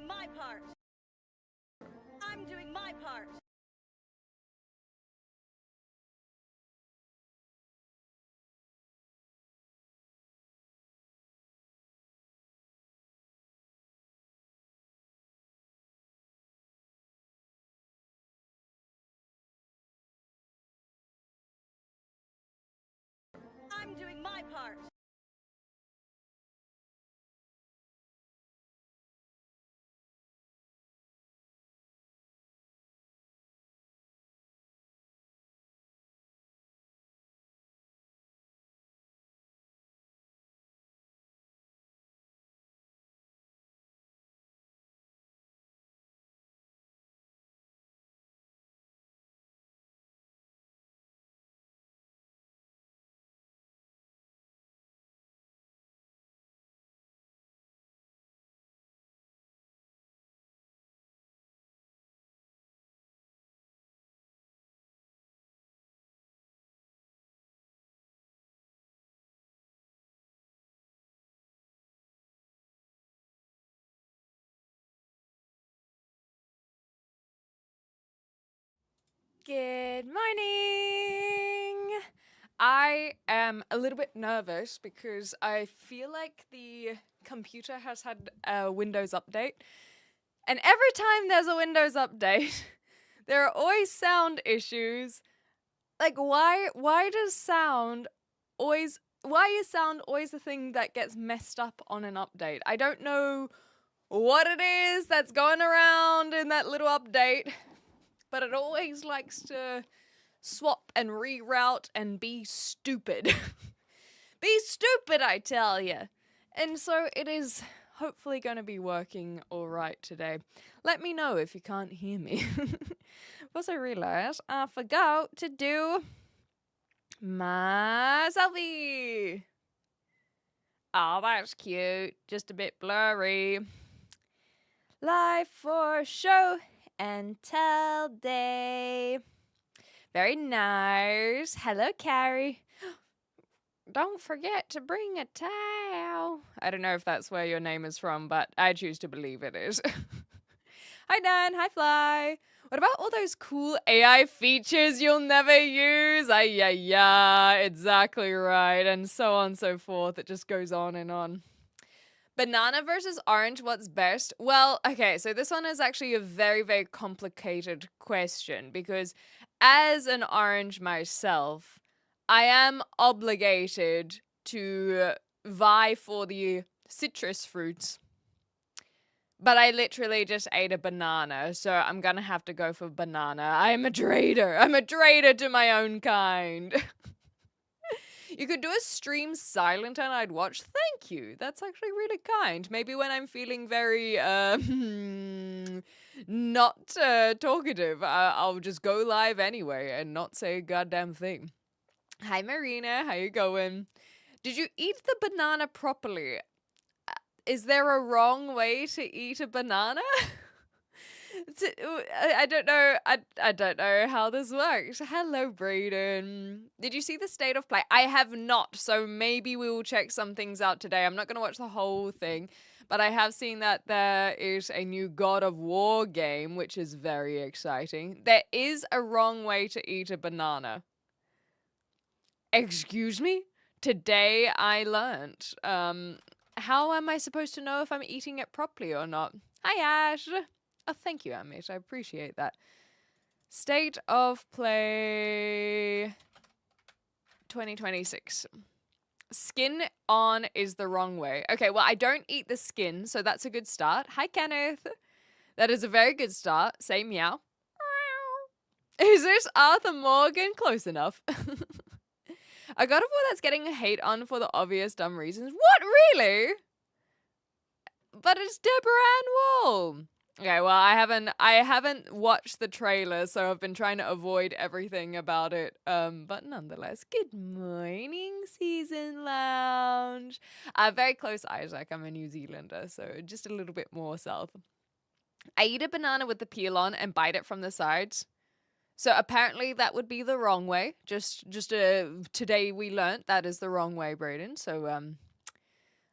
doing my part. I'm doing my part. I'm doing my part. Good morning! I am a little bit nervous because I feel like the computer has had a Windows update. And every time there's a Windows update, there are always sound issues. Like why does sound always why is sound always the thing that gets messed up on an update? I don't know what it is that's going around in that little update, but it always likes to swap and reroute and be stupid. Be stupid, I tell you. And so it is hopefully going to be working all right today. Let me know if you can't hear me. Plus, I realized I forgot to do my selfie. Oh, that's cute. Just a bit blurry. Live for show and tell day. Very nice. Hello, Carrie. Don't forget to bring a towel. I don't know if that's where your name is from, but I choose to believe it is. Hi, Dan. Hi, Fly. What about all those cool AI features you'll never use? Yeah, exactly right. And so on and so forth. It just goes on and on. Banana versus orange, what's best? Well, okay, so this one is actually a very, very complicated question because as an orange myself, I am obligated to vie for the citrus fruits. But I literally just ate a banana, so I'm gonna have to go for banana. I am a traitor. I'm a traitor to my own kind. You could do a stream silent and I'd watch. Thank you. That's actually really kind. Maybe when I'm feeling very not talkative, I'll just go live anyway and not say a goddamn thing. Hi Marina, how you going? Did you eat the banana properly? Is there a wrong way to eat a banana? I don't know. I don't know how this works. Hello, Brayden. Did you see the state of play? I have not, so maybe we will check some things out today. I'm not going to watch the whole thing, but I have seen that there is a new God of War game, which is very exciting. There is a wrong way to eat a banana. Excuse me? Today I learned. How am I supposed to know if I'm eating it properly or not? Hi, Ash. Oh, thank you, Amit. I appreciate that. State of play 2026. Skin on is the wrong way. Okay, well, I don't eat the skin, so that's a good start. Hi, Kenneth. That is a very good start. Say meow. Is this Arthur Morgan? Close enough. A God of War that's getting hate on for the obvious dumb reasons. What, really? But it's Deborah Ann Wall. Okay, well, I haven't watched the trailer, so I've been trying to avoid everything about it. But nonetheless, good morning, Season Lounge. Very close, Isaac. I'm a New Zealander, so just a little bit more south. I eat a banana with the peel on and bite it from the sides. So apparently that would be the wrong way. Just today we learnt that is the wrong way, Brayden. So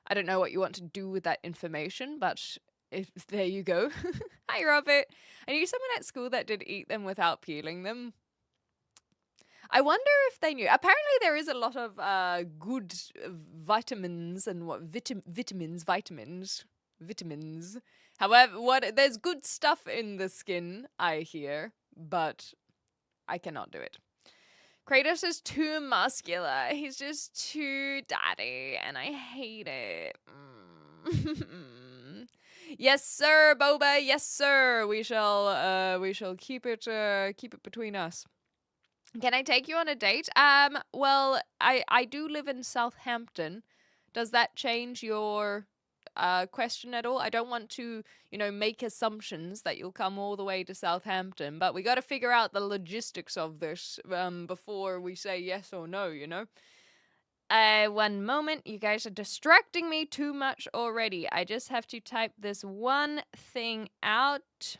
I don't know what you want to do with that information, but There you go. Hi, Robert. I knew someone at school that did eat them without peeling them. I wonder if they knew. Apparently, there is a lot of good vitamins and vitamins. However, there's good stuff in the skin, I hear, but I cannot do it. Kratos is too muscular. He's just too daddy, and I hate it. Yes, sir, Boba. Yes, sir. We shall keep it between us. Can I take you on a date? Well, I do live in Southampton. Does that change your question at all? I don't want to, make assumptions that you'll come all the way to Southampton, but we got to figure out the logistics of this before we say yes or no, One moment. You guys are distracting me too much already. I just have to type this one thing out,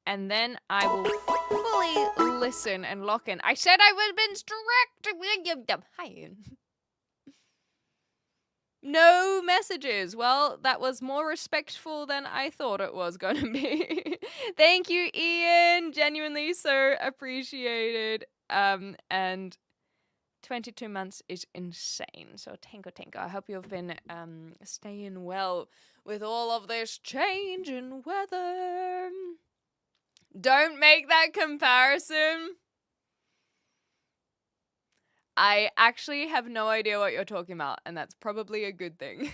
and then I will fully listen and lock in. I said I was been distracted. Hi. No messages. Well, that was more respectful than I thought it was going to be. Thank you, Ian. Genuinely so appreciated. And 22 months is insane. So tango. I hope you've been staying well with all of this change in weather. Don't make that comparison. I actually have no idea what you're talking about, and that's probably a good thing.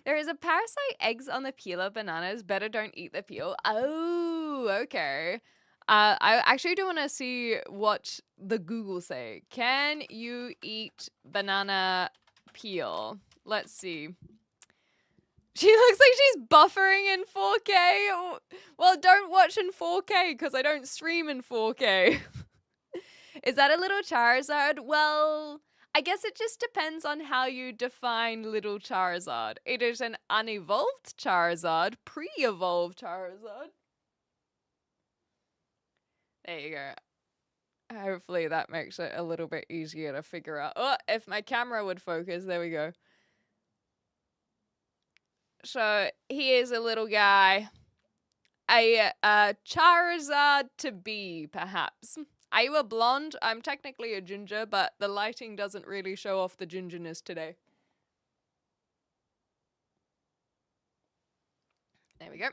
There is a parasite eggs on the peel of bananas. Better don't eat the peel. Oh, okay. I actually do want to see what the Google say. Can you eat banana peel? Let's see. She looks like she's buffering in 4K. Well, don't watch in 4K because I don't stream in 4K. Is that a little Charizard? Well, I guess it just depends on how you define little Charizard. It is an unevolved Charizard, pre-evolved Charizard. There you go. Hopefully that makes it a little bit easier to figure out. Oh, if my camera would focus, there we go. So he is a little guy. A Charizard to be, perhaps. Are you a blonde? I'm technically a ginger, but the lighting doesn't really show off the gingerness today. There we go.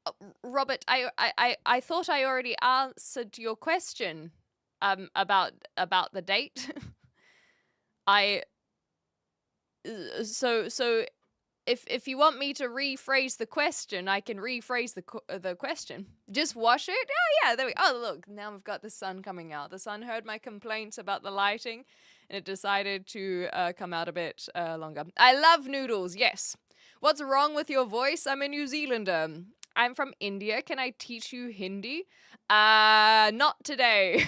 Oh, Robert, I thought I already answered your question about the date. So if you want me to rephrase the question, I can rephrase the question. Just wash it? Oh, yeah, there we go. Oh, look, now we've got the sun coming out. The sun heard my complaints about the lighting, and it decided to come out a bit longer. I love noodles, yes. What's wrong with your voice? I'm a New Zealander. I'm from India. Can I teach you Hindi? Not today.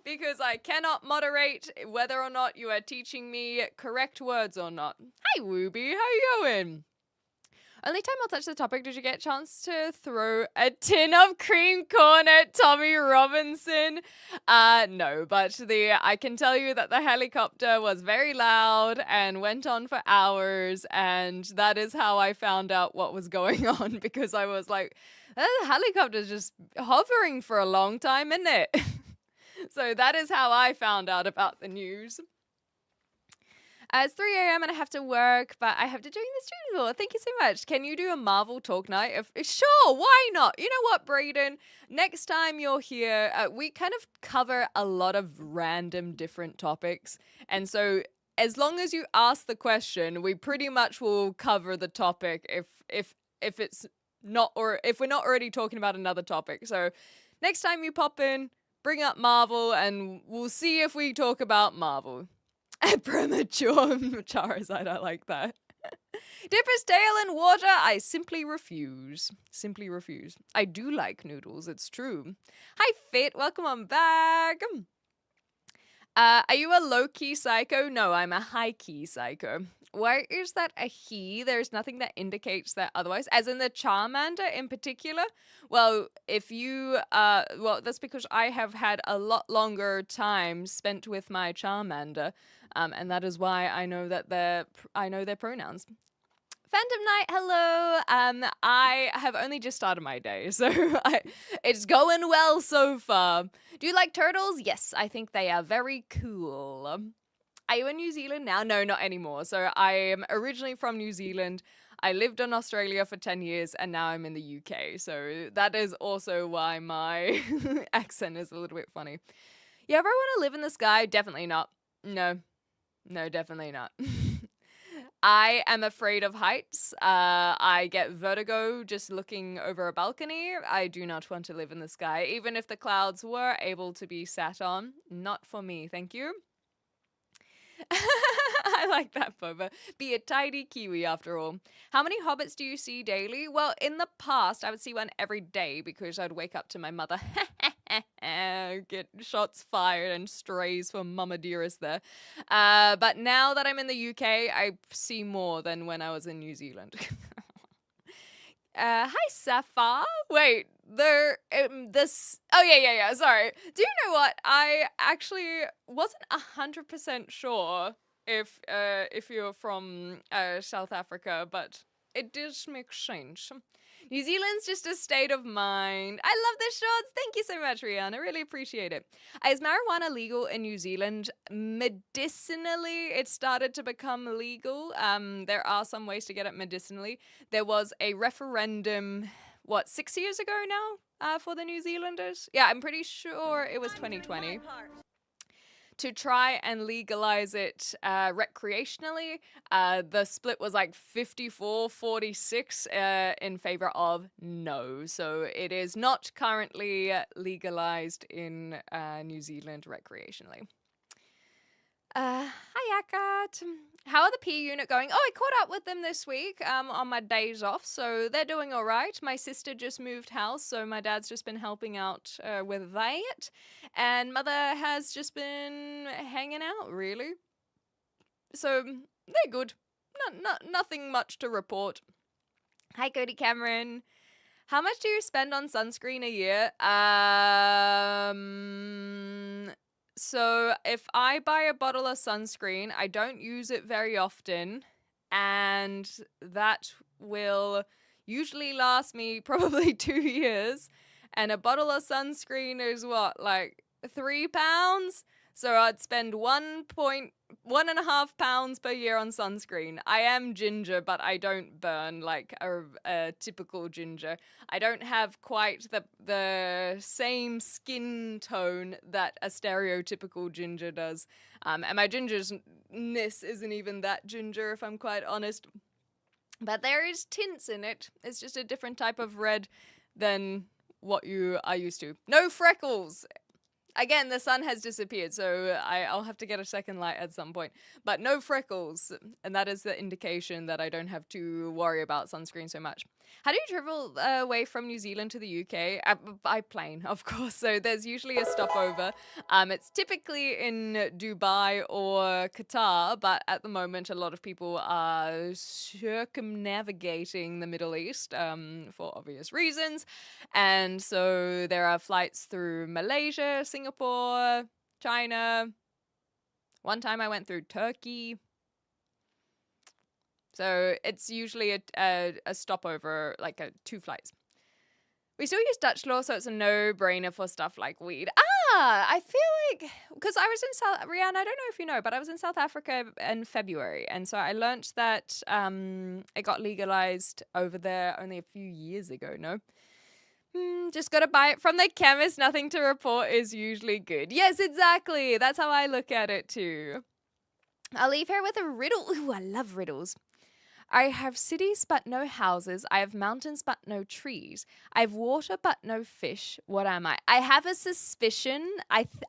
Because I cannot moderate whether or not you are teaching me correct words or not. Hi, Wooby. How you going? Only time I'll touch the topic, did you get a chance to throw a tin of cream corn at Tommy Robinson? No, but I can tell you that the helicopter was very loud and went on for hours, and that is how I found out what was going on, because I was like, the helicopter's just hovering for a long time, isn't it? So that is how I found out about the news. It's 3 a.m. and I have to work, but I have to join the stream floor. Thank you so much. Can you do a Marvel talk night? Sure, why not? You know what, Brayden? Next time you're here, we kind of cover a lot of random different topics. And so as long as you ask the question, we pretty much will cover the topic if it's not, or if we're not already talking about another topic. So next time you pop in, bring up Marvel, and we'll see if we talk about Marvel. A premature Charizard, I like that. Dip his tail in water, I simply refuse. Simply refuse. I do like noodles, it's true. Hi, Fit, welcome on back. Are you a low-key psycho? No, I'm a high-key psycho. Why is that a he? There's nothing that indicates that otherwise. As in the Charmander in particular? Well, if you, that's because I have had a lot longer time spent with my Charmander, and that is why I know that I know their pronouns. Phantom Knight, hello. I have only just started my day, so it's going well so far. Do you like turtles? Yes, I think they are very cool. Are you in New Zealand now? No, not anymore. So I am originally from New Zealand. I lived in Australia for 10 years and now I'm in the UK. So that is also why my accent is a little bit funny. You ever want to live in the sky? Definitely not. No, definitely not. I am afraid of heights. I get vertigo just looking over a balcony. I do not want to live in the sky, even if the clouds were able to be sat on. Not for me, thank you. I like that, Boba. Be a tidy Kiwi after all. How many hobbits do you see daily? Well, in the past, I would see one every day because I'd wake up to my mother. Get shots fired and strays for Mama Dearest there. But now that I'm in the UK, I see more than when I was in New Zealand. Hi, Sapphire. Wait, this. Oh, yeah. Sorry. Do you know what? I actually wasn't 100% sure if you're from South Africa, but it does make sense. New Zealand's just a state of mind. I love the shorts. Thank you so much, Rihanna. Really appreciate it. Is marijuana legal in New Zealand? Medicinally, it started to become legal. There are some ways to get it medicinally. There was a referendum, 6 years ago now, for the New Zealanders? Yeah, I'm pretty sure it was 2020. To try and legalize it recreationally. The split was like 54-46 in favor of no. So it is not currently legalized in New Zealand recreationally. Hi, Akat. How are the P unit going? Oh, I caught up with them this week on my days off, so they're doing all right. My sister just moved house, so my dad's just been helping out with that. And mother has just been hanging out, really. So they're good. Nothing much to report. Hi, Cody Cameron. How much do you spend on sunscreen a year? So if I buy a bottle of sunscreen, I don't use it very often, and that will usually last me probably 2 years. And a bottle of sunscreen is what, like £3? So I'd spend 1.5 pounds per year on sunscreen. I am ginger, but I don't burn like a typical ginger. I don't have quite the same skin tone that a stereotypical ginger does. And my gingerness isn't even that ginger, if I'm quite honest. But there is tints in it. It's just a different type of red than what you are used to. No freckles! Again, the sun has disappeared, so I'll have to get a second light at some point. But no freckles, and that is the indication that I don't have to worry about sunscreen so much. How do you travel away from New Zealand to the UK? By plane, of course. So there's usually a stopover. It's typically in Dubai or Qatar, but at the moment a lot of people are circumnavigating the Middle East for obvious reasons. And so there are flights through Malaysia, Singapore, China. One time I went through Turkey. So it's usually a stopover, like 2 flights. We still use Dutch law, so it's a no-brainer for stuff like weed. I feel like, because I was in Rihanna, I don't know if you know, but I was in South Africa in February. And so I learned that it got legalized over there only a few years ago, no? Just gotta buy it from the chemist. Nothing to report is usually good. Yes, exactly. That's how I look at it too. I'll leave here with a riddle. Ooh, I love riddles. I have cities but no houses. I have mountains but no trees. I have water but no fish. What am I? I have a suspicion.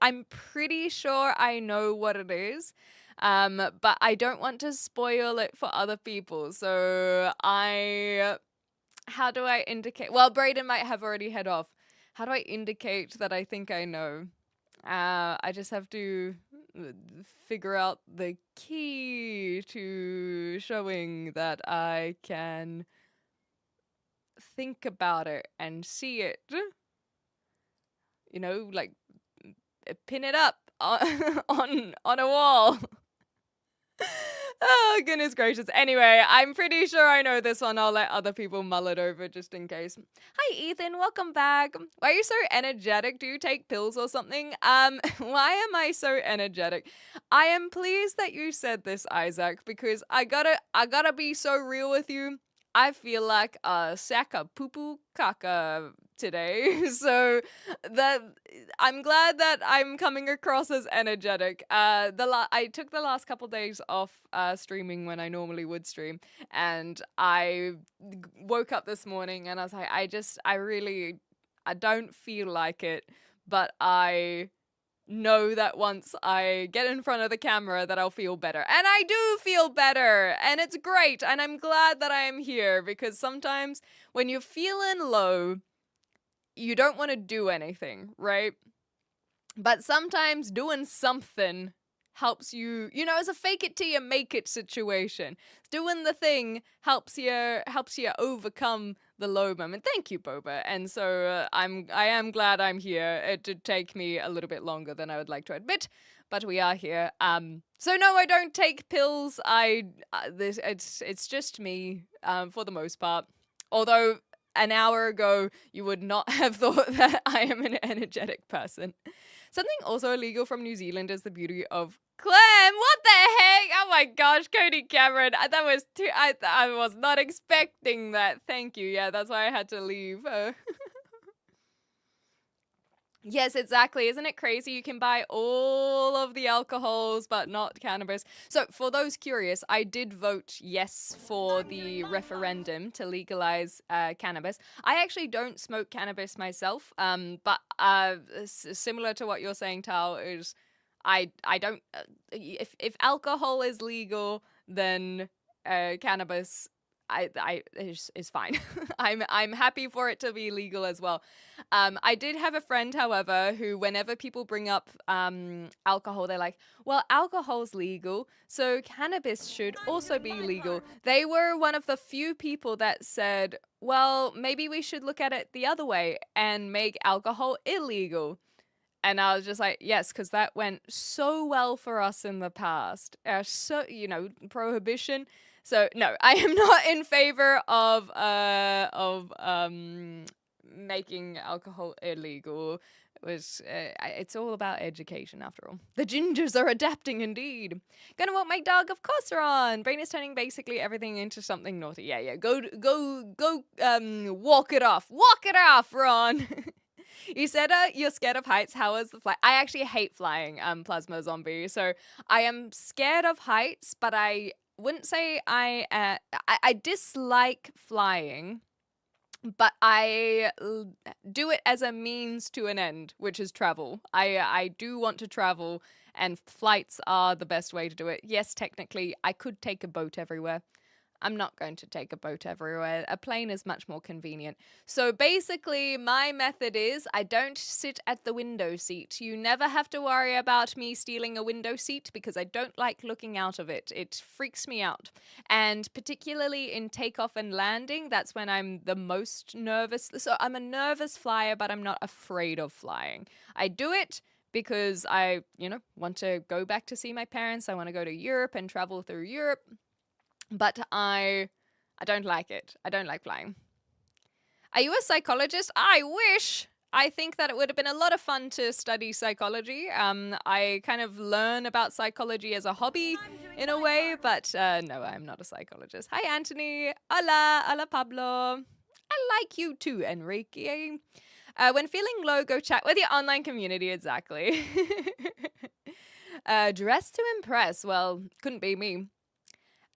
I'm pretty sure I know what it is. But I don't want to spoil it for other people. So how do I indicate? Well, Brayden might have already head off. How do I indicate that I think I know? I just have to figure out the key to showing that I can think about it and see it. You know, like pin it up on a wall. Oh, goodness gracious. Anyway, I'm pretty sure I know this one. I'll let other people mull it over just in case. Hi, Ethan. Welcome back. Why are you so energetic? Do you take pills or something? Why am I so energetic? I am pleased that you said this, Isaac, because I gotta be so real with you. I feel like a sack of poo-poo caca today. So that I'm glad that I'm coming across as energetic. I took the last couple days off streaming when I normally would stream, and I woke up this morning and I was like, I don't feel like it, but I know that once I get in front of the camera that I'll feel better. And I do feel better, and it's great, and I'm glad that I am here, because sometimes when you're feeling low, you don't want to do anything, right? But sometimes doing something helps you, it's a fake it till you make it situation. Doing the thing helps you overcome the low moment. Thank you, Boba. And so I am glad I'm here. It did take me a little bit longer than I would like to admit, but we are here. So no, I don't take pills. It's just me for the most part. Although an hour ago you would not have thought that I am an energetic person. Something also illegal from New Zealand is the beauty of Clem. What the heck? Oh my gosh, Cody Cameron. That was too. I was not expecting that. Thank you. Yeah, that's why I had to leave. Yes, exactly. Isn't it crazy? You can buy all of the alcohols, but not cannabis. So for those curious, I did vote yes for the referendum to legalize cannabis. I actually don't smoke cannabis myself, but similar to what you're saying, Tal, is I don't. If alcohol is legal, then cannabis is fine. I'm happy for it to be legal as well. I did have a friend, however, who whenever people bring up alcohol, they're like, well, alcohol's legal, so cannabis should also be legal. They were one of the few people that said, well, maybe we should look at it the other way and make alcohol illegal. And I was just like, yes, because that went so well for us in the past. Prohibition. So no, I am not in favor of making alcohol illegal. It's all about education after all. The gingers are adapting indeed. Gonna walk my dog, of course, Ron. Brain is turning basically everything into something naughty. Yeah. Go. Walk it off. Walk it off, Ron. You said you're scared of heights. How is the flight? I actually hate flying, Plasma Zombie. So I am scared of heights, but I wouldn't say I dislike flying, but I do it as a means to an end, which is travel. I do want to travel, and flights are the best way to do it. Yes, technically, I could take a boat everywhere. I'm not going to take a boat everywhere. A plane is much more convenient. So basically, my method is I don't sit at the window seat. You never have to worry about me stealing a window seat because I don't like looking out of it. It freaks me out. And particularly in takeoff and landing, that's when I'm the most nervous. So I'm a nervous flyer, but I'm not afraid of flying. I do it because I, want to go back to see my parents. I want to go to Europe and travel through Europe. But I don't like it. I don't like flying. Are you a psychologist? I wish. I think that it would have been a lot of fun to study psychology. I kind of learn about psychology as a hobby in a way, but no, I'm not a psychologist. Hi, Anthony. Hola Pablo. I like you too, Enrique. When feeling low, go chat with your online community. Exactly. Dress to impress. Well, couldn't be me.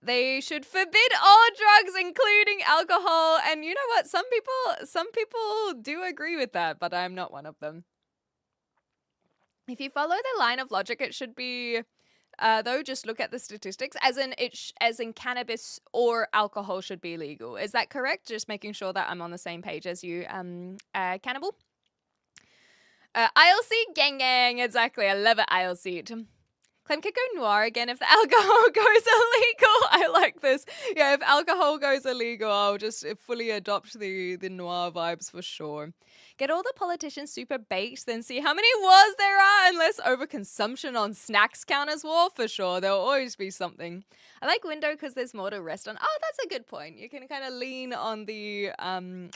They should forbid all drugs, including alcohol. And you know what? Some people do agree with that, but I'm not one of them. If you follow the line of logic, it should be, though, just look at the statistics. As in cannabis or alcohol should be legal. Is that correct? Just making sure that I'm on the same page as you, Cannibal. Aisle seat, gang, exactly. I love it, aisle seat. Clem could go noir again if the alcohol goes illegal. I like this. Yeah, if alcohol goes illegal, I'll just fully adopt the noir vibes for sure. Get all the politicians super baked, then see how many wars there are, and less overconsumption on snacks count as war for sure. There'll always be something. I like window because there's more to rest on. Oh, that's a good point. You can kind of lean on the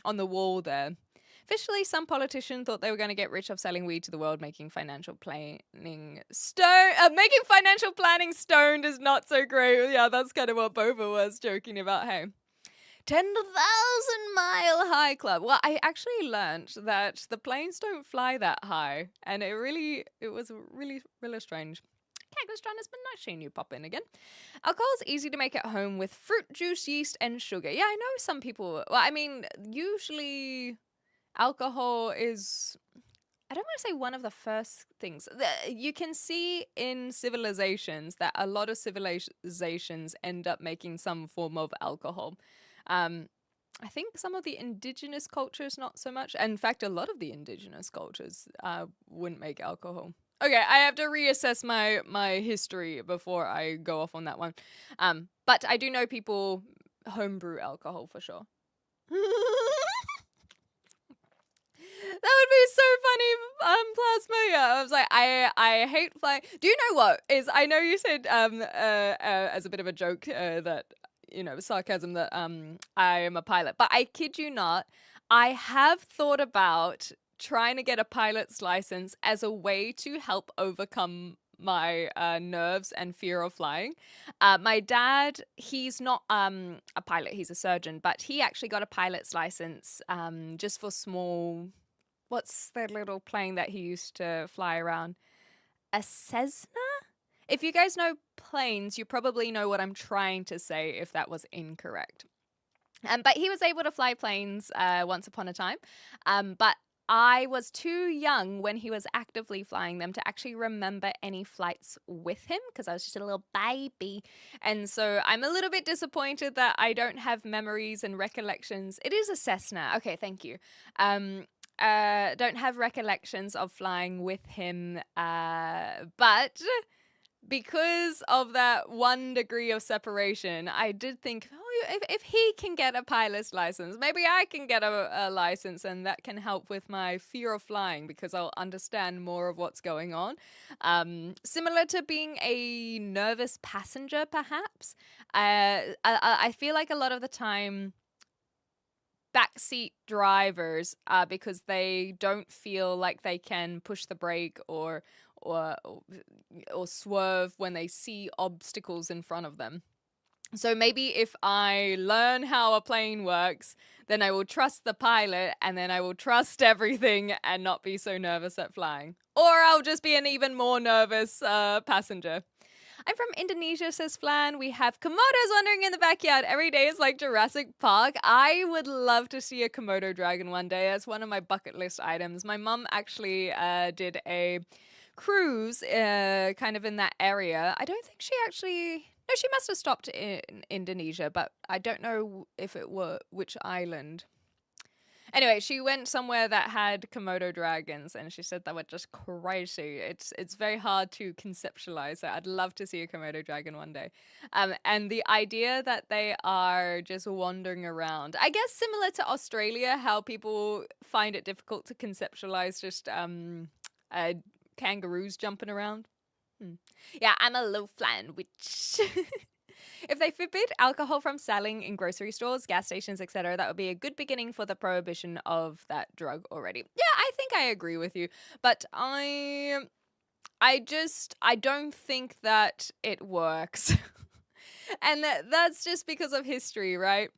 wall there. Officially, some politician thought they were going to get rich off selling weed to the world, making financial planning stoned is not so great. Yeah, that's kind of what Boba was joking about. Hey, 10,000-mile high club. Well, I actually learned that the planes don't fly that high, and it was really strange. Cactus John, it's been nice seeing you pop in again. Alcohol is easy to make at home with fruit juice, yeast, and sugar. Yeah, I know some people. Well, I mean, usually alcohol is, I don't want to say one of the first things. You can see in civilizations that a lot of civilizations end up making some form of alcohol. I think some of the indigenous cultures, not so much. In fact, a lot of the indigenous cultures wouldn't make alcohol. Okay, I have to reassess my history before I go off on that one. But I do know people homebrew alcohol for sure. That would be so funny, Plasma. Yeah, I was like, I hate flying. Do you know what is? I know you said as a bit of a joke that, you know, sarcasm, that I am a pilot, but I kid you not, I have thought about trying to get a pilot's license as a way to help overcome my nerves and fear of flying. My dad, he's not a pilot, he's a surgeon, but he actually got a pilot's license just for small, what's the little plane that he used to fly around? A Cessna? If you guys know planes, you probably know what I'm trying to say if that was incorrect. But he was able to fly planes once upon a time. But I was too young when he was actively flying them to actually remember any flights with him because I was just a little baby. And so I'm a little bit disappointed that I don't have memories and recollections. It is a Cessna. Okay, thank you. Don't have recollections of flying with him. But because of that 1 degree of separation, I did think, if he can get a pilot's license, maybe I can get a license, and that can help with my fear of flying because I'll understand more of what's going on. Similar to being a nervous passenger, perhaps. I feel like a lot of the time, backseat drivers, because they don't feel like they can push the brake or swerve when they see obstacles in front of them. So maybe if I learn how a plane works, then I will trust the pilot, and then I will trust everything and not be so nervous at flying. Or I'll just be an even more nervous passenger. I'm from Indonesia, says Flan. We have Komodos wandering in the backyard. Every day is like Jurassic Park. I would love to see a Komodo dragon one day. That's one of my bucket list items. My mum actually did a cruise kind of in that area. I don't think she actually... No, she must have stopped in Indonesia, but I don't know if it were which island. Anyway, she went somewhere that had Komodo dragons, and she said that were just crazy. It's very hard to conceptualize. So I'd love to see a Komodo dragon one day. And the idea that they are just wandering around, I guess similar to Australia, how people find it difficult to conceptualize just kangaroos jumping around. Yeah, I'm a low flan witch. If they forbid alcohol from selling in grocery stores, gas stations, etc., that would be a good beginning for the prohibition of that drug already. Yeah, I think I agree with you, but I don't think that it works. And that's just because of history, right?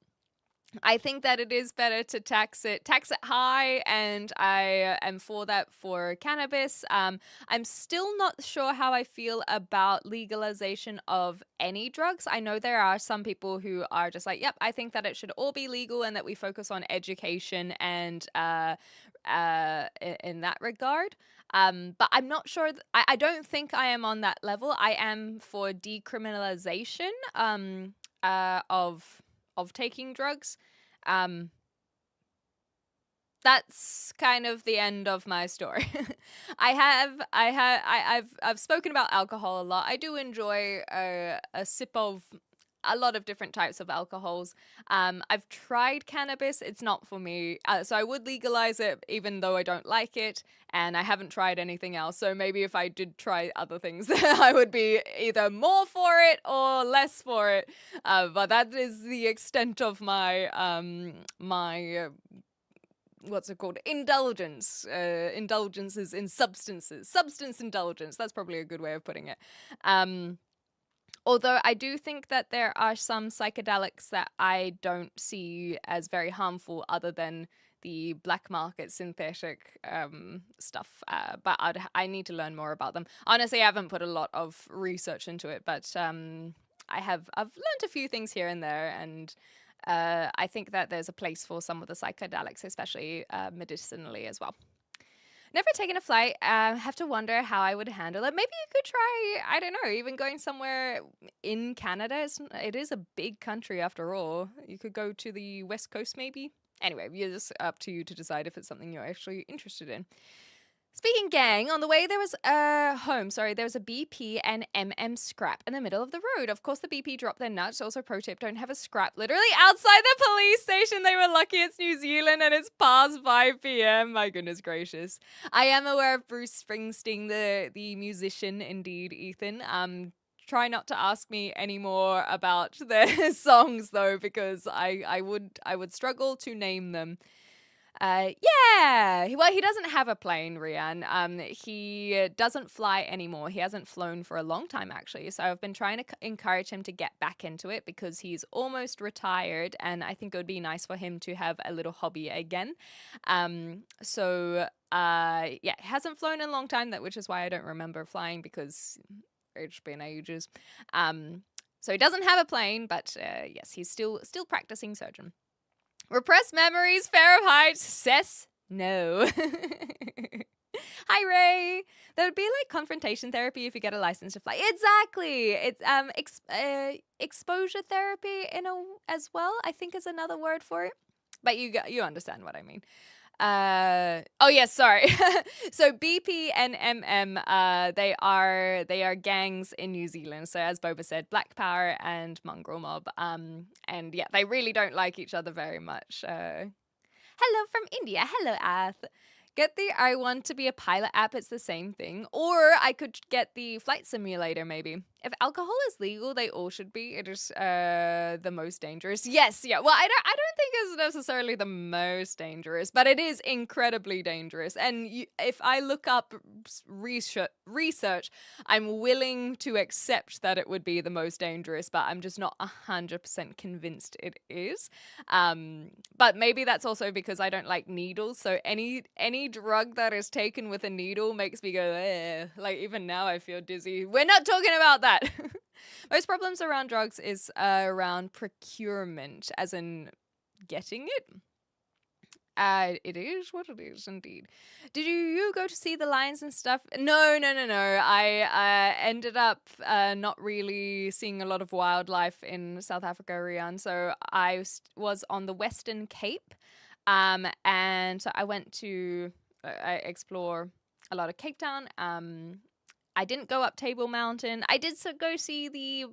I think that it is better to tax it high, and I am for that for cannabis. I'm still not sure how I feel about legalization of any drugs. I know there are some people who are just like, yep, I think that it should all be legal and that we focus on education and in that regard. But I'm not sure. I don't think I am on that level. I am for decriminalization of taking drugs. that's kind of the end of my story. I've spoken about alcohol a lot. I do enjoy a sip of a lot of different types of alcohols. I've tried cannabis. It's not for me. So I would legalize it even though I don't like it. And I haven't tried anything else. So maybe if I did try other things, I would be either more for it or less for it. But that is the extent of my what's it called? Indulgence. Indulgences in substances. Substance indulgence. That's probably a good way of putting it. Although I do think that there are some psychedelics that I don't see as very harmful other than the black market synthetic stuff. But I need to learn more about them. Honestly, I haven't put a lot of research into it, but I've learned a few things here and there, and I think that there's a place for some of the psychedelics, especially medicinally as well. Never taken a flight. Have to wonder how I would handle it. Maybe you could try, I don't know, even going somewhere in Canada. It is a big country after all. You could go to the West Coast maybe. Anyway, it's up to you to decide if it's something you're actually interested in. Speaking gang, on the way there was there was a BP and MM scrap in the middle of the road. Of course, the BP dropped their nuts. Also, pro tip, don't have a scrap literally outside the police station. They were lucky it's New Zealand and it's past 5 p.m. My goodness gracious. I am aware of Bruce Springsteen, the musician, indeed, Ethan. Try not to ask me any more about their songs, though, because I would struggle to name them. Yeah. Well, he doesn't have a plane, Rian. He doesn't fly anymore. He hasn't flown for a long time, actually. So I've been trying to encourage him to get back into it because he's almost retired, and I think it would be nice for him to have a little hobby again. Yeah, he hasn't flown in a long time, which is why I don't remember flying because it's been ages. So he doesn't have a plane, but yes, he's still practicing surgeon. Repressed memories, fear of heights, says no. Hi, Ray. That would be like confrontation therapy if you get a license to fly. Exactly. It's exposure therapy as well, I think is another word for it. But you understand what I mean. Oh yes, sorry. So BP and MM, they are gangs in New Zealand. So as Boba said, Black Power and Mongrel Mob. And yeah, they really don't like each other very much. Hello from India. Hello, Ath. Get the I Want to Be a Pilot app, it's the same thing. Or I could get the flight simulator, maybe. If alcohol is legal, they all should be. It is the most dangerous. Yes, yeah. Well, I don't think it's necessarily the most dangerous, but it is incredibly dangerous. And if I look up research, I'm willing to accept that it would be the most dangerous, but I'm just not 100% convinced it is. But maybe that's also because I don't like needles. So any drug that is taken with a needle makes me go, eh. Like even now I feel dizzy. We're not talking about that. Most problems around drugs is around procurement, as in getting it. It is what it is, indeed. Did you go to see the lions and stuff? No. I ended up not really seeing a lot of wildlife in South Africa, Rian. So I was on the Western Cape, and so I went to explore a lot of Cape Town. I didn't go up Table Mountain. I did go see the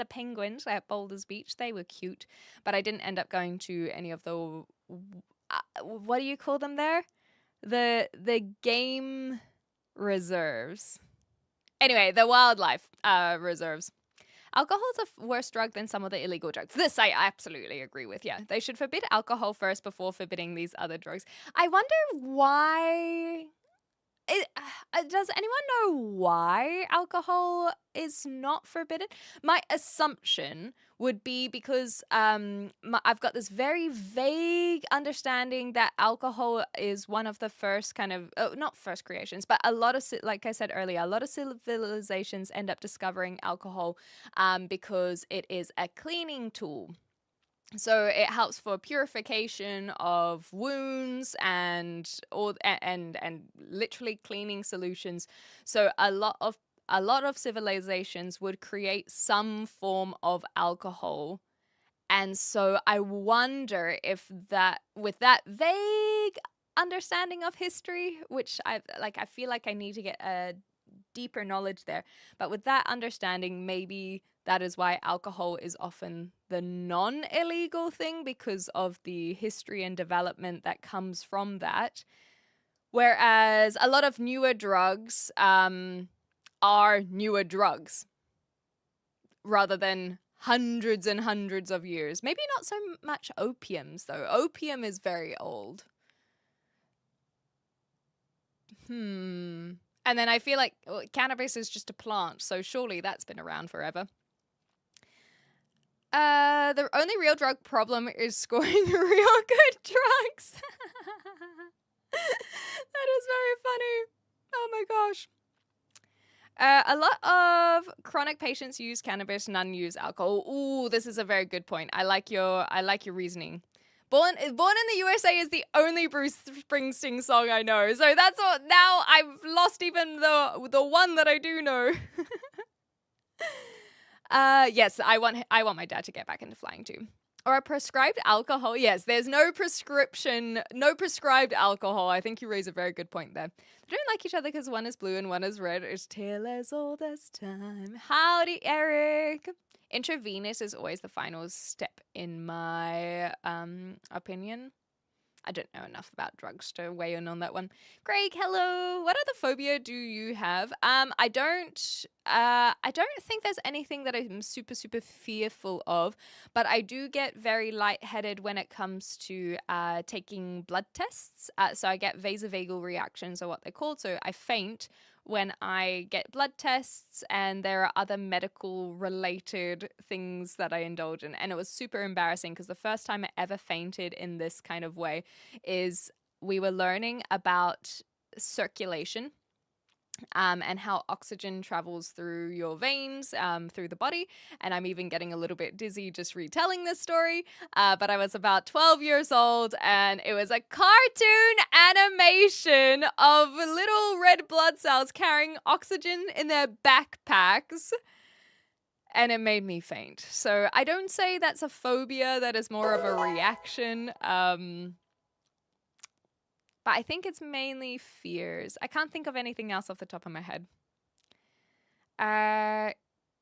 penguins at Boulders Beach. They were cute, but I didn't end up going to any of the what do you call them there? The game reserves. Anyway, the wildlife reserves. Alcohol is a worse drug than some of the illegal drugs. This I absolutely agree with. Yeah, they should forbid alcohol first before forbidding these other drugs. I wonder why. Does anyone know why alcohol is not forbidden? My assumption would be because I've got this very vague understanding that alcohol is one of the first kind of, not first creations, but a lot of, like I said earlier, a lot of civilizations end up discovering alcohol because it is a cleaning tool. So it helps for purification of wounds and literally cleaning solutions. So a lot of civilizations would create some form of alcohol And so I wonder if that, with that vague understanding of history, which I feel like I need to get a deeper knowledge there, but with that understanding, maybe that is why alcohol is often the non-illegal thing, because of the history and development that comes from that. Whereas a lot of newer drugs are newer drugs rather than hundreds and hundreds of years. Maybe not so much opiums, though. Opium is very old. And then I feel like cannabis is just a plant, so surely that's been around forever. The only real drug problem is scoring real good drugs. That is very funny. Oh my gosh. A lot of chronic patients use cannabis, none use alcohol. Ooh, this is a very good point. I like your reasoning. Born in the USA is the only Bruce Springsteen song I know. So that's what, now I've lost even the one that I do know. Yes, I want my dad to get back into flying too. Or a prescribed alcohol. Yes, there's no prescribed alcohol. I think you raise a very good point there. They don't like each other because one is blue and one is red. It's tale as old as time. Howdy, Eric. Intravenous is always the final step, in my opinion. I don't know enough about drugs to weigh in on that one. Greg, hello. What other phobia do you have? I don't think there's anything that I'm super, super fearful of, but I do get very lightheaded when it comes to taking blood tests. So I get vasovagal reactions, or what they're called. So I faint when I get blood tests, and there are other medical related things that I indulge in. And it was super embarrassing because the first time I ever fainted in this kind of way is we were learning about circulation. And how oxygen travels through your veins, through the body. And I'm even getting a little bit dizzy just retelling this story. But I was about 12 years old, and it was a cartoon animation of little red blood cells carrying oxygen in their backpacks. And it made me faint. So I don't say that's a phobia, that is more of a reaction. But I think it's mainly fears. I can't think of anything else off the top of my head.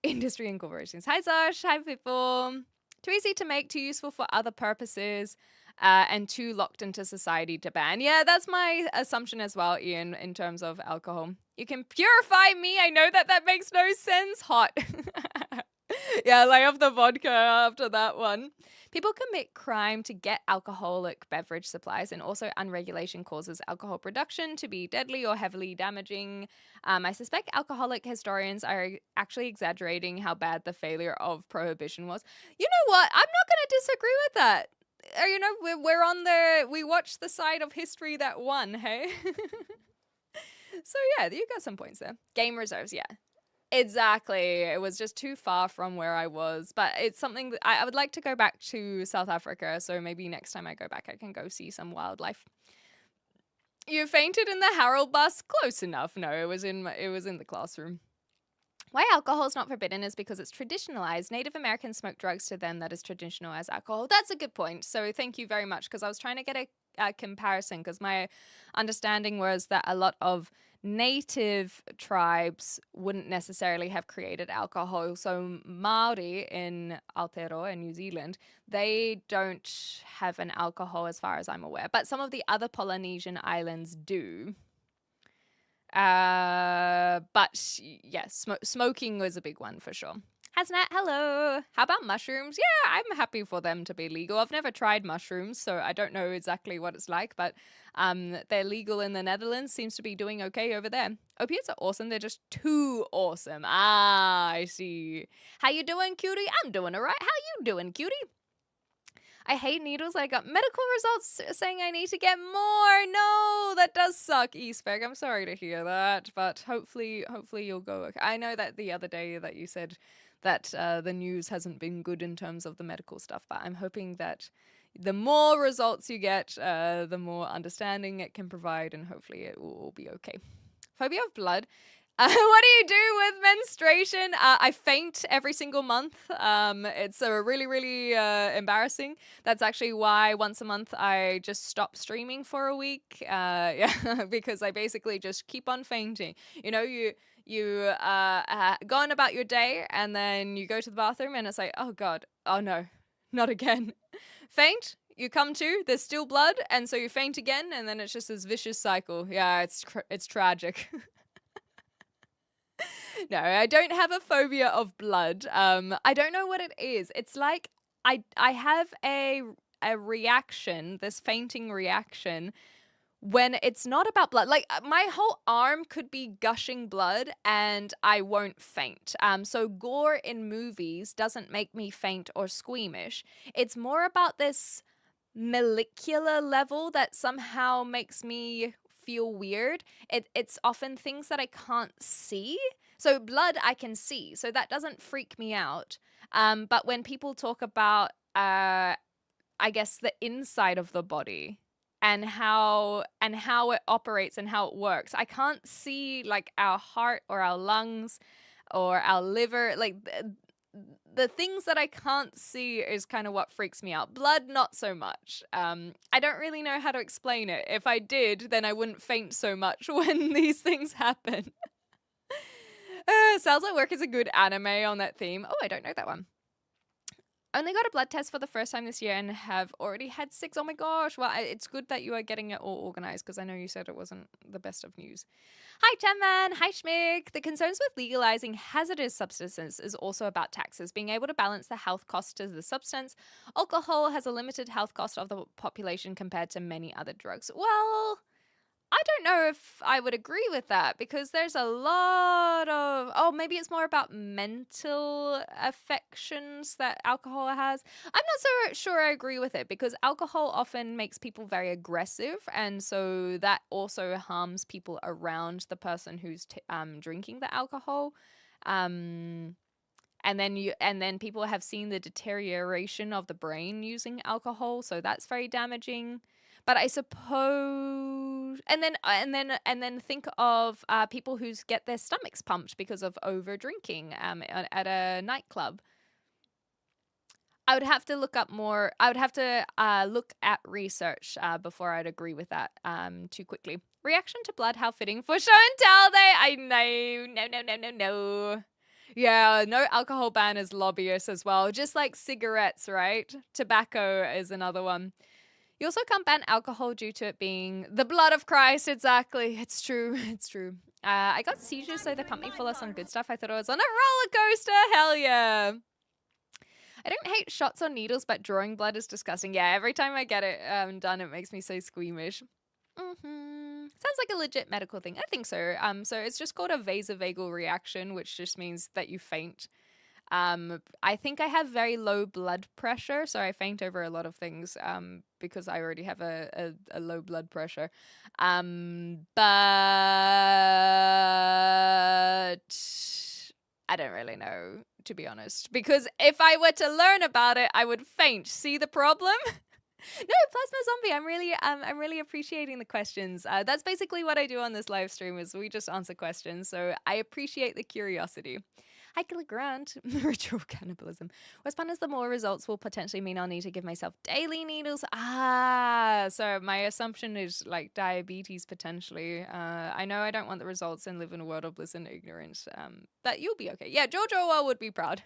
Industry and corporations. Hi, Zosh. Hi, people. Too easy to make, too useful for other purposes, and too locked into society to ban. Yeah, that's my assumption as well, Ian, in terms of alcohol. You can purify me. I know that makes no sense. Hot. Yeah, lay off the vodka after that one. People commit crime to get alcoholic beverage supplies, and also unregulation causes alcohol production to be deadly or heavily damaging. I suspect alcoholic historians are actually exaggerating how bad the failure of prohibition was. You know what? I'm not going to disagree with that. You know, we watched the side of history that won, hey? So yeah, you got some points there. Game reserves, yeah. Exactly. It was just too far from where I was. But it's something that I would like to go back to South Africa. So maybe next time I go back, I can go see some wildlife. You fainted in the Harold bus? Close enough. No, it was in the classroom. Why alcohol is not forbidden is because it's traditionalized. Native Americans smoke drugs, to them that is traditional as alcohol. That's a good point. So thank you very much, because I was trying to get a comparison, because my understanding was that a lot of native tribes wouldn't necessarily have created alcohol. So Maori in Aotearoa in New Zealand, they don't have an alcohol as far as I'm aware. But some of the other Polynesian islands do. But yes, smoking was a big one for sure. Hasnat, hello. How about mushrooms? Yeah, I'm happy for them to be legal. I've never tried mushrooms, so I don't know exactly what it's like, but they're legal in the Netherlands. Seems to be doing okay over there. Opiates are awesome. They're just too awesome. Ah, I see. How you doing, cutie? I'm doing all right. How you doing, cutie? I hate needles. I got medical results saying I need to get more. No, that does suck, Eastberg. I'm sorry to hear that, but hopefully you'll go okay. I know that the other day that you said that the news hasn't been good in terms of the medical stuff, but I'm hoping that the more results you get, the more understanding it can provide, and hopefully it will all be okay. Phobia of blood. What do you do with menstruation? I faint every single month. It's really, really embarrassing. That's actually why once a month I just stop streaming for a week. Yeah, because I basically just keep on fainting. You know, you go on about your day and then you go to the bathroom and it's like, oh God, oh no, not again. Faint, you come to, there's still blood, and so you faint again, and then it's just this vicious cycle. Yeah, it's tragic. No, I don't have a phobia of blood. I don't know what it is. It's like I have a reaction, this fainting reaction, when it's not about blood. Like my whole arm could be gushing blood and I won't faint. So gore in movies doesn't make me faint or squeamish. It's more about this molecular level that somehow makes me feel weird. It's often things that I can't see. So blood I can see, so that doesn't freak me out. But when people talk about, I guess, the inside of the body and how it operates and how it works, I can't see like our heart or our lungs or our liver. Like the things that I can't see is kind of what freaks me out. Blood, not so much. I don't really know how to explain it. If I did, then I wouldn't faint so much when these things happen. Sounds Like Work is a good anime on that theme. Oh, I don't know that one. Only got a blood test for the first time this year and have already had 6. Oh my gosh. Well, it's good that you are getting it all organized because I know you said it wasn't the best of news. Hi, Gemman. Hi, Schmick. The concerns with legalizing hazardous substances is also about taxes, being able to balance the health cost to the substance. Alcohol has a limited health cost of the population compared to many other drugs. Well, I don't know if I would agree with that because there's a lot of, maybe it's more about mental affections that alcohol has. I'm not so sure I agree with it because alcohol often makes people very aggressive, and so that also harms people around the person who's drinking the alcohol. And then people have seen the deterioration of the brain using alcohol, so that's very damaging. But I suppose, and then think of people who get their stomachs pumped because of over drinking at a nightclub. I would have to look up more. I would have to look at research before I'd agree with that too quickly. Reaction to blood, how fitting for show and tell day. I know, no. Yeah, no alcohol ban is lobbyist as well. Just like cigarettes, right? Tobacco is another one. You also can't ban alcohol due to it being the blood of Christ. Exactly. It's true. It's true. I got seizures, so the company full of some good stuff. I thought I was on a roller coaster. Hell yeah. I don't hate shots or needles, but drawing blood is disgusting. Yeah, every time I get it done, it makes me so squeamish. Sounds like a legit medical thing. I think so. So it's just called a vasovagal reaction, which just means that you faint. I think I have very low blood pressure, so I faint over a lot of things because I already have a low blood pressure. But I don't really know, to be honest, because if I were to learn about it, I would faint. See the problem? No, Plasma Zombie. I'm really appreciating the questions. That's basically what I do on this live stream is we just answer questions. So I appreciate the curiosity. Hi, Grant. Ritual cannibalism. What's fun is the more results will potentially mean I'll need to give myself daily needles. So my assumption is like diabetes potentially. I know I don't want the results and live in a world of bliss and ignorance. But you'll be okay. Yeah, George Orwell would be proud.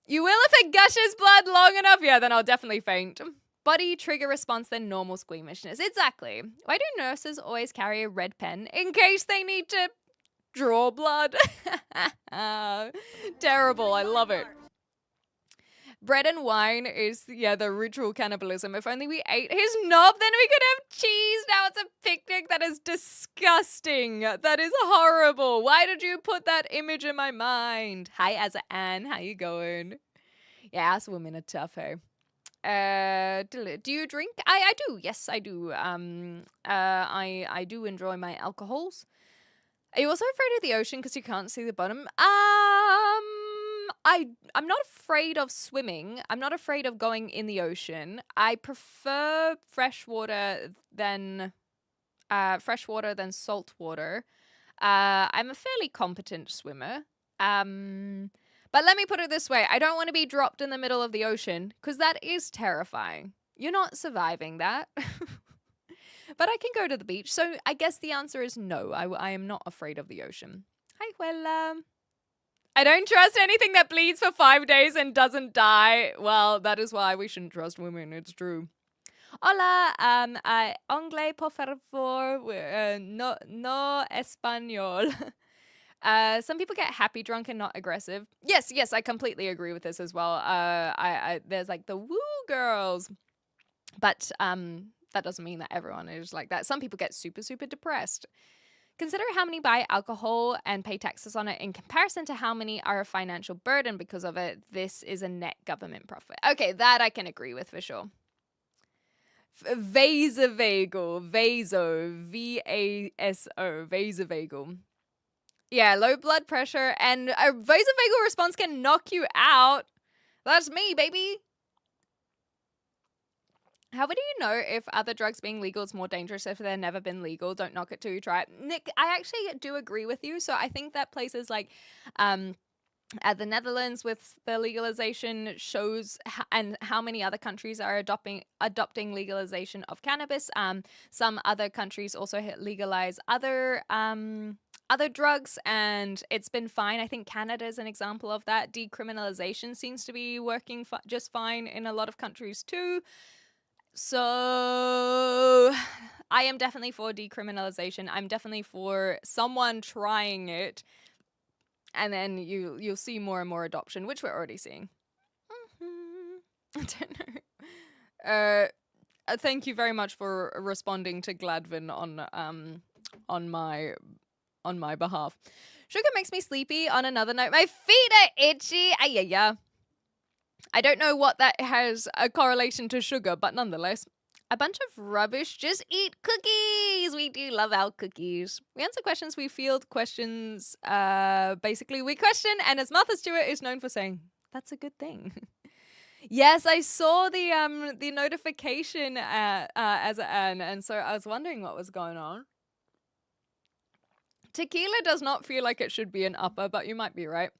You will if it gushes blood long enough. Yeah, then I'll definitely faint. Body trigger response, then normal squeamishness. Exactly. Why do nurses always carry a red pen in case they need to draw blood? Terrible. I love it. Bread and wine is, the ritual cannibalism. If only we ate his knob, then we could have cheese. Now it's a picnic. That is disgusting. That is horrible. Why did you put that image in my mind? Hi, Asa Ann. How you going? Yeah, us women are tough, hey? Do you drink? I do. Yes, I do. I do enjoy my alcohols. Are you also afraid of the ocean because you can't see the bottom? I'm not afraid of swimming. I'm not afraid of going in the ocean. I prefer freshwater than salt water. I'm a fairly competent swimmer. But let me put it this way. I don't want to be dropped in the middle of the ocean because that is terrifying. You're not surviving that. But I can go to the beach. So I guess the answer is no. I am not afraid of the ocean. Hi, well, I don't trust anything that bleeds for 5 days and doesn't die. Well, that is why we shouldn't trust women. It's true. Hola, anglais, por favor, no español. Some people get happy drunk and not aggressive. Yes, I completely agree with this as well. I there's like the woo girls, but that doesn't mean that everyone is like that. Some people get super, super depressed. Consider how many buy alcohol and pay taxes on it in comparison to how many are a financial burden because of it. This is a net government profit. Okay, that I can agree with for sure. Vasovagal, V-A-S-O, vasovagal. Yeah, low blood pressure and a vasovagal response can knock you out. That's me, baby. How would you know if other drugs being legal is more dangerous if they've never been legal? Don't knock it till you try it. Nick, I actually do agree with you. So I think that places like the Netherlands with the legalization shows and how many other countries are adopting legalization of cannabis. Some other countries also legalize other drugs, and it's been fine. I think Canada is an example of that. Decriminalization seems to be working just fine in a lot of countries too. So I am definitely for decriminalization. I'm definitely for someone trying it, and then you'll see more and more adoption, which we're already seeing. I don't know. Thank you very much for responding to Gladvin on my behalf. Sugar makes me sleepy. On another note, my feet are itchy. Ayaya. I don't know what that has a correlation to sugar, but nonetheless, a bunch of rubbish. Just eat cookies. We do love our cookies. We answer questions. We field questions. Basically, we question. And as Martha Stewart is known for saying, that's a good thing. Yes, I saw the notification and so I was wondering what was going on. Tequila does not feel like it should be an upper, but you might be right.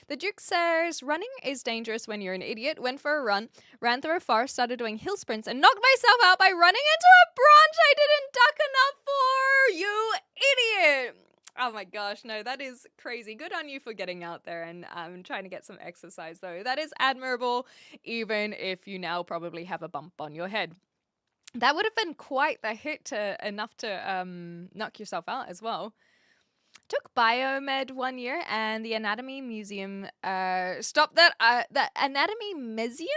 The Duke says, running is dangerous when you're an idiot. Went for a run, ran through a forest, started doing hill sprints, and knocked myself out by running into a branch I didn't duck enough for. You idiot. Oh my gosh, no, that is crazy. Good on you for getting out there and trying to get some exercise, though. That is admirable, even if you now probably have a bump on your head. That would have been quite the hit enough to knock yourself out as well. Took biomed 1 year, and the anatomy museum stop that anatomy museum.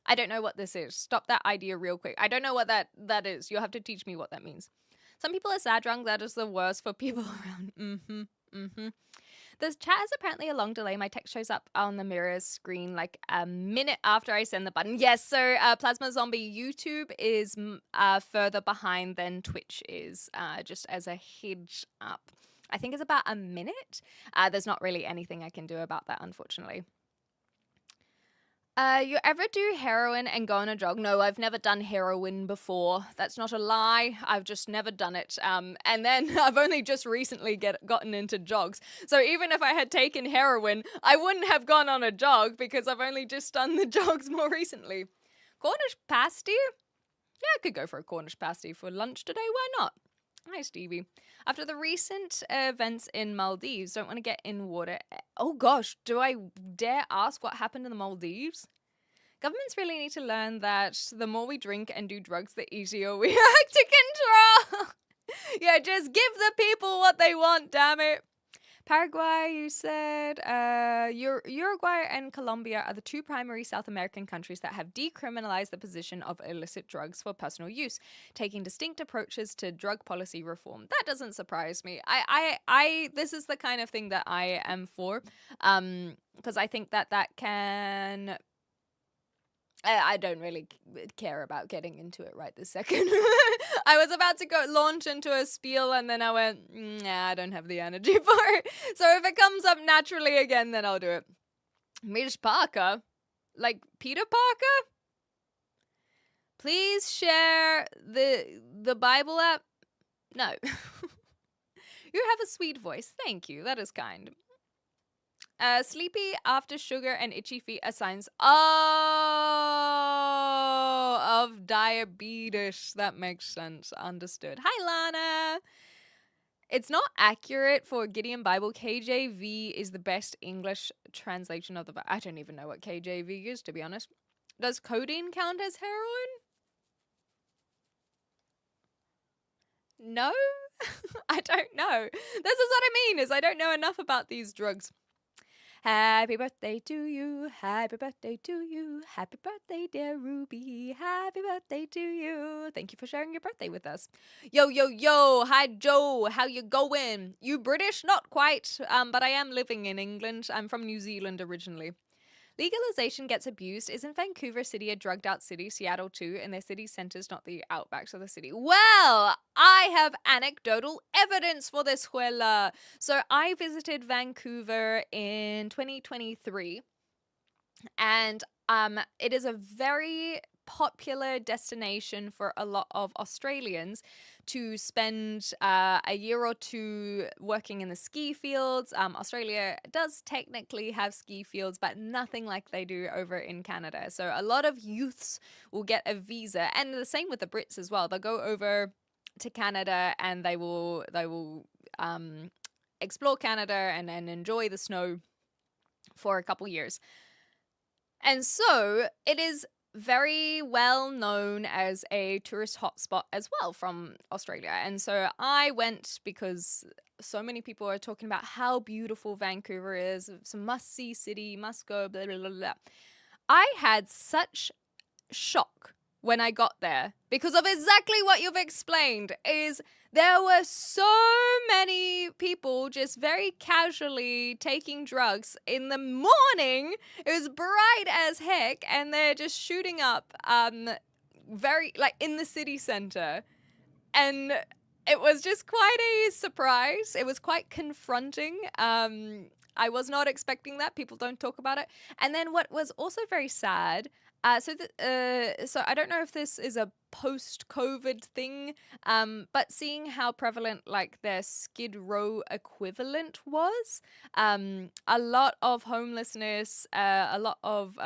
I don't know what this is. Stop that idea real quick. I don't know what that is. You'll have to teach me what that means. Some people are sad drunk. That is the worst for people around. The chat has apparently a long delay. My text shows up on the mirror's screen like a minute after I send the button. Yes, so Plasma Zombie YouTube is further behind than Twitch is, just as a heads up. I think it's about a minute. There's not really anything I can do about that, unfortunately. You ever do heroin and go on a jog? No, I've never done heroin before. That's not a lie. I've just never done it. And then I've only just recently gotten into jogs. So even if I had taken heroin, I wouldn't have gone on a jog because I've only just done the jogs more recently. Cornish pasty? Yeah, I could go for a Cornish pasty for lunch today. Why not? Hi, Stevie. After the recent events in Maldives, don't want to get in water. Oh gosh, do I dare ask what happened in the Maldives? Governments really need to learn that the more we drink and do drugs, the easier we act to control. Yeah, just give the people what they want, damn it. Paraguay, you said. Uruguay and Colombia are the two primary South American countries that have decriminalized the possession of illicit drugs for personal use, taking distinct approaches to drug policy reform. That doesn't surprise me. This is the kind of thing that I am for, because I think that can... I don't really care about getting into it right this second. I was about to launch into a spiel and then I went, nah, I don't have the energy for it. So if it comes up naturally again, then I'll do it. Mish Parker? Like Peter Parker? Please share the Bible app? No. You have a sweet voice. Thank you. That is kind. Sleepy after sugar and itchy feet are signs of diabetes. That makes sense. Understood. Hi, Lana. It's not accurate for Gideon Bible. KJV is the best English translation of the Bible. I don't even know what KJV is, to be honest. Does codeine count as heroin? No? I don't know. This is what I mean, is I don't know enough about these drugs. Happy birthday to you, happy birthday to you, happy birthday, dear Ruby, happy birthday to you. Thank you for sharing your birthday with us. Yo, yo, yo, hi Joe, how you going? You British? Not quite, but I am living in England. I'm from New Zealand originally. Legalization gets abused. Isn't Vancouver City a drugged out city? Seattle too, and their city centers, not the outbacks of the city. Well, I have anecdotal evidence for this, Huela. So I visited Vancouver in 2023, and it is a very popular destination for a lot of Australians to spend a year or two working in the ski fields. Australia does technically have ski fields, but nothing like they do over in Canada. So a lot of youths will get a visa, and the same with the Brits as well. They'll go over to Canada and they will explore Canada and enjoy the snow for a couple years. And so it is very well known as a tourist hotspot as well from Australia. And so I went because so many people are talking about how beautiful Vancouver is. It's a must-see city, must go, blah, blah, blah, blah. I had such shock when I got there because of exactly what you've explained. Is there were so many people just very casually taking drugs in the morning. It was bright as heck, and they're just shooting up very like in the city center. And it was just quite a surprise. It was quite confronting. I was not expecting that. People don't talk about it. And then what was also very sad, so I don't know if this is a post-COVID thing, but seeing how prevalent like their Skid Row equivalent was, a lot of homelessness, a lot of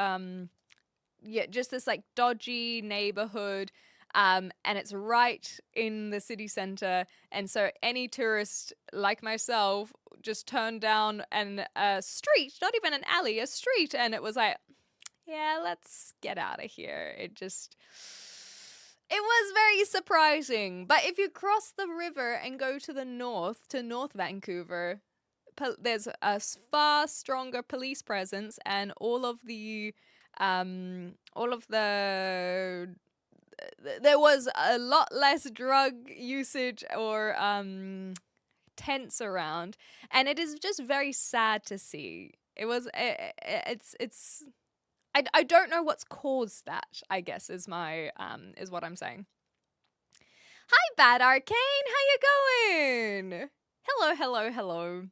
just this like dodgy neighborhood. And it's right in the city center. And so any tourist like myself just turned down a street, not even an alley, a street. And it was like, yeah, let's get out of here. It was very surprising. But if you cross the river and go to the north, to North Vancouver, there's a far stronger police presence, and all of the there was a lot less drug usage or tents around, and it is just very sad to see. It was I don't know what's caused that, I guess, is my is what I'm saying. Hi, Bad Arcane, how you going? Hello.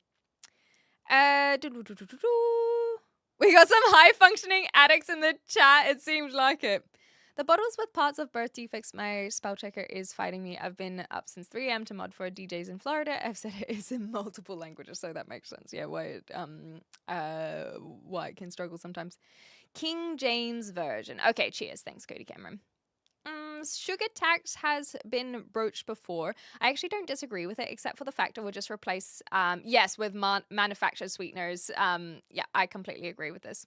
We got some high functioning addicts in the chat. It seems like it. The bottles with parts of birth defects, my spell checker is fighting me. I've been up since 3 a.m. to mod for DJs in Florida. I've said it is in multiple languages, so that makes sense. Yeah, why it can struggle sometimes. King James Version. Okay, cheers. Thanks, Cody Cameron. Sugar tax has been broached before. I actually don't disagree with it, except for the fact it will just replace, yes, with manufactured sweeteners. Yeah, I completely agree with this.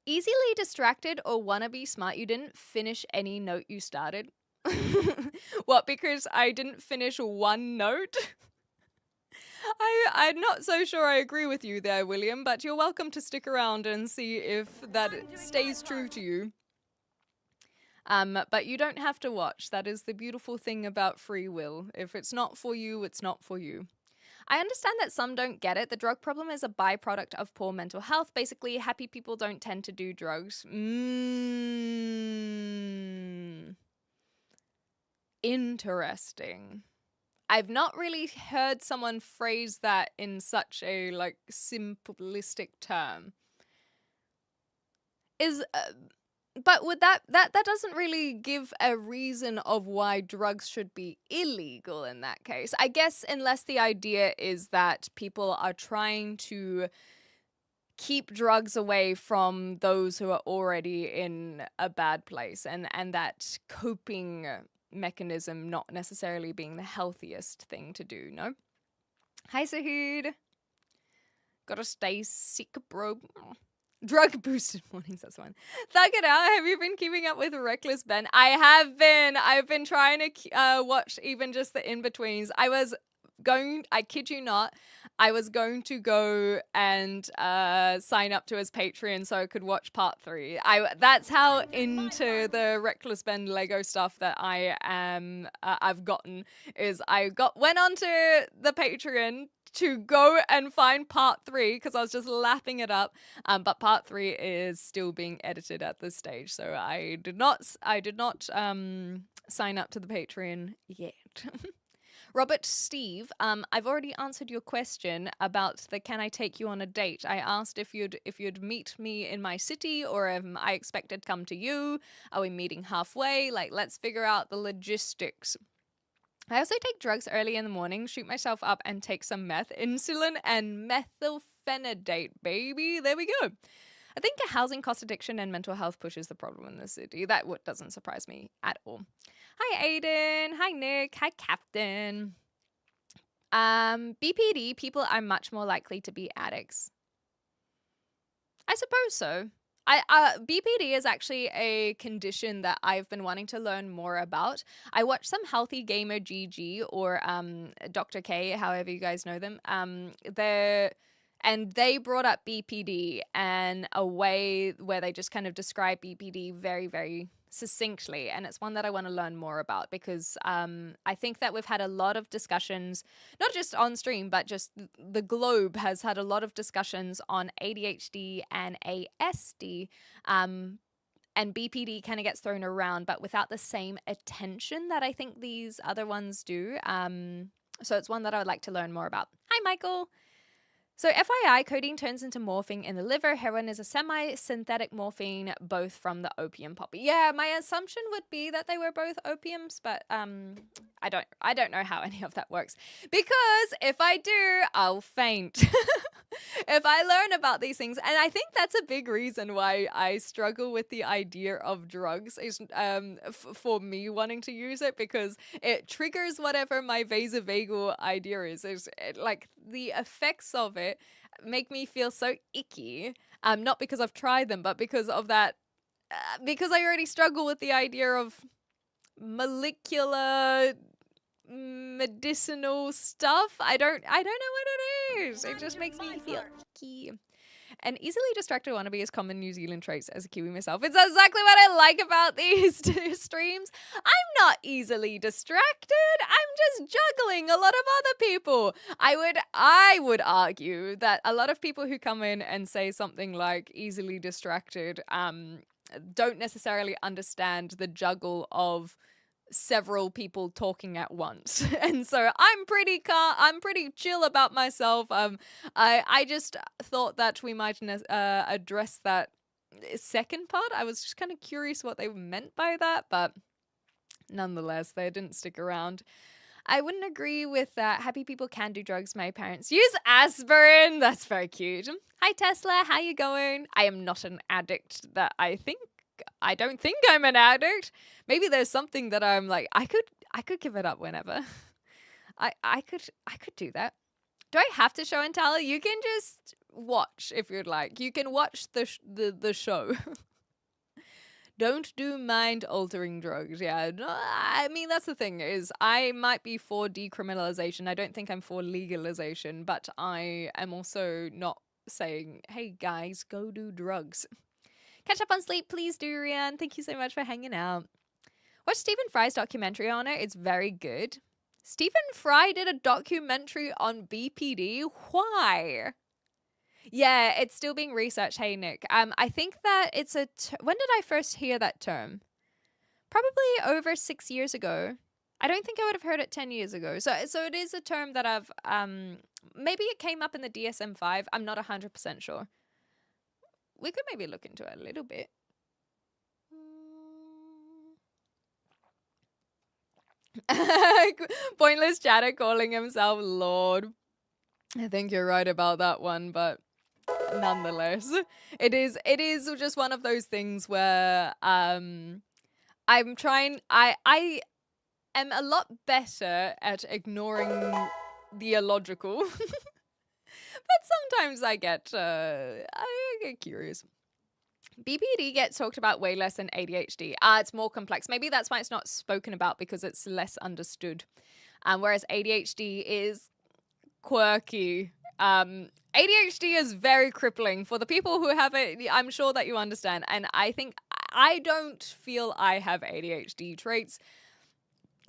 Easily distracted or wanna be smart, you didn't finish any note you started? What, because I didn't finish one note? I'm not so sure I agree with you there, William, but you're welcome to stick around and see if that stays true to you. But you don't have to watch. That is the beautiful thing about free will. If it's not for you, it's not for you. I understand that some don't get it. The drug problem is a byproduct of poor mental health. Basically, happy people don't tend to do drugs. Interesting. I've not really heard someone phrase that in such a, simplistic term. But would that doesn't really give a reason of why drugs should be illegal in that case. I guess unless the idea is that people are trying to keep drugs away from those who are already in a bad place, and that coping mechanism not necessarily being the healthiest thing to do, no? Hi Sahid. Gotta stay sick, bro. Drug boosted mornings, that's one. Thug it out. Have you been keeping up with Reckless Ben? I have been. I've been trying to watch even just the in-betweens. I kid you not, I was going to go and sign up to his Patreon so I could watch part 3. That's how into the Reckless Ben Lego stuff that I am. I've gotten is went onto the Patreon to go and find part 3 because I was just lapping it up. But part 3 is still being edited at this stage, so I did not sign up to the Patreon yet. Robert Steve, I've already answered your question about the can I take you on a date. I asked if you'd meet me in my city or am I expected to come to you? Are we meeting halfway? Like, let's figure out the logistics. I also take drugs early in the morning, shoot myself up and take some meth, insulin and methylphenidate, baby. There we go. I think a housing cost addiction and mental health pushes the problem in the city. That doesn't surprise me at all. Hi, Aiden. Hi, Nick. Hi, Captain. BPD, people are much more likely to be addicts. I suppose so. BPD is actually a condition that I've been wanting to learn more about. I watched some Healthy Gamer GG or Dr. K, however you guys know them. And they brought up BPD and a way where they just kind of describe BPD very, very succinctly. And it's one that I want to learn more about because I think that we've had a lot of discussions, not just on stream, but just the globe has had a lot of discussions on ADHD and ASD. And BPD kind of gets thrown around, but without the same attention that I think these other ones do. So it's one that I would like to learn more about. Hi, Michael. So FYI, codeine turns into morphine in the liver. Heroin is a semi-synthetic morphine, both from the opium poppy. Yeah, my assumption would be that they were both opiums, but I don't know how any of that works. Because if I do, I'll faint. If I learn about these things, and I think that's a big reason why I struggle with the idea of drugs is for me wanting to use it, because it triggers whatever my vasovagal idea is. Like the effects of it make me feel so icky. Not because I've tried them, but because of that. Because I already struggle with the idea of molecular medicinal stuff. I don't know what it is. It just makes me feel icky. An easily distracted wannabe is common New Zealand traits as a Kiwi myself. It's exactly what I like about these streams. I'm not easily distracted. I'm just juggling a lot of other people. I would argue that a lot of people who come in and say something like easily distracted don't necessarily understand the juggle of several people talking at once. And so I'm pretty chill about myself. I just thought that we might address that second part. I was just kind of curious what they meant by that, but nonetheless, they didn't stick around. I wouldn't agree with that. Happy people can do drugs. My parents use aspirin. That's very cute. Hi Tesla, how you going? I am not an addict I don't think I'm an addict. Maybe there's something that I'm like, I could give it up whenever. I could do that. Do I have to show and tell? You can just watch if you'd like. You can watch the show. Don't do mind-altering drugs. Yeah, no, I mean, that's the thing is I might be for decriminalization. I don't think I'm for legalization, but I am also not saying, hey guys, go do drugs. Catch up on sleep, please do, Rian. Thank you so much for hanging out. Watch Stephen Fry's documentary on it. It's very good. Stephen Fry did a documentary on BPD. Why? Yeah, it's still being researched. Hey, Nick. I think that it's when did I first hear that term? Probably over 6 years ago. I don't think I would have heard it 10 years ago. So it is a term that I've maybe it came up in the DSM-5. I'm not 100% sure. We could maybe look into it a little bit. Pointless chatter calling himself Lord. I think you're right about that one, but nonetheless, it is just one of those things where I'm trying I am a lot better at ignoring the illogical. But sometimes I get curious. BPD gets talked about way less than ADHD. It's more complex. Maybe that's why it's not spoken about, because it's less understood. Whereas ADHD is quirky. ADHD is very crippling for the people who have it. I'm sure that you understand. And I think I don't feel I have ADHD traits.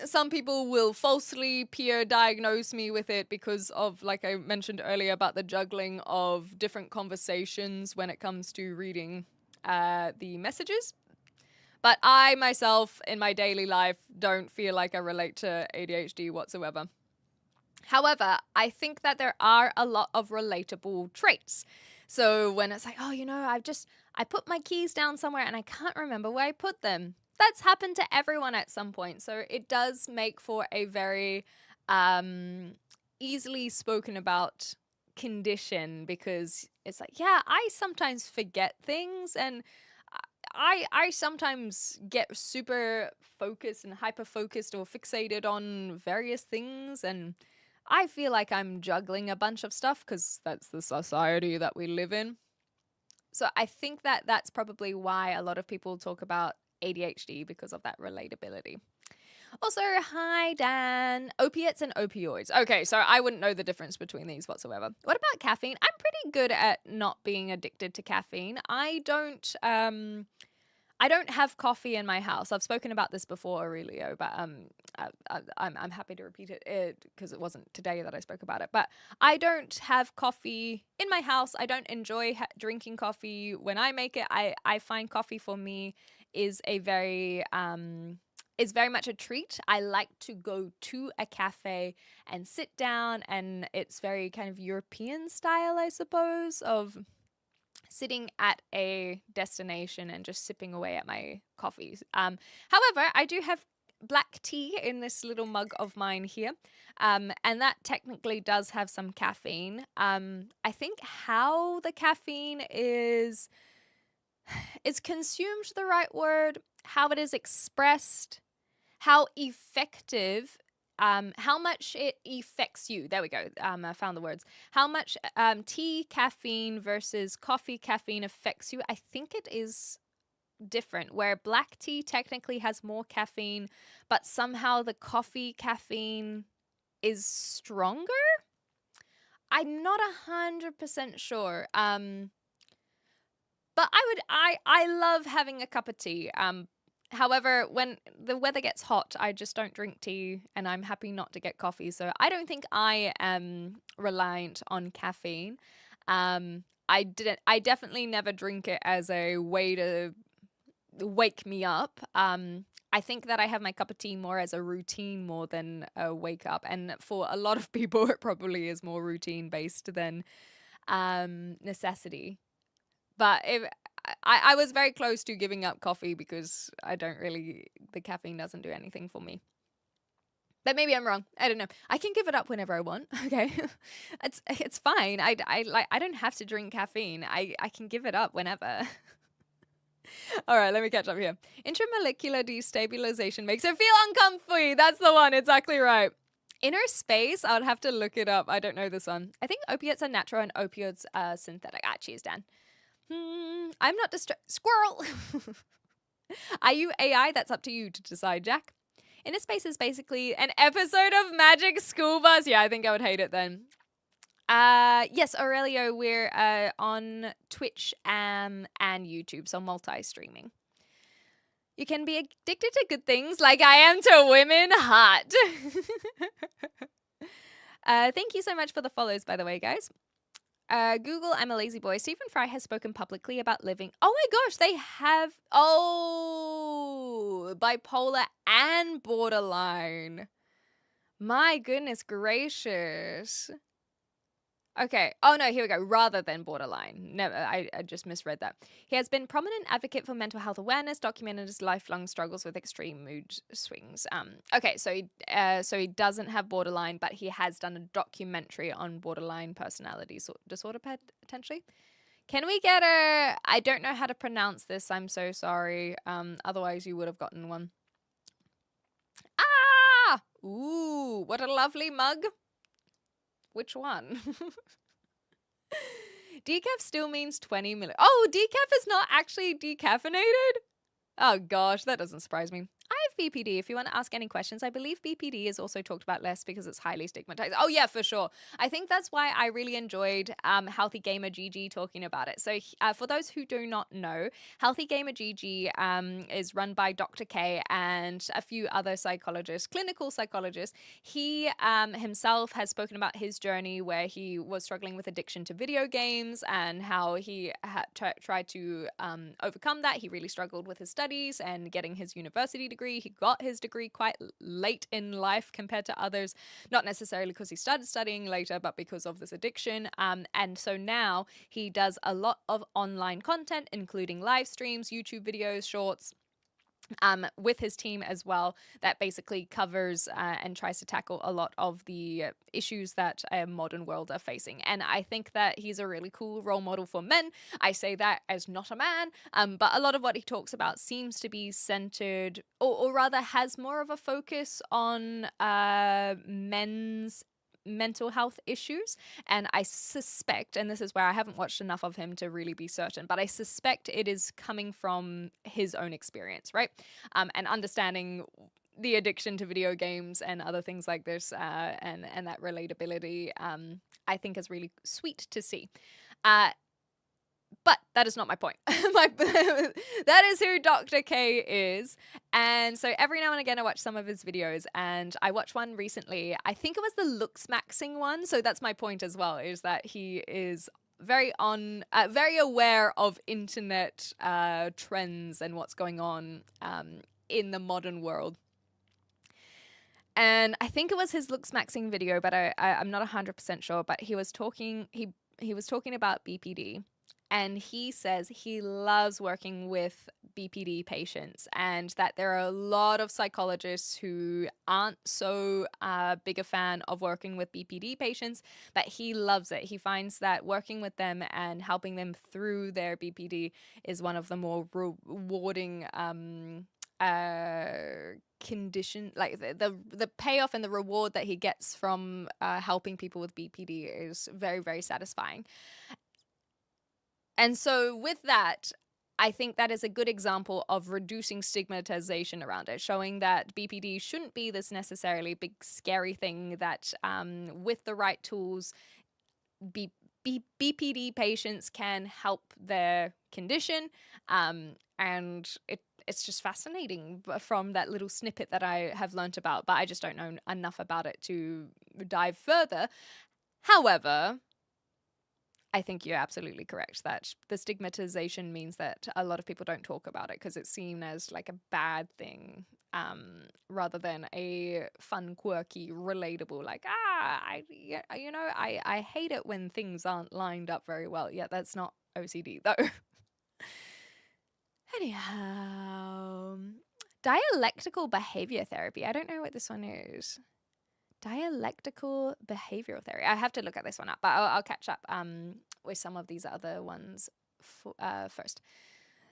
Some people will falsely peer diagnose me with it because of, like I mentioned earlier, about the juggling of different conversations when it comes to reading the messages. But I myself, in my daily life, don't feel like I relate to ADHD whatsoever. However, I think that there are a lot of relatable traits. So when it's like, oh, I put my keys down somewhere and I can't remember where I put them. That's happened to everyone at some point. So it does make for a very easily spoken about condition, because it's like, yeah, I sometimes forget things, and I sometimes get super focused and hyper focused or fixated on various things, and I feel like I'm juggling a bunch of stuff because that's the society that we live in. So I think that that's probably why a lot of people talk about ADHD, because of that relatability. Also, hi, Dan. Opiates and opioids. Okay, so I wouldn't know the difference between these whatsoever. What about caffeine? I'm pretty good at not being addicted to caffeine. I don't have coffee in my house. I've spoken about this before, Aurelio, but I'm happy to repeat it because it wasn't today that I spoke about it. But I don't have coffee in my house. I don't enjoy drinking coffee when I make it. I find coffee for me is very much a treat. I like to go to a cafe and sit down, and it's very kind of European style, I suppose, of sitting at a destination and just sipping away at my coffees. However, I do have black tea in this little mug of mine here, and that technically does have some caffeine. I think how the caffeine is consumed the right word, how it is expressed, how effective, how much it affects you. There we go. I found the words. How much tea caffeine versus coffee caffeine affects you. I think it is different, where black tea technically has more caffeine, but somehow the coffee caffeine is stronger. I'm not 100% sure. But I love having a cup of tea. However, when the weather gets hot, I just don't drink tea, and I'm happy not to get coffee. So I don't think I am reliant on caffeine. I definitely never drink it as a way to wake me up. I think that I have my cup of tea more as a routine more than a wake up. And for a lot of people, it probably is more routine based than necessity. But I was very close to giving up coffee because the caffeine doesn't do anything for me. But maybe I'm wrong. I don't know. I can give it up whenever I want. Okay, it's fine. I don't have to drink caffeine. I can give it up whenever. All right, let me catch up here. Intramolecular destabilization makes it feel uncomfy. That's the one. Exactly right. Inner space. I would have to look it up. I don't know this one. I think opiates are natural and opioids are synthetic. Cheers, Dan. I'm not squirrel. Are you AI? That's up to you to decide, Jack. Inner Space is basically an episode of Magic School Bus. Yeah, I think I would hate it then. Yes, Aurelio, we're on Twitch and YouTube, so multi-streaming. You can be addicted to good things like I am to women. Hot. Thank you so much for the follows, by the way, guys. Google, I'm a lazy boy. Stephen Fry has spoken publicly about living. Oh my gosh, they have. Oh, bipolar and borderline. My goodness gracious. Okay. Oh no, here we go. Rather than borderline. Never. I just misread that. He has been prominent advocate for mental health awareness, documented his lifelong struggles with extreme mood swings. Okay, so he doesn't have borderline, but he has done a documentary on borderline personality disorder potentially. Can we get a? I don't know how to pronounce this. I'm so sorry. Otherwise you would have gotten one. Ah! Ooh, what a lovely mug. Which one? Decaf still means 20 million. Oh, decaf is not actually decaffeinated? Oh gosh, that doesn't surprise me. I have BPD. If you want to ask any questions, I believe BPD is also talked about less because it's highly stigmatized. Oh yeah, for sure. I think that's why I really enjoyed Healthy Gamer GG talking about it. So for those who do not know, Healthy Gamer GG is run by Dr. K and a few other psychologists, clinical psychologists. He himself has spoken about his journey where he was struggling with addiction to video games and how he had tried to overcome that. He really struggled with his studies and getting his university degree. He got his degree quite late in life compared to others, not necessarily because he started studying later, but because of this addiction. And so now he does a lot of online content, including live streams, YouTube videos, shorts, with his team as well, that basically covers and tries to tackle a lot of the issues that a modern world are facing. And I think that he's a really cool role model for men. I say that as not a man, but a lot of what he talks about seems to be centered, or rather has more of a focus on men's mental health issues. And I suspect, and this is where I haven't watched enough of him to really be certain, but I suspect it is coming from his own experience, right? And understanding the addiction to video games and other things like this, and that relatability, I think is really sweet to see. But that is not my point. That is who Dr. K is. And so every now and again, I watch some of his videos, and I watched one recently. I think it was the looks maxing one. So that's my point as well, is that he is very aware of internet trends and what's going on in the modern world. And I think it was his looks maxing video, but I'm not 100% sure. But he was talking about BPD. And he says he loves working with BPD patients, and that there are a lot of psychologists who aren't so big a fan of working with BPD patients, but he loves it. He finds that working with them and helping them through their BPD is one of the more rewarding condition, like the payoff and the reward that he gets from helping people with BPD is very, very satisfying. And so with that, I think that is a good example of reducing stigmatization around it, showing that BPD shouldn't be this necessarily big, scary thing, that with the right tools, BPD patients can help their condition. And it's just fascinating from that little snippet that I have learnt about, but I just don't know enough about it to dive further. However, I think you're absolutely correct that the stigmatization means that a lot of people don't talk about it because it's seen as like a bad thing, rather than a fun, quirky, relatable, like, I hate it when things aren't lined up very well. Yeah, that's not OCD though. Anyhow, dialectical behavior therapy. I don't know what this one is. Dialectical behavioral theory. I have to look at this one up, but I'll catch up with some of these other ones first.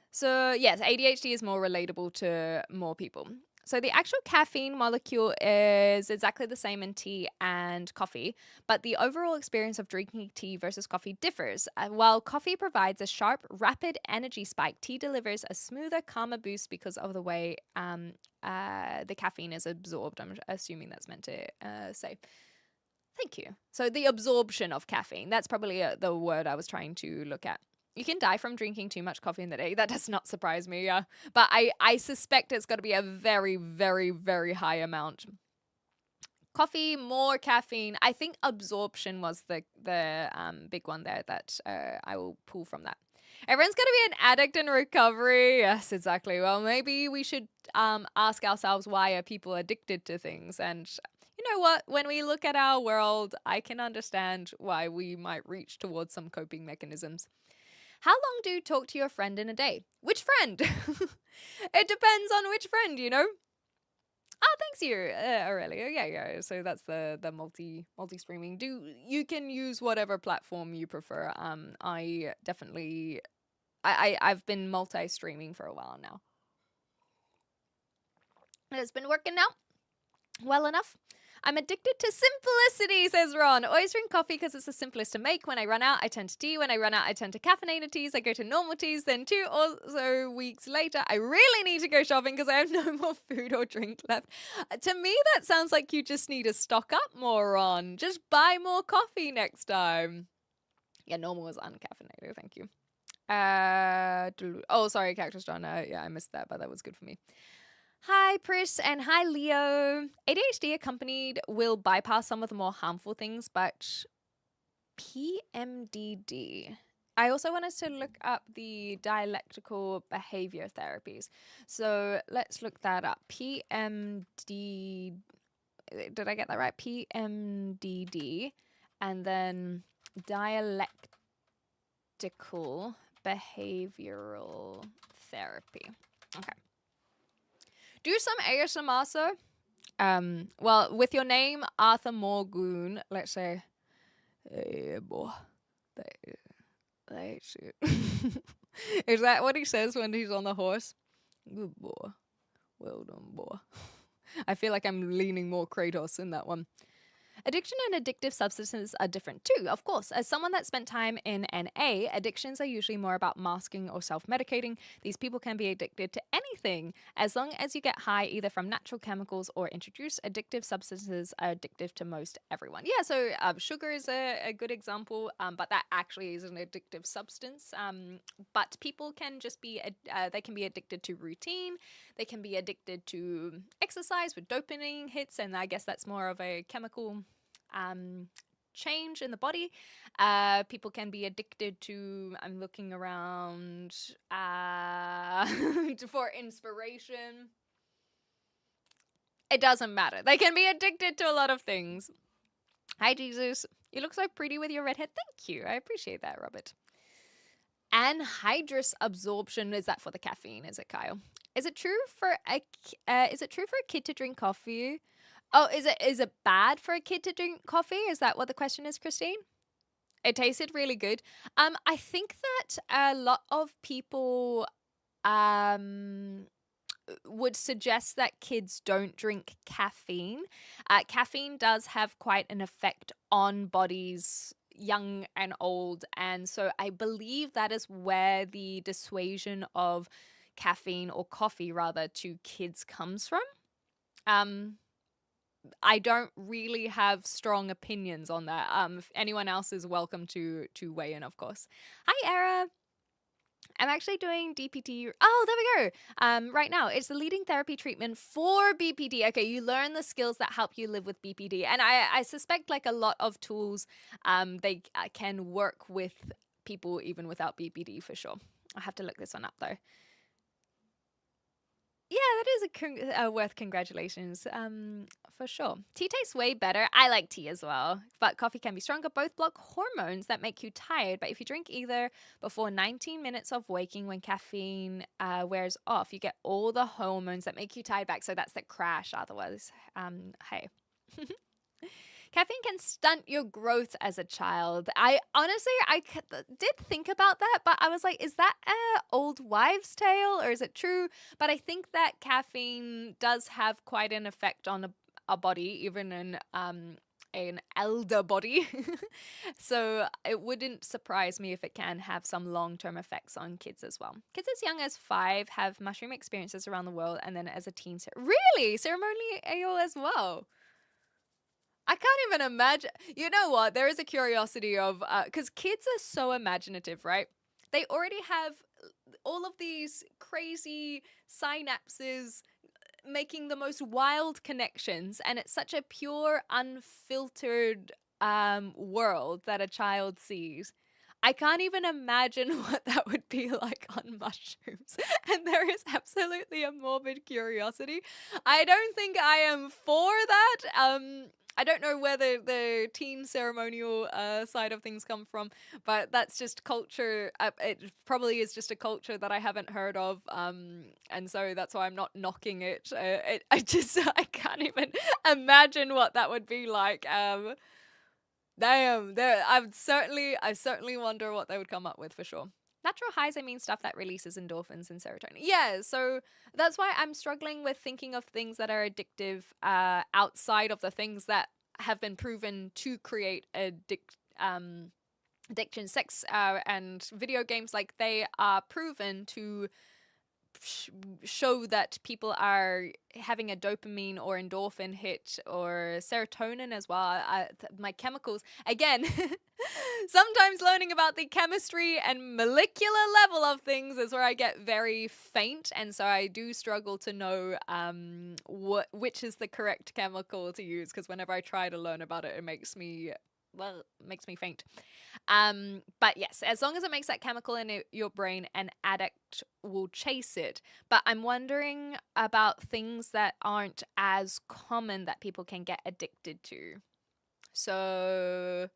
So yes, ADHD is more relatable to more people. So the actual caffeine molecule is exactly the same in tea and coffee, but the overall experience of drinking tea versus coffee differs. While coffee provides a sharp, rapid energy spike, tea delivers a smoother, calmer boost because of the way the caffeine is absorbed. I'm assuming that's meant to say. Thank you. So the absorption of caffeine, that's probably the word I was trying to look at. You can die from drinking too much coffee in the day. That does not surprise me, yeah. But I suspect it's got to be a very, very, very high amount. Coffee, more caffeine. I think absorption was the big one there that I will pull from that. Everyone's going to be an addict in recovery. Yes, exactly. Well, maybe we should ask ourselves, why are people addicted to things? And you know what? When we look at our world, I can understand why we might reach towards some coping mechanisms. How long do you talk to your friend in a day? Which friend? It depends on which friend, you know? Oh, thanks you, Aurelia. Yeah. So that's the multi streaming. You can use whatever platform you prefer. I definitely I've been multi streaming for a while now. It's been working out well enough. I'm addicted to simplicity, says Ron. Always drink coffee because it's the simplest to make. When I run out, I turn to tea. When I run out, I turn to caffeinated teas. I go to normal teas. Then 2 or so weeks later, I really need to go shopping because I have no more food or drink left. To me, that sounds like you just need to stock up more, Ron. Just buy more coffee next time. Yeah, normal is uncaffeinated. Thank you. Oh, sorry, Cactus John. Yeah, I missed that, but that was good for me. Hi, Pris, and hi, Leo. ADHD accompanied will bypass some of the more harmful things, but PMDD. I also wanted to look up the dialectical behavior therapies. So let's look that up. PMD. Did I get that right? PMDD. And then dialectical behavioral therapy. Okay. Do some ASMR, sir. Well, with your name, Arthur Morgoon, let's say, hey, boy, that's it. Is that what he says when he's on the horse? Good boy. Well done, boy. I feel like I'm leaning more Kratos in that one. Addiction and addictive substances are different too, of course. As someone that spent time in NA, addictions are usually more about masking or self-medicating. These people can be addicted to anything. As long as you get high either from natural chemicals or introduced, addictive substances are addictive to most everyone. Yeah, so sugar is a good example, but that actually is an addictive substance. But people can just be, they can be addicted to routine. They can be addicted to exercise with dopamine hits, and I guess that's more of a chemical change in the body. People can be addicted to, I'm looking around for inspiration. It doesn't matter. They can be addicted to a lot of things. Hi, Jesus. You look so pretty with your red hair. Thank you. I appreciate that, Robert. Anhydrous absorption, is that for the caffeine? Is it, Kyle? Is it true for a kid to drink coffee? Oh, is it bad for a kid to drink coffee? Is that what the question is, Christine? It tasted really good. I think that a lot of people would suggest that kids don't drink caffeine. Caffeine does have quite an effect on bodies, young and old, and so I believe that is where the dissuasion of caffeine, or coffee rather, to kids comes from. I don't really have strong opinions on that. If anyone else is welcome to weigh in, of course. Hi, Era. I'm actually doing DPT. Oh, there we go. Right now, it's the leading therapy treatment for BPD. Okay, you learn the skills that help you live with BPD, and I suspect, like a lot of tools, they can work with people even without BPD for sure. I have to look this one up though. Yeah, that is a worth congratulations, for sure. Tea tastes way better. I like tea as well, but coffee can be stronger. Both block hormones that make you tired, but if you drink either before 19 minutes of waking when caffeine wears off, you get all the hormones that make you tired back. So that's the crash otherwise. Hey. Caffeine can stunt your growth as a child. I honestly, did think about that, but I was like, is that an old wives' tale or is it true? But I think that caffeine does have quite an effect on a body, even in an elder body. So it wouldn't surprise me if it can have some long-term effects on kids as well. Kids as young as 5 have mushroom experiences around the world, and then as a teen, really? Ceremonial as well? I can't even imagine. You know what? There is a curiosity of, because kids are so imaginative, right? They already have all of these crazy synapses making the most wild connections, and it's such a pure, unfiltered world that a child sees. I can't even imagine what that would be like on mushrooms. And there is absolutely a morbid curiosity. I don't think I am for that. I don't know where the teen ceremonial side of things come from, but that's just culture. It probably is just a culture that I haven't heard of, and so that's why I'm not knocking it. I can't even imagine what that would be like. Damn, I certainly wonder what they would come up with for sure. Natural highs, I mean stuff that releases endorphins and serotonin. Yeah, so that's why I'm struggling with thinking of things that are addictive outside of the things that have been proven to create addiction. Sex and video games, like they are proven to show that people are having a dopamine or endorphin hit or serotonin as well. My chemicals, again, sometimes learning about the chemistry and molecular level of things is where I get very faint, and so I do struggle to know which is the correct chemical to use, because whenever I try to learn about it, it makes me faint. But yes, as long as it makes that chemical in your brain, an addict will chase it. But I'm wondering about things that aren't as common that people can get addicted to. So,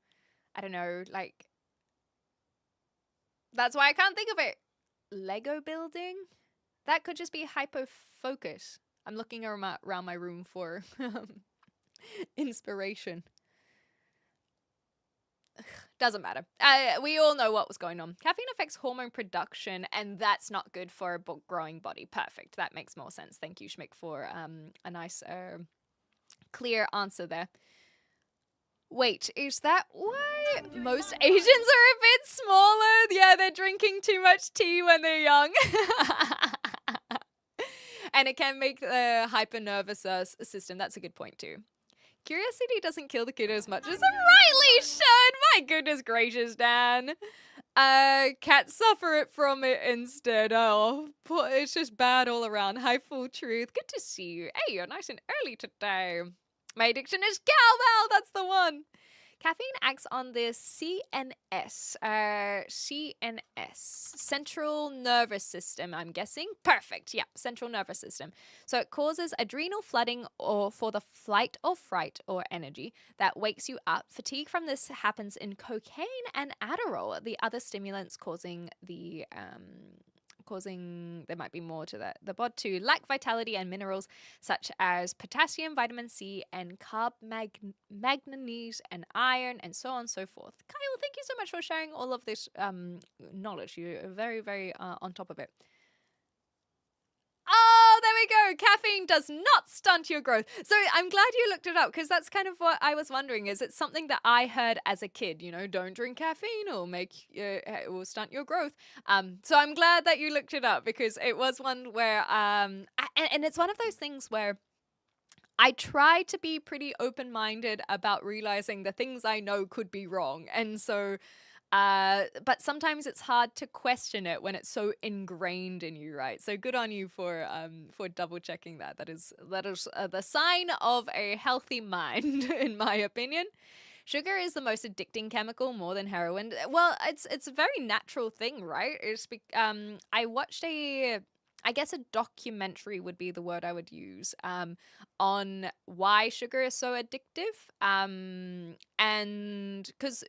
I don't know, like, that's why I can't think of it. Lego building? That could just be hyper-focus. I'm looking around my room for inspiration. Doesn't matter. We all know what was going on. Caffeine affects hormone production, and that's not good for a growing body. Perfect. That makes more sense. Thank you, Schmick, for a nice, clear answer there. Wait, is that why most Asians are a bit smaller? Yeah, they're drinking too much tea when they're young. And it can make the hyper-nervous system. That's a good point, too. Curiosity doesn't kill the kid as much as it rightly should. My goodness gracious, Dan. Cats suffer from it instead. Oh, it's just bad all around. Hi, Full Truth. Good to see you. Hey, you're nice and early today. My addiction is cowbell. That's the one. Caffeine acts on the CNS, central nervous system, I'm guessing. Perfect, yeah, central nervous system. So it causes adrenal flooding or for the flight or fright or energy that wakes you up. Fatigue from this happens in cocaine and Adderall, the other stimulants causing there might be more to the bod too. Lack vitality and minerals such as potassium, vitamin C, and manganese and iron, and so on and so forth. Kyle, thank you so much for sharing all of this knowledge. You're very, very on top of it. Oh, there we go. Caffeine does not stunt your growth. So I'm glad you looked it up, because that's kind of what I was wondering. Is it something that I heard as a kid? You know, don't drink caffeine or it will stunt your growth. So I'm glad that you looked it up, because it was one where and it's one of those things where I try to be pretty open-minded about realizing the things I know could be wrong. And so but sometimes it's hard to question it when it's so ingrained in you, right? So good on you for double checking that. That is the sign of a healthy mind, in my opinion. Sugar is the most addicting chemical, more than heroin. Well, it's a very natural thing, right? I watched I guess a documentary would be the word I would use, on why sugar is so addictive. And because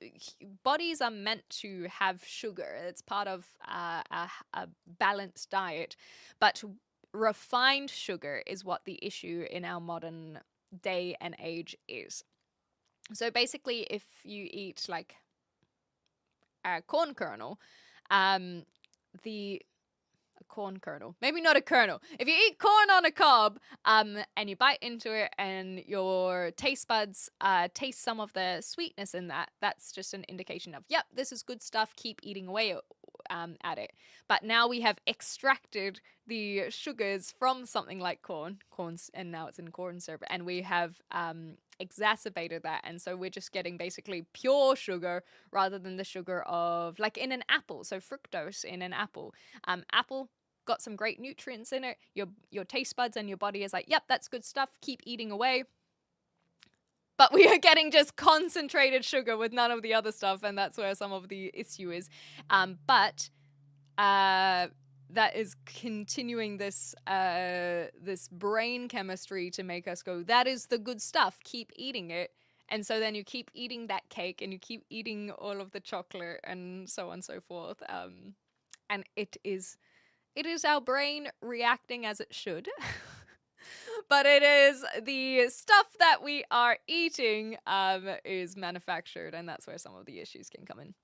bodies are meant to have sugar, it's part of a balanced diet. But refined sugar is what the issue in our modern day and age is. So basically, if you eat like a corn kernel, a corn kernel. Maybe not a kernel. If you eat corn on a cob, and you bite into it and your taste buds taste some of the sweetness in that, that's just an indication of, yep, this is good stuff. Keep eating away at it. But now we have extracted the sugars from something like corns, and now it's in corn syrup, and we have exacerbated that, and so we're just getting basically pure sugar rather than the sugar of, like, in an apple. So fructose in an apple. Apple got some great nutrients in it. Your taste buds and your body is like, yep, that's good stuff. Keep eating away. but we are getting just concentrated sugar with none of the other stuff, and that's where some of the issue is. But that is continuing this this brain chemistry to make us go, that is the good stuff, keep eating it. And so then you keep eating that cake and you keep eating all of the chocolate and so on and so forth. And it is our brain reacting as it should. But it is the stuff that we are eating is manufactured, and that's where some of the issues can come in.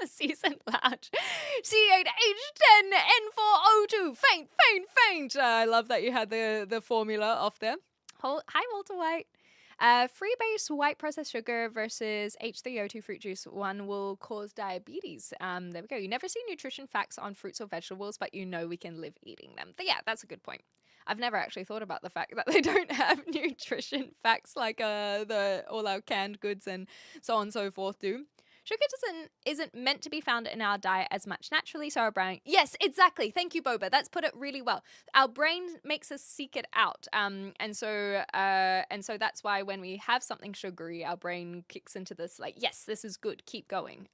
Season Lounge. C8H10N4O2. Faint, faint, faint. I love that you had the formula off there. Hi, Walter White. Free-base white processed sugar versus H3O2 fruit juice, one will cause diabetes. There we go. You never see nutrition facts on fruits or vegetables, but you know we can live eating them. But yeah, that's a good point. I've never actually thought about the fact that they don't have nutrition facts like all our canned goods and so on and so forth do. Sugar isn't meant to be found in our diet as much naturally, so our brain... Yes, exactly. Thank you, Boba. That's put it really well. Our brain makes us seek it out. And so that's why when we have something sugary, our brain kicks into this, like, yes, this is good. Keep going.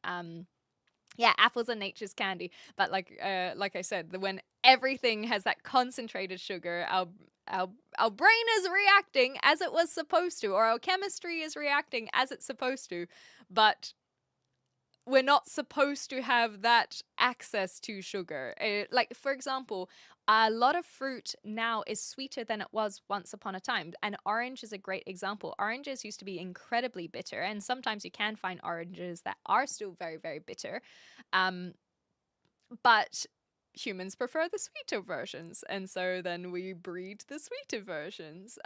Yeah, apples are nature's candy. But like I said, when everything has that concentrated sugar, our brain is reacting as it was supposed to, or our chemistry is reacting as it's supposed to. But we're not supposed to have that access to sugar. Like, for example, a lot of fruit now is sweeter than it was once upon a time. And orange is a great example. Oranges used to be incredibly bitter. And sometimes you can find oranges that are still very, very bitter. But humans prefer the sweeter versions. And so then we breed the sweeter versions.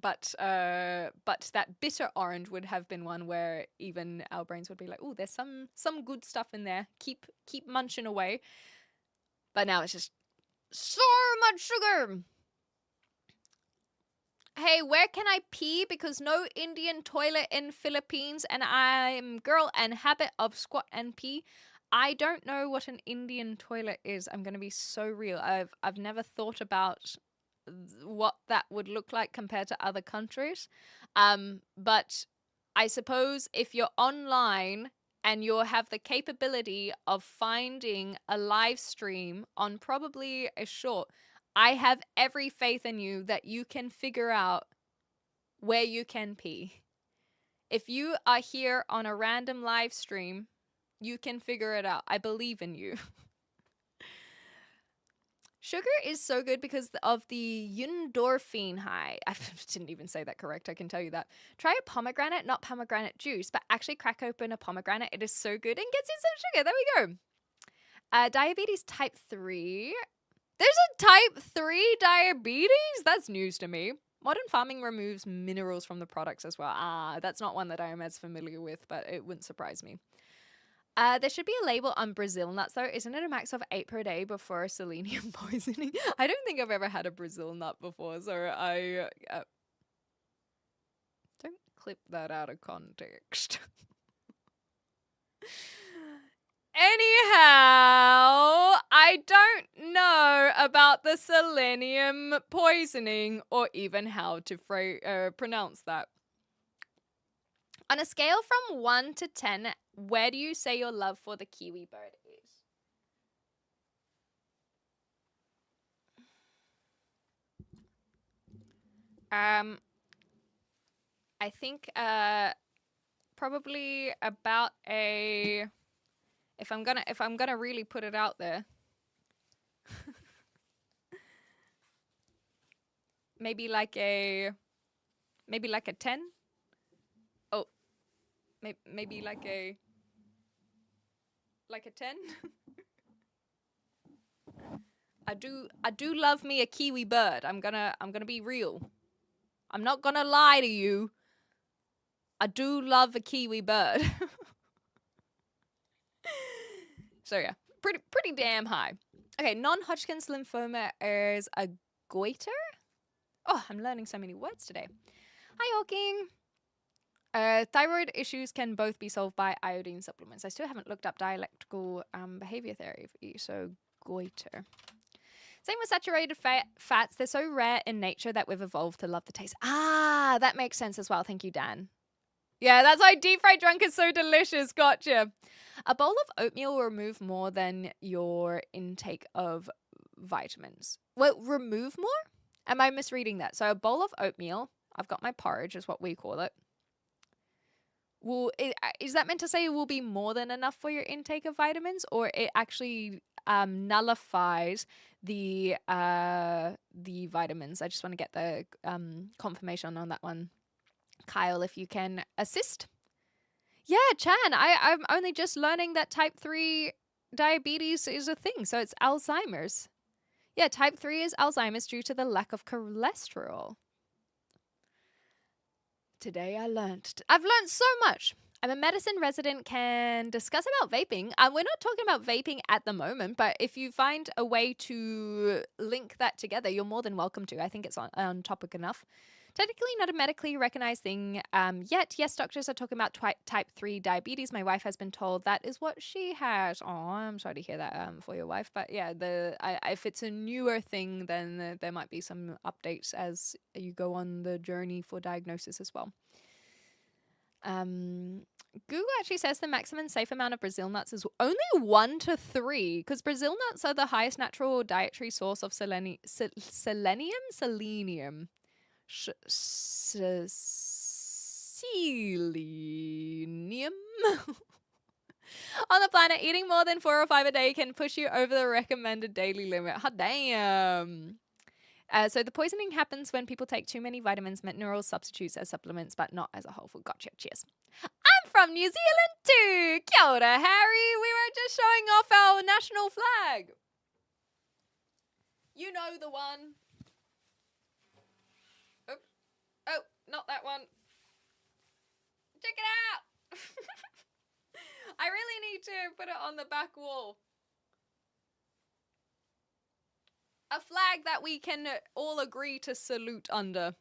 But that bitter orange would have been one where even our brains would be like, oh, there's some good stuff in there. Keep munching away. But now it's just so much sugar. Hey, where can I pee? Because no Indian toilet in Philippines, and I'm girl and habit of squat and pee. I don't know what an Indian toilet is. I'm going to be so real. I've never thought about what that would look like compared to other countries. But I suppose if you're online and you have the capability of finding a live stream on probably a short, I have every faith in you that you can figure out where you can pee. If you are here on a random live stream, you can figure it out. I believe in you. Sugar is so good because of the endorphin high. I didn't even say that correct. I can tell you that. Try a pomegranate, not pomegranate juice, but actually crack open a pomegranate. It is so good and gets you some sugar. There we go. Diabetes type 3. There's a type 3 diabetes? That's news to me. Modern farming removes minerals from the products as well. That's not one that I am as familiar with, but it wouldn't surprise me. There should be a label on Brazil nuts, though. Isn't it a max of 8 per day before selenium poisoning? I don't think I've ever had a Brazil nut before, so I... don't clip that out of context. Anyhow, I don't know about the selenium poisoning or even how to pronounce that. On a scale from 1 to 10, where do you say your love for the kiwi bird is? I think probably about a... If I'm gonna really put it out there, maybe like a 10. Oh, maybe like a 10. I do love me a kiwi bird. I'm gonna be real. I'm not gonna lie to you. I do love a kiwi bird. So yeah, pretty damn high. Okay, non-Hodgkin's lymphoma is a goiter? Oh, I'm learning so many words today. Hi, Hawking. Thyroid issues can both be solved by iodine supplements. I still haven't looked up dialectical behavior therapy, so goiter. Same with saturated fats. They're so rare in nature that we've evolved to love the taste. Ah, that makes sense as well. Thank you, Dan. Yeah, that's why deep fried drunk is so delicious. Gotcha. A bowl of oatmeal will remove more than your intake of vitamins. Well, remove more? Am I misreading that? So a bowl of oatmeal, I've got my porridge, is what we call it. Is that meant to say it will be more than enough for your intake of vitamins, or it actually nullifies the vitamins? I just want to get the confirmation on that one. Kyle, if you can assist. Yeah, Chan, I'm only just learning that type 3 diabetes is a thing, so it's Alzheimer's. Yeah, type 3 is Alzheimer's due to the lack of cholesterol. Today I've learned so much. I'm a medicine resident, can discuss about vaping. We're not talking about vaping at the moment, but if you find a way to link that together, you're more than welcome to. I think it's on topic enough. Technically not a medically recognized thing yet. Yes, doctors are talking about type 3 diabetes. My wife has been told that is what she has. Oh, I'm sorry to hear that for your wife. But yeah, if it's a newer thing, then there might be some updates as you go on the journey for diagnosis as well. Google actually says the maximum safe amount of Brazil nuts is only 1 to 3, because Brazil nuts are the highest natural dietary source of selenium. Selenium on the planet. Eating more than 4 or 5 a day can push you over the recommended daily limit. Hot damn. So the poisoning happens when people take too many vitamins, mineral substitutes as supplements, but not as a whole food. Gotcha. Cheers. I'm from New Zealand too. Kia ora, Harry. We were just showing off our national flag. You know the one. Oh, not that one. Check it out. I really need to put it on the back wall. A flag that we can all agree to salute under.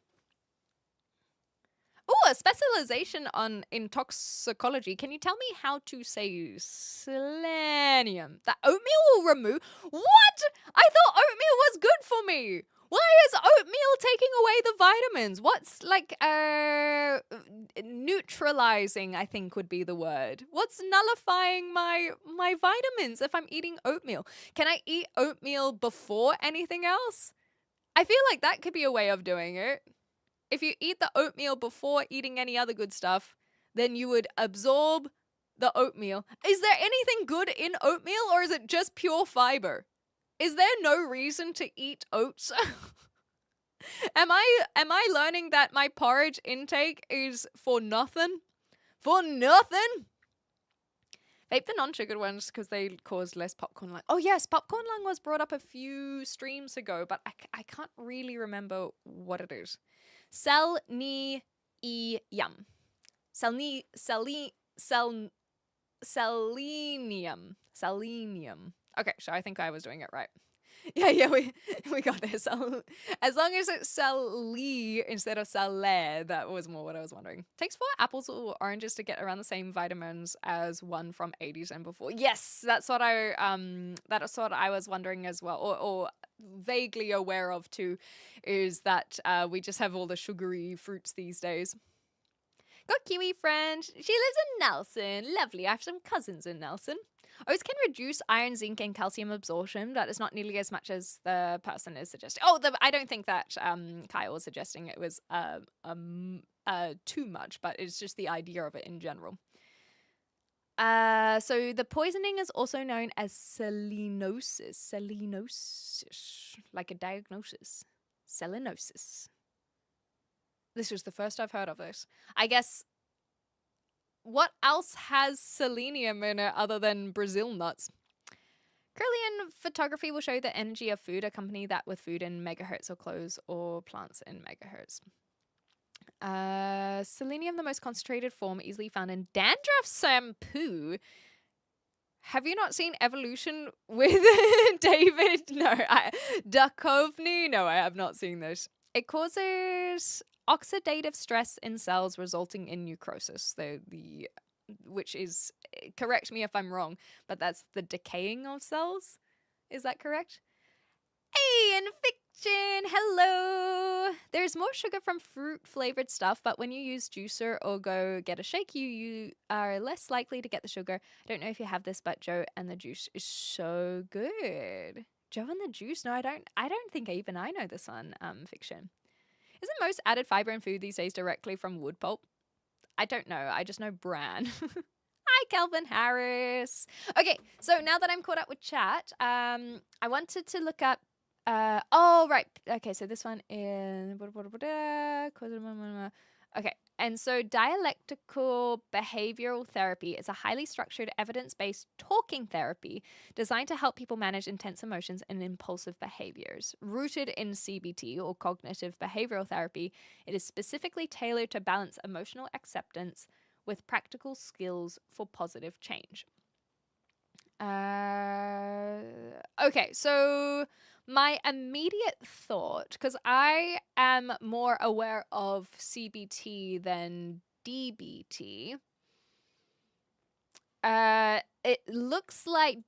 Oh, a specialization in toxicology. Can you tell me how to say selenium? That oatmeal will remove? What? I thought oatmeal was good for me. Why is oatmeal taking away the vitamins? What's like neutralizing, I think would be the word. What's nullifying my vitamins if I'm eating oatmeal? Can I eat oatmeal before anything else? I feel like that could be a way of doing it. If you eat the oatmeal before eating any other good stuff, then you would absorb the oatmeal. Is there anything good in oatmeal, or is it just pure fiber? Is there no reason to eat oats? Am I learning that my porridge intake is for nothing? For nothing? Vape the non-sugared ones because they cause less popcorn lung. Oh yes, popcorn lung was brought up a few streams ago, but I can't really remember what it is. Selenium. Selenium. Okay, so I think I was doing it right. Yeah, we got this. As long as it's Sally instead of Saleh, that was more what I was wondering. Takes 4 apples or oranges to get around the same vitamins as one from 80s and before. Yes, that's what I was wondering as well, or vaguely aware of too, is that we just have all the sugary fruits these days. Got Kiwi friend. She lives in Nelson. Lovely. I have some cousins in Nelson. Oats can reduce iron, zinc, and calcium absorption, but it's not nearly as much as the person is suggesting. Oh, I don't think that Kyle was suggesting it was too much, but it's just the idea of it in general. So the poisoning is also known as selenosis. Selenosis, like a diagnosis. Selenosis. This is the first I've heard of this. I guess. What else has selenium in it other than Brazil nuts? Kirlian Photography will show the energy of food, accompany that with food in megahertz or clothes or plants in megahertz. Selenium, the most concentrated form, easily found in dandruff shampoo. Have you not seen Evolution with David? No, Duchovny? No, I have not seen this. It causes oxidative stress in cells resulting in necrosis, which is, correct me if I'm wrong, but that's the decaying of cells. Is that correct? and Fiction, hello. There's more sugar from fruit-flavored stuff, but when you use juicer or go get a shake, you are less likely to get the sugar. I don't know if you have this, but Joe and the Juice is so good. Joe and the Juice? No, I don't think even I know this one, Fiction. Isn't most added fiber in food these days directly from wood pulp? I don't know. I just know bran. Hi, Calvin Harris. Okay, so now that I'm caught up with chat, I wanted to look up. Right. Okay, so this one is. Okay, and so dialectical behavioral therapy is a highly structured, evidence-based talking therapy designed to help people manage intense emotions and impulsive behaviors. Rooted in CBT, or cognitive behavioral therapy, it is specifically tailored to balance emotional acceptance with practical skills for positive change. Okay, so my immediate thought, because I am more aware of CBT than DBT, it looks like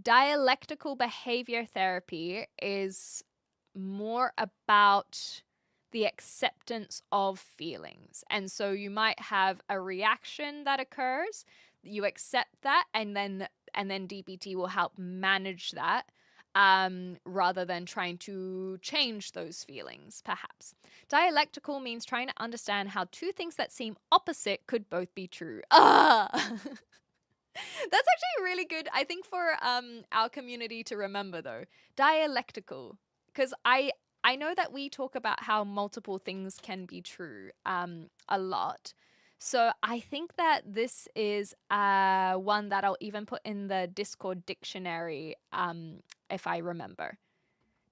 dialectical behavior therapy is more about the acceptance of feelings. And so you might have a reaction that occurs, you accept that, and then DBT will help manage that, rather than trying to change those feelings, perhaps. Dialectical means trying to understand how two things that seem opposite could both be true. That's actually really good, I think, for our community to remember, though. Dialectical. Because I know that we talk about how multiple things can be true a lot. So I think that this is one that I'll even put in the Discord dictionary if I remember.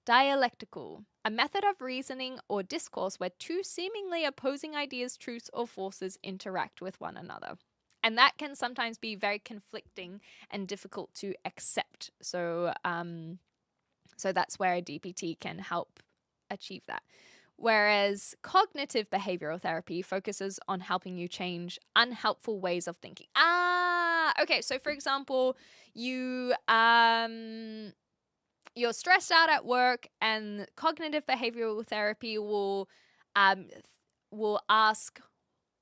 Dialectical, a method of reasoning or discourse where two seemingly opposing ideas, truths, or forces interact with one another. And that can sometimes be very conflicting and difficult to accept. So that's where a DBT can help achieve that. Whereas cognitive behavioral therapy focuses on helping you change unhelpful ways of thinking. Okay. So for example, you're stressed out at work, and cognitive behavioral therapy will ask,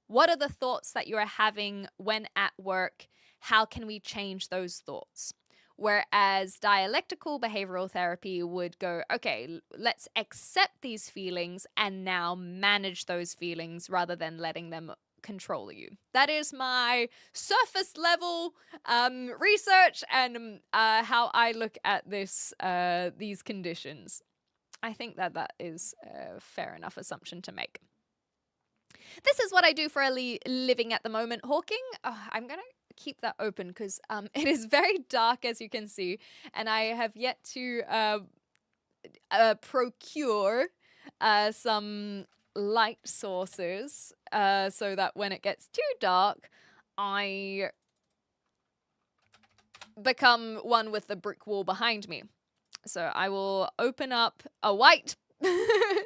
what are the thoughts that you are having when at work? How can we change those thoughts? Whereas dialectical behavioral therapy would go, okay, let's accept these feelings and now manage those feelings rather than letting them control you. That is my surface level research and how I look at these conditions. I think that is a fair enough assumption to make. This is what I do for a living at the moment, Hawking. I'm going to keep that open because it is very dark, as you can see, and I have yet to procure some light sources so that when it gets too dark, I become one with the brick wall behind me. So I will open up a white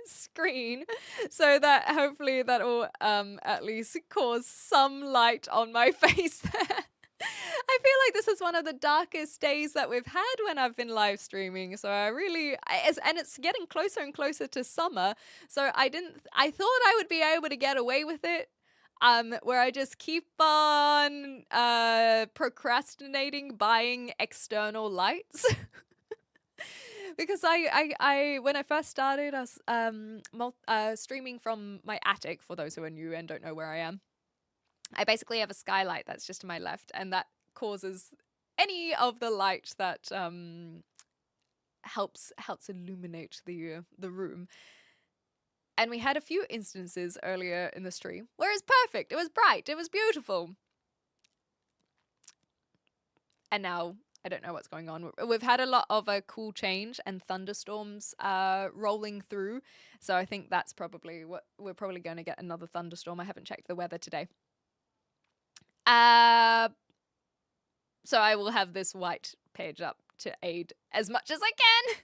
screen so that hopefully that will at least cause some light on my face there. I feel like this is one of the darkest days that we've had when I've been live streaming. So and it's getting closer and closer to summer. So I thought I would be able to get away with it. Where I just keep on procrastinating buying external lights. Because I when I first started, I was streaming from my attic, for those who are new and don't know where I am. I basically have a skylight that's just to my left, and that causes any of the light that helps illuminate the room. And we had a few instances earlier in the stream where it's perfect. It was bright. It was beautiful. And now I don't know what's going on. We've had a lot of a cool change and thunderstorms rolling through. So I think that's probably what we're probably going to get, another thunderstorm. I haven't checked the weather today. So I will have this white page up to aid as much as I can.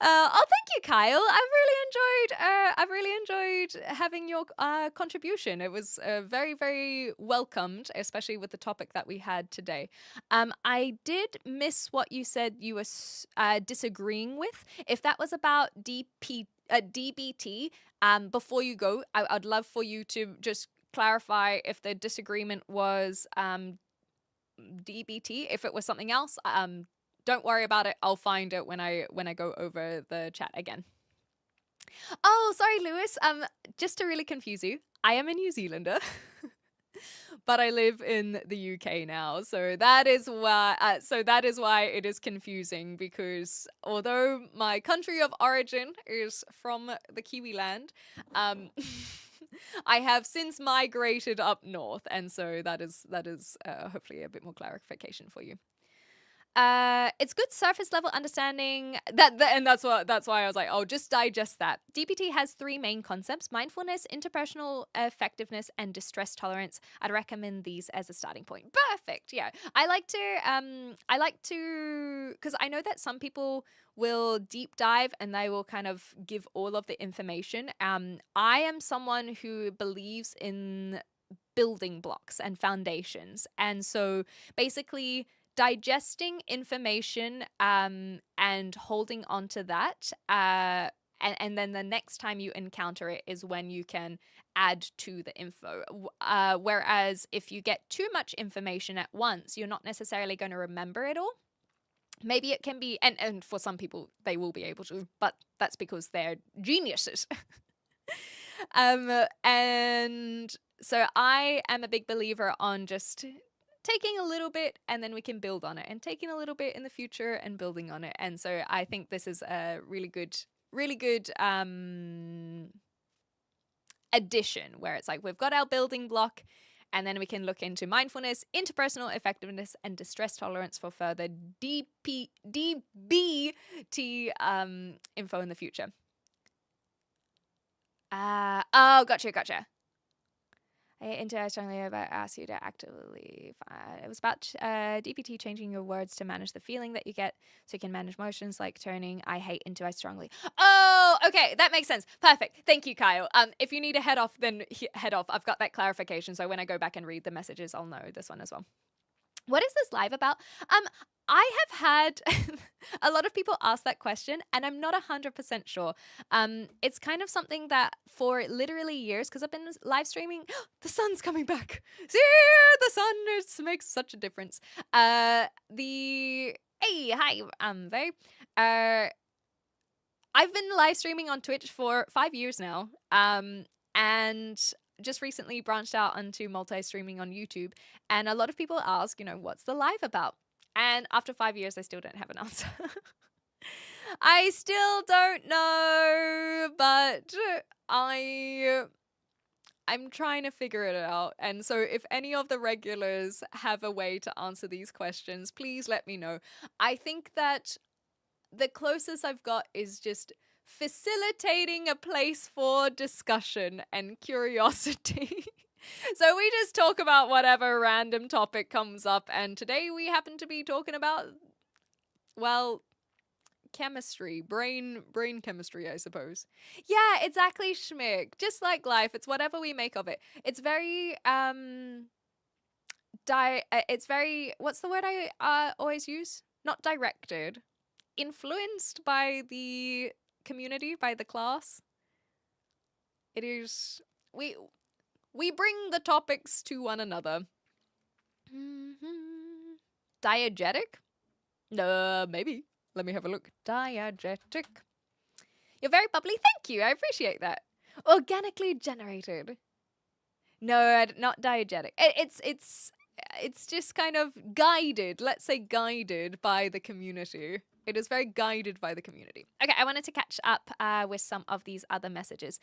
Thank you, Kyle. I've really enjoyed having your contribution. It was very, very welcomed, especially with the topic that we had today. I did miss what you said you were disagreeing with. If that was about DBT, before you go, I'd love for you to just clarify if the disagreement was DBT. If it was something else, don't worry about it. I'll find it when I go over the chat again. Oh, sorry, Lewis. Just to really confuse you, I am a New Zealander, but I live in the UK now. So that is why. That is why it is confusing, because although my country of origin is from the Kiwi land, I have since migrated up north, and so that is hopefully a bit more clarification for you. It's good surface level understanding and that's why I was like, oh, just digest that. DBT has 3 main concepts: mindfulness, interpersonal effectiveness, and distress tolerance. I'd recommend these as a starting point. Perfect. Yeah. I like to because I know that some people will deep dive and they will kind of give all of the information. I am someone who believes in building blocks and foundations. And so basically digesting information and holding on to that, and then the next time you encounter it is when you can add to the info. Whereas if you get too much information at once, you're not necessarily going to remember it all. Maybe it can be, and for some people they will be able to, but that's because they're geniuses. And so I am a big believer on just taking a little bit and then we can build on it, and taking a little bit in the future and building on it. And so I think this is a really good addition, where it's like we've got our building block and then we can look into mindfulness, interpersonal effectiveness, and distress tolerance for further DBT info in the future. Gotcha. I strongly about ask you to actively it was about DBT changing your words to manage the feeling that you get, so you can manage emotions like turning I hate into I strongly. Oh, okay, that makes sense. Perfect. Thank you, Kyle. If you need to head off, then head off. I've got that clarification, so when I go back and read the messages, I'll know this one as well. What is this live about? I have had a lot of people ask that question, and I'm not 100% sure. It's kind of something that for literally years, because I've been live streaming, the sun's coming back. See, the sun makes such a difference. Hey, hi, Vay. I've been live streaming on Twitch for 5 years now, and just recently branched out onto multi-streaming on YouTube. And a lot of people ask, what's the live about? And after 5 years, I still don't have an answer. I still don't know, but I'm trying to figure it out. And so if any of the regulars have a way to answer these questions, please let me know. I think that the closest I've got is just facilitating a place for discussion and curiosity. So we just talk about whatever random topic comes up, and today we happen to be talking about, well, chemistry, brain chemistry, I suppose. Yeah, exactly, Schmick. Just like life, it's whatever we make of it. It's very it's very, what's the word I always use? Not directed. Influenced by the community, by the class. It is, we bring the topics to one another. Diegetic? Maybe. Let me have a look. Diegetic. You're very bubbly. Thank you. I appreciate that. Organically generated. No, not diegetic. It's just kind of guided. Let's say guided by the community. It is very guided by the community. Okay, I wanted to catch up with some of these other messages.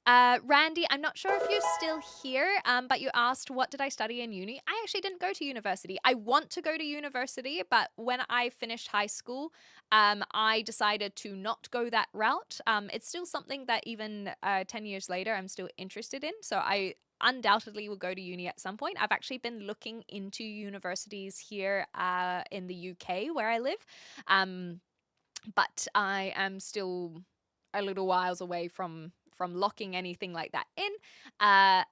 Randy, I'm not sure if you're still here, but you asked, what did I study in uni? I actually didn't go to university. I want to go to university, but when I finished high school, I decided to not go that route. It's still something that even 10 years later, I'm still interested in. So I undoubtedly will go to uni at some point. I've actually been looking into universities here in the UK where I live. but I am still a little whiles away from locking anything like that in. I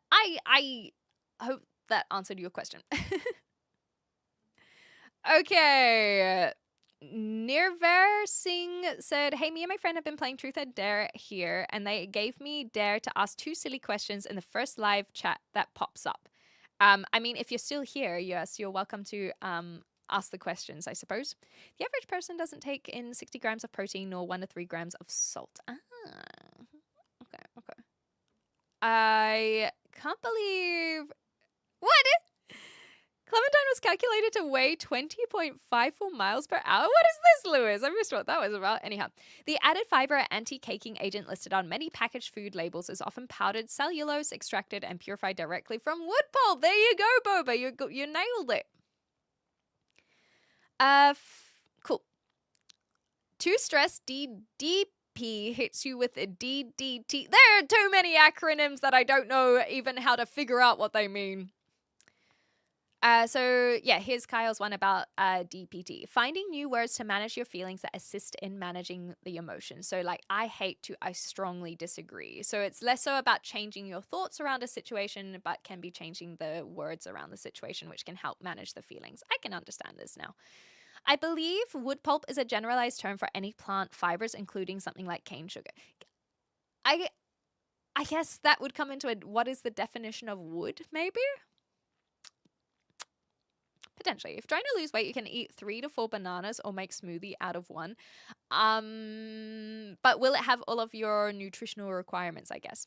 hope that answered your question. Okay. Nirver Singh said, "Hey, me and my friend have been playing Truth or Dare here, and they gave me dare to ask 2 silly questions in the first live chat that pops up. I mean, if you're still here, yes, you're welcome to ask the questions, I suppose. The average person doesn't take in 60 grams of protein nor 1 to 3 grams of salt. Okay. I can't believe what." Clementine was calculated to weigh 20.54 miles per hour. What is this, Lewis? I missed what that was about. Anyhow, the added fiber anti-caking agent listed on many packaged food labels is often powdered cellulose extracted and purified directly from wood pulp. There you go, Boba. You nailed it. Cool. Too stressed DDP hits you with a DDT. There are too many acronyms that I don't know even how to figure out what they mean. So yeah, here's Kyle's one about DPT. Finding new words to manage your feelings that assist in managing the emotions. So like, I hate to, I strongly disagree. So it's less so about changing your thoughts around a situation, but can be changing the words around the situation, which can help manage the feelings. I can understand this now. I believe wood pulp is a generalized term for any plant fibers, including something like cane sugar. I guess that would come into what is the definition of wood, maybe? Potentially. If trying to lose weight, you can eat 3 to 4 bananas or make smoothie out of one. But will it have all of your nutritional requirements, I guess?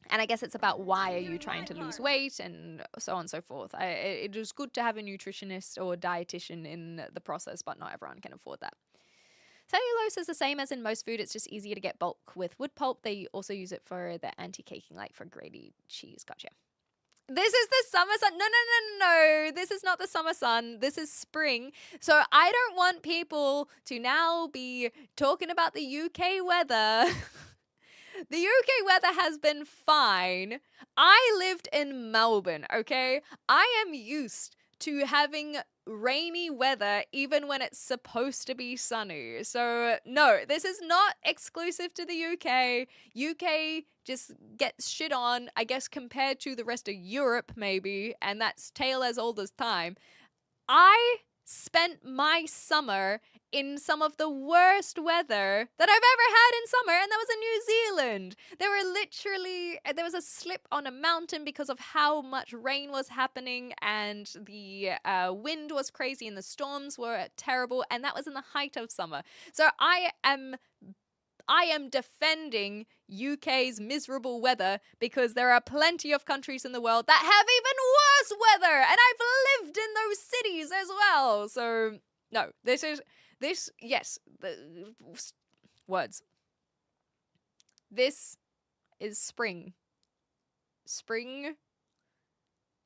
And I guess it's about why are you trying to lose weight and so on and so forth. It is good to have a nutritionist or a dietitian in the process, but not everyone can afford that. Cellulose is the same as in most food. It's just easier to get bulk with wood pulp. They also use it for the anti-caking, like for grated cheese. Gotcha. This is the summer sun. No. This is not the summer sun. This is spring. So I don't want people to now be talking about the UK weather. The UK weather has been fine. I lived in Melbourne, okay? I am used to having rainy weather even when it's supposed to be sunny. So no, this is not exclusive to the UK. UK just gets shit on, I guess, compared to the rest of Europe maybe, and that's tale as old as time. I spent my summer in some of the worst weather that I've ever had in summer, and that was in New Zealand. There was a slip on a mountain because of how much rain was happening, and the wind was crazy and the storms were terrible, and that was in the height of summer. So I am defending UK's miserable weather because there are plenty of countries in the world that have even worse weather, and I've lived in those cities as well. So no, words. This is spring. Spring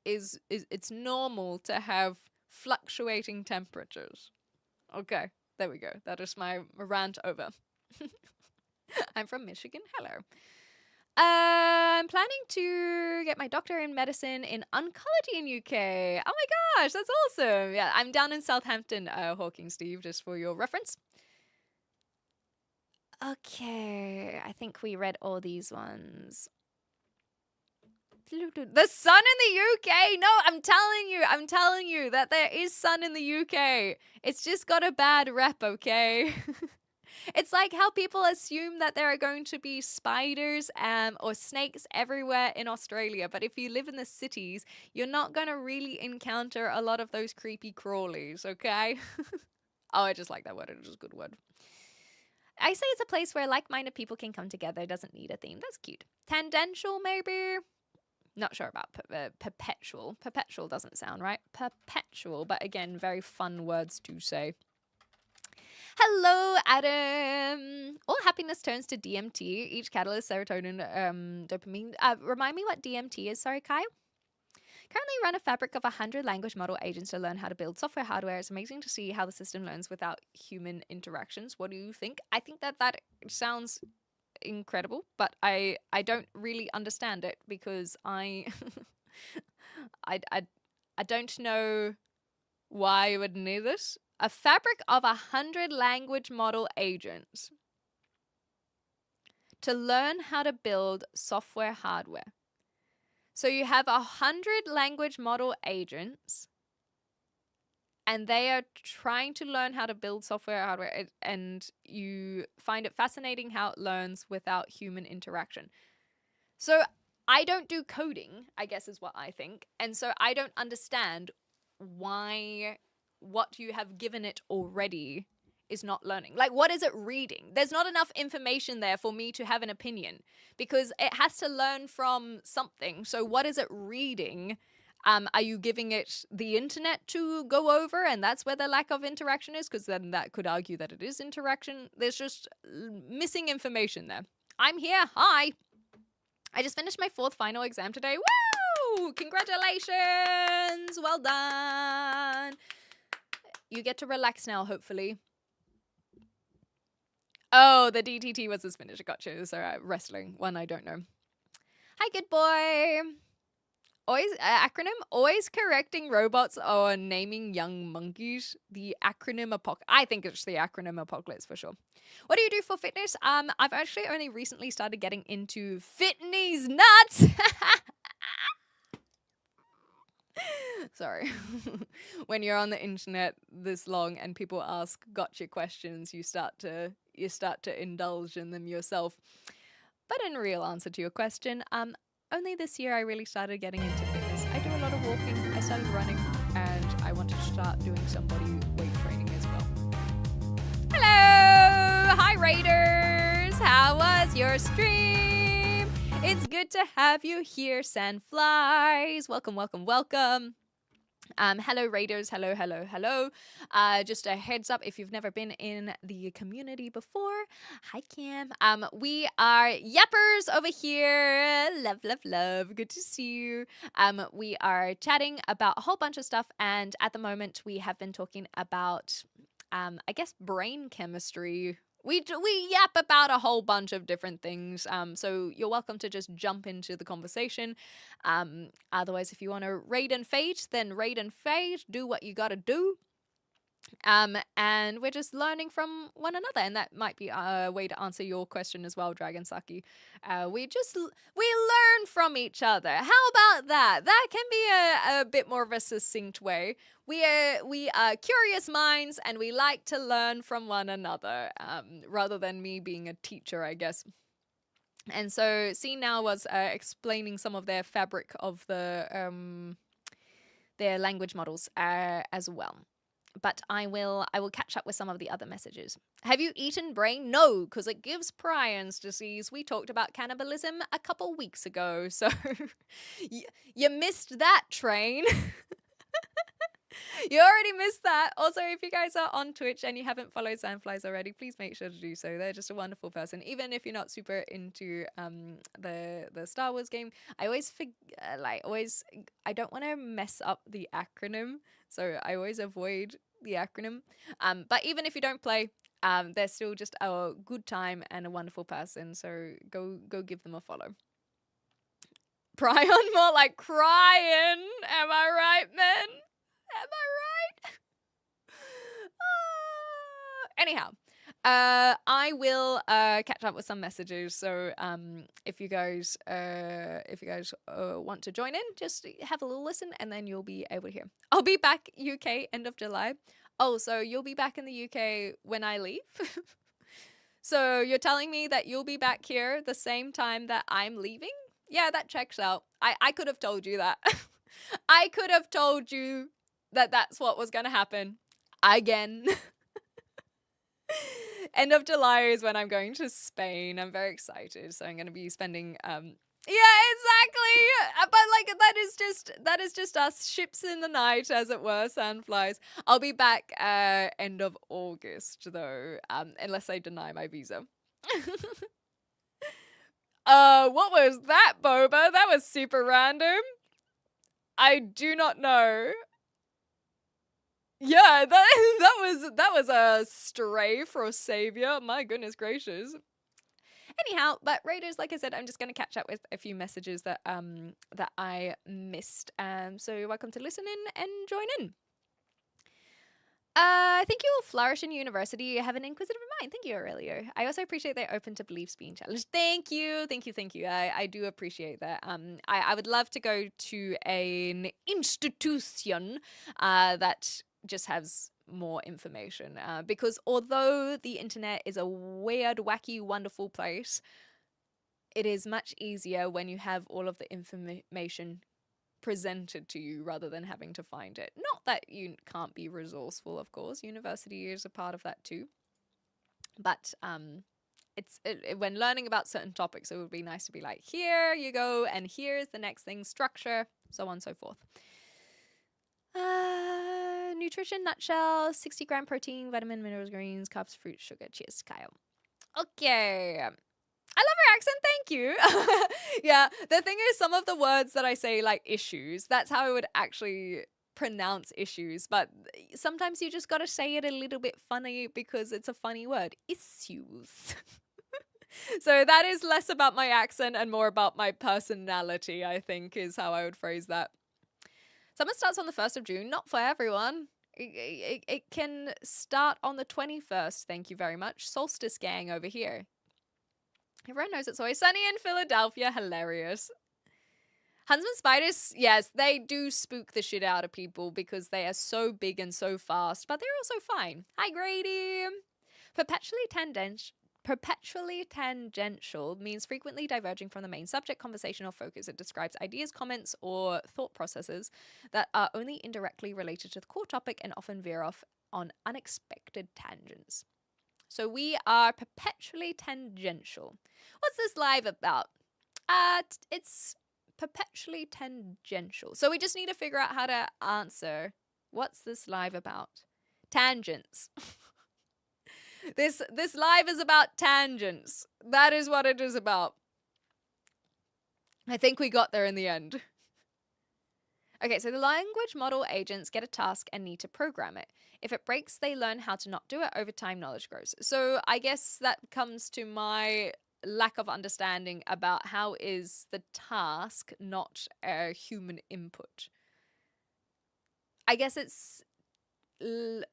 is it's normal to have fluctuating temperatures. Okay, there we go. That is my rant over. I'm from Michigan. Hello. I'm planning to get my doctorate in medicine in oncology in UK. Oh my gosh, that's awesome. Yeah, I'm down in Southampton, Hawking Steve, just for your reference. Okay, I think we read all these ones. The sun in the UK? No, I'm telling you that there is sun in the UK. It's just got a bad rep, okay? It's like how people assume that there are going to be spiders or snakes everywhere in Australia. But if you live in the cities, you're not going to really encounter a lot of those creepy crawlies, okay? Oh, I just like that word. It's just a good word. I say it's a place where like-minded people can come together. It doesn't need a theme. That's cute. Tangential, maybe? Not sure about perpetual. Perpetual doesn't sound right. Perpetual, but again, very fun words to say. Hello, Adam. All happiness turns to DMT. Each catalyst, serotonin, dopamine. Remind me what DMT is. Sorry, Kyle. Currently run a fabric of 100 language model agents to learn how to build software hardware. It's amazing to see how the system learns without human interactions. What do you think? I think that sounds incredible, but I don't really understand it because I don't know why you would need this. a fabric of 100 language model agents to learn how to build software hardware. So you have 100 language model agents, and they are trying to learn how to build software hardware, and you find it fascinating how it learns without human interaction. So I don't do coding, I guess is what I think. And so I don't understand why what you have given it already is not learning. Like, what is it reading? There's not enough information there for me to have an opinion because it has to learn from something. So what is it reading? Are you giving it the internet to go over, and that's where the lack of interaction is? Because then that could argue that it is interaction. There's just missing information there. I'm here. Hi. I just finished my 4th final exam today. Woo! Congratulations! Well done. You get to relax now, hopefully. Oh, the DTT was his finish. Gotcha. So wrestling. One I don't know. Hi, good boy. Always acronym. Always correcting robots or naming young monkeys. The acronym apocalypse. I think it's the acronym apocalypse for sure. What do you do for fitness? I've actually only recently started getting into fitness nuts. Sorry. When you're on the internet this long and people ask gotcha questions, you start to indulge in them yourself. But in real answer to your question, only this year I really started getting into fitness. I do a lot of walking, I started running, and I want to start doing some body weight training as well. Hello! Hi Raiders! How was your stream? It's good to have you here, Sandflies. Welcome, welcome, welcome. Hello Raiders, hello, hello, hello. Just a heads up, if you've never been in the community before, hi Cam. We are yappers over here. Love, love, love. Good to see you. We are chatting about a whole bunch of stuff, and at the moment we have been talking about, I guess, brain chemistry. We yap about a whole bunch of different things, so you're welcome to just jump into the conversation. Otherwise, if you want to raid and fade, then raid and fade. Do what you gotta do. And we're just learning from one another, and that might be a way to answer your question as well, Dragon Saki. We learn from each other. How about that? That can be a bit more of a succinct way. We are curious minds, and we like to learn from one another, rather than me being a teacher, I guess. And so C now was explaining some of their fabric of their language models as well. But I will catch up with some of the other messages. Have you eaten brain? No, because it gives prions disease. We talked about cannibalism a couple weeks ago, so you missed that train. You already missed that. Also, if you guys are on Twitch and you haven't followed Sandflies already, please make sure to do so. They're just a wonderful person. Even if you're not super into the Star Wars game, I always I don't want to mess up the acronym, so I always avoid the acronym. But even if you don't play, they're still just a good time and a wonderful person. So go give them a follow. Prion, more like crying. Am I right, men? Am I right? Anyhow, I will catch up with some messages. So if you guys want to join in, just have a little listen, and then you'll be able to hear. I'll be back UK end of July. Oh, so you'll be back in the UK when I leave? So you're telling me that you'll be back here the same time that I'm leaving? Yeah, that checks out. I could have told you that. I could have told you that that's what was going to happen. Again. End of July is when I'm going to Spain. I'm very excited. So I'm going to be spending yeah, exactly. But like that is just us, ships in the night, as it were, Sandflies. I'll be back end of August though, unless I deny my visa. What was that, Boba? That was super random. I do not know. Yeah, that was a stray for Savior. My goodness gracious. Anyhow, but Raiders, like I said, I'm just going to catch up with a few messages that that I missed. So you're welcome to listen in and join in. I think you will flourish in university. You have an inquisitive mind. Thank you, Aurelio. I also appreciate they're open to beliefs being challenged. Thank you. Thank you. Thank you. I do appreciate that. I would love to go to an institution that just has more information because although the internet is a weird, wacky, wonderful place, it is much easier when you have all of the information presented to you rather than having to find it. Not that you can't be resourceful, of course. University is a part of that too. But when learning about certain topics, it would be nice to be like, here you go, and here's the next thing, structure, so on and so forth. Nutrition nutshell: 60-gram protein, vitamin, minerals, greens, carbs, fruit, sugar. Cheers, Kyle. Okay. I love her accent, thank you. Yeah, the thing is, some of the words that I say, like issues, that's how I would actually pronounce issues. But sometimes you just gotta say it a little bit funny because it's a funny word. Issues. So that is less about my accent and more about my personality, I think, is how I would phrase that. Summer starts on the 1st of June. Not for everyone. It can start on the 21st, thank you very much. Solstice gang over here. Everyone knows it's always sunny in Philadelphia. Hilarious. Huntsman spiders, yes, they do spook the shit out of people because they are so big and so fast, but they're also fine. Hi, Grady. Perpetually tangential means frequently diverging from the main subject, conversation, or focus. It describes ideas, comments, or thought processes that are only indirectly related to the core topic and often veer off on unexpected tangents. So we are perpetually tangential. What's this live about? It's perpetually tangential. So we just need to figure out how to answer, what's this live about? Tangents. This live is about tangents. That is what it is about. I think we got there in the end. Okay, so the language model agents get a task and need to program it. If it breaks, they learn how to not do it. Over time, knowledge grows. So I guess that comes to my lack of understanding about how is the task not a human input. I guess it's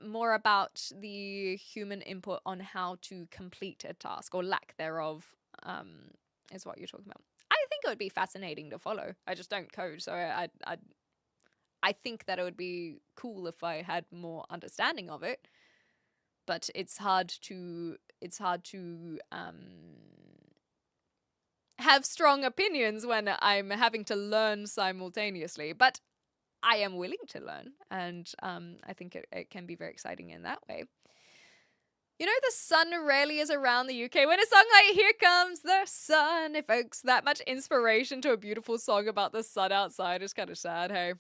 more about the human input on how to complete a task or lack thereof is what you're talking about. I think it would be fascinating to follow. I just don't code, so I think that it would be cool if I had more understanding of it, but it's hard to have strong opinions when I'm having to learn simultaneously. But I am willing to learn, and I think it can be very exciting in that way. You know, the sun rarely is around the UK when a song like Here Comes the Sun evokes that much inspiration to a beautiful song about the sun outside. It's kind of sad, hey?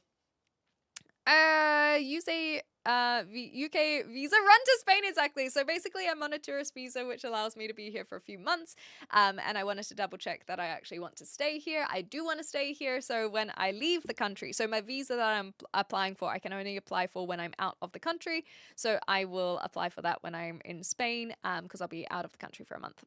Use a UK visa, run to Spain, exactly. So basically I'm on a tourist visa, which allows me to be here for a few months. And I wanted to double check that I actually want to stay here. I do want to stay here. So when I leave the country, so my visa that I'm applying for, I can only apply for when I'm out of the country. So I will apply for that when I'm in Spain, because I'll be out of the country for a month.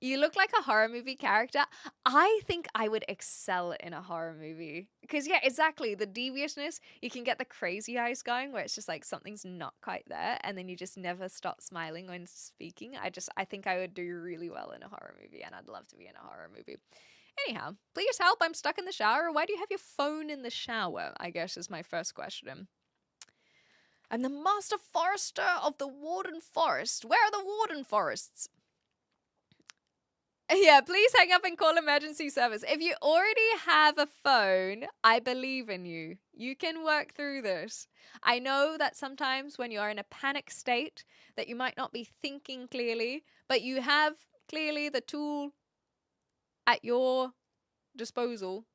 You look like a horror movie character. I think I would excel in a horror movie. Because, yeah, exactly. The deviousness, you can get the crazy eyes going where it's just like something's not quite there. And then you just never stop smiling when speaking. I think I would do really well in a horror movie. And I'd love to be in a horror movie. Anyhow, please help. I'm stuck in the shower. Why do you have your phone in the shower? I guess is my first question. I'm the master forester of the Warden Forest. Where are the Warden Forests? Yeah, please hang up and call emergency service. If you already have a phone, I believe in you. You can work through this. I know that sometimes when you are in a panic state that you might not be thinking clearly, but you have clearly the tool at your disposal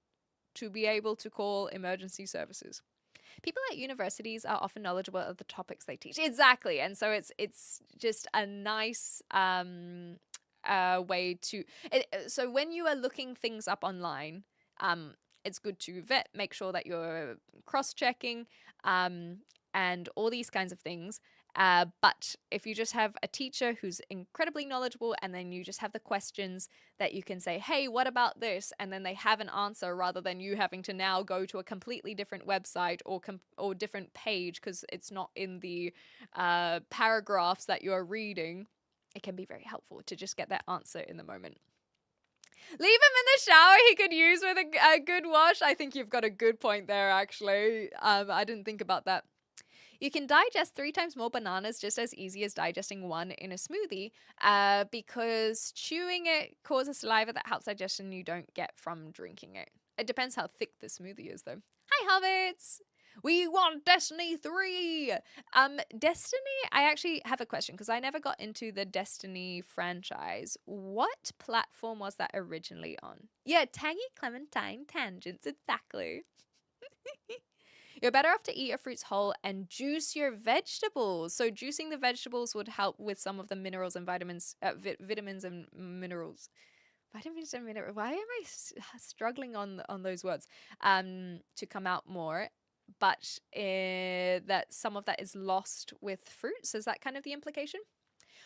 to be able to call emergency services. People at universities are often knowledgeable of the topics they teach. Exactly. And so it's just a nice way to so when you are looking things up online, it's good to make sure that you're cross-checking and all these kinds of things, But if you just have a teacher who's incredibly knowledgeable, and then you just have the questions that you can say, hey, what about this? And then they have an answer, rather than you having to now go to a completely different website or different page because it's not in the paragraphs that you're reading. It can be very helpful to just get that answer in the moment. Leave him in the shower he could use with a good wash. I think you've got a good point there, actually. I didn't think about that. You can digest 3 times more bananas just as easy as digesting one in a smoothie because chewing it causes saliva that helps digestion you don't get from drinking it. It depends how thick the smoothie is, though. Hi, Hobbits! We want Destiny 3! Destiny, I actually have a question because I never got into the Destiny franchise. What platform was that originally on? Yeah, Tangy Clementine Tangents, exactly. You're better off to eat your fruits whole and juice your vegetables. So juicing the vegetables would help with some of the minerals and vitamins, vitamins and minerals. Vitamins and minerals. Why am I struggling on those words? To come out more. But that some of that is lost with fruits. Is that kind of the implication?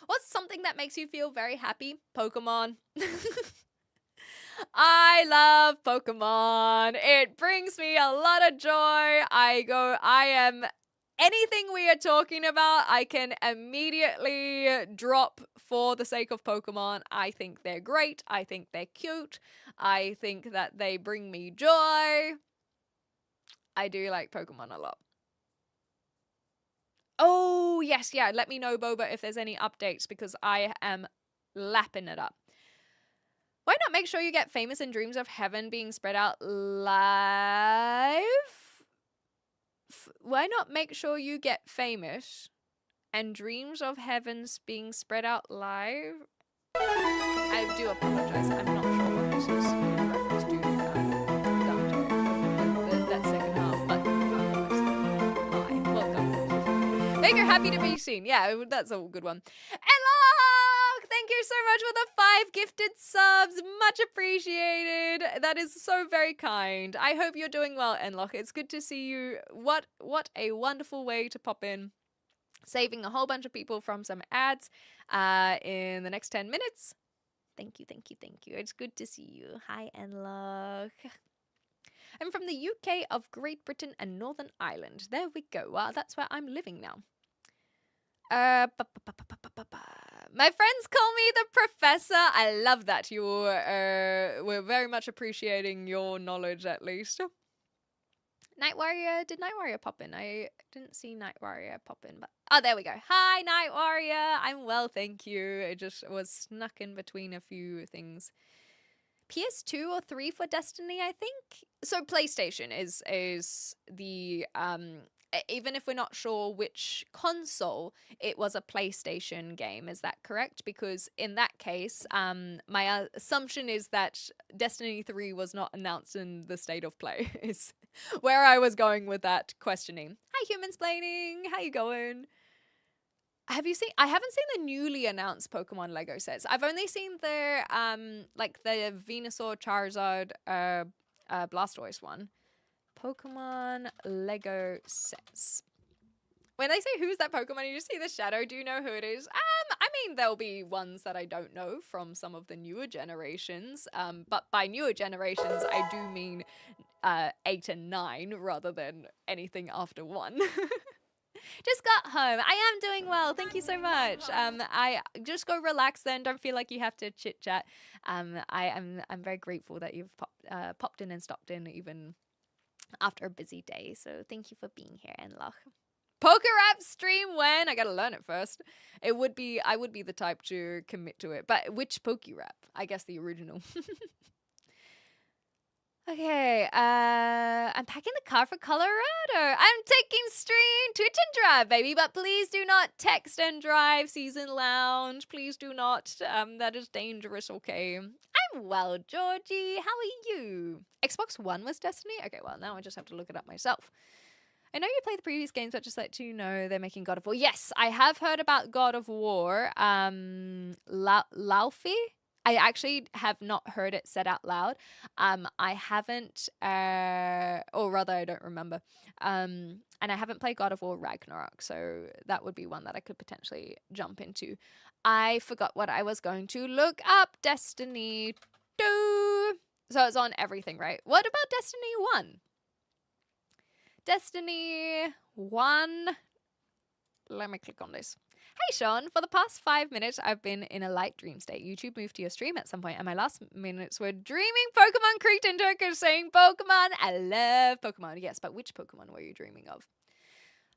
What's something that makes you feel very happy? Pokemon. I love Pokemon. It brings me a lot of joy. Anything we are talking about, I can immediately drop for the sake of Pokemon. I think they're great. I think they're cute. I think that they bring me joy. I do like Pokemon a lot. Oh, yes, yeah. Let me know, Boba, if there's any updates because I am lapping it up. Why not make sure you get famous in Dreams of Heaven being spread out live? Why not make sure you get famous and Dreams of Heaven's being spread out live? I do apologize. I'm not sure what this is in reference to that second half, but hi, welcome. Make her happy to be seen. Yeah, that's a good one. Enlock! Thank you so much for the 5 gifted subs. Much appreciated. That is so very kind. I hope you're doing well, Enlock. It's good to see you. What a wonderful way to pop in. Saving a whole bunch of people from some ads in the next 10 minutes. Thank you, thank you, thank you. It's good to see you. Hi, Enlock. I'm from the UK of Great Britain and Northern Ireland. There we go. Well, that's where I'm living now. My friends call me the professor. I love that. We're very much appreciating your knowledge, at least. Night Warrior, did Night Warrior pop in? I didn't see Night Warrior pop in, but oh, there we go. Hi, Night Warrior. I'm well, thank you. It just was snuck in between a few things. PS2 or 3 for Destiny, I think. So PlayStation is the even if we're not sure which console, it was a PlayStation game. Is that correct? Because in that case, my assumption is that Destiny 3 was not announced in the state of play. Is where I was going with that questioning. Hi, Humansplaining. How you going? Have you seen? I haven't seen the newly announced Pokemon Lego sets. I've only seen their like the Venusaur, Charizard, Blastoise one. Pokemon Lego sets. When they say who's that Pokemon, you just see the shadow. Do you know who it is? I mean, there'll be ones that I don't know from some of the newer generations. But by newer generations, I do mean 8 and 9 rather than anything after 1. Just got home. I am doing well. Thank you so much. I just go relax then. Don't feel like you have to chit chat. I'm very grateful that you've popped in and stopped in even after a busy day. So thank you for being here, Enlock. Poker app stream when? I gotta learn it first. I would be the type to commit to it. But which Poke rap? I guess the original. Okay, I'm packing the car for Colorado. I'm taking stream, Twitch and drive, baby, but please do not text and drive, Season Lounge. Please do not. That is dangerous, okay? I'm well, Georgie. How are you? Xbox One was Destiny? Okay, well, now I just have to look it up myself. I know you played the previous games, but just let you know they're making God of War. Yes, I have heard about God of War. Laufey? I actually have not heard it said out loud. I haven't, or rather, I don't remember. And I haven't played God of War Ragnarok, so that would be one that I could potentially jump into. I forgot what I was going to look up. Destiny 2. So it's on everything, right? What about Destiny 1? Destiny 1. Let me click on this. Hey Sean, for the past 5 minutes I've been in a light dream state. YouTube moved to your stream at some point and my last minutes were dreaming Pokemon creaked into it because saying Pokemon. I love Pokemon. Yes, but which Pokemon were you dreaming of?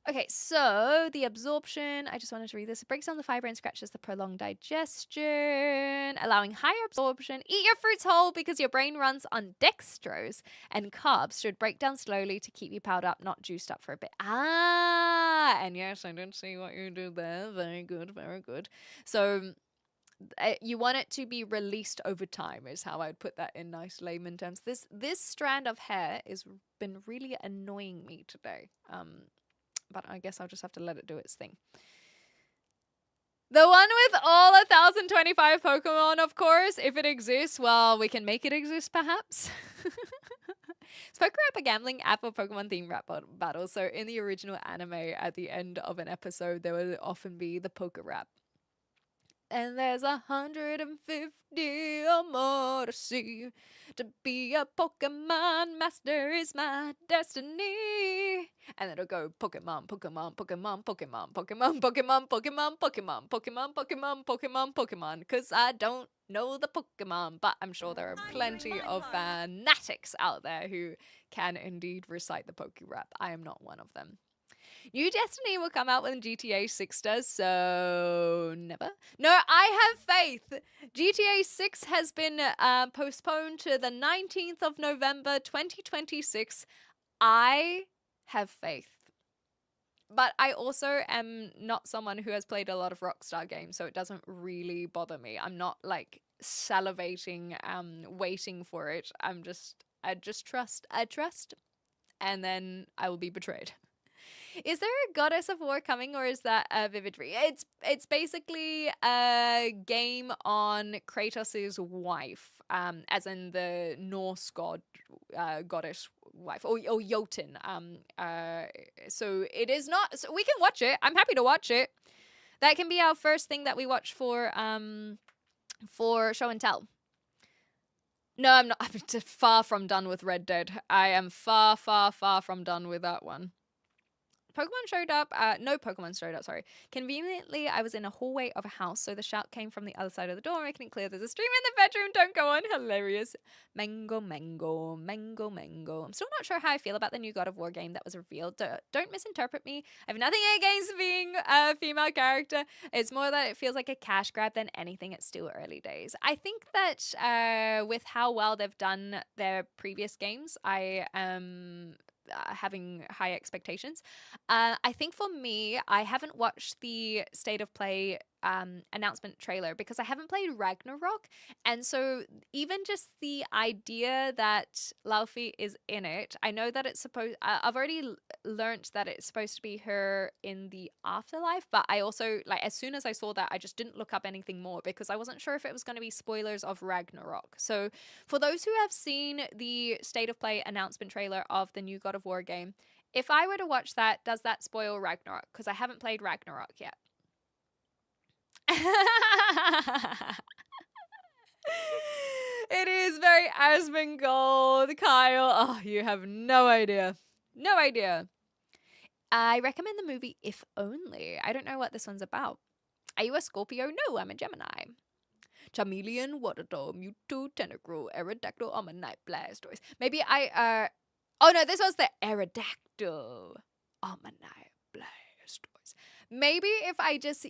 Okay, so the absorption, I just wanted to read this. It breaks down the fiber and scratches the prolonged digestion, allowing higher absorption. Eat your fruits whole because your brain runs on dextrose, and carbs should break down slowly to keep you powered up, not juiced up for a bit. Ah, and yes, I did see what you did there. Very good, very good. So you want it to be released over time is how I'd put that in nice layman terms. This strand of hair has been really annoying me today. But I guess I'll just have to let it do its thing. The one with all 1,025 Pokemon, of course. If it exists, well, we can make it exist, perhaps. Is Poker Rap a gambling app or Pokemon themed rap battle? So in the original anime, at the end of an episode, there would often be the Poker Rap. And there's 150 or more to see. To be a Pokemon master is my destiny. And then it'll go Pokemon, Pokemon, Pokemon, Pokemon, Pokemon, Pokemon, Pokemon, Pokemon, Pokemon, Pokemon, Pokemon, Pokemon. Because I don't know the Pokemon, but I'm sure there are plenty of fanatics out there who can indeed recite the Poke Rap. I am not one of them. New Destiny will come out when GTA 6 does, so never. No, I have faith. GTA 6 has been postponed to the 19th of November, 2026. I have faith. But I also am not someone who has played a lot of Rockstar games, so it doesn't really bother me. I'm not like salivating, waiting for it. I just trust. I trust, and then I will be betrayed. Is there a Goddess of War coming, or is that a Vivid Dream? It's basically a game on Kratos' wife, as in the Norse goddess wife, or Jotun. So it is not. So we can watch it. I'm happy to watch it. That can be our first thing that we watch for show and tell. No, I'm not. I'm far from done with Red Dead. I am far, far, far from done with that one. Pokemon showed up. No Pokemon showed up, sorry. Conveniently, I was in a hallway of a house, so the shout came from the other side of the door, making it clear there's a stream in the bedroom. Don't go on. Hilarious. Mango, mango, mango, mango. I'm still not sure how I feel about the new God of War game that was revealed. Don't misinterpret me. I have nothing against being a female character. It's more that it feels like a cash grab than anything. It's still early days. I think that with how well they've done their previous games, I am having high expectations. I think for me, I haven't watched the State of Play announcement trailer because I haven't played Ragnarok, and so even just the idea that Laufey is in it, I know that it's supposed. I've already learnt that it's supposed to be her in the afterlife, but I also like as soon as I saw that, I just didn't look up anything more because I wasn't sure if it was going to be spoilers of Ragnarok. So for those who have seen the State of Play announcement trailer of the new God of War game, if I were to watch that, does that spoil Ragnarok? Because I haven't played Ragnarok yet. It is very Asmongold, Kyle. Oh, you have no idea. No idea. I recommend the movie If Only. I don't know what this one's about. Are you a Scorpio? No, I'm a Gemini. Charmeleon, Waterdoll, Mewtwo, Tentacruel, Aerodactyl, Ammonite, Blastoise. Maybe oh no, this was the Aerodactyl, Ammonite, Blastoise. Maybe if I just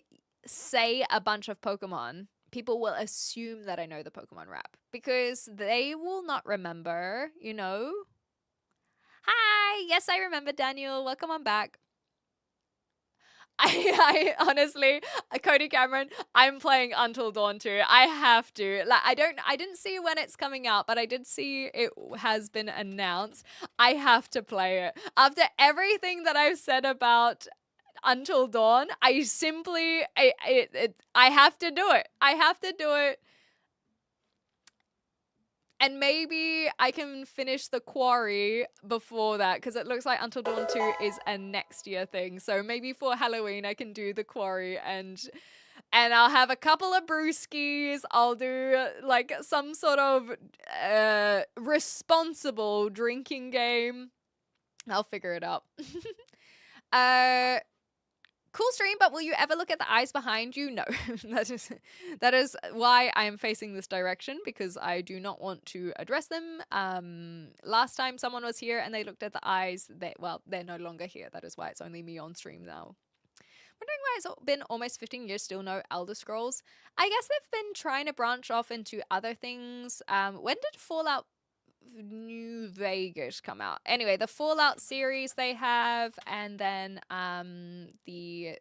say a bunch of Pokemon, people will assume that I know the Pokemon rap because they will not remember, you know? Hi! Yes, I remember, Daniel. Welcome on back. I honestly, Cody Cameron, I'm playing Until Dawn 2. I have to. Like, I didn't see when it's coming out, but I did see it has been announced. I have to play it. After everything that I've said about Until Dawn, I simply, I have to do it. I have to do it. And maybe I can finish the quarry before that, because it looks like Until Dawn 2 is a next year thing. So maybe for Halloween I can do the quarry, and I'll have a couple of brewskis. I'll do like some sort of responsible drinking game. I'll figure it out. Cool stream, but will you ever look at the eyes behind you? No. that is why I am facing this direction, because I do not want to address them. Last time someone was here and they looked at the eyes, they're no longer here. That is why it's only me on stream now. Wondering why it's been almost 15 years, still no Elder Scrolls. I guess they've been trying to branch off into other things. When did Fallout New Vegas come out? Anyway, the Fallout series they have, and then the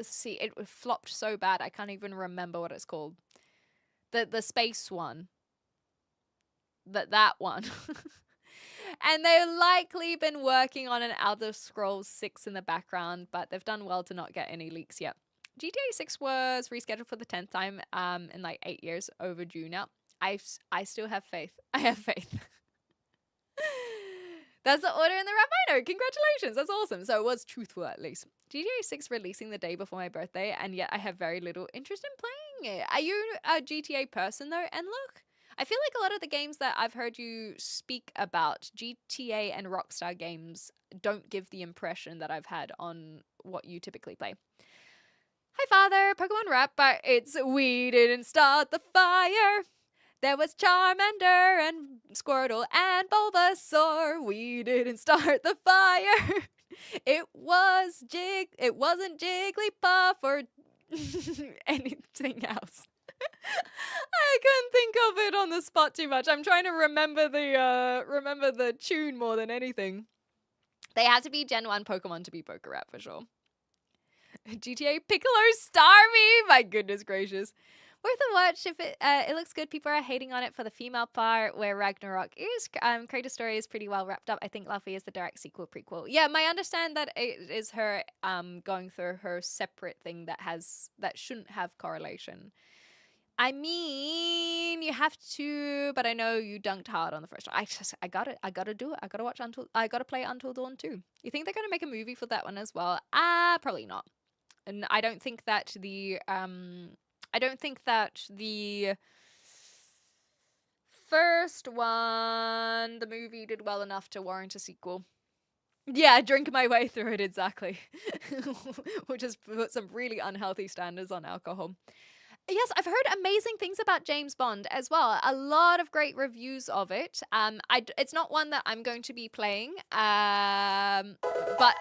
see, it flopped so bad I can't even remember what it's called. The space one. That one. And they've likely been working on an Elder Scrolls 6 in the background, but they've done well to not get any leaks yet. GTA 6 was rescheduled for the 10th time in like 8 years, overdue now. I still have faith. I have faith. That's the order in the Rapino. Congratulations. That's awesome. So it was truthful at least. GTA 6 releasing the day before my birthday, and yet I have very little interest in playing it. Are you a GTA person though? And look, I feel like a lot of the games that I've heard you speak about, GTA and Rockstar games, don't give the impression that I've had on what you typically play. Hi, Father. Pokemon rap, but it's we didn't start the fire. There was Charmander and Squirtle and Bulbasaur. We didn't start the fire. It wasn't Jigglypuff or anything else. I couldn't think of it on the spot too much. I'm trying to remember the tune more than anything. They had to be Gen 1 Pokemon to be Poké Rap for sure. GTA Piccolo Starmie! My goodness gracious. Worth a watch if it looks good. People are hating on it for the female part where Ragnarok is. Kratos' story is pretty well wrapped up. I think Luffy is the direct sequel prequel. Yeah, my understand that it is her going through her separate thing that shouldn't have correlation. I mean, you have to, but I know you dunked hard on the first one. I gotta do it. I gotta play Until Dawn 2. You think they're gonna make a movie for that one as well? Probably not. And I don't think that the first one, the movie did well enough to warrant a sequel. Yeah, drink my way through it, exactly. Which has put some really unhealthy standards on alcohol. Yes, I've heard amazing things about James Bond as well. A lot of great reviews of it. It's not one that I'm going to be playing, but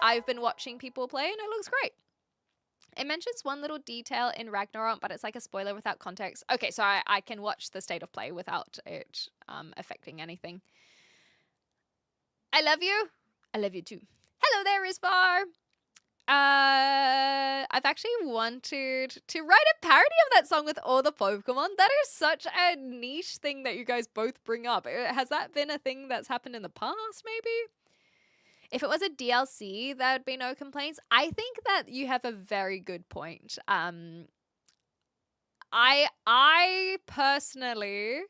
I've been watching people play and it looks great. It mentions one little detail in Ragnarok, but it's like a spoiler without context. Okay, so I can watch the state of play without it affecting anything. I love you. I love you too. Hello there, Isvar. I've actually wanted to write a parody of that song with all the Pokemon. That is such a niche thing that you guys both bring up. Has that been a thing that's happened in the past, maybe? If it was a DLC, there would be no complaints. I think that you have a very good point. I personally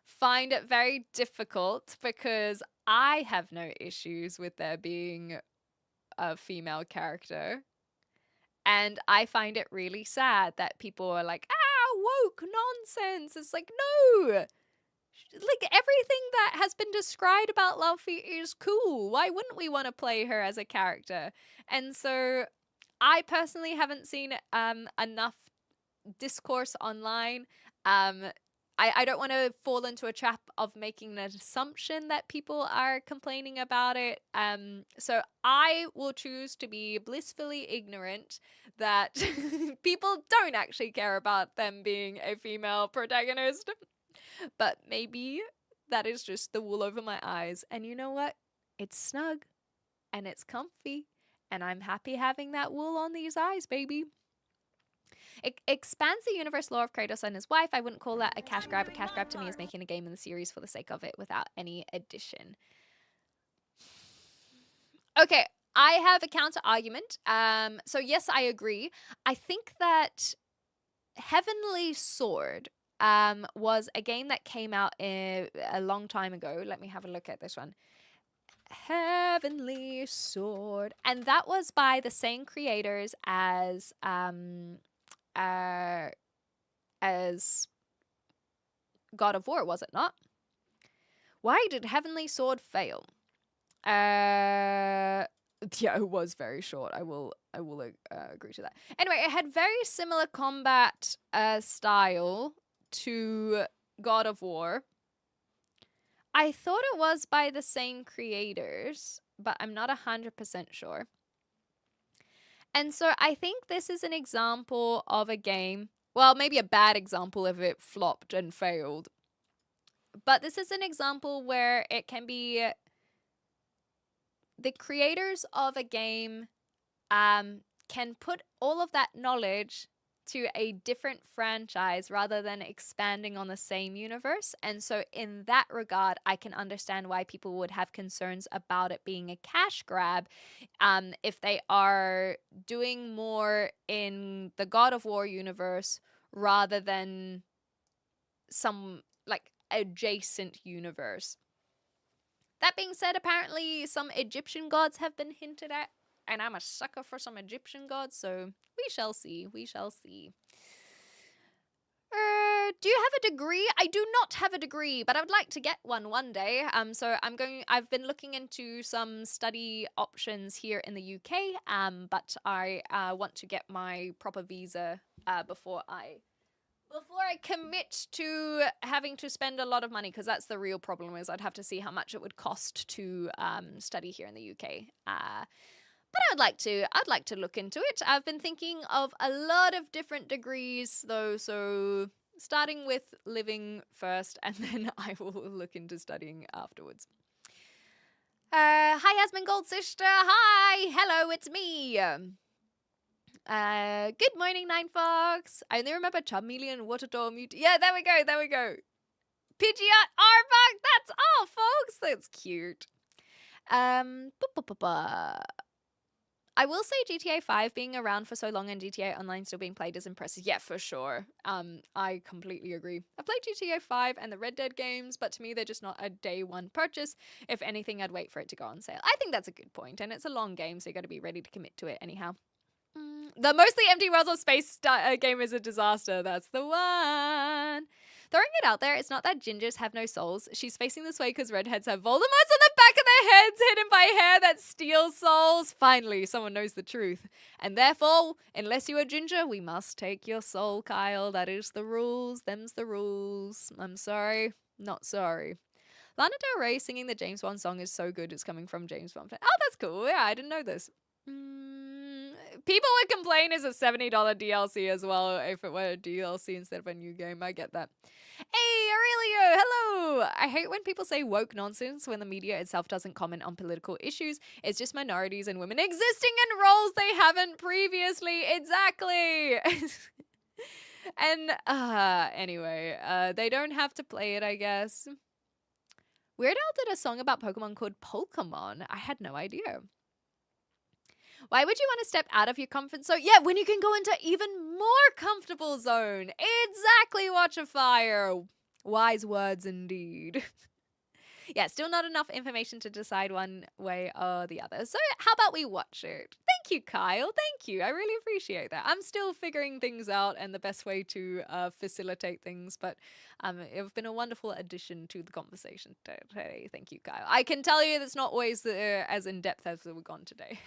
find it very difficult because I have no issues with there being a female character. And I find it really sad that people are like, woke nonsense. It's like, no. Like, everything that has been described about Luffy is cool. Why wouldn't we want to play her as a character? And so I personally haven't seen enough discourse online. I don't want to fall into a trap of making an assumption that people are complaining about it. So I will choose to be blissfully ignorant that people don't actually care about them being a female protagonist. But maybe that is just the wool over my eyes. And you know what? It's snug and it's comfy. And I'm happy having that wool on these eyes, baby. It expands the universe lore of Kratos and his wife. I wouldn't call that a cash grab. A cash grab to me is making a game in the series for the sake of it without any addition. Okay, I have a counter argument. So yes, I agree. I think that Heavenly Sword was a game that came out a long time ago. Let me have a look at this one. Heavenly Sword. And that was by the same creators as God of War, was it not? Why did Heavenly Sword fail? Yeah, it was very short. I will agree to that. Anyway, it had very similar combat style to God of War. I thought it was by the same creators, but I'm not 100% sure. And so I think this is an example of a game, well, maybe a bad example if it flopped and failed. But this is an example where it can be the creators of a game can put all of that knowledge to a different franchise rather than expanding on the same universe. And so in that regard, I can understand why people would have concerns about it being a cash grab if they are doing more in the God of War universe rather than some like adjacent universe. That being said, apparently some Egyptian gods have been hinted at, and I'm a sucker for some Egyptian gods, so we shall see. We shall see. Do you have a degree? I do not have a degree, but I would like to get one day. So I've been looking into some study options here in the UK. But I want to get my proper visa before I commit to having to spend a lot of money, because that's the real problem. Is I'd have to see how much it would cost to study here in the UK. But I'd like to look into it. I've been thinking of a lot of different degrees though, so starting with living first, and then I will look into studying afterwards. Hi, Yasmin Gold Sister. Hi, hello, it's me. Good morning, Nine Fox. I only remember Charmeleon, Waterdoor, Mute. Yeah, there we go. Pidgeot, Arbok. That's all, folks. That's cute. I will say GTA 5 being around for so long and GTA Online still being played is impressive. Yeah, for sure. I completely agree. I played GTA 5 and the Red Dead games, but to me they're just not a day one purchase. If anything, I'd wait for it to go on sale. I think that's a good point, and it's a long game, so you got to be ready to commit to it anyhow. The mostly empty worlds of space game is a disaster. That's the one. Throwing it out there, it's not that gingers have no souls. She's facing this way because redheads have Voldemorts on the back of their heads hidden by hair that steals souls. Finally, someone knows the truth. And therefore, unless you are ginger, we must take your soul, Kyle. That is the rules. Them's the rules. I'm sorry. Not sorry. Lana Del Rey singing the James Bond song is so good. It's coming from James Bond. Oh, that's cool. Yeah, I didn't know this. People would complain it's a $70 DLC as well if it were a DLC instead of a new game. I get that. Hey, Aurelio, hello! I hate when people say woke nonsense when the media itself doesn't comment on political issues. It's just minorities and women existing in roles they haven't previously. Exactly! And, anyway, they don't have to play it, I guess. Weird Al did a song about Pokemon called Pokemon. I had no idea. Why would you want to step out of your comfort zone? Yeah, when you can go into even more comfortable zone. Exactly, Watchafire. Wise words indeed. Yeah, still not enough information to decide one way or the other. So how about we watch it? Thank you, Kyle. Thank you. I really appreciate that. I'm still figuring things out and the best way to facilitate things. But it's been a wonderful addition to the conversation today. Thank you, Kyle. I can tell you it's not always as in-depth as we've gone today.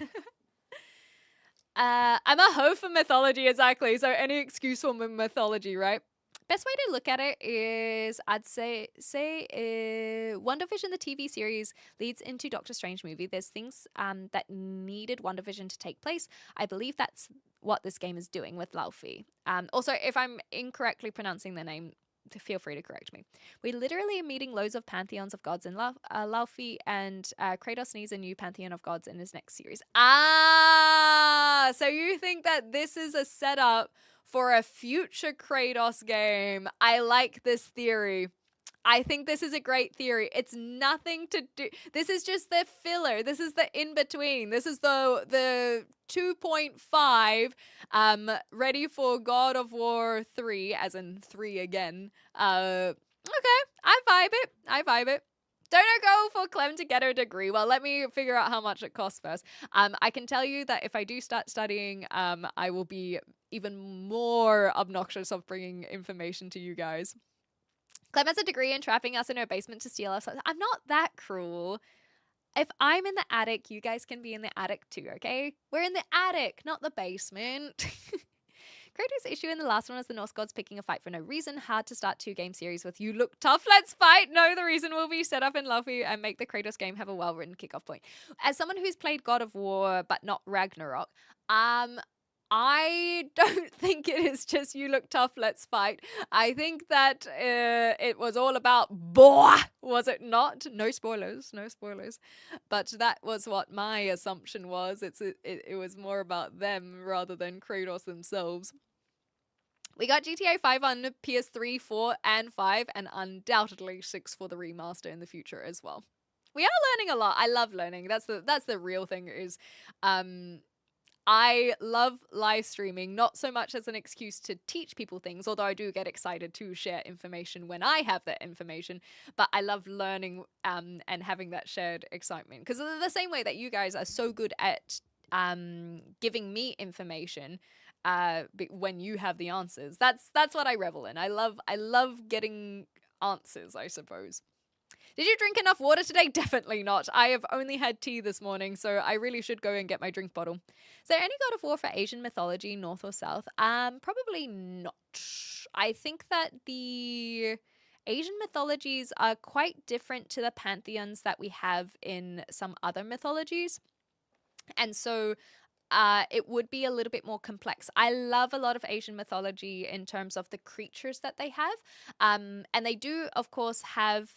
I'm a hoe for mythology, exactly. So any excuse for mythology, right? Best way to look at it is, I'd say WandaVision, the TV series, leads into Doctor Strange movie. There's things that needed WandaVision to take place. I believe that's what this game is doing with Laufey. Also, if I'm incorrectly pronouncing their name, feel free to correct me. We literally are meeting loads of pantheons of gods in Laufey, and Kratos needs a new pantheon of gods in his next series. So you think that this is a setup for a future Kratos game? I like this theory. I think this is a great theory. It's nothing to do. This is just the filler. This is the in between. This is the 2.5 ready for God of War 3, as in 3 again. Okay, I vibe it. Don't go for Clem to get a degree. Well, let me figure out how much it costs first. I can tell you that if I do start studying, I will be even more obnoxious of bringing information to you guys. Clem has a degree in trapping us in her basement to steal us. I'm not that cruel. If I'm in the attic, you guys can be in the attic too, okay? We're in the attic, not the basement. Kratos' issue in the last one was the Norse gods picking a fight for no reason. Hard to start 2-game series with you look tough, let's fight. No, the reason will be set up in Luffy and make the Kratos game have a well-written kickoff point. As someone who's played God of War but not Ragnarok, I don't think it is just you look tough, let's fight. I think that it was all about boah, was it not? No spoilers. But that was what my assumption was. It was more about them rather than Kratos themselves. We got GTA 5 on PS3, 4, and 5, and undoubtedly 6 for the remaster in the future as well. We are learning a lot. I love learning. That's the real thing is I love live streaming, not so much as an excuse to teach people things, although I do get excited to share information when I have that information, but I love learning and having that shared excitement. Because the same way that you guys are so good at giving me information when you have the answers, that's what I revel in. I love getting answers, I suppose. Did you drink enough water today? Definitely not. I have only had tea this morning, so I really should go and get my drink bottle. Is there any God of War for Asian mythology, North or South? Probably not. I think that the Asian mythologies are quite different to the pantheons that we have in some other mythologies. And so it would be a little bit more complex. I love a lot of Asian mythology in terms of the creatures that they have. And they do, of course, have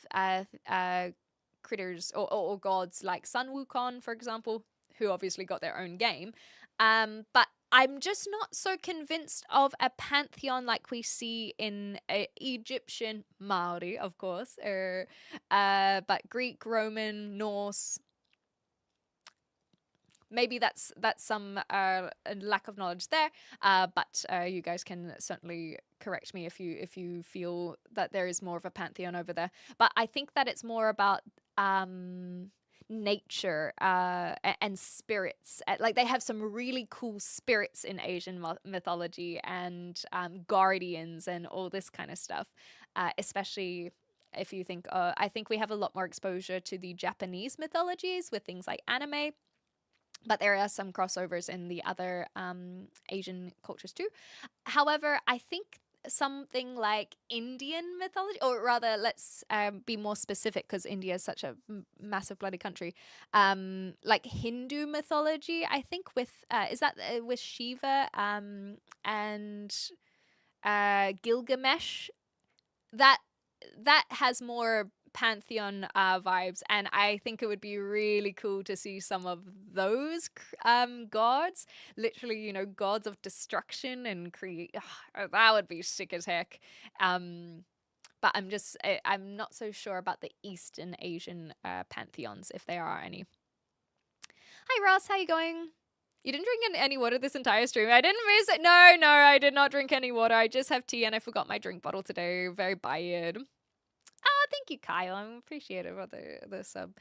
critters or gods like Sun Wukong, for example, who obviously got their own game. But I'm just not so convinced of a pantheon like we see in Egyptian, Maori, of course, but Greek, Roman, Norse. Maybe that's some lack of knowledge there, but you guys can certainly correct me if you feel that there is more of a pantheon over there. But I think that it's more about nature and spirits. Like they have some really cool spirits in Asian mythology and guardians and all this kind of stuff, especially. If you think, I think we have a lot more exposure to the Japanese mythologies with things like anime. But there are some crossovers in the other Asian cultures too. However, I think something like Indian mythology, or rather, let's be more specific because India is such a massive bloody country. Like Hindu mythology, I think with is that with Shiva and Gilgamesh, that has more pantheon vibes, and I think it would be really cool to see some of those gods, literally, you know, gods of destruction and create. That would be sick as heck. But I'm not so sure about the Eastern Asian pantheons, if there are any. Hi Ross, how you going? You didn't drink any water this entire stream. I didn't miss it. No, I did not drink any water. I just have tea and I forgot my drink bottle today. Very bad. Thank you, Kyle. I'm appreciative of the sub.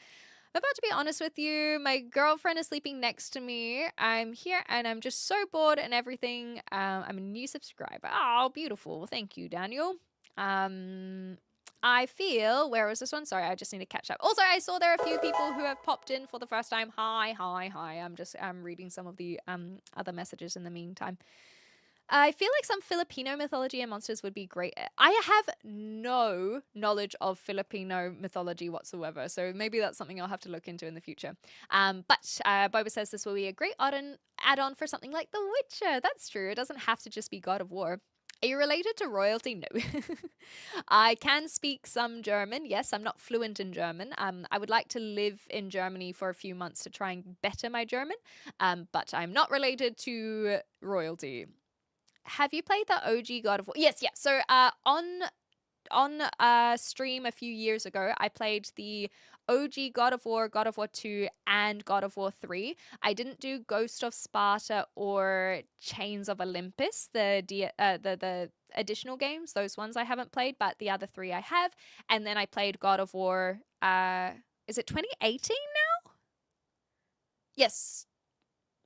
I'm about to be honest with you. My girlfriend is sleeping next to me. I'm here and I'm just so bored and everything. I'm a new subscriber. Oh, beautiful. Thank you, Daniel. I feel, where was this one? Sorry, I just need to catch up. Also, I saw there are a few people who have popped in for the first time. Hi. I'm reading some of the other messages in the meantime. I feel like some Filipino mythology and monsters would be great. I have no knowledge of Filipino mythology whatsoever, so maybe that's something I'll have to look into in the future. But Boba says this will be a great add-on for something like The Witcher. That's true. It doesn't have to just be God of War. Are you related to royalty? No. I can speak some German. Yes, I'm not fluent in German. I would like to live in Germany for a few months to try and better my German, but I'm not related to royalty. Have you played the OG God of War? Yes. So on stream a few years ago, I played the OG God of War 2, and God of War 3. I didn't do Ghost of Sparta or Chains of Olympus, the additional games. Those ones I haven't played, but the other three I have. And then I played God of War. Is it 2018 now? Yes,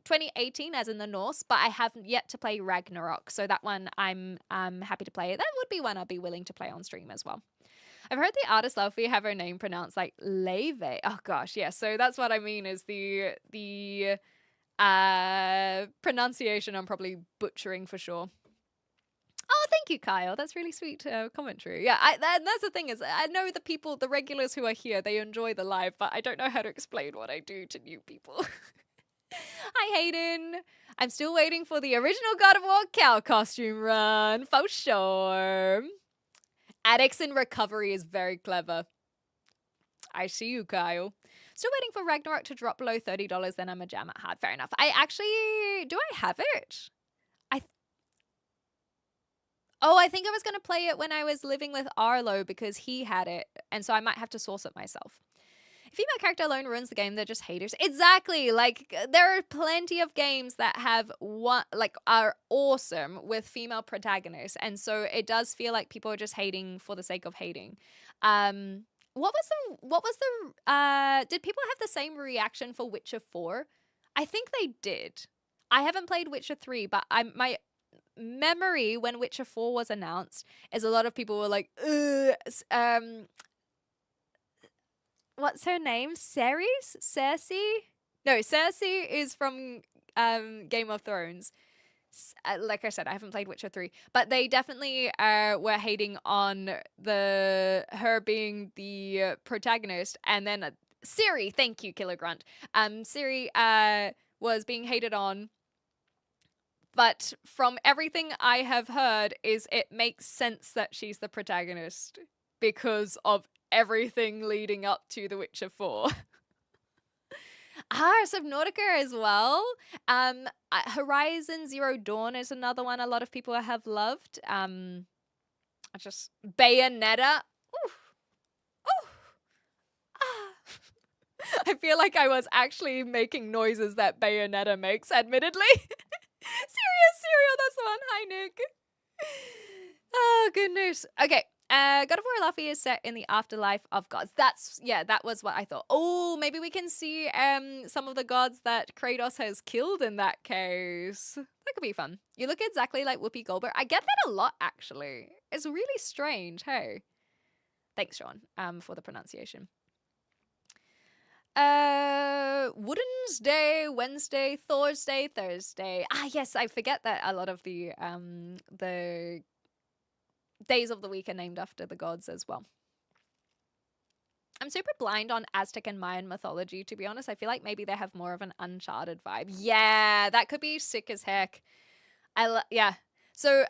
2018 as in the Norse, but I haven't yet to play Ragnarok. So that one I'm happy to play. That would be one I'd be willing to play on stream as well. I've heard the artist Luffy have her name pronounced like Leve. Oh gosh, yeah. So that's what I mean is the pronunciation I'm probably butchering for sure. Oh, thank you, Kyle. That's really sweet commentary. Yeah, that's the thing is I know the people, the regulars who are here, they enjoy the live, but I don't know how to explain what I do to new people. Hi, Hayden. I'm still waiting for the original God of War cow costume run, for sure. Addicts in Recovery is very clever. I see you, Kyle. Still waiting for Ragnarok to drop below $30, then I'm a jam at hard. Fair enough. Do I have it? I think I was going to play it when I was living with Arlo because he had it, and so I might have to source it myself. If female character alone ruins the game, they're just haters. Exactly. Like, there are plenty of games that have are awesome with female protagonists, and so it does feel like people are just hating for the sake of hating. What was the did people have the same reaction for Witcher 4? I think they did. I haven't played Witcher 3, but my memory when Witcher 4 was announced is a lot of people were like, what's her name? Cersei? No, Cersei is from Game of Thrones. Like I said, I haven't played Witcher 3, but they definitely were hating on her being the protagonist, and then Ciri, thank you, Killer Grunt. Ciri was being hated on, but from everything I have heard is it makes sense that she's the protagonist because of everything leading up to The Witcher 4. Subnautica as well. Horizon Zero Dawn is another one a lot of people have loved. Just Bayonetta. I feel like I was actually making noises that Bayonetta makes, admittedly. Cereal, that's the one. Hi, Nick. Oh, goodness. Okay. God of War Luffy is set in the afterlife of gods. That was what I thought. Oh, maybe we can see some of the gods that Kratos has killed in that case. That could be fun. You look exactly like Whoopi Goldberg. I get that a lot, actually. It's really strange, hey? Thanks, Sean, for the pronunciation. Wednesday, Thursday. Yes, I forget that a lot of the days of the week are named after the gods as well. I'm super blind on Aztec and Mayan mythology, to be honest. I feel like maybe they have more of an Uncharted vibe. Yeah, that could be sick as heck. Yeah. So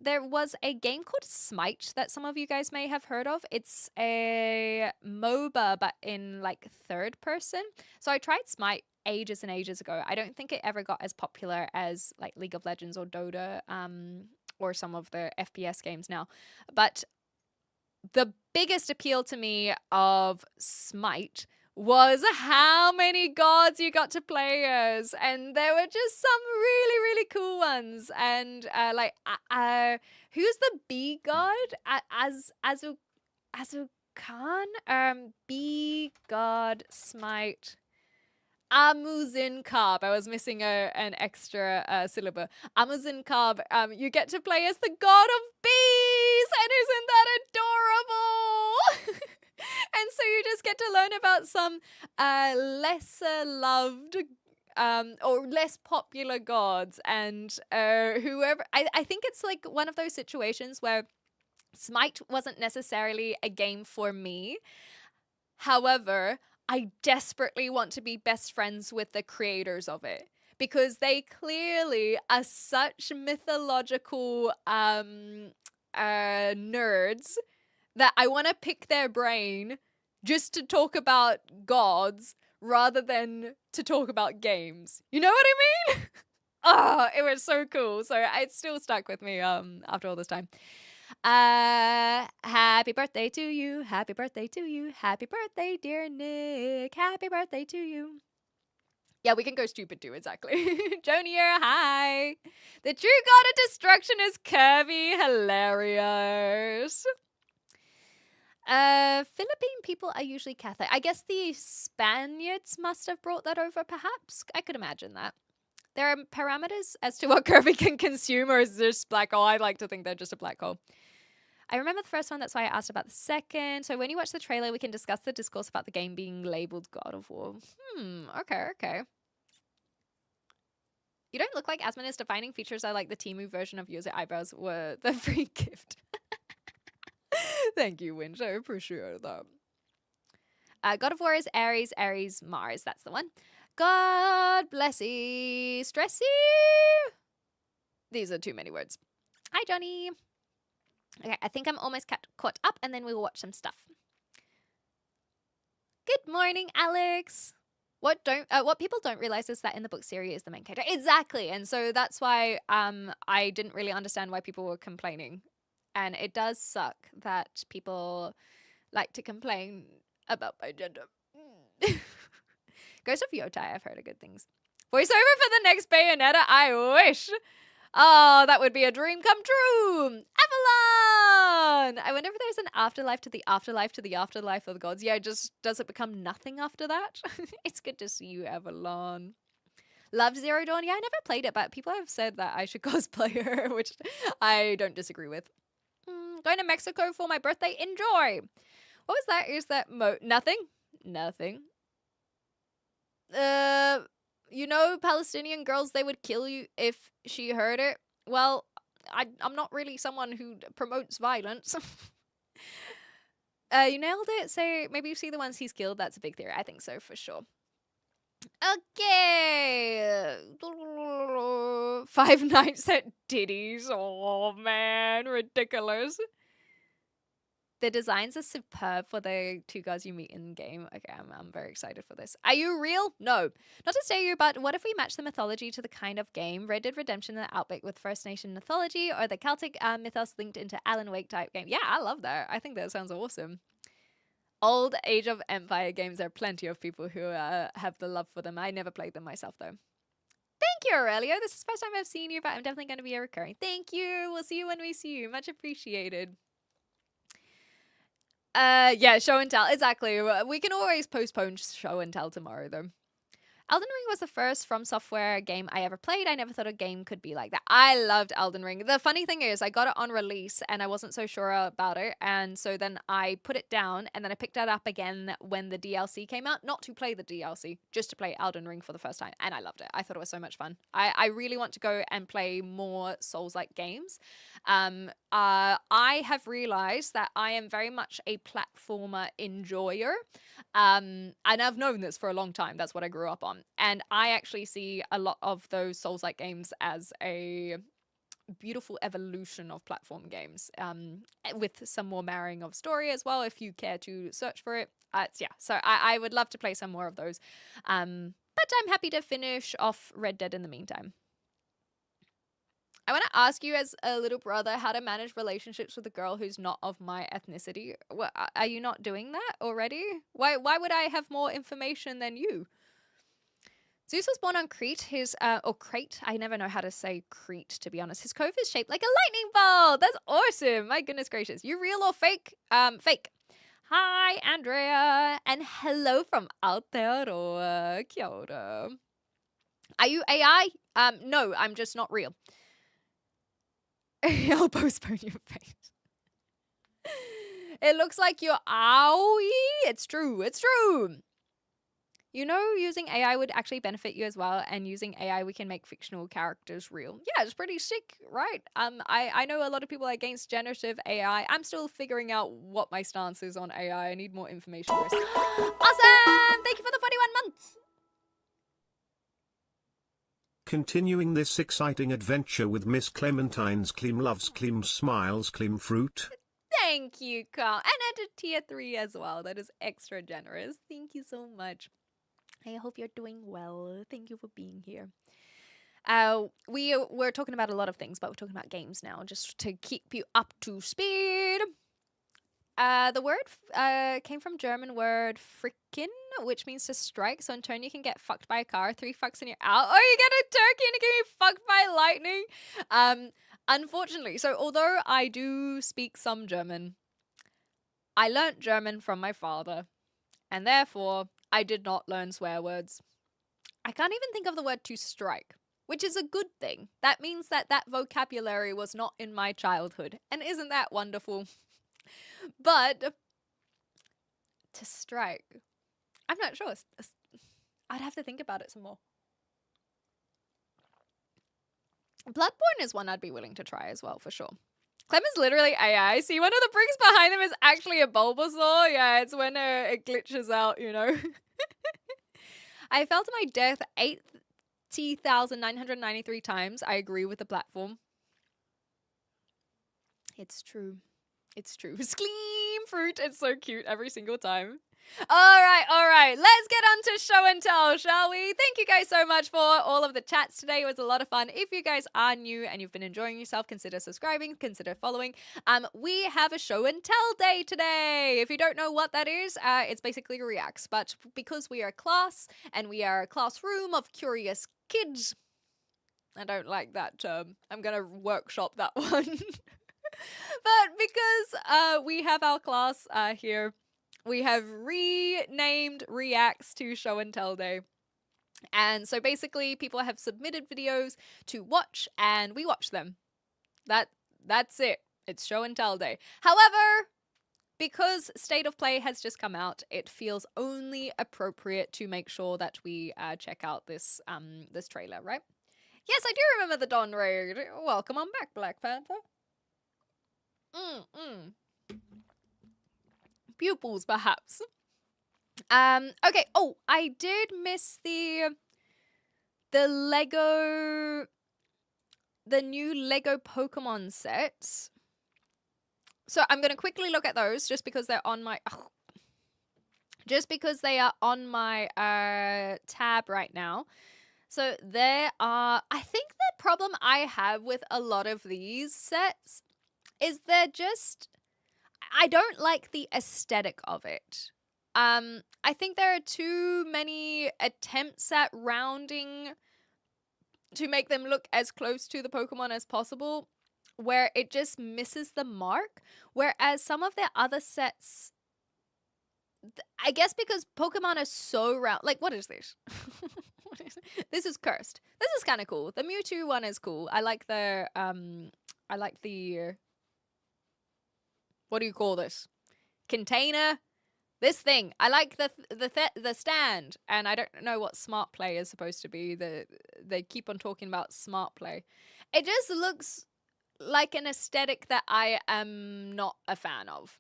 there was a game called Smite that some of you guys may have heard of. It's a MOBA, but in like third person. So I tried Smite ages and ages ago. I don't think it ever got as popular as like League of Legends or Dota, or some of the FPS games now. But the biggest appeal to me of Smite was how many gods you got to play as, and there were just some really, really cool ones. And who's the bee god? Azukan? Bee god Smite. Amuzinkarb. I was missing an extra syllable. Amuzinkarb. You get to play as the god of bees, and isn't that adorable? And so you just get to learn about some lesser loved or less popular gods, and whoever. I think it's like one of those situations where Smite wasn't necessarily a game for me. However, I desperately want to be best friends with the creators of it, because they clearly are such mythological nerds that I want to pick their brain just to talk about gods rather than to talk about games. You know what I mean? Oh, it was so cool. So it still stuck with me after all this time. Happy birthday to you. Happy birthday to you. Happy birthday, dear Nick. Happy birthday to you. Yeah, we can go stupid too, exactly. Jonier, hi. The true god of destruction is Kirby. Hilarious. Philippine people are usually Catholic. I guess the Spaniards must have brought that over, perhaps. I could imagine that. There are parameters as to what Kirby can consume, or is this black hole? I like to think they're just a black hole. I remember the first one, that's why I asked about the second. So when you watch the trailer, we can discuss the discourse about the game being labeled God of War. Okay. You don't look like Asmon's defining features are like the Temu version of user eyebrows were the free gift. Thank you, Winch. I appreciate that. God of War is Ares, Ares, Mars. That's the one. God bless you, Stressy. These are too many words. Hi, Johnny. Okay, I think I'm almost caught up, and then we will watch some stuff. Good morning, Alex. What people don't realize is that in the book, Ciri is the main character. Exactly, and so that's why I didn't really understand why people were complaining, and it does suck that people like to complain about my gender. Ghost of Yotai, I've heard of good things. Voiceover for the next Bayonetta, I wish. Oh, that would be a dream come true. Avalon! I wonder if there's an afterlife to the afterlife to the afterlife of the gods. Yeah, just does it become nothing after that? It's good to see you, Avalon. Love Zero Dawn. Yeah, I never played it, but people have said that I should cosplay her, which I don't disagree with. Going to Mexico for my birthday. Enjoy. What was that? Is that nothing? Nothing. You know, Palestinian girls, they would kill you if she heard it. Well, I'm not really someone who promotes violence. You nailed it. So maybe you see the ones he's killed. That's a big theory. I think so, for sure. Okay. 5 Nights at Diddy's. Oh, man. Ridiculous. The designs are superb for the two guys you meet in game. Okay, I'm very excited for this. Are you real? No. Not to stay you, but what if we match the mythology to the kind of game? Red Dead Redemption and the Outback with First Nation mythology, or the Celtic mythos linked into Alan Wake type game? Yeah, I love that. I think that sounds awesome. Old Age of Empire games, there are plenty of people who have the love for them. I never played them myself, though. Thank you, Aurelio. This is the first time I've seen you, but I'm definitely going to be a recurring. Thank you. We'll see you when we see you. Much appreciated. Yeah, show and tell. Exactly. We can always postpone show and tell tomorrow, though. Elden Ring was the first From Software game I ever played. I never thought a game could be like that. I loved Elden Ring. The funny thing is, I got it on release and I wasn't so sure about it. And so then I put it down and then I picked it up again when the DLC came out. Not to play the DLC, just to play Elden Ring for the first time. And I loved it. I thought it was so much fun. I really want to go and play more Souls-like games. I have realized that I am very much a platformer enjoyer. And I've known this for a long time. That's what I grew up on. And I actually see a lot of those Souls-like games as a beautiful evolution of platform games, with some more marrying of story as well, if you care to search for it. Yeah, so I would love to play some more of those. But I'm happy to finish off Red Dead in the meantime. I want to ask you as a little brother how to manage relationships with a girl who's not of my ethnicity. What, are you not doing that already? Why would I have more information than you? Zeus was born on Crete. Or Crete. I never know how to say Crete, to be honest. His cove is shaped like a lightning bolt. That's awesome. My goodness gracious. You real or fake? Fake. Hi, Andrea. And hello from Aotearoa, Kia ora. Are you AI? No, I'm just not real. I'll postpone your face. It looks like you're owie. It's true. It's true. You know, using AI would actually benefit you as well. And using AI, we can make fictional characters real. Yeah, it's pretty sick, right? I know a lot of people are against generative AI. I'm still figuring out what my stance is on AI. I need more information. Awesome! Thank you for the 41 months. Continuing this exciting adventure with Miss Clementine's Clem loves, Clem smiles, Clem fruit. Thank you, Carl. And at a tier 3 as well. That is extra generous. Thank you so much. I hope you're doing well. Thank you for being here. We were talking about a lot of things, but we're talking about games now, just to keep you up to speed. The word came from German word "fricken," which means to strike. So in turn, you can get fucked by a car. 3 fucks and you're out. Or you get a turkey and you can be fucked by lightning. Unfortunately, so although I do speak some German, I learnt German from my father, and therefore I did not learn swear words. I can't even think of the word "to strike," which is a good thing. That means that that vocabulary was not in my childhood, and isn't that wonderful? But to strike, I'm not sure. I'd have to think about it some more. Bloodborne is one I'd be willing to try as well, for sure. Clem is literally AI. See, one of the bricks behind them is actually a Bulbasaur. Yeah, it's when it glitches out, you know. I fell to my death 80,993 times. I agree with the platform. It's true. It's true. Scream fruit. It's so cute every single time. All right. Let's get on to show and tell, shall we? Thank you guys so much for all of the chats today. It was a lot of fun. If you guys are new and you've been enjoying yourself, consider subscribing, consider following. We have a show and tell day today. If you don't know what that is, it's basically reacts. But because we are a class and we are a classroom of curious kids, I don't like that term. I'm going to workshop that one. But because we have our class here, we have renamed Reacts to Show and Tell Day. And so basically people have submitted videos to watch and we watch them. That's it. It's Show and Tell Day. However, because State of Play has just come out, it feels only appropriate to make sure that we check out this this trailer, right? Yes, I do remember the Dawn Raid. Welcome on back, Black Panther. Pupils, perhaps. Okay. Oh, I did miss the new Lego Pokemon sets. So I'm gonna quickly look at those just because they're on my tab right now. So there are. I think the problem I have with a lot of these sets is I don't like the aesthetic of it. I think there are too many attempts at rounding to make them look as close to the Pokemon as possible, where it just misses the mark. Whereas some of their other sets, I guess because Pokemon are so round. Like, what is this? This is cursed. This is kind of cool. The Mewtwo one is cool. I like the what do you call this? Container? This thing. I like the stand. And I don't know what smart play is supposed to be. They keep on talking about smart play. It just looks like an aesthetic that I am not a fan of.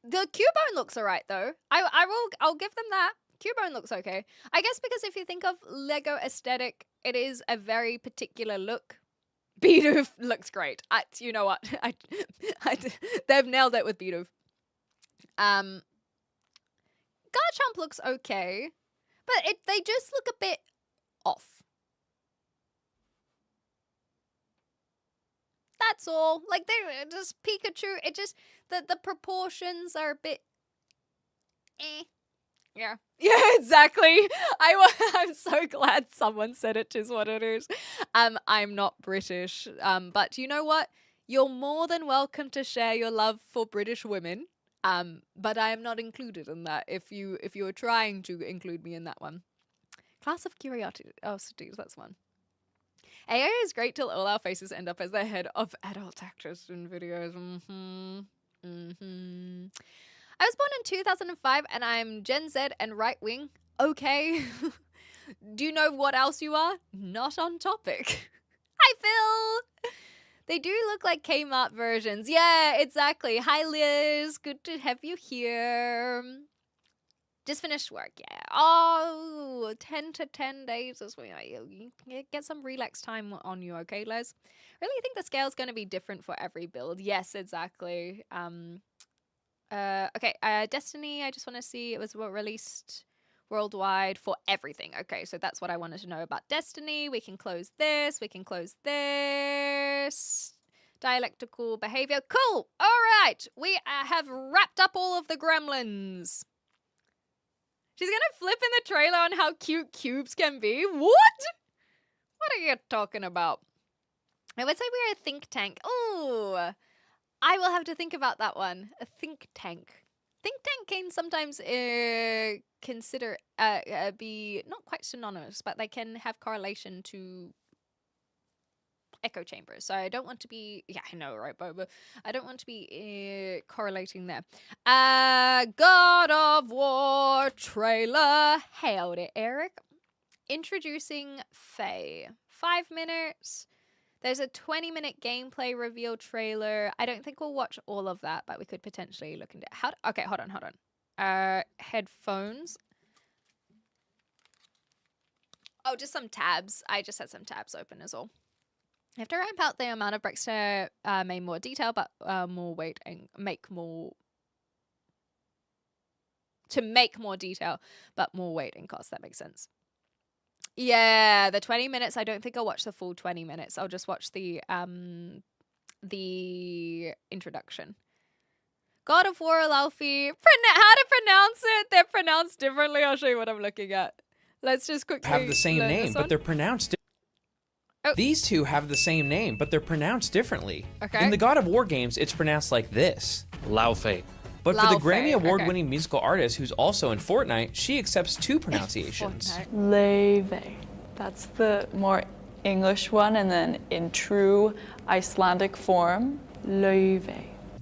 The Cubone looks alright though. I'll give them that. Cubone looks okay. I guess because if you think of Lego aesthetic, it is a very particular look. Bidoof looks great. You know what? They've nailed it with Bidoof. Garchomp looks okay, but they just look a bit off. That's all. Like, they're just Pikachu. It just the proportions are a bit Yeah. Yeah, exactly. I'm so glad someone said it is what it is. I'm not British. But you know what? You're more than welcome to share your love for British women. But I am not included in that if you are trying to include me in that one. Class of Curiosities, that's one. AI is great till all our faces end up as the head of adult actors in videos. I was born in 2005 and I'm Gen Z and right wing. Okay. Do you know what else you are? Not on topic. Hi, Phil. They do look like Kmart versions. Yeah, exactly. Hi, Liz. Good to have you here. Just finished work, yeah. Oh, 10 to 10 days is when you get some relax time on you, okay, Liz? Really think the scale's going to be different for every build. Yes, exactly. Okay, Destiny, I just want to see, it was released worldwide for everything. Okay, so that's what I wanted to know about Destiny. We can close this. We can close this. Dialectical behavior. Cool. All right. We have wrapped up all of the gremlins. She's going to flip in the trailer on how cute cubes can be. What? What are you talking about? I would say we're a think tank. Oh, I will have to think about that one. A think tank. Think tank can sometimes consider be not quite synonymous, but they can have correlation to echo chambers. So I don't want to be, yeah, I know, right, Boba? I don't want to be correlating there. God of War trailer. Howdy, Eric. Introducing Faye. 5 minutes. There's a 20-minute gameplay reveal trailer. I don't think we'll watch all of that, but we could potentially look into it. Okay, hold on. Headphones. Oh, just some tabs. I just had some tabs open as all. I have to ramp out the amount of bricks to make more detail, but more weight and make more... To make more detail, but more weight and cost. That makes sense. Yeah, the 20 minutes. I don't think I'll watch the full 20 minutes. I'll just watch the introduction. God of War, Laufey. How to pronounce it? They're pronounced differently. I'll show you what I'm looking at. Let's just quickly have the same name, but they're pronounced. These two have the same name, but they're pronounced differently. Okay. In the God of War games, it's pronounced like this. Laufey. But for the Grammy Award-winning musical artist who's also in Fortnite, she accepts two pronunciations. Leve. That's the more English one, and then in true Icelandic form, Leve.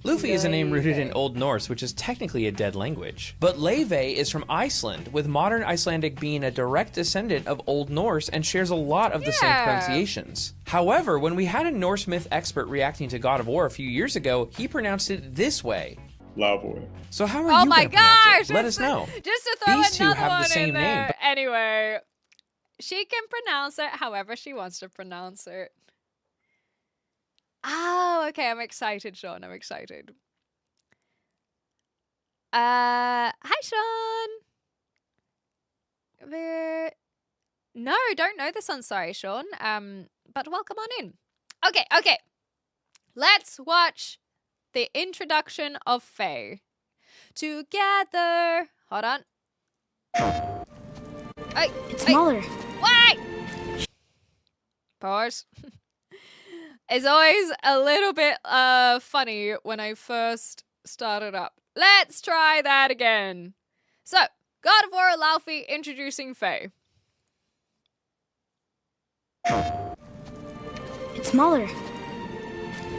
Luffy is a name rooted in Old Norse, which is technically a dead language. But Leve is from Iceland, with modern Icelandic being a direct descendant of Old Norse and shares a lot of the same pronunciations. However, when we had a Norse myth expert reacting to God of War a few years ago, he pronounced it this way. Lavoy. So how are oh you my gonna pronounce gosh! it? Let us know. Just to throw These two another have one the same in name. there. But anyway, she can pronounce it however she wants to pronounce it. Oh, okay. I'm excited, Sean. I'm excited. Hi, Sean. No, don't know this one. Sorry, Sean. But welcome on in. Okay. Let's watch the introduction of Faye. Together. Hold on. It's Muller. Wait! Pause. It's always a little bit funny when I first started up. Let's try that again. So, God of War, Laufey introducing Faye. It's Muller.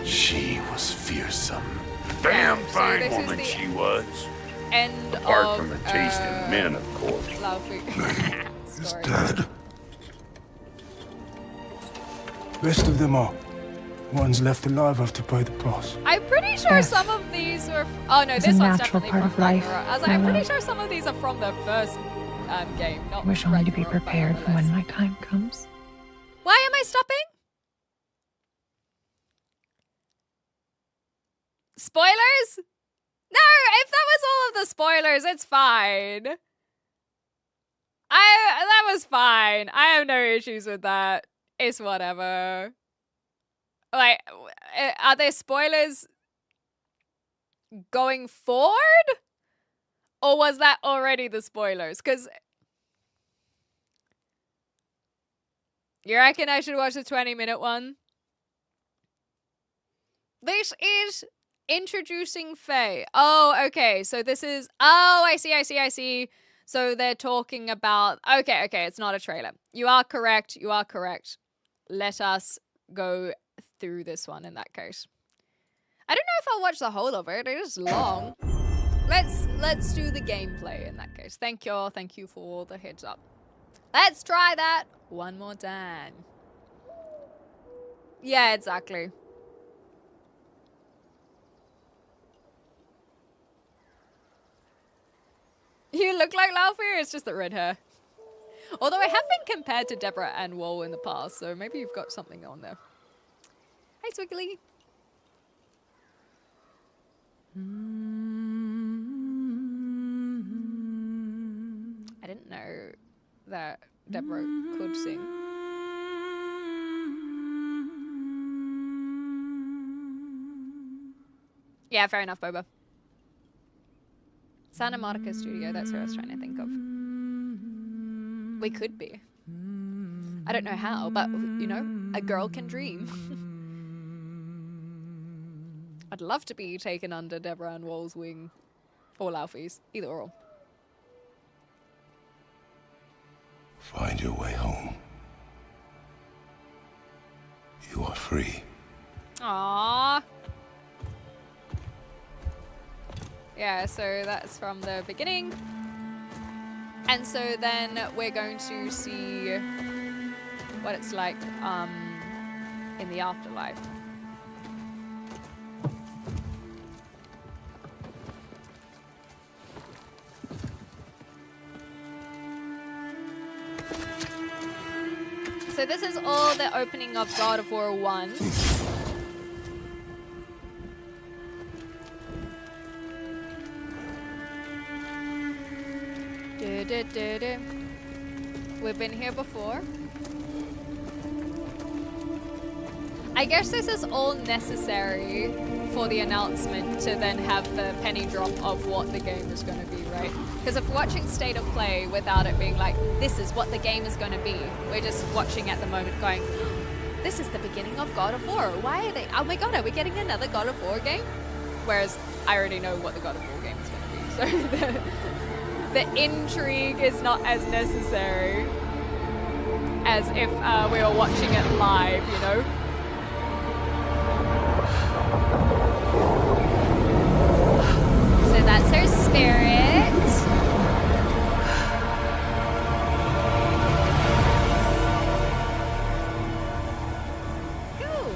She was fearsome. Damn fine this is woman the she was. End Apart of from the taste in men, of course. Laufey. He's Story. dead. Rest of them are. Ones left alive have to pay the price. I'm pretty sure some of these were... Oh no, this one's definitely from Ragnarok. I was like, I'm pretty sure some of these are from the first game, not I wish only to be Ragnarok, prepared for when my time comes. Why am I stopping? Spoilers? No, if that was all of the spoilers, it's fine. That was fine. I have no issues with that. It's whatever. Like, are there spoilers going forward? Or was that already the spoilers? Because you reckon I should watch the 20-minute one? This is introducing Faye. Oh, okay. So this is... Oh, I see. So they're talking about... Okay. It's not a trailer. You are correct. Let us go through this one in that case. I don't know if I'll watch the whole of it. It is long. Let's do the gameplay in that case. Thank you for the heads up. Let's try that one more time. Yeah, exactly. You look like Laufey, it's just the red hair. Although I have been compared to Deborah Ann Woll in the past, so maybe you've got something on there. Hi, Swiggly. I didn't know that Deborah could sing. Yeah, fair enough, Boba. Santa Monica Studio, that's who I was trying to think of. We could be. I don't know how, but, you know, a girl can dream. I'd love to be taken under Deborah Ann Woll's wing. Or Laufey's. Either or. Find your way home. You are free. Aww. Yeah, so that's from the beginning. And so then we're going to see what it's like in the afterlife. So this is all the opening of God of War 1. We've been here before. I guess this is all necessary for the announcement to then have the penny drop of what the game is going to be, right? Because if watching State of Play without it being like, this is what the game is going to be, we're just watching at the moment going, this is the beginning of God of War. Why are they, oh my god, are we getting another God of War game? Whereas I already know what the God of War game is going to be, so the intrigue is not as necessary as if we were watching it live, you know? So that's her spirit. Cool.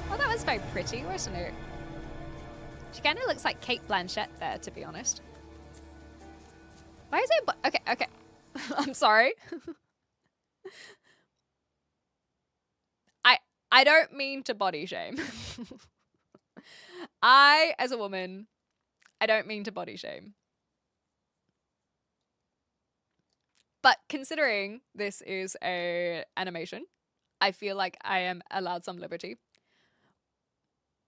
Well, that was very pretty, wasn't it? She kind of looks like Kate Blanchett there, to be honest. Why is it? Okay, okay. I'm sorry. I don't mean to body shame. As a woman, I don't mean to body shame. But considering this is a animation, I feel like I am allowed some liberty.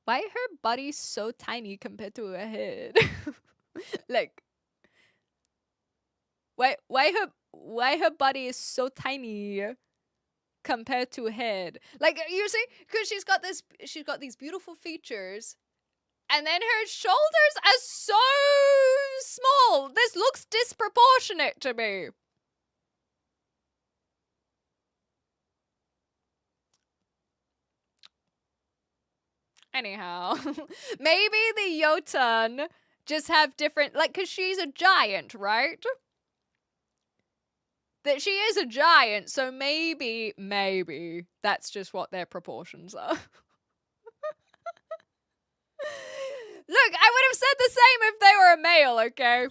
Why her body so tiny compared to her head? Like, why her body is so tiny compared to her head? Like, you see, because she's got these beautiful features, and then her shoulders are so small. This looks disproportionate to me. Anyhow, maybe the Jotun just have different, like, because she's a giant, right? That she is a giant, so maybe that's just what their proportions are. Look, I would have said the same if they were a male, okay?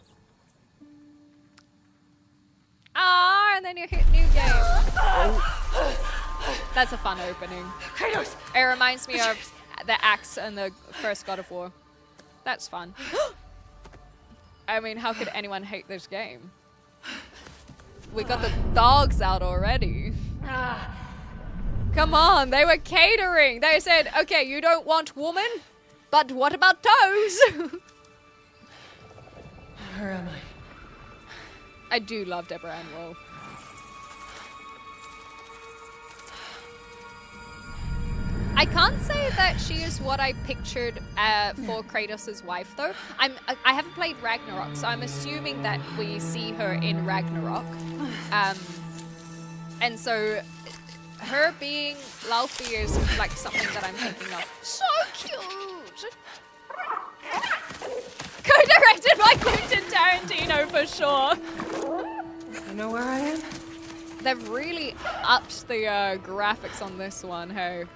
Ah, and then you hit new game. That's a fun opening. Kratos. It reminds me of the axe and the first God of War. That's fun. I mean, how could anyone hate this game? We got the dogs out already. Come on, they were catering. They said, okay, you don't want woman, but what about toes? Where am I? I do love Deborah Ann Woll. I can't say that she is what I pictured for Kratos' wife, though. I haven't played Ragnarok, so I'm assuming that we see her in Ragnarok. And so her being Laufey is like something that I'm thinking of. So cute! Co-directed by Quentin Tarantino for sure. You know where I am? They've really upped the graphics on this one, hey.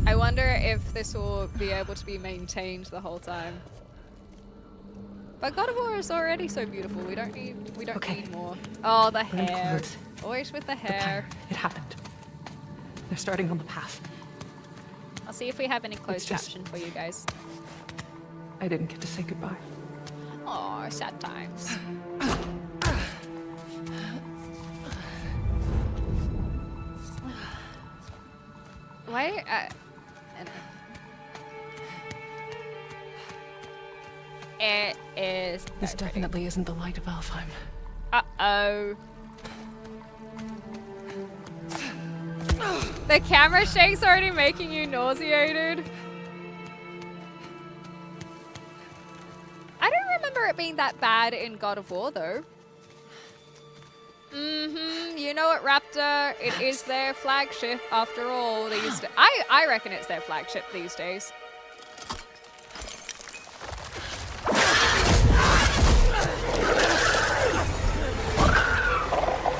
I wonder if this will be able to be maintained the whole time. But God of War is already so beautiful. We don't need more. Oh, the hair. Always with the hair. It happened. They're starting on the path. I'll see if we have any closed caption for you guys. I didn't get to say goodbye. Oh, sad times. Why? It is. This definitely isn't the light of Alfheim. Uh-oh. The camera shake's already making you nauseated. I don't remember it being that bad in God of War, though. You know what, Raptor? It is their flagship after all. I reckon it's their flagship these days.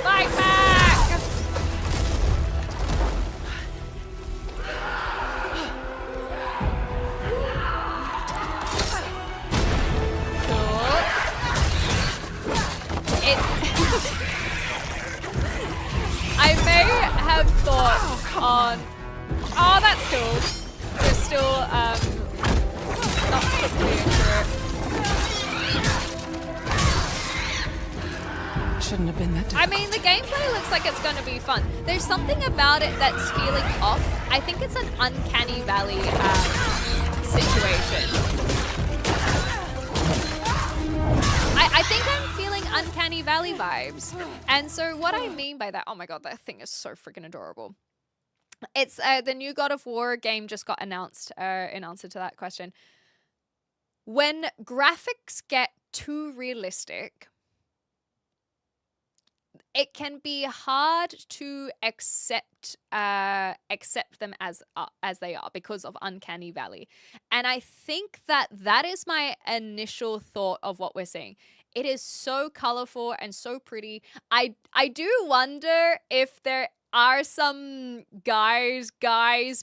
Fight back! Cool. I may have thought on... Oh, that's cool. We're still, not completely into it. Shouldn't have been that difficult. I mean, the gameplay looks like it's going to be fun. There's something about it that's feeling off. I think it's an uncanny valley situation. I think I'm feeling uncanny valley vibes. And so what I mean by that, oh my god, that thing is so freaking adorable. It's the new God of War game just got announced in answer to that question. When graphics get too realistic, it can be hard to accept them as they are because of Uncanny Valley. And I think that is my initial thought of what we're seeing. It is so colorful and so pretty. I do wonder if there are some guys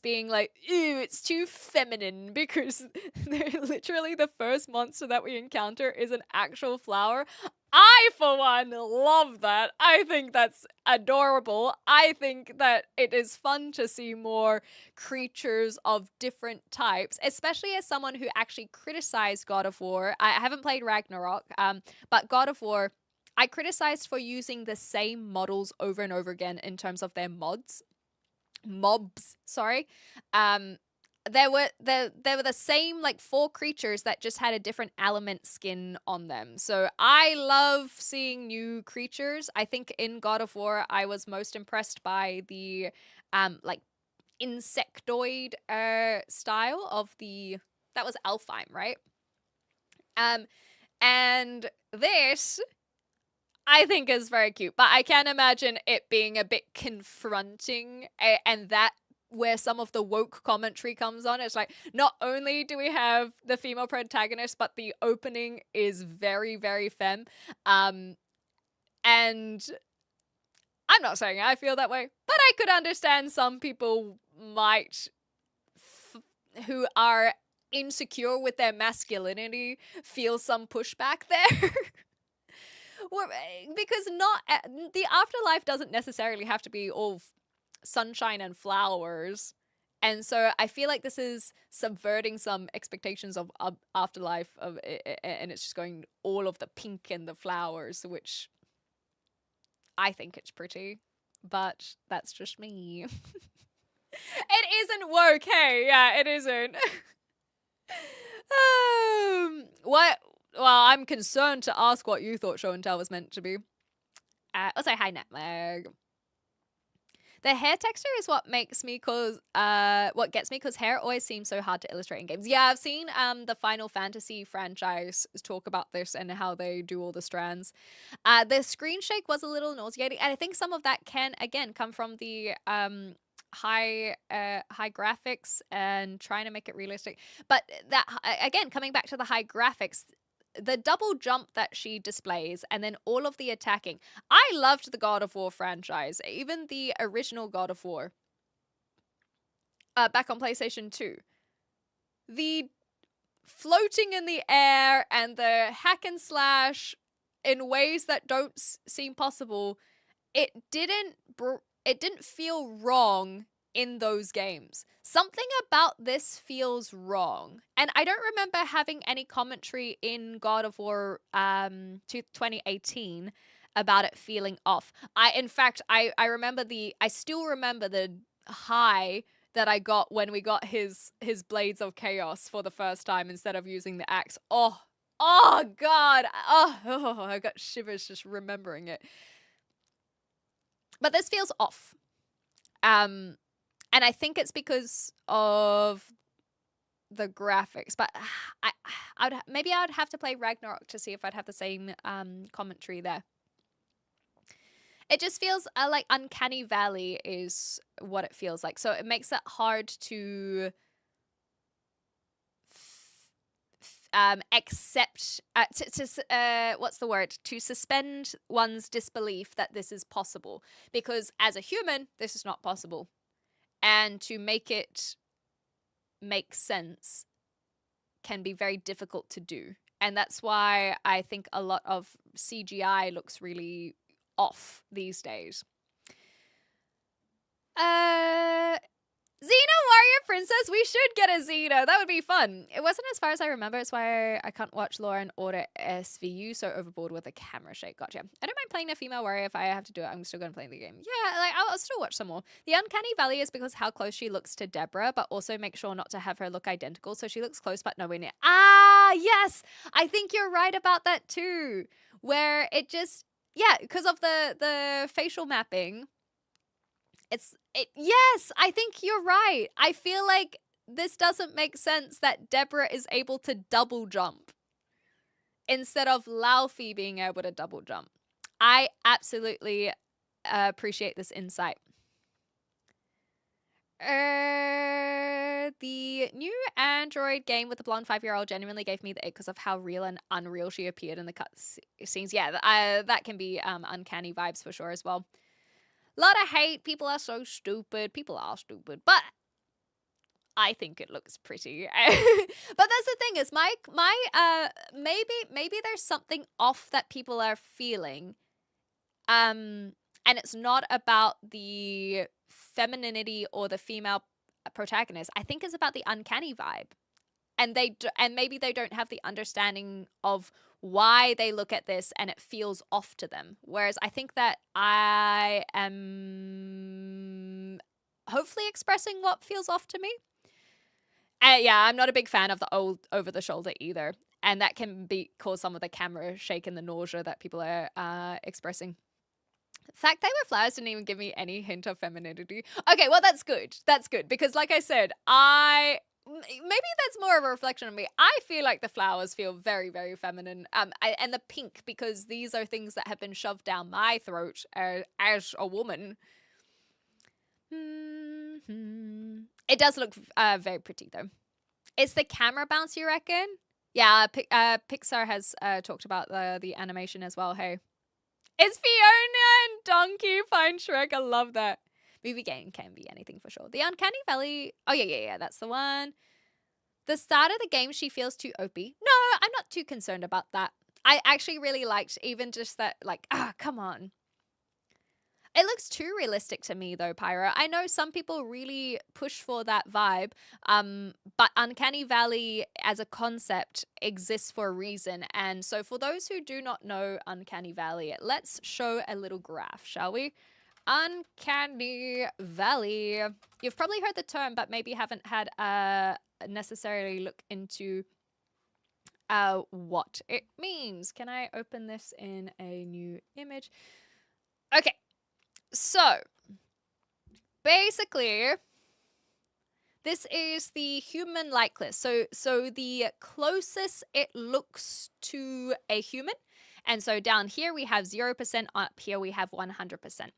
being like, ew, it's too feminine, because they're literally the first monster that we encounter is an actual flower. I, for one, love that. I think that's adorable. I think that it is fun to see more creatures of different types, especially as someone who actually criticized God of War. I haven't played Ragnarok, but God of War, I criticized for using the same models over and over again in terms of their mobs, sorry. There were the same like 4 creatures that just had a different element skin on them. So I love seeing new creatures. I think in God of War I was most impressed by the like insectoid style of that was Alfheim, right? And this I think is very cute, but I can imagine it being a bit confronting, and that where some of the woke commentary comes on. It's like, not only do we have the female protagonist, but the opening is very, very femme. And I'm not saying I feel that way, but I could understand some people might, who are insecure with their masculinity, feel some pushback there. Because the afterlife doesn't necessarily have to be all sunshine and flowers, and so I feel like this is subverting some expectations of afterlife and it's just going all of the pink and the flowers, which I think it's pretty, but that's just me. It isn't woke, hey? Yeah, it isn't. What? Well, I'm concerned to ask what you thought Show and Tell was meant to be. Also, hi, Netlag. The hair texture is what gets me, because hair always seems so hard to illustrate in games. Yeah, I've seen the Final Fantasy franchise talk about this and how they do all the strands. The screen shake was a little nauseating, and I think some of that can, again, come from the high graphics and trying to make it realistic. But that, again, coming back to the high graphics, the double jump that she displays and then all of the attacking. I loved the God of War franchise, even the original God of War back on PlayStation 2. The floating in the air and the hack and slash in ways that don't seem possible, it didn't feel wrong in those games. Something about this feels wrong. And I don't remember having any commentary in God of War 2018 about it feeling off. I still remember the high that I got when we got his Blades of Chaos for the first time instead of using the axe. Oh God. I got shivers just remembering it. But this feels off. And I think it's because of the graphics. But maybe I would have to play Ragnarok to see if I'd have the same commentary there. It just feels like Uncanny Valley is what it feels like. So it makes it hard to accept, what's the word? To suspend one's disbelief that this is possible. Because as a human, this is not possible. And to make it make sense can be very difficult to do. And that's why I think a lot of CGI looks really off these days. Xena Warrior Princess, we should get a Xena. That would be fun. It wasn't as far as I remember. It's why I can't watch Law and Order SVU, so overboard with the camera shake. Gotcha. I don't mind playing a female warrior if I have to do it. I'm still going to play the game. Yeah, like I'll still watch some more. The Uncanny Valley is because how close she looks to Deborah, but also make sure not to have her look identical. So she looks close, but nowhere near. Ah, yes. I think you're right about that too. Where it just, yeah, because of the facial mapping. Yes, I think you're right. I feel like this doesn't make sense that Deborah is able to double jump instead of Laufey being able to double jump. I absolutely appreciate this insight. The new Android game with the blonde 5-year-old genuinely gave me the ick because of how real and unreal she appeared in the cutscenes. Yeah, that can be uncanny vibes for sure as well. A lot of hate. People are so stupid. People are stupid. But I think it looks pretty. But that's the thing is maybe there's something off that people are feeling. And it's not about the femininity or the female protagonist. I think it's about the uncanny vibe. And maybe they don't have the understanding of why they look at this and it feels off to them. Whereas I think that I am hopefully expressing what feels off to me. Yeah, I'm not a big fan of the old over the shoulder either. And that can cause some of the camera shake and the nausea that people are expressing. The fact they were flowers didn't even give me any hint of femininity. Okay, well, that's good. That's good. Because like I said, maybe that's more of a reflection on me. I feel like the flowers feel very, very feminine. And the pink, because these are things that have been shoved down my throat as a woman. It does look very pretty, though. It's the camera bounce, you reckon? Yeah, Pixar has talked about the animation as well, hey. It's Fiona and Donkey Find Shrek. I love that. Movie game can be anything for sure. The Uncanny Valley. Oh, yeah. That's the one. The start of the game, she feels too OP. No, I'm not too concerned about that. I actually really liked even just that, like, come on. It looks too realistic to me, though, Pyro. I know some people really push for that vibe, but Uncanny Valley as a concept exists for a reason. And so for those who do not know Uncanny Valley, let's show a little graph, shall we? Uncanny Valley. You've probably heard the term, but maybe haven't had necessarily look into what it means. Can I open this in a new image? Okay, so basically, this is the human likeness. So the closest it looks to a human. And so down here we have 0%, up here we have 100%.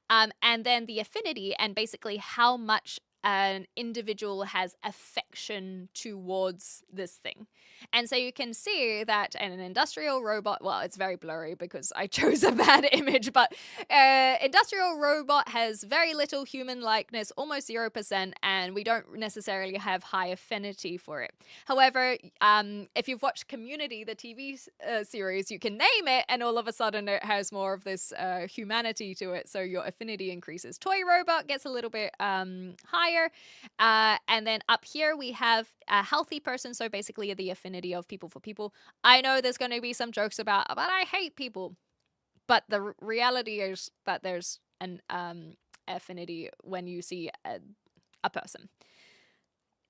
And then the affinity and basically how much an individual has affection towards this thing. And so you can see that an industrial robot, well, it's very blurry because I chose a bad image, but industrial robot has very little human likeness, almost 0%, and we don't necessarily have high affinity for it. However, if you've watched Community, the TV series, you can name it, and all of a sudden it has more of this humanity to it, so your affinity increases. Toy robot gets a little bit higher, and then up here we have a healthy person, so basically the affinity of people for people. I know there's going to be some jokes about, but I hate people, but the reality is that there's an affinity when you see a person.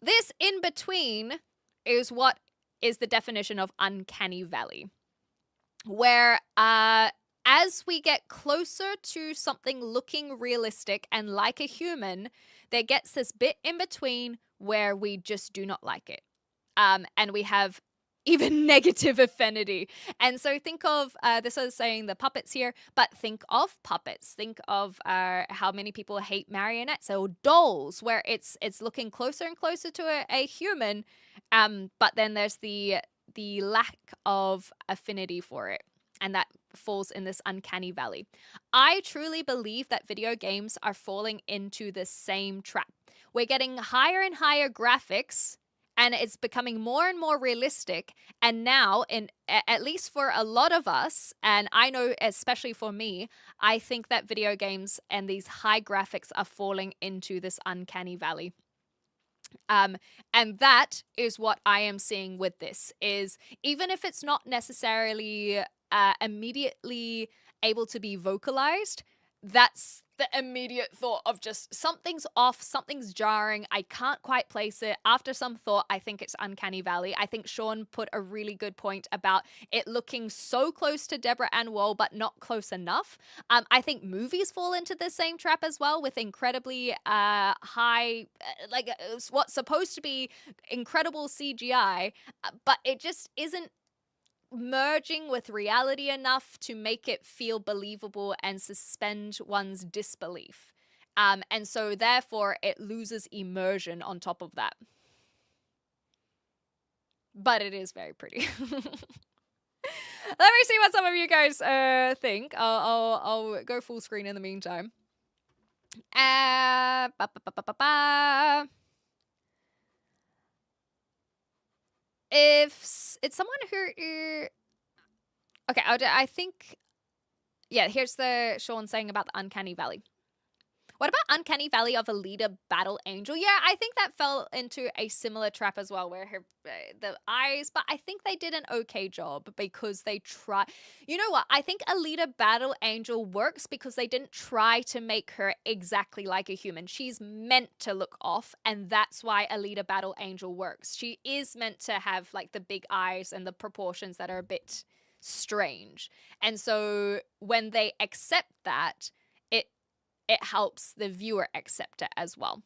This in between is what is the definition of uncanny valley, where as we get closer to something looking realistic and like a human, there gets this bit in between where we just do not like it. And we have even negative affinity. And so think of, this is saying the puppets here, but think of puppets. Think of how many people hate marionettes or dolls, where it's looking closer and closer to a human, but then there's the lack of affinity for it. And that falls in this uncanny valley. I truly believe that video games are falling into the same trap. We're getting higher and higher graphics, and it's becoming more and more realistic. And now, at least for a lot of us, and I know especially for me, I think that video games and these high graphics are falling into this uncanny valley. And that is what I am seeing with this, is even if it's not necessarily immediately able to be vocalized, that's the immediate thought of just something's off, something's jarring, I can't quite place it. After some thought, I think it's uncanny valley. I think Sean put a really good point about it looking so close to Deborah Ann Woll, but not close enough. I think movies fall into the same trap as well, with incredibly high, like what's supposed to be incredible CGI, but it just isn't merging with reality enough to make it feel believable and suspend one's disbelief. And so therefore it loses immersion on top of that. But it is very pretty. Let me see what some of you guys think. I'll go full screen in the meantime. If it's someone who... Okay, I think... Yeah, here's the Sean saying about the Uncanny Valley. What about Uncanny Valley of Alita Battle Angel? Yeah, I think that fell into a similar trap as well, where her the eyes, but I think they did an okay job because they try. You know what? I think Alita Battle Angel works because they didn't try to make her exactly like a human. She's meant to look off, and that's why Alita Battle Angel works. She is meant to have like the big eyes and the proportions that are a bit strange. And so when they accept that, it helps the viewer accept it as well.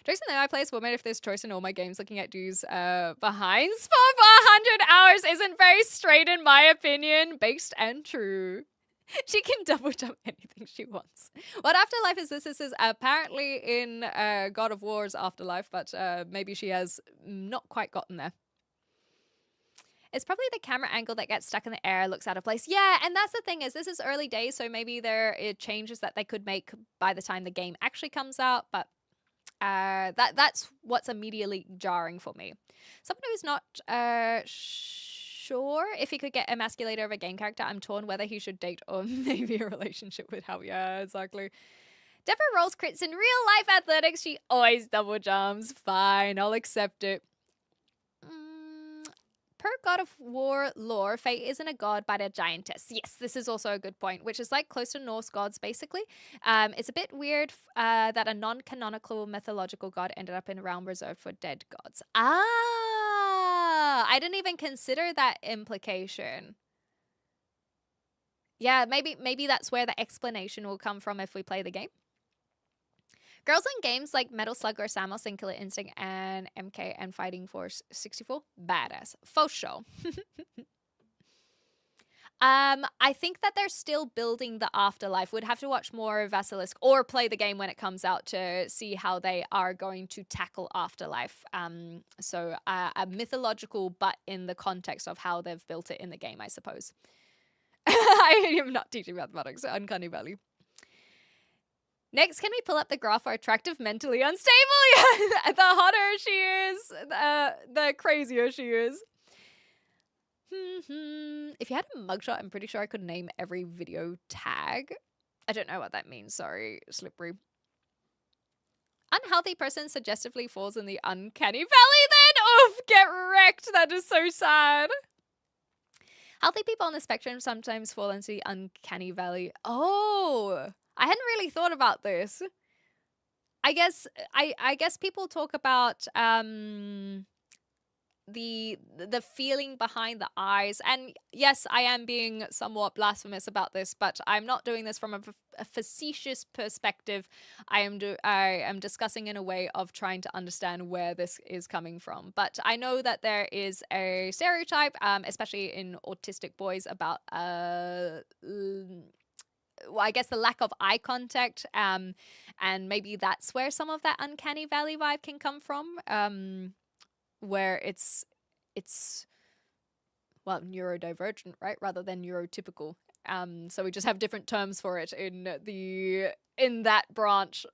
Jason, then I play as woman if there's choice in all my games. Looking at dudes behinds for 100 hours isn't very straight in my opinion. Based and true. She can double jump anything she wants. What afterlife is this? This is apparently in God of War's afterlife, but maybe she has not quite gotten there. It's probably the camera angle that gets stuck in the air, looks out of place. Yeah, and that's the thing, is this is early days, so maybe there are changes that they could make by the time the game actually comes out, but that's what's immediately jarring for me. Someone who's not sure if he could get emasculator of a game character, I'm torn whether he should date or maybe a relationship with Hal. Yeah, exactly. Deborah rolls crits in real life athletics. She always double jumps. Fine, I'll accept it. Per God of War lore, Faye isn't a god but a giantess. Yes, this is also a good point, which is like close to Norse gods, basically. It's a bit weird that a non-canonical mythological god ended up in a realm reserved for dead gods. I didn't even consider that implication. Yeah, maybe that's where the explanation will come from if we play the game. Girls in games like Metal Slug or Samus and Killer Instinct and MK and Fighting Force 64, badass. For sure. I think that they're still building the afterlife. We'd have to watch more of Basilisk or play the game when it comes out to see how they are going to tackle afterlife. So a mythological, but in the context of how they've built it in the game, I suppose. I am not teaching mathematics. Uncanny Valley. Next, can we pull up the graph for attractive, mentally unstable? Yeah, the hotter she is, the crazier she is. If you had a mugshot, I'm pretty sure I could name every video tag. I don't know what that means. Sorry, Slippery. Unhealthy person suggestively falls in the uncanny valley then? Oof, get wrecked. That is so sad. Healthy people on the spectrum sometimes fall into the uncanny valley. Oh, I hadn't really thought about this. I guess people talk about the feeling behind the eyes, and yes, I am being somewhat blasphemous about this, but I'm not doing this from a facetious perspective. I am discussing in a way of trying to understand where this is coming from. But I know that there is a stereotype, especially in autistic boys, about well, I guess the lack of eye contact, and maybe that's where some of that uncanny valley vibe can come from. Where it's well, neurodivergent, right, rather than neurotypical. So we just have different terms for it in that branch.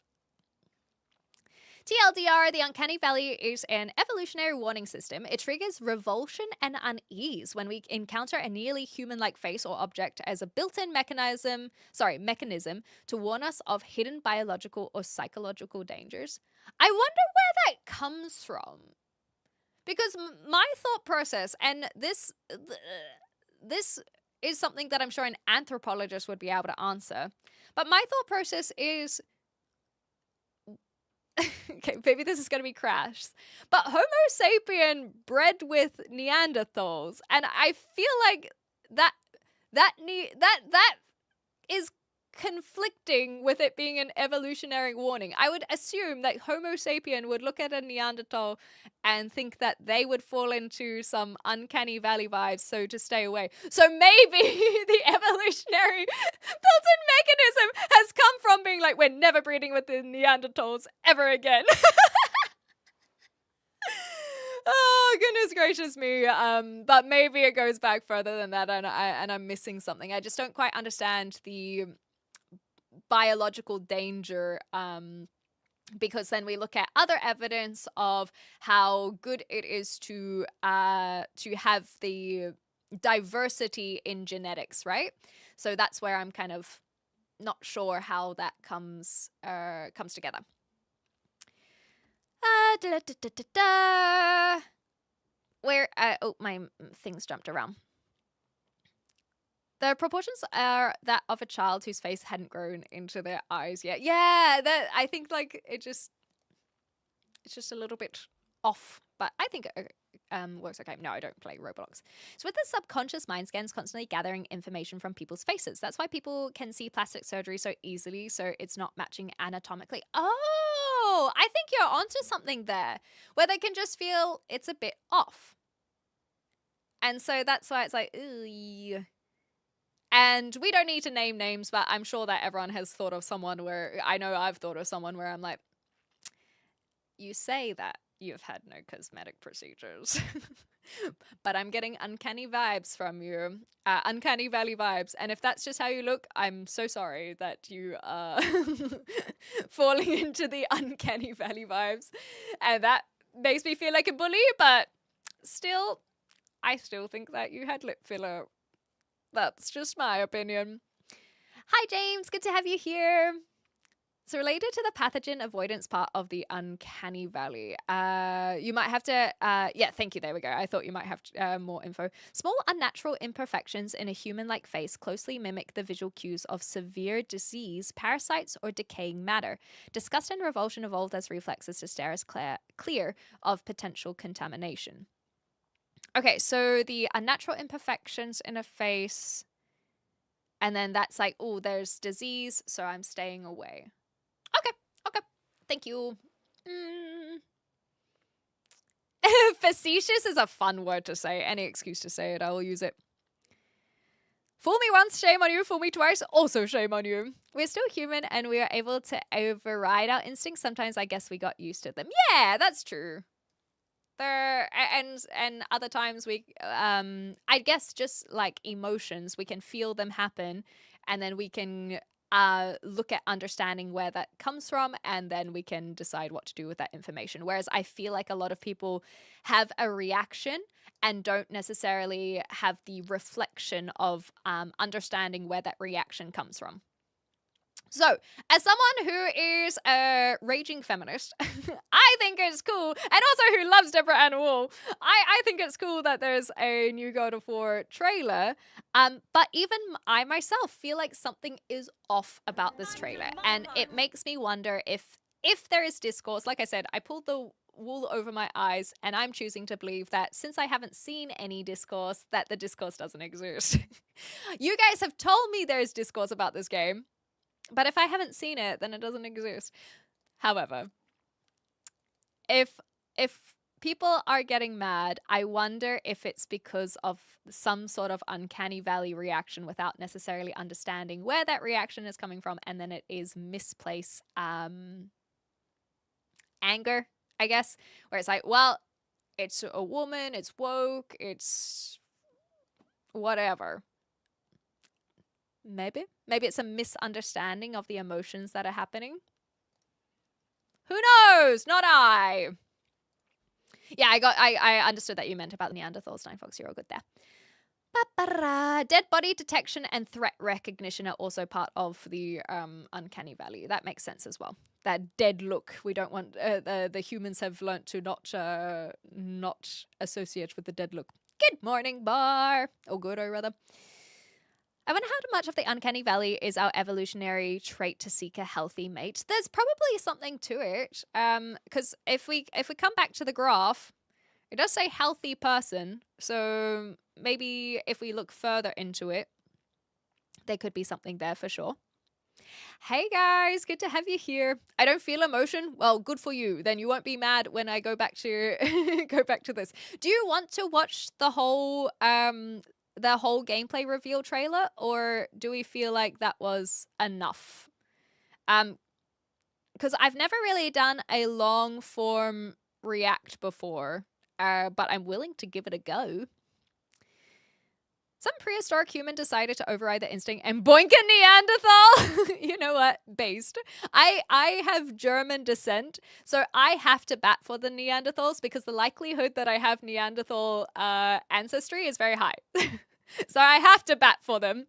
TLDR, the uncanny valley is an evolutionary warning system. It triggers revulsion and unease when we encounter a nearly human-like face or object as a built-in mechanism to warn us of hidden biological or psychological dangers. I wonder where that comes from. Because my thought process, and this is something that I'm sure an anthropologist would be able to answer, but my thought process is, okay, maybe this is going to be crash, but Homo sapien bred with Neanderthals, and I feel like that is conflicting with it being an evolutionary warning. I would assume that Homo sapien would look at a Neanderthal and think that they would fall into some uncanny valley vibes, so to stay away. So maybe the evolutionary built-in mechanism has come from being like, we're never breeding with the Neanderthals ever again. Oh, goodness gracious me. But maybe it goes back further than that, and I'm missing something. I just don't quite understand the biological danger, because then we look at other evidence of how good it is to have the diversity in genetics, right? So that's where I'm kind of not sure how that comes together. Where oh, my things jumped around. The proportions are that of a child whose face hadn't grown into their eyes yet. Yeah, that I think like it's just a little bit off, but I think it works okay. No, I don't play Roblox. So with the subconscious mind scans constantly gathering information from people's faces. That's why people can see plastic surgery so easily, so it's not matching anatomically. Oh, I think you're onto something there, where they can just feel it's a bit off. And so that's why it's like, ooh. And we don't need to name names, but I'm sure that everyone has thought of someone where, I know I've thought of someone where I'm like, you say that you've had no cosmetic procedures, but I'm getting uncanny vibes from you, uncanny valley vibes. And if that's just how you look, I'm so sorry that you are falling into the uncanny valley vibes. And that makes me feel like a bully, but still, I still think that you had lip filler. That's just my opinion. Hi, James. Good to have you here. So related to the pathogen avoidance part of the uncanny valley, you might have to, yeah, thank you. There we go. I thought you might have more info. Small unnatural imperfections in a human-like face closely mimic the visual cues of severe disease, parasites, or decaying matter. Disgust and revulsion evolved as reflexes to steer us clear of potential contamination. Okay, so the unnatural imperfections in a face, and then that's like, oh, there's disease, so I'm staying away. Okay, thank you. Facetious is a fun word to say. Any excuse to say it, I will use it. Fool me once, shame on you. Fool me twice, also shame on you. We're still human and we are able to override our instincts. Sometimes I guess we got used to them. Yeah, that's true. And other times we, I guess just like emotions, we can feel them happen and then we can look at understanding where that comes from and then we can decide what to do with that information. Whereas I feel like a lot of people have a reaction and don't necessarily have the reflection of understanding where that reaction comes from. So, as someone who is a raging feminist, I think it's cool, and also who loves Deborah Ann Wool, I think it's cool that there's a new God of War trailer, but even I myself feel like something is off about this trailer, and it makes me wonder if there is discourse. Like I said, I pulled the wool over my eyes, and I'm choosing to believe that since I haven't seen any discourse, that the discourse doesn't exist. You guys have told me there's discourse about this game, but if I haven't seen it, then it doesn't exist. However, if people are getting mad, I wonder if it's because of some sort of uncanny valley reaction without necessarily understanding where that reaction is coming from, and then it is misplaced anger, I guess, where it's like, well, it's a woman, it's woke, it's whatever. Maybe it's a misunderstanding of the emotions that are happening. Who knows? Not I. Yeah, I understood that you meant about Neanderthals. 9Fox, you're all good there. Ba-ba-ra. Dead body detection and threat recognition are also part of the uncanny valley. That makes sense as well. That dead look. We don't want the humans have learnt to not associate with the dead look. Good morning, Bar. Or Gordo, rather. I wonder how much of the uncanny valley is our evolutionary trait to seek a healthy mate. There's probably something to it, because if we come back to the graph, it does say healthy person. So maybe if we look further into it, there could be something there for sure. Hey guys, good to have you here. I don't feel emotion. Well, good for you. Then you won't be mad when I go back to this. Do you want to watch the whole gameplay reveal trailer, or do we feel like that was enough? Because I've never really done a long form react before, but I'm willing to give it a go. Some prehistoric human decided to override their instinct and boink a Neanderthal. You know what? Based. I have German descent, so I have to bat for the Neanderthals because the likelihood that I have Neanderthal ancestry is very high. So I have to bat for them.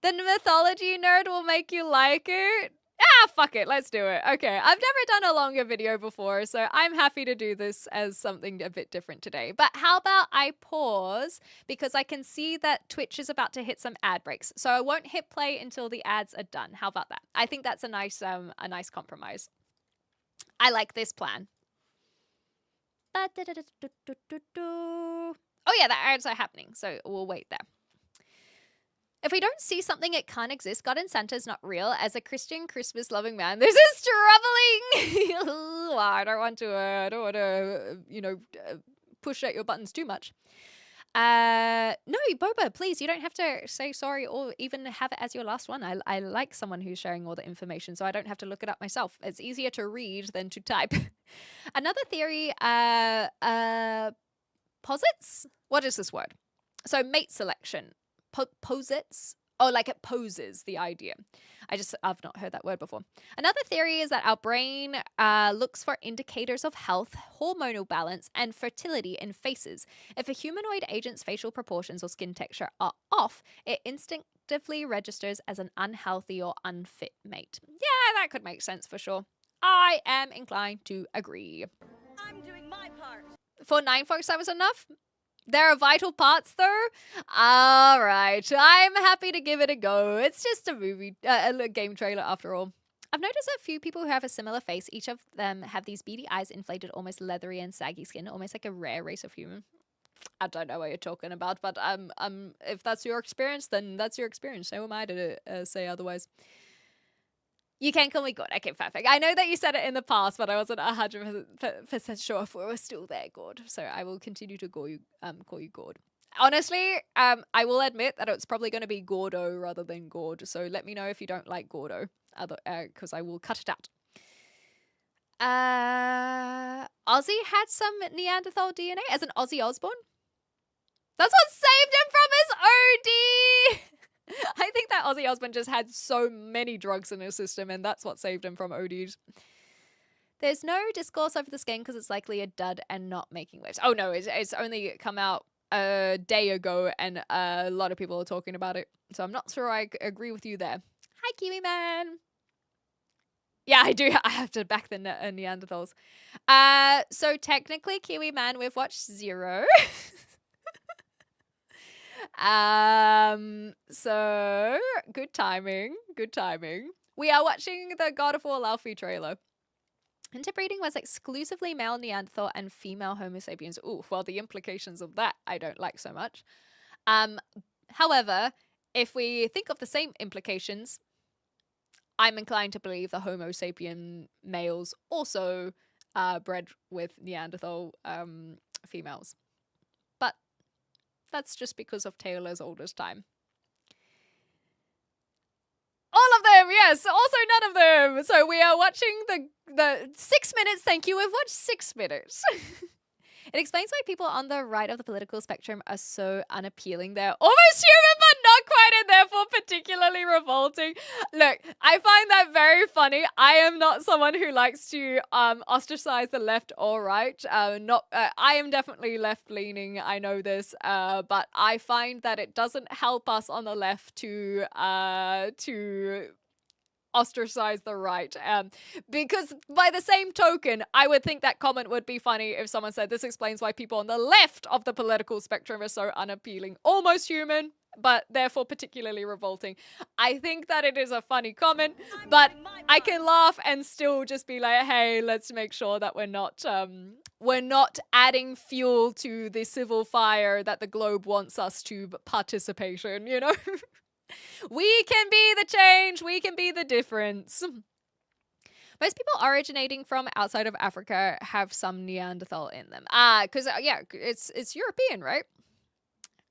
The mythology nerd will make you like it. Ah, fuck it. Let's do it. Okay. I've never done a longer video before, so I'm happy to do this as something a bit different today. But how about I pause because I can see that Twitch is about to hit some ad breaks. So I won't hit play until the ads are done. How about that? I think that's a nice compromise. I like this plan. Oh yeah, the ads are happening, so we'll wait there. If we don't see something, it can't exist. God and Santa is not real. As a Christian, Christmas-loving man, this is troubling. I don't want to, push at your buttons too much. No, Boba, please, you don't have to say sorry or even have it as your last one. I like someone who's sharing all the information, so I don't have to look it up myself. It's easier to read than to type. Another theory, posits? What is this word? So mate selection. Posits? Oh, like it poses the idea. I've not heard that word before. Another theory is that our brain looks for indicators of health, hormonal balance, and fertility in faces. If a humanoid agent's facial proportions or skin texture are off, it instinctively registers as an unhealthy or unfit mate. Yeah, that could make sense for sure. I am inclined to agree. I'm doing my part. For 9Fox, that was enough? There are vital parts, though? All right. I'm happy to give it a go. It's just a game trailer after all. I've noticed a few people who have a similar face. Each of them have these beady eyes, inflated, almost leathery and saggy skin, almost like a rare race of human. I don't know what you're talking about, but if that's your experience, then that's your experience. Who am I to say otherwise? You can call me God. Okay, perfect. I know that you said it in the past, but I wasn't 100% sure if we were still there, God. So I will continue to call you God. honestly, I will admit that it's probably going to be Gordo rather than Gord. So let me know if you don't like Gordo, because I will cut it out. Ozzy had some Neanderthal DNA as an Ozzy Osbourne. That's what saved him from his OD. I think that Ozzy Osbourne just had so many drugs in his system, and that's what saved him from ODs. There's no discourse over this game because it's likely a dud and not making waves. Oh no, it's only come out a day ago, and a lot of people are talking about it. So I'm not sure I agree with you there. Hi, Kiwi Man. Yeah, I do. I have to back the Neanderthals. So technically, Kiwi Man, we've watched 0. So good timing. Good timing. We are watching the God of War Laufey trailer. Interbreeding was exclusively male Neanderthal and female Homo sapiens. Ooh, well, the implications of that I don't like so much. However, if we think of the same implications, I'm inclined to believe the Homo sapien males also bred with Neanderthal females. But that's just because of Taylor's oldest time. All of them, yes. Also none of them. So we are watching the 6 minutes. Thank you. We've watched 6 minutes. It explains why people on the right of the political spectrum are so unappealing. They're almost human, but not quite, and therefore particularly revolting. Look, I find that very funny. I am not someone who likes to ostracize the left or right. I am definitely left-leaning. I know this, but I find that it doesn't help us on the left to ostracize the right, because by the same token, I would think that comment would be funny if someone said this explains why people on the left of the political spectrum are so unappealing, almost human, but therefore particularly revolting. I think that it is a funny comment, but I can laugh and still just be like, hey, let's make sure that we're not adding fuel to the civil fire that the globe wants us to participate in, you know? We can be the change. We can be the difference. Most people originating from outside of Africa have some Neanderthal in them. Because, yeah, it's European, right?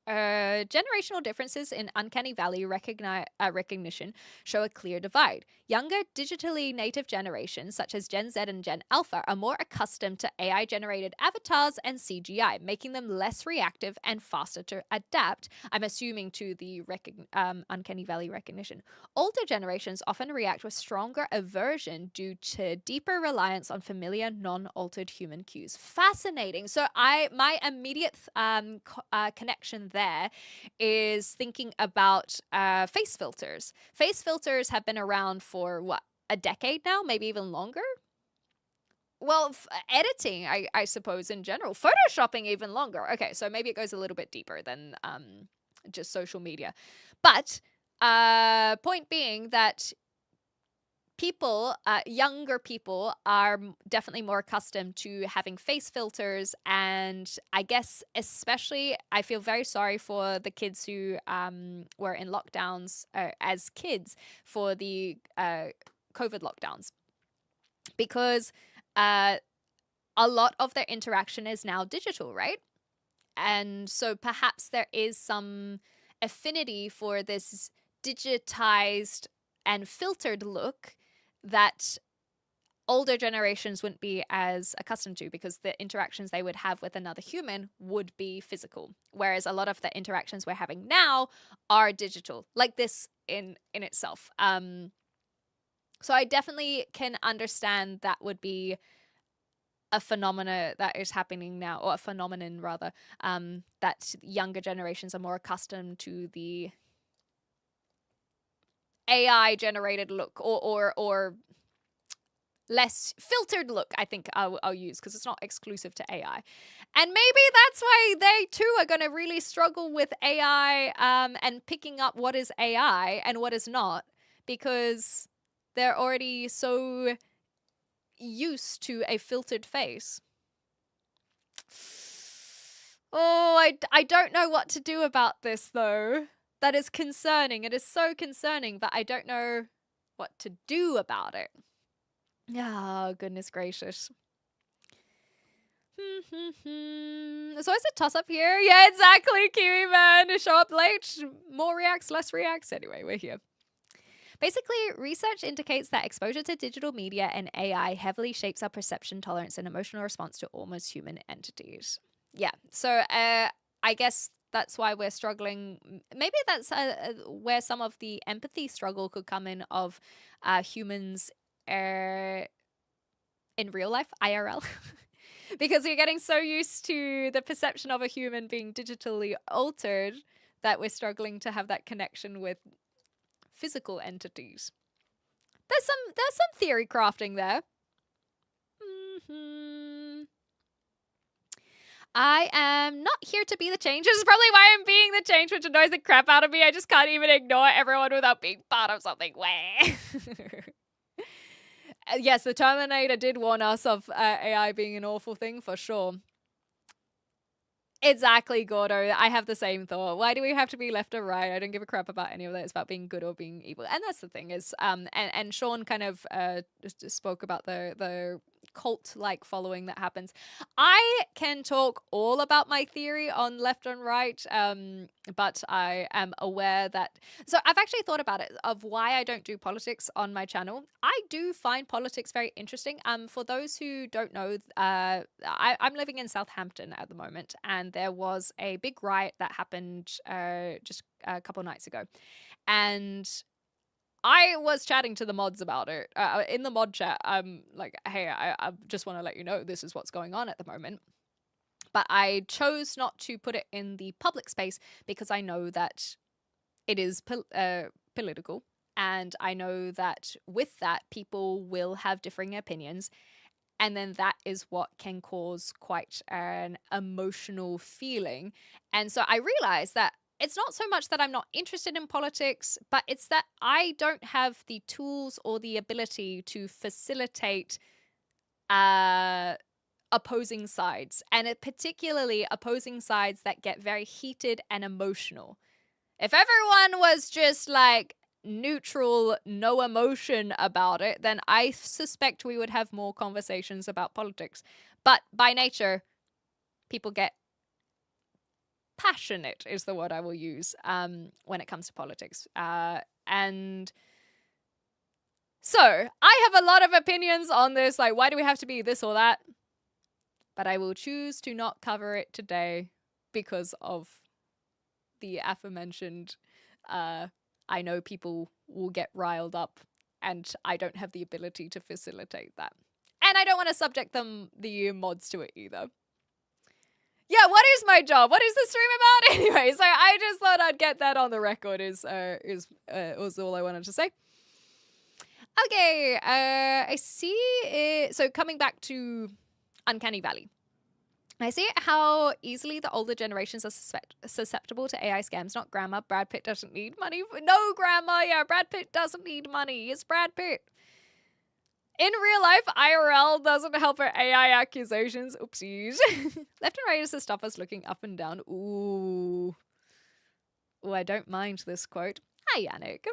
Generational differences in uncanny valley recognition show a clear divide. Younger digitally native generations, such as Gen Z and Gen Alpha, are more accustomed to AI-generated avatars and CGI, making them less reactive and faster to adapt, I'm assuming, to the uncanny valley recognition. Older generations often react with stronger aversion due to deeper reliance on familiar, non-altered human cues. Fascinating. So my immediate connection there is thinking about face filters. Face filters have been around for what, a decade now, maybe even longer? Well, editing, I suppose, in general. Photoshopping even longer. Okay, so maybe it goes a little bit deeper than just social media. But point being that people, younger people, are definitely more accustomed to having face filters, and I guess especially I feel very sorry for the kids who were in lockdowns as kids for the COVID lockdowns, because a lot of their interaction is now digital, right? And so perhaps there is some affinity for this digitized and filtered look that older generations wouldn't be as accustomed to, because the interactions they would have with another human would be physical, whereas a lot of the interactions we're having now are digital, like this in itself. So I definitely can understand that would be a phenomena that is happening now, or a phenomenon rather, that younger generations are more accustomed to the AI generated look, or less filtered look, I think I'll use, because it's not exclusive to AI. And maybe that's why they too are going to really struggle with AI and picking up what is AI and what is not, because they're already so used to a filtered face. Oh, I don't know what to do about this, though. That is concerning. It is so concerning, but I don't know what to do about it. Oh, goodness gracious. There's always a toss-up here. Yeah, exactly, Kiwi Man. Show up late, more reacts, less reacts. Anyway, we're here. Basically, research indicates that exposure to digital media and AI heavily shapes our perception, tolerance, and emotional response to almost human entities. Yeah, so I guess that's why we're struggling. Maybe that's where some of the empathy struggle could come in of humans in real life, IRL. Because you're getting so used to the perception of a human being digitally altered that we're struggling to have that connection with physical entities. There's some theory crafting there. I am not here to be the change. This is probably why I'm being the change, which annoys the crap out of me. I just can't even ignore everyone without being part of something. Yes, the Terminator did warn us of AI being an awful thing, for sure. Exactly, Gordo. I have the same thought. Why do we have to be left or right? I don't give a crap about any of that. It's about being good or being evil. And that's the thing is, and Sean kind of just spoke about the cult-like following that happens. I can talk all about my theory on left and right, but I am aware that... So I've actually thought about it, of why I don't do politics on my channel. I do find politics very interesting. For those who don't know, I'm living in Southampton at the moment, and there was a big riot that happened just a couple nights ago. And I was chatting to the mods about it. In the mod chat, I'm like, hey, I just want to let you know this is what's going on at the moment. But I chose not to put it in the public space because I know that it is political. And I know that with that, people will have differing opinions. And then that is what can cause quite an emotional feeling. And so I realized that it's not so much that I'm not interested in politics, but it's that I don't have the tools or the ability to facilitate opposing sides, and particularly opposing sides that get very heated and emotional. If everyone was just like neutral, no emotion about it, then I suspect we would have more conversations about politics. But by nature, people get passionate is the word I will use when it comes to politics. And so I have a lot of opinions on this, like why do we have to be this or that? But I will choose to not cover it today because of the aforementioned I know people will get riled up and I don't have the ability to facilitate that. And I don't want to subject the mods to it either. Yeah, what is my job? What is the stream about anyway? So I just thought I'd get that on the record was all I wanted to say. Okay, I see it. So coming back to Uncanny Valley. I see how easily the older generations are susceptible to AI scams, not grandma. Brad Pitt doesn't need money. No, grandma. Yeah, Brad Pitt doesn't need money. It's Brad Pitt. In real life, IRL doesn't help her AI accusations. Oopsies. Left and right is to stop us looking up and down. Ooh. Oh, I don't mind this quote. Hi, Yannick.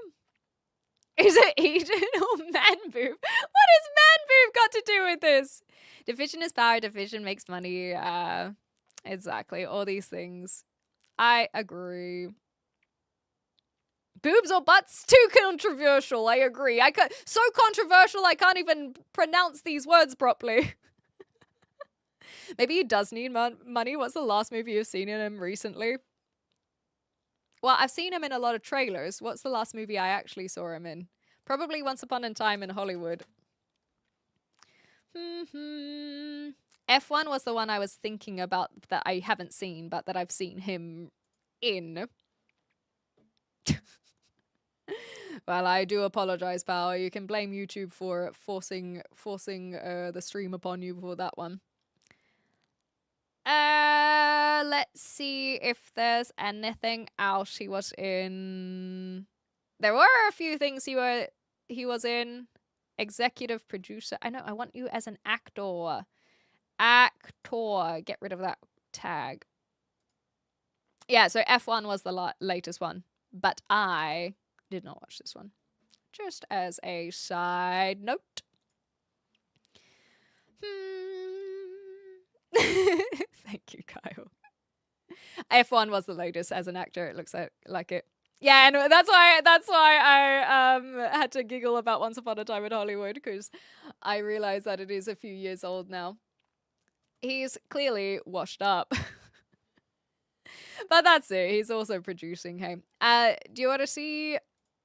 Is it Eden or man boob? What has man boob got to do with this? Division is power. Division makes money. Exactly. All these things. I agree. Boobs or butts? Too controversial. I agree. So controversial I can't even pronounce these words properly. Maybe he does need money. What's the last movie you've seen in him recently? Well, I've seen him in a lot of trailers. What's the last movie I actually saw him in? Probably Once Upon a Time in Hollywood. F1 was the one I was thinking about that I haven't seen, but that I've seen him in. Well, I do apologize, pal. You can blame YouTube for forcing the stream upon you for that one. Let's see if there's anything else he was in. There were a few things he was in. Executive producer. I know. I want you as an actor. Actor. Get rid of that tag. Yeah. So F1 was the latest one, but I did not watch this one. Just as a side note. Thank you, Kyle. F1 was the latest as an actor. It looks like it. Yeah, and that's why I had to giggle about Once Upon a Time in Hollywood, because I realized that it is a few years old now. He's clearly washed up. But that's it. He's also producing, hey. Do you want to see...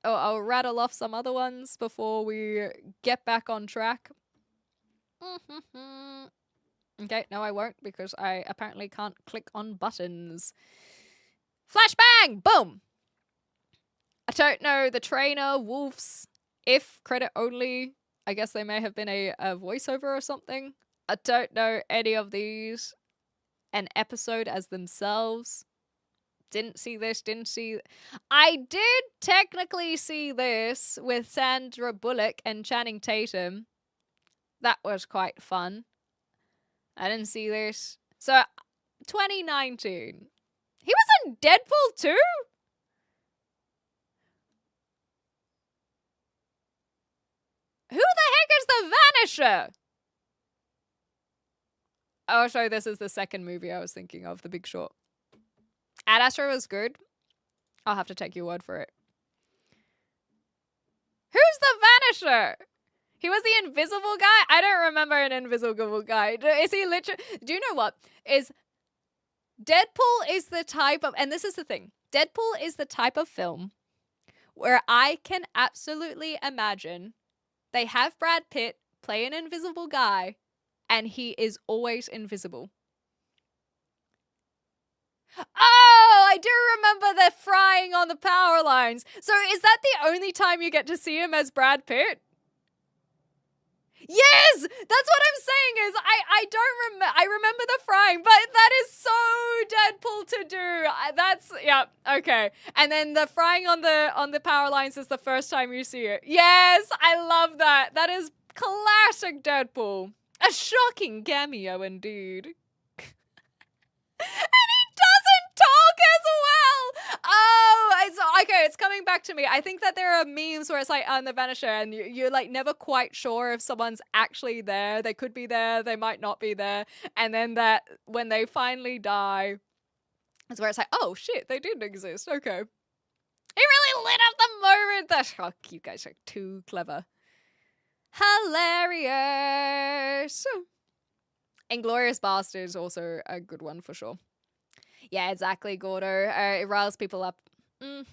Oh, I'll rattle off some other ones before we get back on track. Okay, no I won't, because I apparently can't click on buttons. Flashbang! Boom! I don't know the trainer, Wolves, if credit only. I guess they may have been a voiceover or something. I don't know any of these. An episode as themselves. Didn't see this, didn't see... I did technically see this with Sandra Bullock and Channing Tatum. That was quite fun. I didn't see this. So, 2019. He was in Deadpool 2? Who the heck is the Vanisher? Oh, so this is the second movie I was thinking of, The Big Short. Ad Astra was good. I'll have to take your word for it. Who's the Vanisher? He was the invisible guy? I don't remember an invisible guy. Is he literally... Do you know what? Deadpool is the type of... And this is the thing. Deadpool is the type of film where I can absolutely imagine they have Brad Pitt play an invisible guy and he is always invisible. Oh, I do remember the frying on the power lines. So is that the only time you get to see him as Brad Pitt? Yes! That's what I'm saying is I don't remember. I remember the frying, but that is so Deadpool to do. That's, yeah, okay. And then the frying on the power lines is the first time you see it. Yes, I love that. That is classic Deadpool. A shocking cameo indeed. And he doesn't talk as well. Oh, it's coming back to me. I think that there are memes where it's like on the Vanisher and you're like never quite sure if someone's actually there. They could be there, they might not be there. And then that when they finally die, it's where it's like, oh shit, they didn't exist. Okay. He really lit up the moment. Oh, you guys are too clever. Hilarious. Inglourious Basterds also a good one for sure. Yeah, exactly, Gordo. It riles people up. I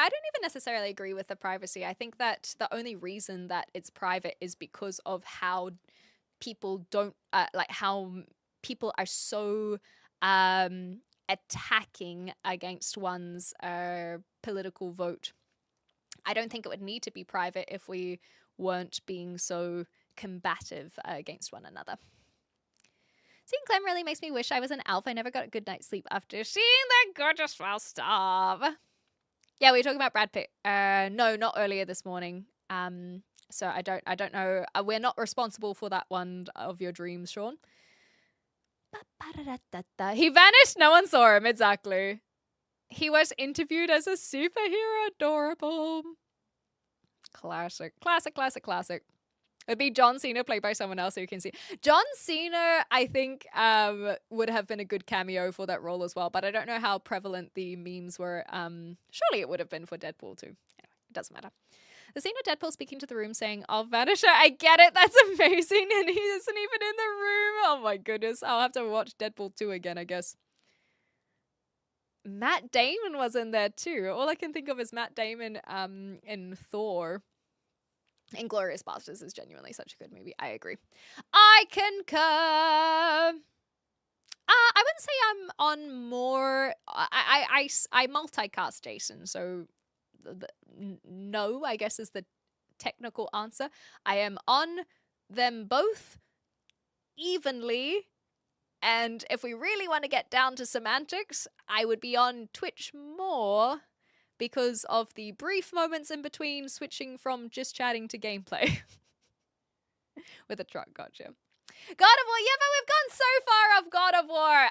don't even necessarily agree with the privacy. I think that the only reason that it's private is because of how people don't, how people are so attacking against one's political vote. I don't think it would need to be private if we weren't being so combative against one another. Seeing Clem really makes me wish I was an elf. I never got a good night's sleep after seeing that gorgeous Falstaff. Yeah, we were talking about Brad Pitt. No, not earlier this morning. So I don't know. We're not responsible for that one of your dreams, Sean. He vanished. No one saw him. Exactly. He was interviewed as a superhero. Adorable. Classic. It'd be John Cena played by someone else who you can see. John Cena, I think, would have been a good cameo for that role as well, but I don't know how prevalent the memes were. Surely it would have been for Deadpool too. Anyway, it doesn't matter. The scene of Deadpool speaking to the room saying, "I'll Vanisher, I get it, that's amazing," and he isn't even in the room. Oh my goodness. I'll have to watch Deadpool 2 again, I guess. Matt Damon was in there too. All I can think of is Matt Damon in Thor. Inglourious Basterds is genuinely such a good movie. I agree. I concur. I wouldn't say I'm on more... I multicast Jason, so no, I guess is the technical answer. I am on them both evenly, and if we really want to get down to semantics, I would be on Twitch more because of the brief moments in between switching from just chatting to gameplay. With a truck, gotcha. God of War, yeah, but we've gone so far off God of War.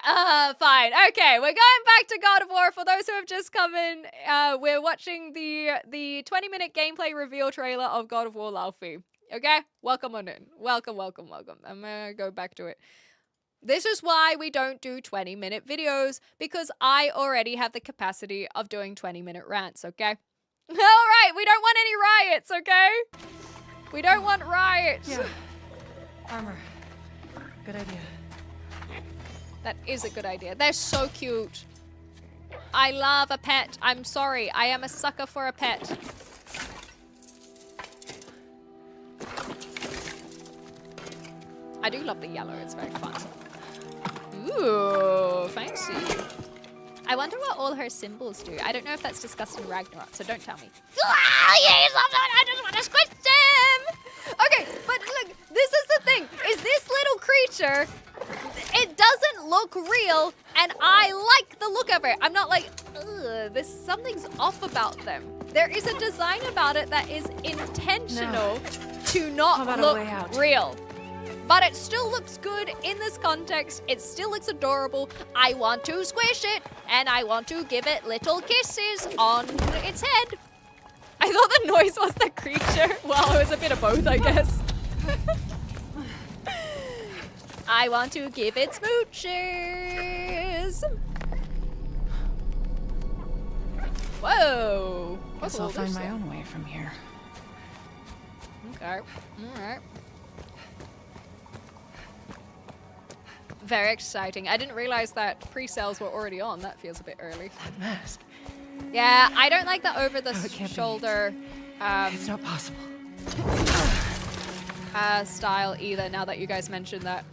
Fine. Okay, we're going back to God of War. For those who have just come in, we're watching the 20-minute gameplay reveal trailer of God of War Laufey. Okay? Welcome on in. Welcome, welcome, welcome. I'm gonna go back to it. This is why we don't do 20-minute videos, because I already have the capacity of doing 20-minute rants, okay? Alright, we don't want any riots, okay? We don't want riots. Yeah. Armor. Good idea. That is a good idea. They're so cute. I love a pet. I'm sorry. I am a sucker for a pet. I do love the yellow. It's very fun. Ooh, fancy. I wonder what all her symbols do. I don't know if that's discussed in Ragnarok, so don't tell me. I just want to squish them! Okay, but look, this is the thing. Is this little creature, it doesn't look real, and I like the look of it. I'm not like, ugh, something's off about them. There is a design about it that is intentional to not look real. But it still looks good in this context. It still looks adorable. I want to squish it, and I want to give it little kisses on its head. I thought the noise was the creature. Well, it was a bit of both, I guess. I want to give it smooches. Whoa. Guess I'll find my own way from here. Okay. All right. Very exciting. I didn't realize that pre-sales were already on. That feels a bit early. That mask. Yeah, I don't like the over-the-shoulder It's not possible. Style either, now that you guys mentioned that.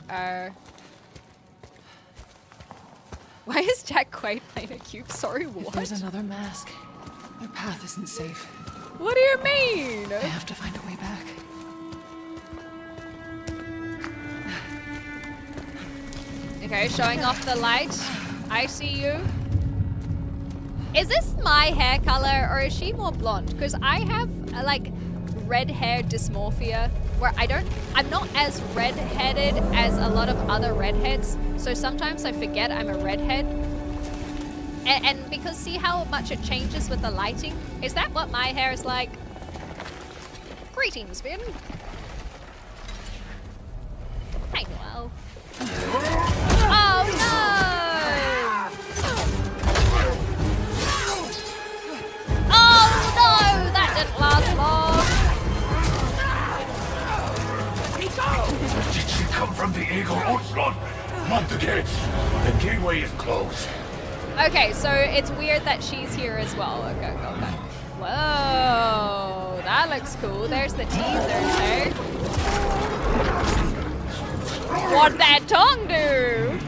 Why is Jack Quaid playing a cube? Sorry, what? If there's another mask, our path isn't safe. What do you mean? I have to find a way back. Okay, showing off the light. I see you. Is this my hair color or is she more blonde? Because I have like red hair dysmorphia where I'm not as red-headed as a lot of other redheads. So sometimes I forget I'm a redhead. And because see how much it changes with the lighting? Is that what my hair is like? Greetings, Vin. Hi, Noel. Oh no! Oh no! That didn't last long. Did she come from the Eagle Outslot? Not the gates. The gateway is closed. Okay, so it's weird that she's here as well. Okay, okay. Whoa, that looks cool. There's the teasers, eh? What'd that tongue do?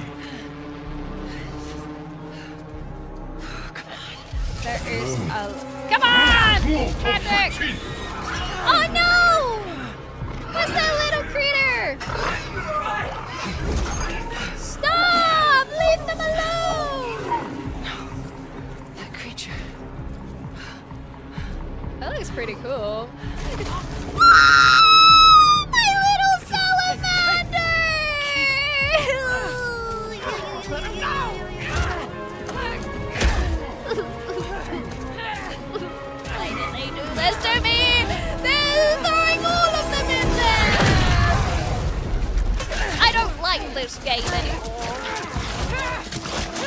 There is a... Come on! Magic! Oh no! What's that little critter? Stop! Leave them alone! That creature. That looks pretty cool. Let him go! Why did they do this to me? They're throwing all of them in there! I don't like this game anymore.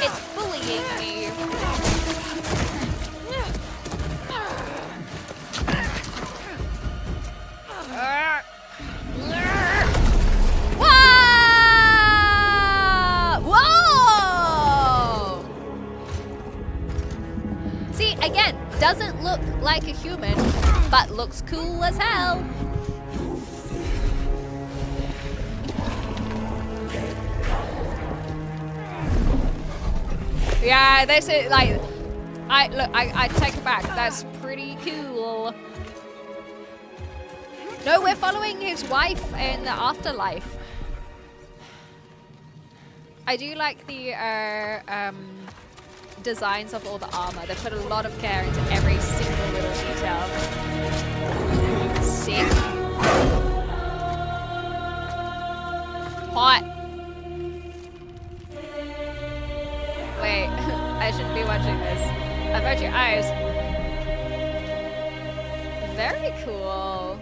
It's bullying me. See, again, doesn't look like a human, but looks cool as hell. Yeah, this is like, I take it back. That's pretty cool. No, we're following his wife in the afterlife. I do like the designs of all the armor. They put a lot of care into every single little detail. Sick. Hot. Wait, I shouldn't be watching this. Avert your eyes. Very cool.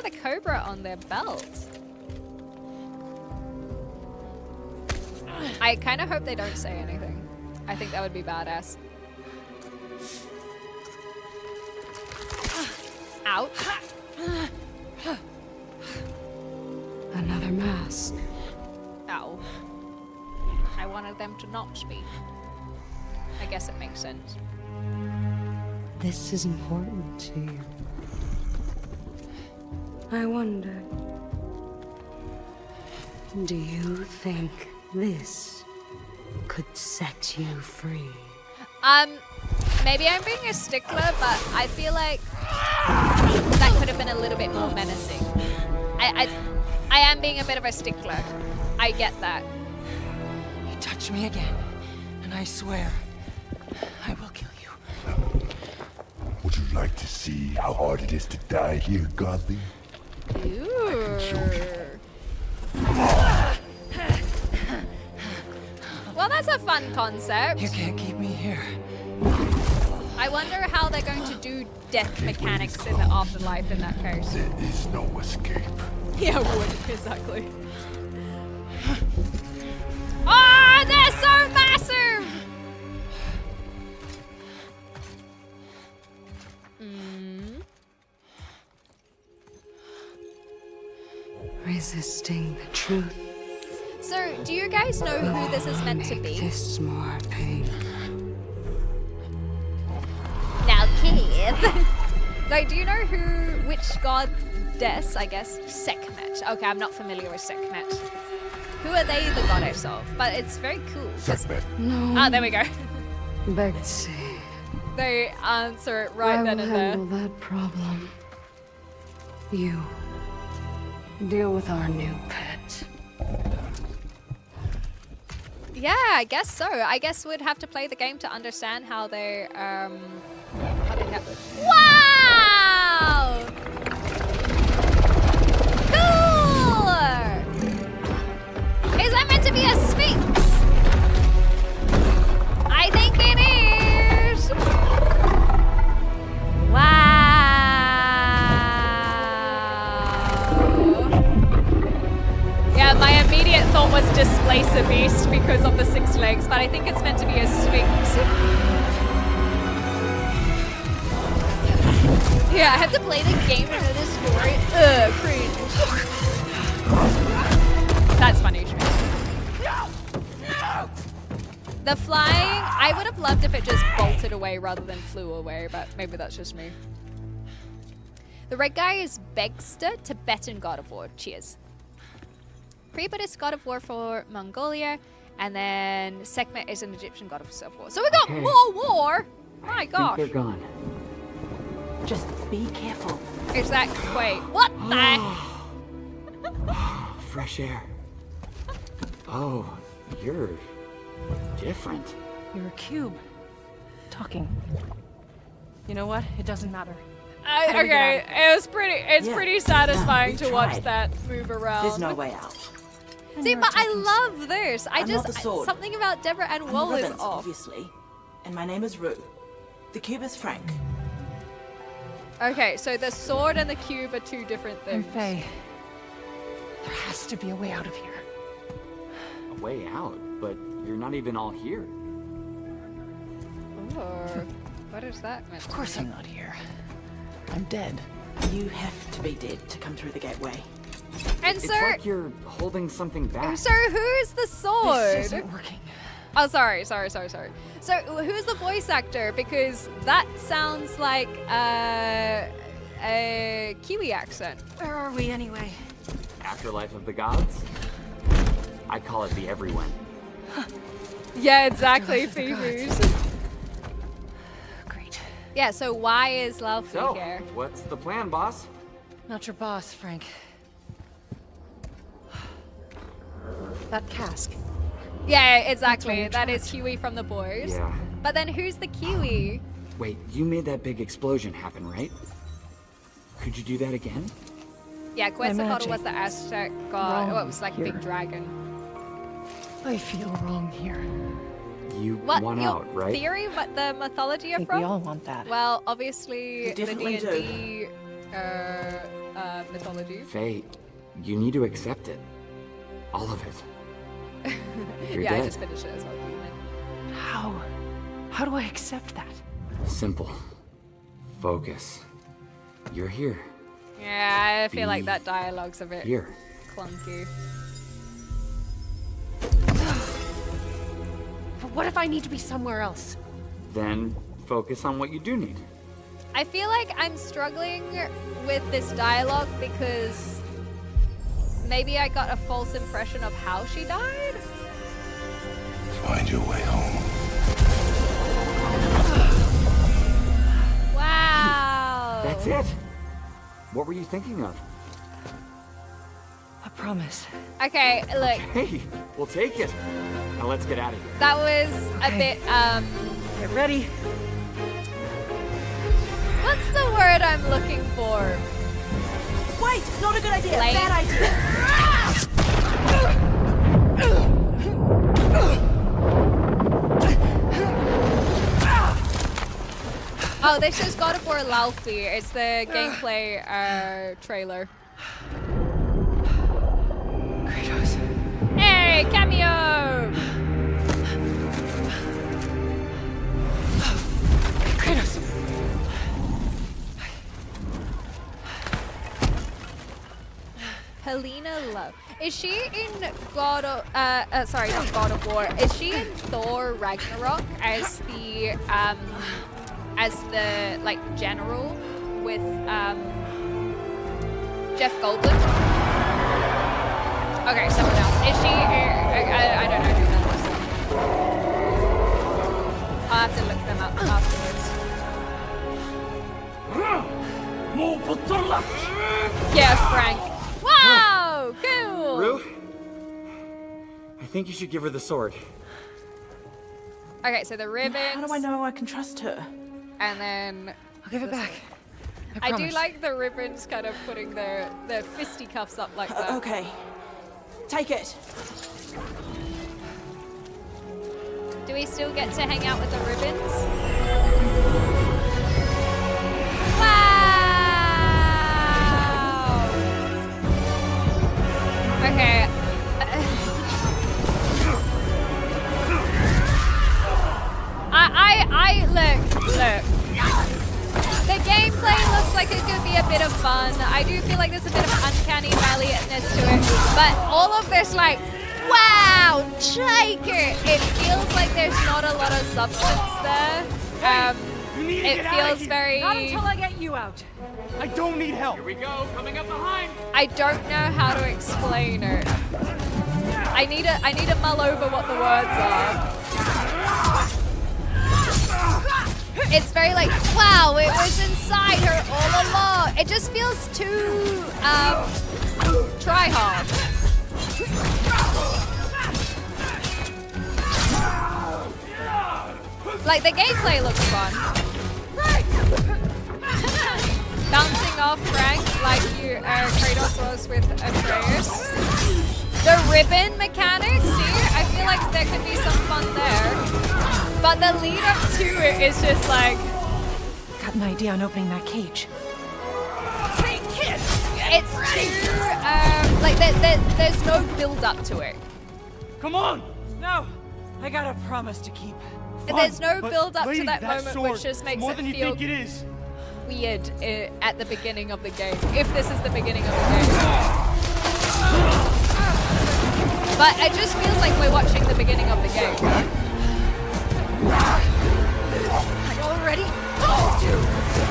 a cobra on their belt. I kind of hope they don't say anything. I think that would be badass. Ouch. Another mask. Ow. I wanted them to not speak. I guess it makes sense. This is important to you. I wonder, do you think this could set you free? Maybe I'm being a stickler, but I feel like that could have been a little bit more menacing. I am being a bit of a stickler. I get that. You touch me again, and I swear, I will kill you. Would you like to see how hard it is to die here, Godly? Ooh. Well, that's a fun concept. You can't keep me here. I wonder how they're going to do death mechanics in the afterlife in that case. There is no escape. Yeah, would, exactly. Oh, they're so massive! Resisting the truth. So, do you guys know who this is meant to Make be? this more painful. Now, Keith. Like, do you know which goddess, I guess? Sekhmet. Okay, I'm not familiar with Sekhmet. Who are they the goddess of? But it's very cool. Sekhmet. No. Ah, there we go. Betsy. They answer it right I then will and there. handle that problem. You deal with our new pet. Yeah, I guess so. I guess we'd have to play the game to understand how they how they have. Wow! Cool! Is that meant to be a sphinx? I think it is. Wow! Yeah, my immediate thought was displace a beast because of the 6 legs, but I think it's meant to be a sphinx. Yeah, I have to play the game to know the story. Ugh, cringe. That's funny to me. The flying, I would have loved if it just bolted away rather than flew away, but maybe that's just me. The red guy is Begster, Tibetan god of war. Cheers. Pre-Buddhist god of war for Mongolia, and then Sekhmet is an Egyptian god of war. So we got more war! My gosh. They're gone. Just be careful. Is that, wait, what the? Fresh air. Oh, you're different. You're a cube. Talking. You know what? It doesn't matter. Okay, it's pretty satisfying we've to watch tried. that move around. There's no way out. See, but I love this. I'm not the sword. Something about Deborah and I'm Wool the is Ribbons, off. obviously. And my name is Rue. The cube is Frank. Okay, so the sword and the cube are two different I'm things. Faye. There has to be a way out of here. A way out? But you're not even all here. Ooh, what is that meant Of course I'm not here. I'm dead. You have to be dead to come through the gateway. And It's so, like you're holding something back. so who's the sword? This isn't working. Oh, sorry. So who's the voice actor? Because that sounds like a Kiwi accent. Where are we anyway? Afterlife of the gods? I call it the everyone. Yeah, exactly, Afterlife of the Phoebus. Great. Yeah, so why is Laufey So, here? what's the plan, boss? Not your boss, Frank. That cask. Yeah, That's exactly. why you're That is trapped. Huey from the boys. Yeah. But then who's the Kiwi? Wait, you made that big explosion happen, right? Could you do that again? Yeah, Quetzalcoatl magic. was the Aztec god. Wrong Oh, it was like a big here. dragon. I feel wrong here. You What won your out, right? theory? What the mythology I you're think from? we all want that. Well, obviously You the definitely D&D mythology. Faye, you need to accept it. All of it. You're Yeah, I dead. just finished it as well. How? How do I accept that? Simple. Focus. You're here. Yeah, I feel like Be that dialogue's a bit Here. clunky. But what if I need to be somewhere else? Then focus on what you do need. I feel like I'm struggling with this dialogue because maybe I got a false impression of how she died. Find your way home. Wow. That's it. What were you thinking of? A promise. Okay, look, Hey, we'll take it. Now let's get out of here. that was a bit, Get ready. what's the word I'm looking for? Wait, not a good idea. Lame. Bad idea. Oh, this is God of War Laufey. It's the gameplay trailer. Kratos. Hey, cameo! Kratos. Helena Love. Is she in God of sorry, not God of War. Is she in Thor Ragnarok as the like general with Jeff Goldblum? Okay, someone else. Is she I don't know who that is. I'll have to look them up afterwards. Yeah, Frank. Wow, cool. Rue? I think you should give her the sword. Okay, so the ribbons. How do I know I can trust her? And then I'll give it back. I do like the ribbons kind of putting their fisticuffs up like that. Okay. Take it. Do we still get to hang out with the ribbons? Wow! Okay. I look. The gameplay looks like it could be a bit of fun. I do feel like there's a bit of uncanny valley-ness to it, but all of this like, wow, take it. It feels like there's not a lot of substance there. It feels very. Not until I get you out. I don't need help. Here we go, coming up behind. I don't know how to explain it. I need to mull over what the words are. It's very like, wow, it was inside her all along. It just feels too try hard. Like the gameplay looks fun. Bouncing off Frank like you Kratos was with Atreus. The ribbon mechanics here, I feel like there could be some fun there. But the lead up to it is just like, Got an idea on opening that cage. it's too like there's no build up to it. Come on. No, I got a promise to keep. There's no But build up to lady, that moment, sword, which just makes more it than you feel think it is. weird at the beginning of the game, if this is the beginning of the game. But it just feels like we're watching the beginning of the game. Are you all ready?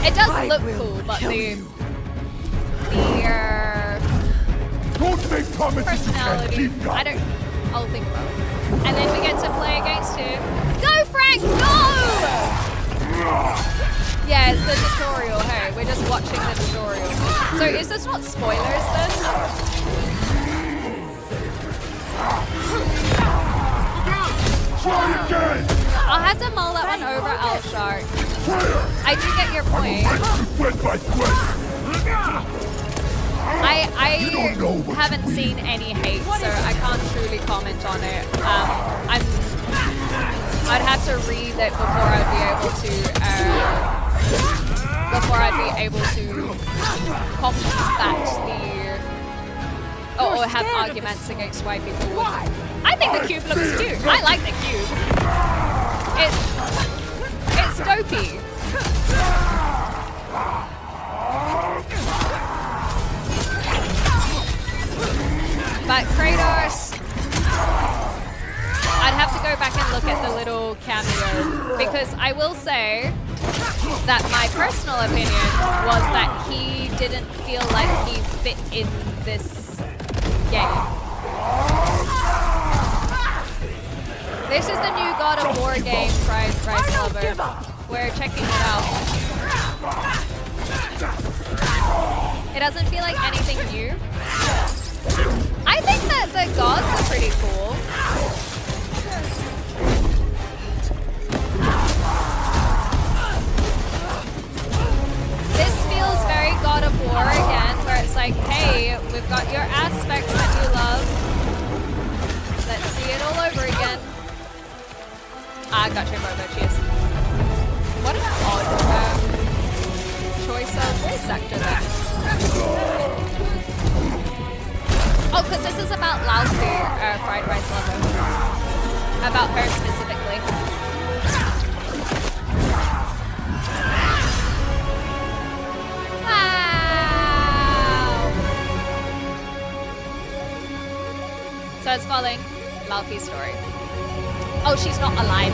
It does look cool, but the Don't make promises you can't personality, keep, I don't. I'll think about it. And then we get to play against him. Go, Frank, go! Yeah, it's the tutorial. Hey, we're just watching the tutorial. So is this not spoilers then? Try again! I'll have to mull that one over, Alshar. I do get your point. Sweat by sweat! I don't know what haven't you seen any hate, so I can't truly comment on it. I'd have to read it before I'd be able to go before I'd be able to combat the or have arguments against why people would. I think the cube looks cute. I like the cube. It's dopey. But Kratos, I'd have to go back and look at the little cameo because I will say that my personal opinion was that he didn't feel like he fit in this game. This is the new God of War game, Price Lover. We're checking it out. It doesn't feel like anything new. I think that the gods are pretty cool. This feels very God of War again, where it's like, hey, we've got your aspects that you love. Let's see it all over again. Ah, gotcha, Bobo, cheers. What an odd choice of voice actor there. Oh, because this is about Laufey, Fried Rice Lover. About her specifically. Wow! So it's following Laufey's story. Oh, she's not alive.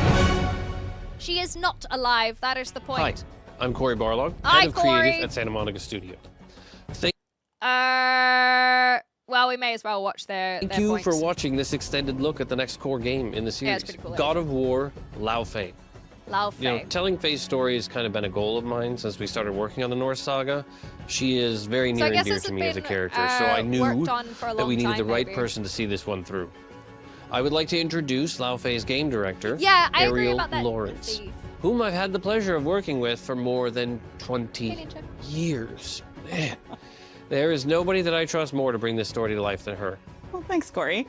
She is not alive. That is the point. Hi, I'm Corey Barlog, Hi, head of Corey. creative at Santa Monica Studio. Well, we may as well watch their Thank you points. for watching this extended look at the next core game in the series. Yeah, it's pretty cool, God of War, Lao Fei. Lao Fei. You know, telling Fei's story has kind of been a goal of mine since we started working on the Norse saga. She is very near and dear to me as a character, so I knew that we needed the right person to see this one through. I would like to introduce Lao Fei's game director, Yeah, I agree Ariel about that. Lawrence, whom I've had the pleasure of working with for more than 20 years. Man, there is nobody that I trust more to bring this story to life than her. Well, thanks, Corey.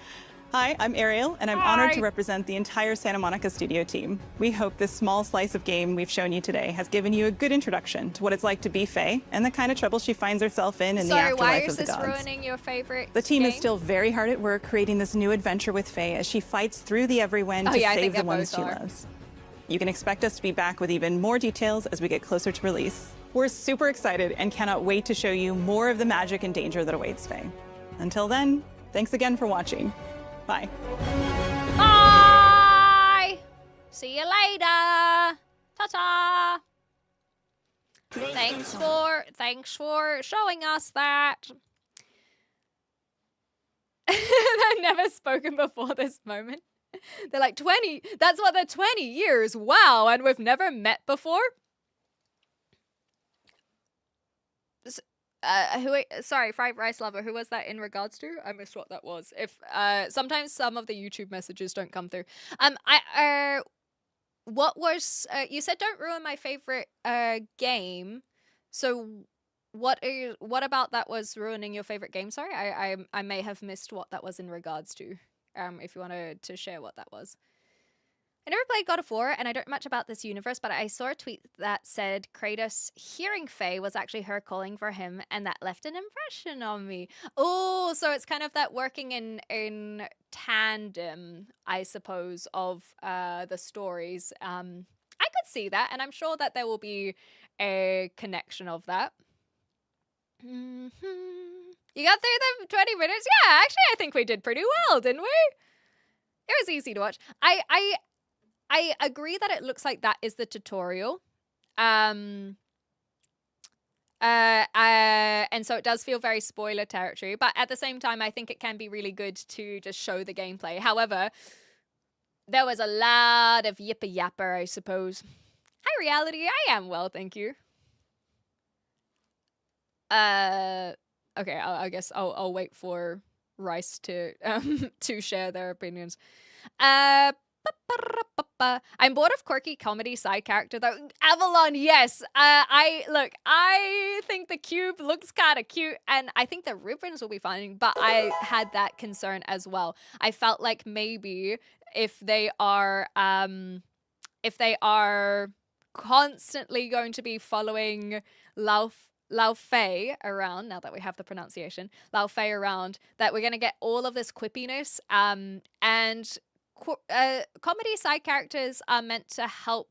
Hi, I'm Ariel, and I'm honored to represent the entire Santa Monica studio team. We hope this small slice of game we've shown you today has given you a good introduction to what it's like to be Faye and the kind of trouble she finds herself in the Sorry, why afterlife is of the this gods. ruining your favorite The team is game? still very hard at work creating this new adventure with Faye as she fights through the Everywen to I save think the they ones both she are. loves. You can expect us to be back with even more details as we get closer to release. We're super excited and cannot wait to show you more of the magic and danger that awaits Faye. Until then, thanks again for watching. Bye. Bye! See you later! Ta-ta! Thanks for showing us that. I've never spoken before this moment. They're like, 20, that's what they're 20 years. Wow, and we've never met before? Sorry, Fried Rice Lover, who was that in regards to? I missed what that was. If sometimes some of the YouTube messages don't come through. What was you said don't ruin my favorite game. So what about that was ruining your favorite game? Sorry, I may have missed what that was in regards to. If you wanted to share what that was. I never played God of War, and I don't know much about this universe, but I saw a tweet that said Kratos hearing Faye was actually her calling for him, and that left an impression on me. Oh, so it's kind of that working in tandem, I suppose, of the stories. I could see that, and I'm sure that there will be a connection of that. You got through the 20 minutes? Yeah, actually, I think we did pretty well, didn't we? It was easy to watch. I agree that it looks like that is the tutorial. And so it does feel very spoiler territory, but at the same time, I think it can be really good to just show the gameplay. However, there was a lot of yipper yapper, I suppose. Hi, reality. I am well, thank you. Okay, I guess I'll wait for Rice to share their opinions. I'm bored of quirky comedy side character though. Avalon, yes. I think the cube looks kind of cute, and I think the ribbons will be fine. But I had that concern as well. I felt like maybe if they are constantly going to be following Lao Fei around, now that we have the pronunciation, Lao Fei around, that we're going to get all of this quippiness. And comedy side characters are meant to help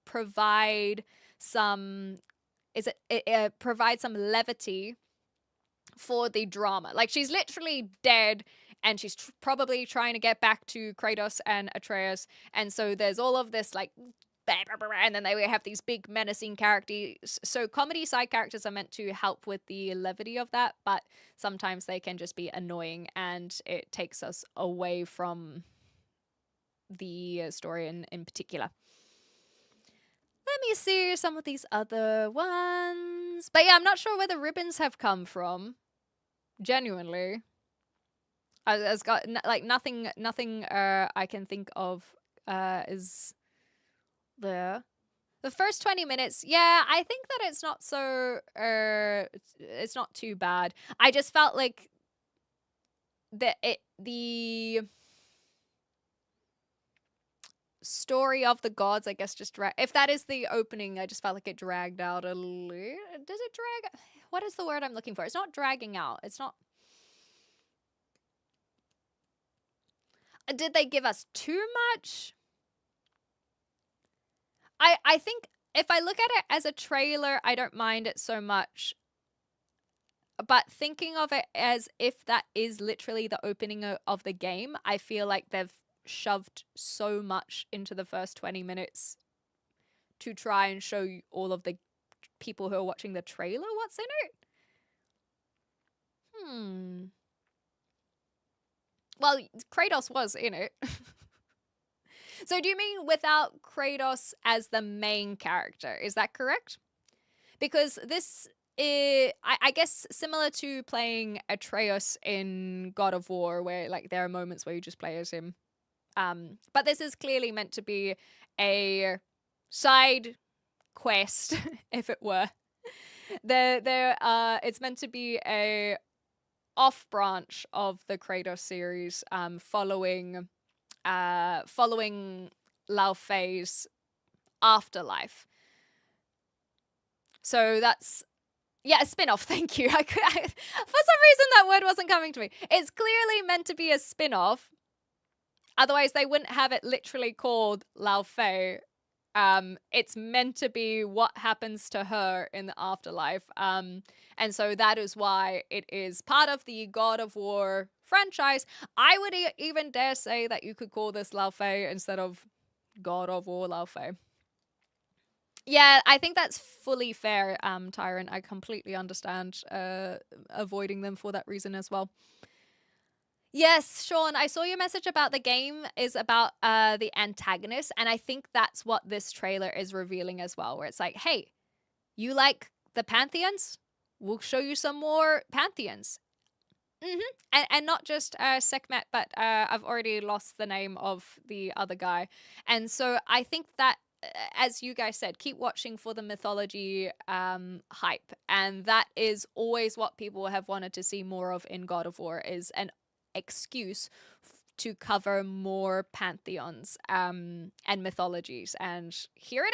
provide some, provide some levity for the drama. Like, she's literally dead, and she's probably trying to get back to Kratos and Atreus, and so there's all of this, like, and then they have these big menacing characters. So comedy side characters are meant to help with the levity of that, but sometimes they can just be annoying, and it takes us away from the story in particular. Let me see some of these other ones. But yeah, I'm not sure where the ribbons have come from. Genuinely. I've got, like, nothing I can think of is there. The first 20 minutes, yeah, I think that it's not so, it's not too bad. I just felt like the story of the gods, I guess, just if that is the opening, I just felt like it dragged out a little. Does it drag? What is the word I'm looking for? It's not dragging out. It's not. Did they give us too much? I think if I look at it as a trailer, I don't mind it so much. But thinking of it as if that is literally the opening of the game, I feel like they've shoved so much into the first 20 minutes to try and show you all of the people who are watching the trailer what's in it. Well, Kratos was in it. So do you mean without Kratos as the main character? Is that correct? Because this is, I guess, similar to playing Atreus in God of War, where, like, there are moments where you just play as him. But this is clearly meant to be a side quest, if it were. It's meant to be a off branch of the Kratos series, following Lao Fei's afterlife. So that's, yeah, a spin-off. Thank you. For some reason that word wasn't coming to me. It's clearly meant to be a spin-off. Otherwise, they wouldn't have it literally called Lao Fei. It's meant to be what happens to her in the afterlife. And so that is why it is part of the God of War franchise. I would even dare say that you could call this Lao Fei instead of God of War Lao Fei. Yeah, I think that's fully fair, Tyrant. I completely understand avoiding them for that reason as well. Yes, Sean, I saw your message about the game is about the antagonist, and I think that's what this trailer is revealing as well, where it's like, hey, you like the Pantheons? We'll show you some more Pantheons. And not just Sekhmet, but I've already lost the name of the other guy. And so I think that, as you guys said, keep watching for the mythology hype. And that is always what people have wanted to see more of in God of War, is an excuse to cover more pantheons and mythologies. And here it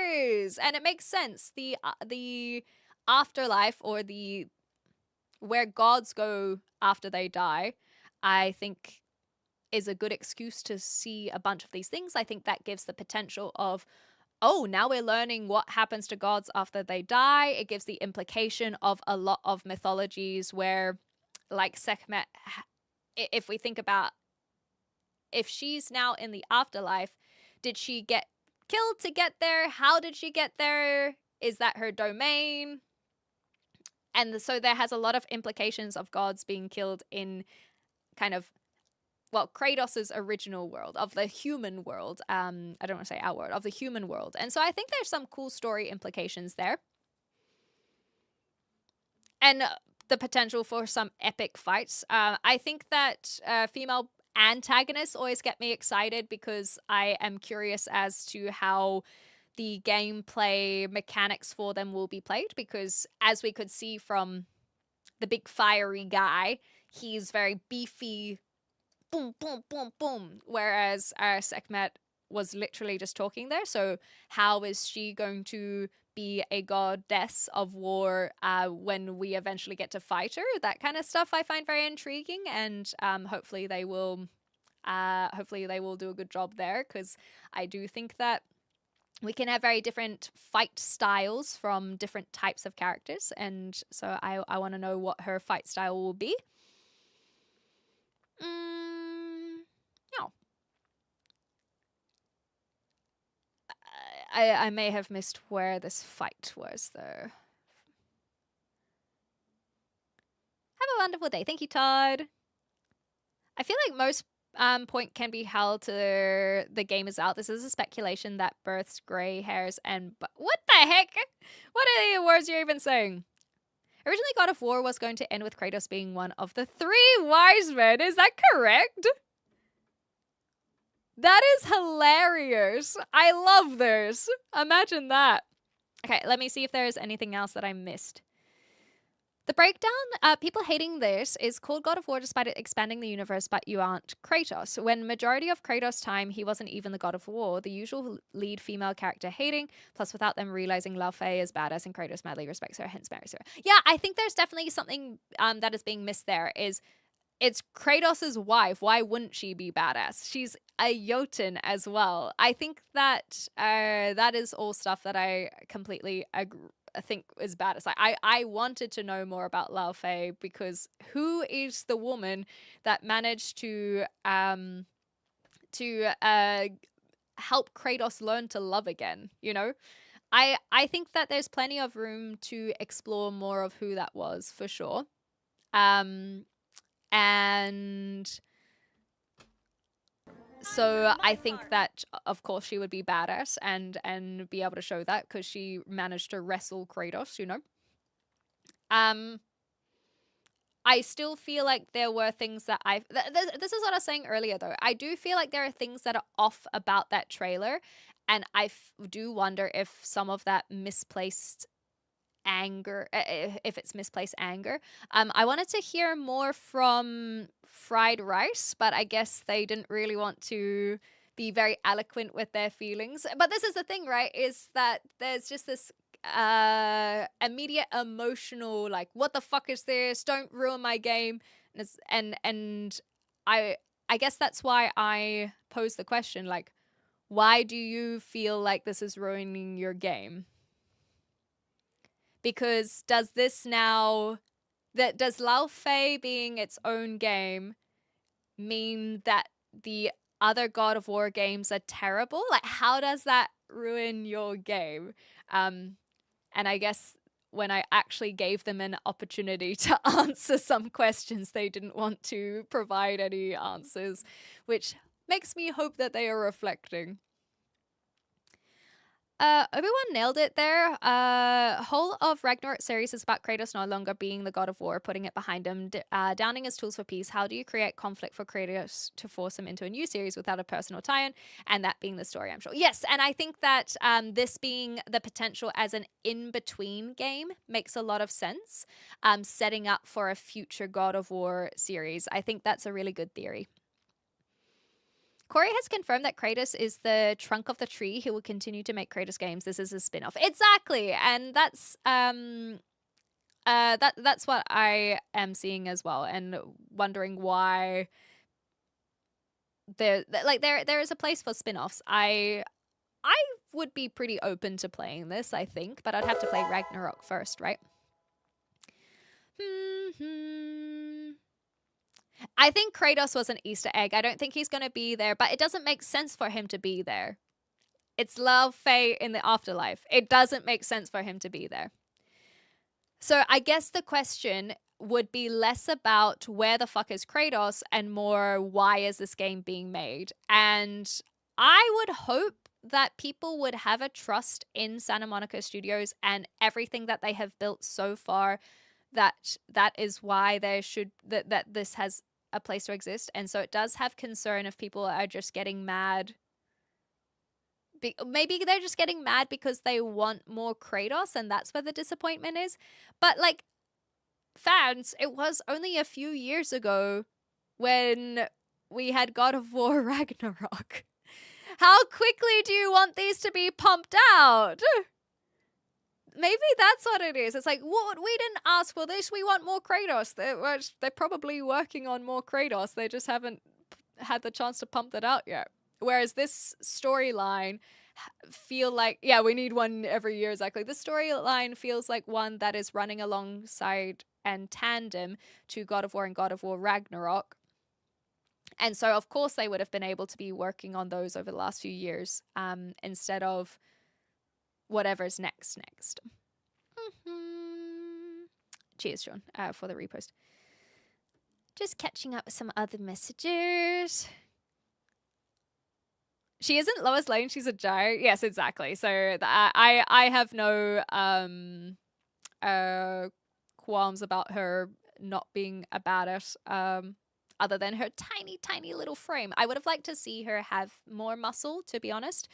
is! And it makes sense. The afterlife, or the where gods go after they die, I think is a good excuse to see a bunch of these things. I think that gives the potential of, oh, now we're learning what happens to gods after they die. It gives the implication of a lot of mythologies where, like Sekhmet, if we think about if she's now in the afterlife, did she get killed to get there? How did she get there? Is that her domain? And so there has a lot of implications of gods being killed in kind of, well, Kratos' original world, of the human world. I don't want to say our world, of the human world. And so I think there's some cool story implications there. And the potential for some epic fights. I think that female antagonists always get me excited, because I am curious as to how the gameplay mechanics for them will be played, because as we could see from the big fiery guy, he's very beefy, boom, boom, boom, boom, whereas Sekhmet was literally just talking there. So how is she going to be a goddess of war when we eventually get to fight her? That kind of stuff I find very intriguing, and hopefully they will do a good job there, because I do think that we can have very different fight styles from different types of characters, and so I want to know what her fight style will be. Yeah. I may have missed where this fight was, though. Have a wonderful day. Thank you, Todd. I feel like most point can be held to the game is out. This is a speculation that births gray hairs and... What the heck? What are the words you're even saying? Originally, God of War was going to end with Kratos being one of the 3 wise men. Is that correct? That is hilarious. I love this. Imagine that. Okay, let me see if there's anything else that I missed. The breakdown, people hating this, is called God of War despite it expanding the universe, but you aren't Kratos. When majority of Kratos' time, he wasn't even the God of War, the usual lead female character hating, plus without them realizing Lao Fei is badass and Kratos madly respects her, hence marries her. Yeah, I think there's definitely something that is being missed there, is it's Kratos' wife. Why wouldn't she be badass? She's a Jotun as well. I think that that is all stuff that I completely agree. I think is badass. I wanted to know more about Lao Fei, because who is the woman that managed to help Kratos learn to love again, you know? I think that there's plenty of room to explore more of who that was, for sure. And so I think that, of course, she would be badass and be able to show that, because she managed to wrestle Kratos, you know. I still feel like there were things that this is what I was saying earlier, though. I do feel like there are things that are off about that trailer, and I do wonder if some of that misplaced anger, if it's misplaced anger. I wanted to hear more from Fried Rice, but I guess they didn't really want to be very eloquent with their feelings. But this is the thing, right, is that there's just this immediate emotional, like, what the fuck is this? Don't ruin my game. And I guess that's why I posed the question, like, why do you feel like this is ruining your game? Because does Lao Fei being its own game mean that the other God of War games are terrible? Like, how does that ruin your game? And I guess when I actually gave them an opportunity to answer some questions, they didn't want to provide any answers, which makes me hope that they are reflecting. Obi-Wan nailed it there. Whole of Ragnarok series is about Kratos no longer being the God of War, putting it behind him, downing his tools for peace. How do you create conflict for Kratos to force him into a new series without a personal tie-in? And that being the story, I'm sure. Yes, and I think that this being the potential as an in-between game makes a lot of sense. Setting up for a future God of War series. I think that's a really good theory. Corey has confirmed that Kratos is the trunk of the tree. He will continue to make Kratos games. This is a spin-off. Exactly. And that's that's what I am seeing as well, and wondering why there is a place for spin-offs. I would be pretty open to playing this, I think, but I'd have to play Ragnarok first, right? I think Kratos was an Easter egg. I don't think he's going to be there, but it doesn't make sense for him to be there. It's Lao Fei in the afterlife. It doesn't make sense for him to be there. So I guess the question would be less about where the fuck is Kratos and more why is this game being made? And I would hope that people would have a trust in Santa Monica Studios and everything that they have built so far, that is why there should that this has a place to exist. And so it does have concern if people are just getting mad. Maybe they're just getting mad because they want more Kratos, and that's where the disappointment is. But like, fans, it was only a few years ago when we had God of War Ragnarok. How quickly do you want these to be pumped out? Maybe that's what it is. It's like, what? We didn't ask for this. We want more Kratos. They're probably working on more Kratos. They just haven't had the chance to pump that out yet. Whereas this storyline feel like, yeah, we need one every year exactly. This storyline feels like one that is running alongside and tandem to God of War and God of War Ragnarok. And so, of course, they would have been able to be working on those over the last few years instead of whatever's next. Cheers, Sean, for the repost. Just catching up with some other messages. She isn't Lois Lane, she's a giant. Yes, exactly. So I have no qualms about her not being a badass, other than her tiny, tiny little frame. I would have liked to see her have more muscle, to be honest.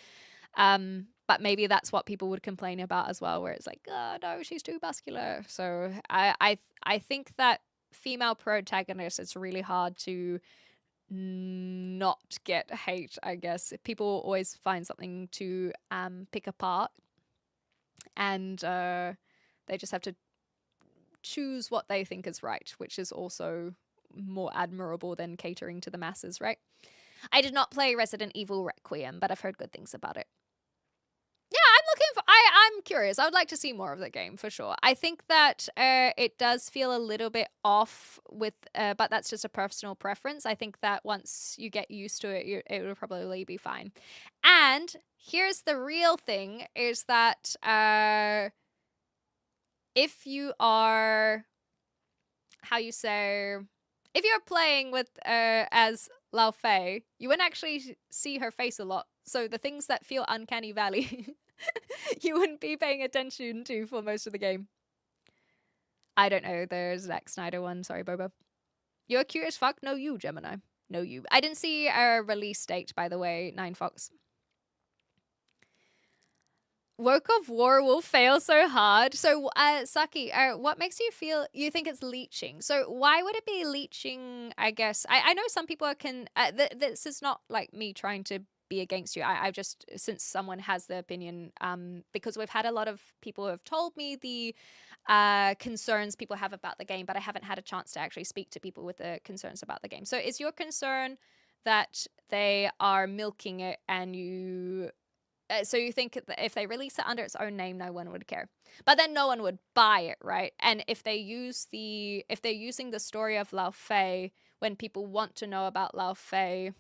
But maybe that's what people would complain about as well, where it's like, oh no, she's too muscular. So I think that female protagonists, it's really hard to not get hate, I guess. People always find something to pick apart, and they just have to choose what they think is right, which is also more admirable than catering to the masses, right? I did not play Resident Evil Requiem, but I've heard good things about it. Yeah, I'm curious. I would like to see more of the game for sure. I think that it does feel a little bit off with, but that's just a personal preference. I think that once you get used to it, it will probably be fine. And here's the real thing: is that if you are, if you're playing with as Lao Fei, you wouldn't actually see her face a lot. So the things that feel Uncanny Valley, you wouldn't be paying attention to for most of the game. I don't know. There's Zack Snyder one. Sorry, Bobo. You're cute as fuck. No, you, Gemini. No, you. I didn't see a release date, by the way, 9Fox. Work of War will fail so hard. So, Saki, what makes you think it's leeching? So why would it be leeching, I guess? I know some people can, this is not like me trying to be against you. I've just, since someone has the opinion, because we've had a lot of people who have told me the concerns people have about the game, but I haven't had a chance to actually speak to people with the concerns about the game. So is your concern that they are milking it and you... So you think that if they release it under its own name, no one would care, but then no one would buy it, right? And if they're using the story of Lao Fei, when people want to know about Lao Fei,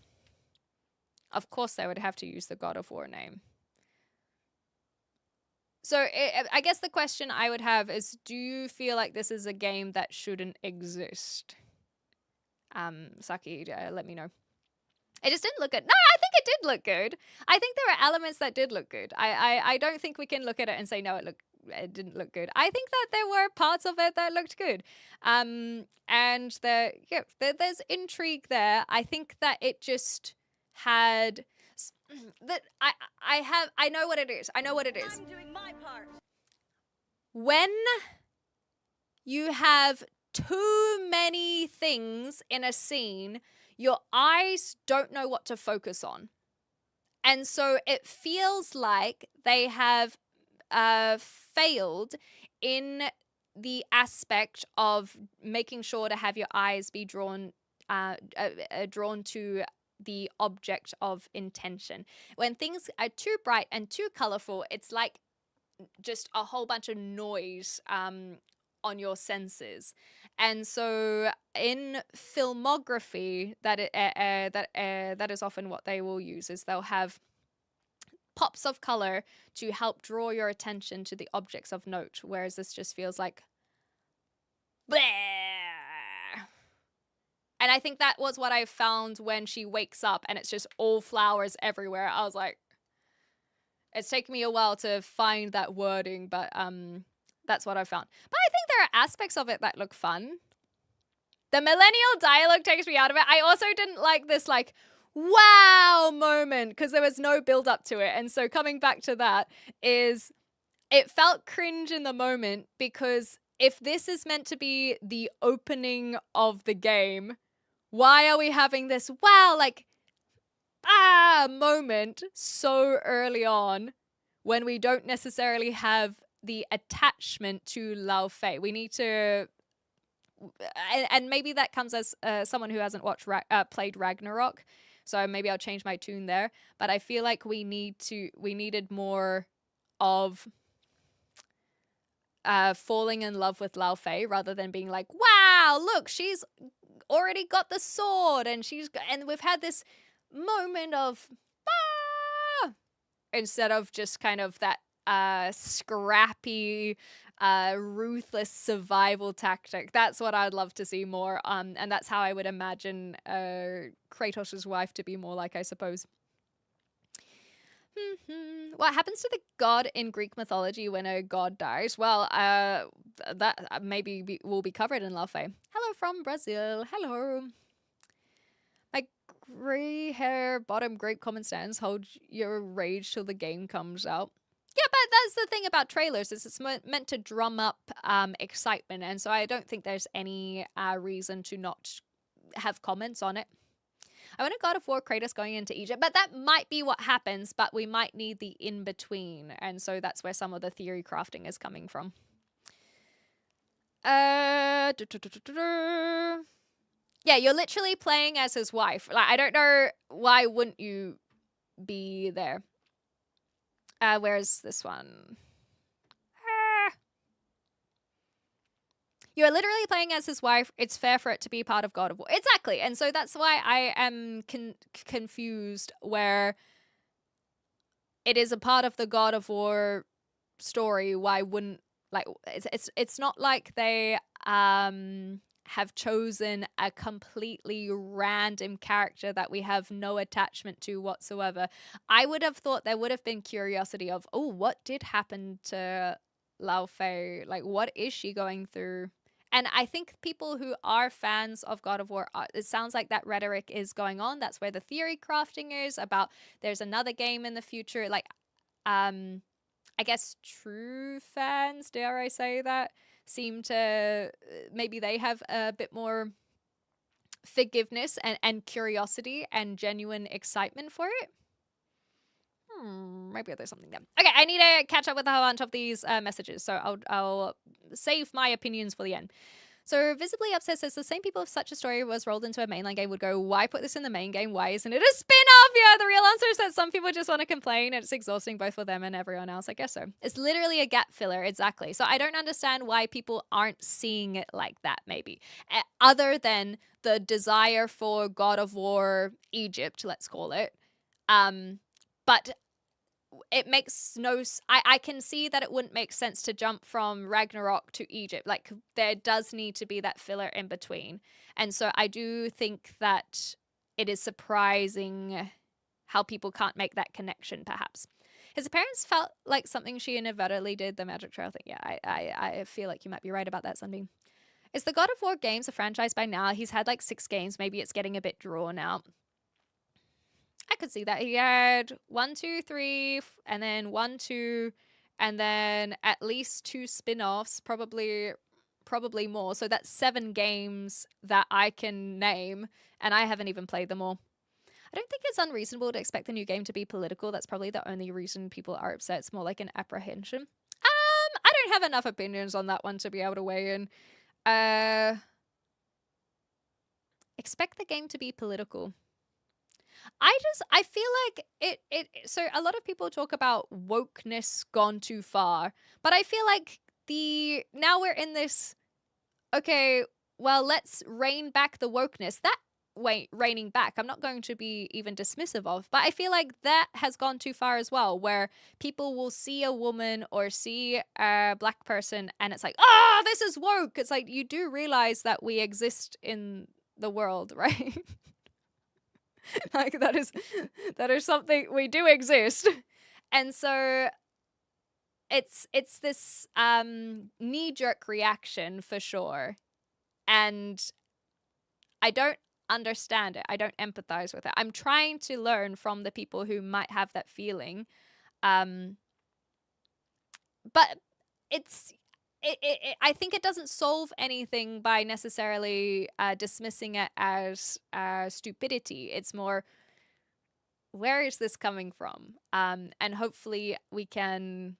of course they would have to use the God of War name. So I guess the question I would have is, do you feel like this is a game that shouldn't exist? Saki, let me know. It just didn't look good. No, I think it did look good. I think there were elements that did look good. I don't think we can look at it and say, no, it didn't look good. I think that there were parts of it that looked good. And there's intrigue there. I think that it just had... that I know what it is. I know what it is. I'm doing my part. When you have too many things in a scene, your eyes don't know what to focus on. And so it feels like they have failed in the aspect of making sure to have your eyes be drawn to the object of intention. When things are too bright and too colorful, it's like just a whole bunch of noise on your senses. And so in filmography, that is often what they will use, is they'll have pops of color to help draw your attention to the objects of note, whereas this just feels like bleh. And I think that was what I found when she wakes up and it's just all flowers everywhere. I was like, it's taken me a while to find that wording, but that's what I found. But I think there are aspects of it that look fun. The millennial dialogue takes me out of it. I also didn't like this, like, wow moment, because there was no build up to it. And so coming back to that is, it felt cringe in the moment, because if this is meant to be the opening of the game, why are we having this, wow, like, moment so early on when we don't necessarily have the attachment to Lao Fei. We need to, and maybe that comes as someone who hasn't played Ragnarok, so maybe I'll change my tune there. But I feel like we needed more of falling in love with Lao Fei rather than being like, wow, look, she's already got the sword and we've had this moment of instead of just kind of that scrappy, ruthless survival tactic. That's what I'd love to see more. And that's how I would imagine Kratos' wife to be more like, I suppose. What happens to the god in Greek mythology when a god dies? Well, that maybe will be covered in Lao Fei. Hello from Brazil. Hello. My grey hair bottom grape common stance. Hold your rage till the game comes out. Yeah, but that's the thing about trailers, is it's meant to drum up excitement, and so I don't think there's any reason to not have comments on it. I want a God of War Kratos going into Egypt, but that might be what happens, but we might need the in-between, and so that's where some of the theory crafting is coming from. Yeah, you're literally playing as his wife. Like, I don't know, why wouldn't you be there? Where's this one? You're literally playing as his wife. It's fair for it to be part of God of War. Exactly. And so that's why I am confused where it is a part of the God of War story. Why wouldn't, like, it's not like they have chosen a completely random character that we have no attachment to whatsoever. I would have thought there would have been curiosity of, oh, what did happen to Lao Fei? Like, what is she going through? And I think people who are fans of God of War, it sounds like that rhetoric is going on. That's where the theory crafting is about there's another game in the future. Like, I guess true fans, dare I say that, seem to, maybe they have a bit more forgiveness and curiosity and genuine excitement for it. Maybe there's something there. Okay, I need to catch up with a whole bunch of these messages, so I'll save my opinions for the end. So Visibly Upset says, the same people if such a story was rolled into a mainline game would go, why put this in the main game? Why isn't it a spin-off? Yeah, the real answer is that some people just want to complain and it's exhausting both for them and everyone else. I guess so. It's literally a gap filler, exactly. So I don't understand why people aren't seeing it like that, maybe. Other than the desire for God of War Egypt, let's call it. But it makes no... I can see that it wouldn't make sense to jump from Ragnarok to Egypt. Like, there does need to be that filler in between. And so I do think that it is surprising how people can't make that connection, perhaps. His appearance felt like something she inadvertently did, the Magic Trail thing. Yeah, I feel like you might be right about that, Sunbeam. Is the God of War games a franchise by now? He's had like 6 games. Maybe it's getting a bit drawn out. I could see that. He had 1, 2, 3, and then 1, 2, and then at least 2 spin-offs, probably more. So that's 7 games that I can name, and I haven't even played them all. I don't think it's unreasonable to expect the new game to be political. That's probably the only reason people are upset. It's more like an apprehension. I don't have enough opinions on that one to be able to weigh in. Expect the game to be political. I feel like so a lot of people talk about wokeness gone too far, but I feel like now we're in this, okay, well, let's rein back the wokeness. That reining back, I'm not going to be even dismissive of, but I feel like that has gone too far as well, where people will see a woman or see a black person and it's like, oh, this is woke. It's like, you do realize that we exist in the world, right? Like, that is something, we do exist. And so it's this knee-jerk reaction for sure. And I don't understand it. I don't empathize with it. I'm trying to learn from the people who might have that feeling. But I think it doesn't solve anything by necessarily dismissing it as stupidity. It's more, where is this coming from? And hopefully we can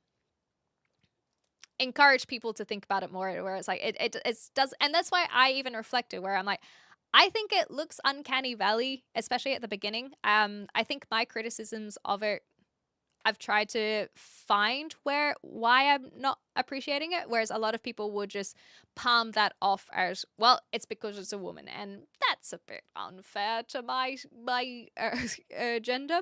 encourage people to think about it more, where it's like it does, and that's why I even reflected where I'm like, I think it looks uncanny valley, especially at the beginning. I think my criticisms of it, I've tried to find why I'm not appreciating it, whereas a lot of people would just palm that off as, well, it's because it's a woman, and that's a bit unfair to my gender.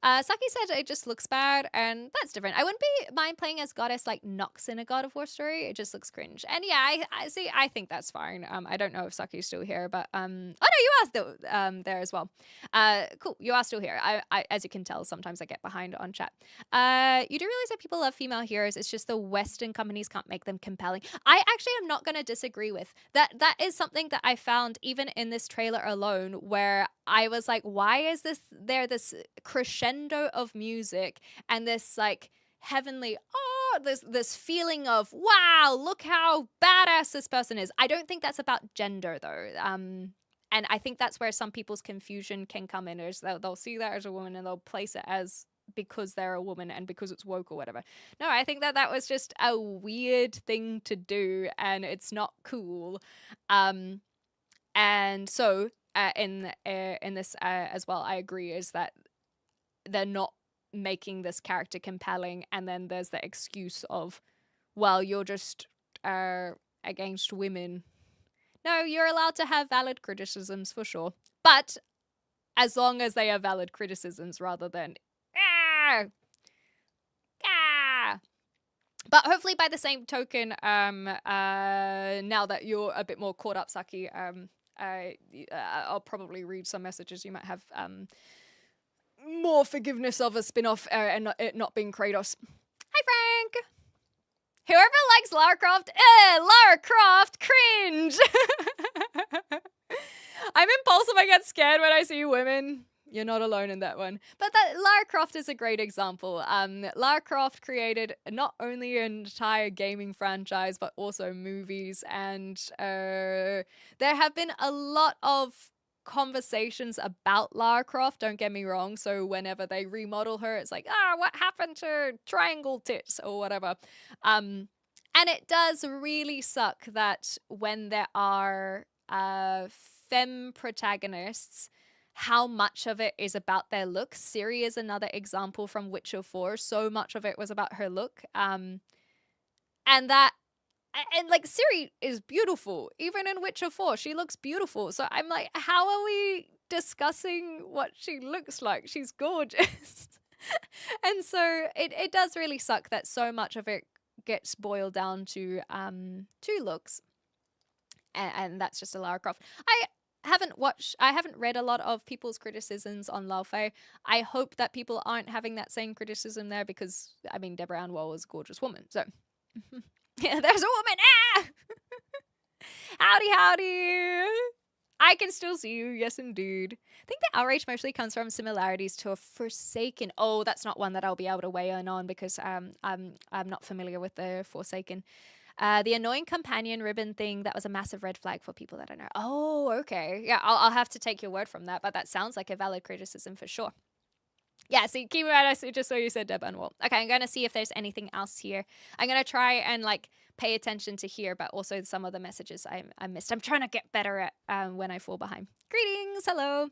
Saki said it just looks bad, and that's different. I wouldn't mind playing as goddess like Nox in a God of War story. It just looks cringe. And yeah, I see. I think that's fine. I don't know if Saki's still here, but oh no, you are still there as well. Cool, you are still here. I as you can tell, sometimes I get behind on chat. You do realize that people love female heroes. It's just the Western companies can't make them compelling. I actually am not going to disagree with that. That is something that I found even in this trailer alone, where I was like, why is this crescendo of music and this like heavenly, this feeling of, wow, look how badass this person is. I don't think that's about gender though. And I think that's where some people's confusion can come in, is they'll see that as a woman and they'll place it as because they're a woman and because it's woke or whatever. No, I think that was just a weird thing to do and it's not cool. And so in this as well, I agree, is that they're not making this character compelling, and then there's the excuse of, well, you're just against women. No, you're allowed to have valid criticisms for sure, but as long as they are valid criticisms rather than But hopefully by the same token, now that you're a bit more caught up, Saki, I'll probably read some messages. You might have more forgiveness of a spin-off and it not being Kratos. Hi, Frank! Whoever likes Lara Croft, Lara Croft, cringe! I'm impulsive, I get scared when I see women. You're not alone in that one. But Lara Croft is a great example. Lara Croft created not only an entire gaming franchise, but also movies. And there have been a lot of conversations about Lara Croft, don't get me wrong. So whenever they remodel her, it's like, what happened to triangle tits or whatever. And it does really suck that when there are femme protagonists, how much of it is about their look. Ciri is another example from Witcher 4. So much of it was about her look. And like Ciri is beautiful. Even in Witcher 4, she looks beautiful. So I'm like, how are we discussing what she looks like? She's gorgeous. And so it does really suck that so much of it gets boiled down to looks. And that's just a Lara Croft. I haven't read a lot of people's criticisms on Lao Fei. I hope that people aren't having that same criticism there because, I mean, Deborah Ann Woll is a gorgeous woman. So, yeah, there's a woman. Howdy. I can still see you. Yes, indeed. I think the outrage mostly comes from similarities to a Forsaken. Oh, that's not one that I'll be able to weigh in on because I'm not familiar with the Forsaken. The annoying companion ribbon thing, that was a massive red flag for people that don't know. Oh, okay. Yeah, I'll have to take your word from that, but that sounds like a valid criticism for sure. Yeah, see, keep it at just so you said Deb and Wall. Okay, I'm going to see if there's anything else here. I'm going to try and, like, pay attention to here, but also some of the messages I missed. I'm trying to get better at when I fall behind. Greetings, hello.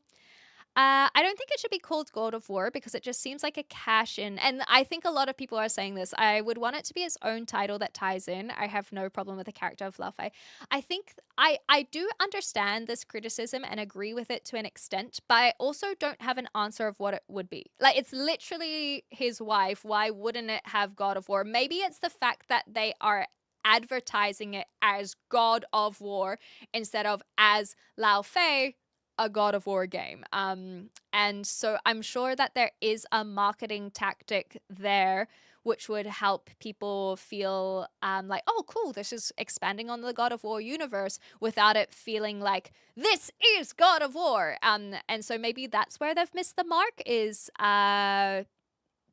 I don't think it should be called God of War because it just seems like a cash-in. And I think a lot of people are saying this. I would want it to be its own title that ties in. I have no problem with the character of Lao Fei. I think I do understand this criticism and agree with it to an extent, but I also don't have an answer of what it would be. Like, it's literally his wife. Why wouldn't it have God of War? Maybe it's the fact that they are advertising it as God of War instead of as Lao Fei, a God of War game. And so I'm sure that there is a marketing tactic there which would help people feel like, oh, cool, this is expanding on the God of War universe without it feeling like this is God of War. And so maybe that's where they've missed the mark, is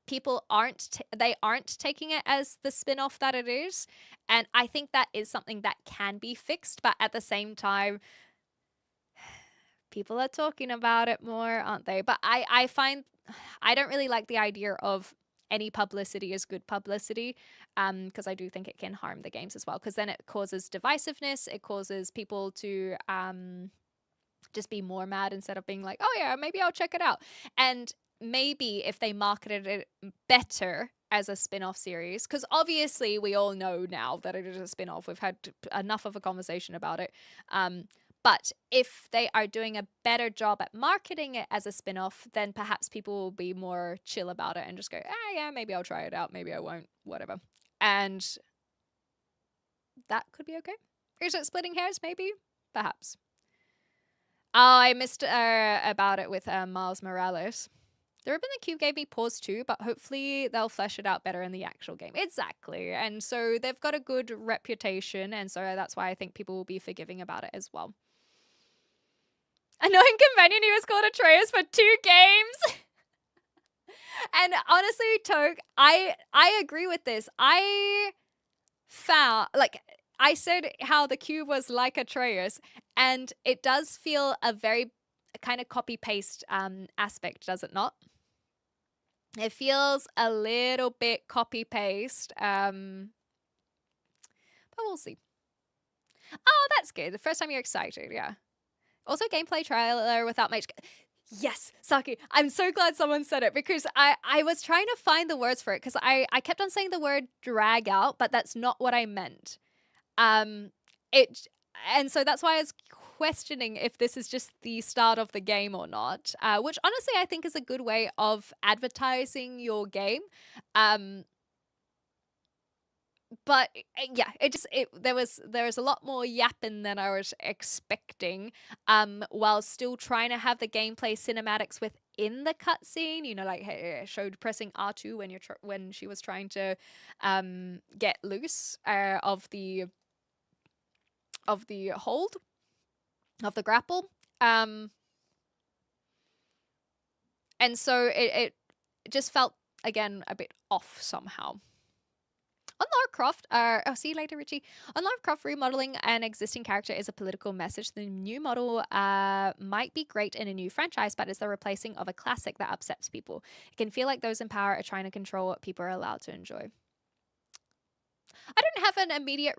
people aren't taking it as the spin-off that it is. And I think that is something that can be fixed, but at the same time, people are talking about it more, aren't they? But I find I don't really like the idea of any publicity is good publicity, because I do think it can harm the games as well, because then it causes divisiveness. It causes people to just be more mad instead of being like, oh yeah, maybe I'll check it out. And maybe if they marketed it better as a spin-off series, because obviously we all know now that it is a spin-off. We've had enough of a conversation about it. But if they are doing a better job at marketing it as a spin-off, then perhaps people will be more chill about it and just go, yeah, maybe I'll try it out. Maybe I won't, whatever. And that could be okay. Is it splitting hairs? Maybe. Perhaps. Oh, I missed about it with Miles Morales. The Ribbon the Cube gave me pause too, but hopefully they'll flesh it out better in the actual game. Exactly. And so they've got a good reputation, and so that's why I think people will be forgiving about it as well. Annoying companion, he was called Atreus for 2 games. And honestly, Toke, I agree with this. I found, like, I said how the cube was like Atreus, and it does feel a very kind of copy-paste aspect, does it not? It feels a little bit copy-paste, but we'll see. Oh, that's good. The first time you're excited, yeah. Also, gameplay trailer without much... Yes, Saki, I'm so glad someone said it, because I was trying to find the words for it, because I kept on saying the word drag out, but that's not what I meant. And so that's why I was questioning if this is just the start of the game or not, which honestly I think is a good way of advertising your game. But yeah, there was a lot more yapping than I was expecting, while still trying to have the gameplay cinematics within the cutscene. You know, like it showed pressing R2 when she was trying to get loose of the hold of the grapple, and so it just felt again a bit off somehow. On Lara Croft, I'll see you later, Richie. On Lara Croft, remodeling an existing character is a political message. The new model might be great in a new franchise, but it's the replacing of a classic that upsets people. It can feel like those in power are trying to control what people are allowed to enjoy. I don't have an immediate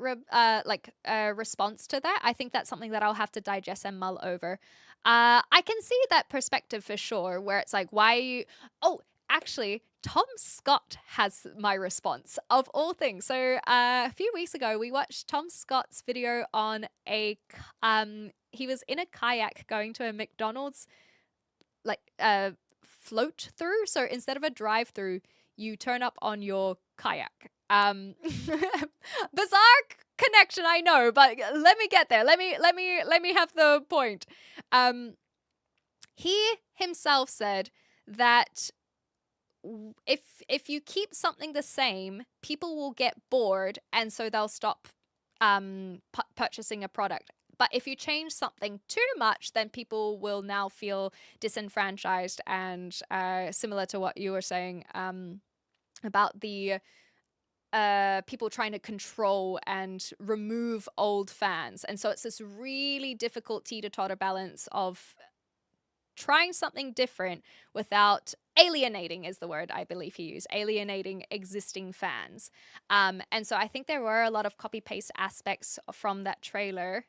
response to that. I think that's something that I'll have to digest and mull over. I can see that perspective for sure, where it's like, why are you... Oh, actually, Tom Scott has my response, of all things. So a few weeks ago, we watched Tom Scott's video on he was in a kayak going to a McDonald's float through. So instead of a drive through, you turn up on your kayak. Bizarre connection, I know, but let me get there. Let me have the point. He himself said that if you keep something the same, people will get bored, and so they'll stop purchasing a product. But if you change something too much, then people will now feel disenfranchised, and similar to what you were saying about the people trying to control and remove old fans. And so it's this really difficult teeter-totter balance of trying something different without alienating, is the word I believe he used, alienating existing fans. And so I think there were a lot of copy-paste aspects from that trailer,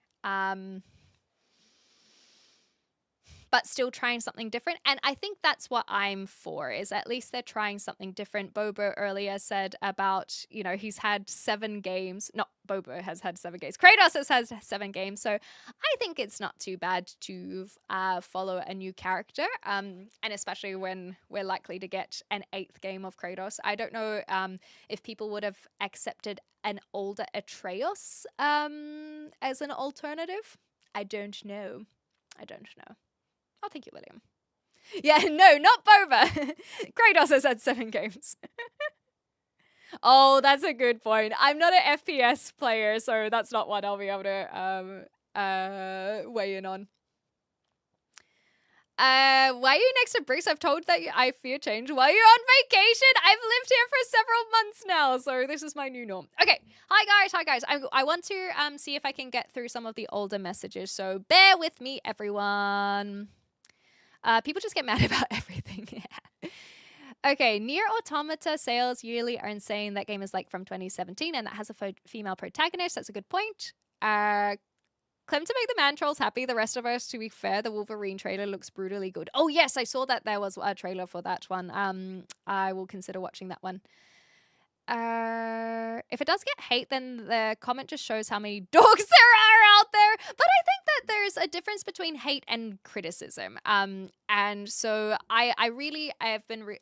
but still trying something different. And I think that's what I'm for, is at least they're trying something different. Bobo earlier said about, you know, he's had 7 games. Not Bobo has had 7 games. Kratos has had 7 games. So I think it's not too bad to follow a new character. And especially when we're likely to get an 8th game of Kratos. I don't know if people would have accepted an older Atreus as an alternative. I don't know. Oh, thank you, William. Yeah, no, not Boba. Kratos has had 7 games. Oh, that's a good point. I'm not an FPS player, so that's not one I'll be able to weigh in on. Why are you next to Briggs? I've told that I fear change. Why are you on vacation? I've lived here for several months now, so this is my new norm. Okay, hi guys. I want to see if I can get through some of the older messages, so bear with me, everyone. People just get mad about everything. Okay, Nier Automata sales yearly are insane. That game is like from 2017, and that has a female protagonist. That's a good point. Claim to make the man trolls happy. The rest of us, to be fair, the Wolverine trailer looks brutally good. Oh yes, I saw that there was a trailer for that one. I will consider watching that one. If it does get hate, then the comment just shows how many dogs there are out there. But I think that there's a difference between hate and criticism. And so I have been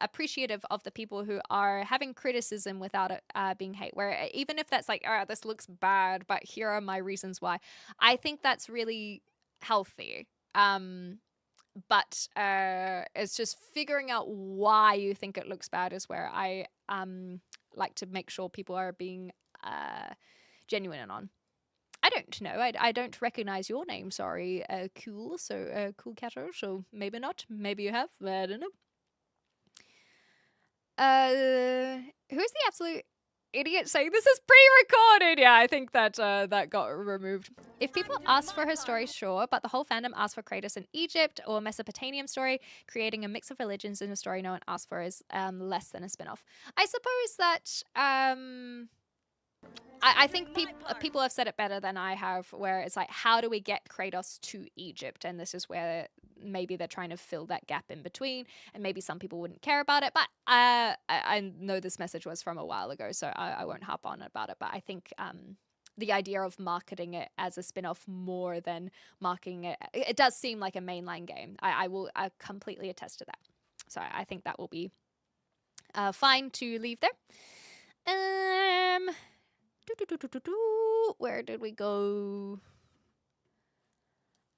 appreciative of the people who are having criticism without it being hate. Where even if that's like, all right, this looks bad, but here are my reasons why. I think that's really healthy. But it's just figuring out why you think it looks bad is where I like to make sure people are being genuine and on. I don't know. I don't recognize your name. Sorry, Cool. So Cool Cato. So maybe not. Maybe you have. I don't know. Who's the absolute idiot saying this is pre-recorded? Yeah, I think that that got removed. If people ask for her story, sure, but the whole fandom asked for Kratos in Egypt or Mesopotamian story, creating a mix of religions in a story no one asked for is less than a spin-off. I suppose that I think people have said it better than I have, where it's like, how do we get Kratos to Egypt? And this is where maybe they're trying to fill that gap in between, and maybe some people wouldn't care about it. But I know this message was from a while ago, so I won't harp on about it. But I think the idea of marketing it as a spin-off more than marketing it does seem like a mainline game. I will completely attest to that. So I think that will be fine to leave there. Where did we go?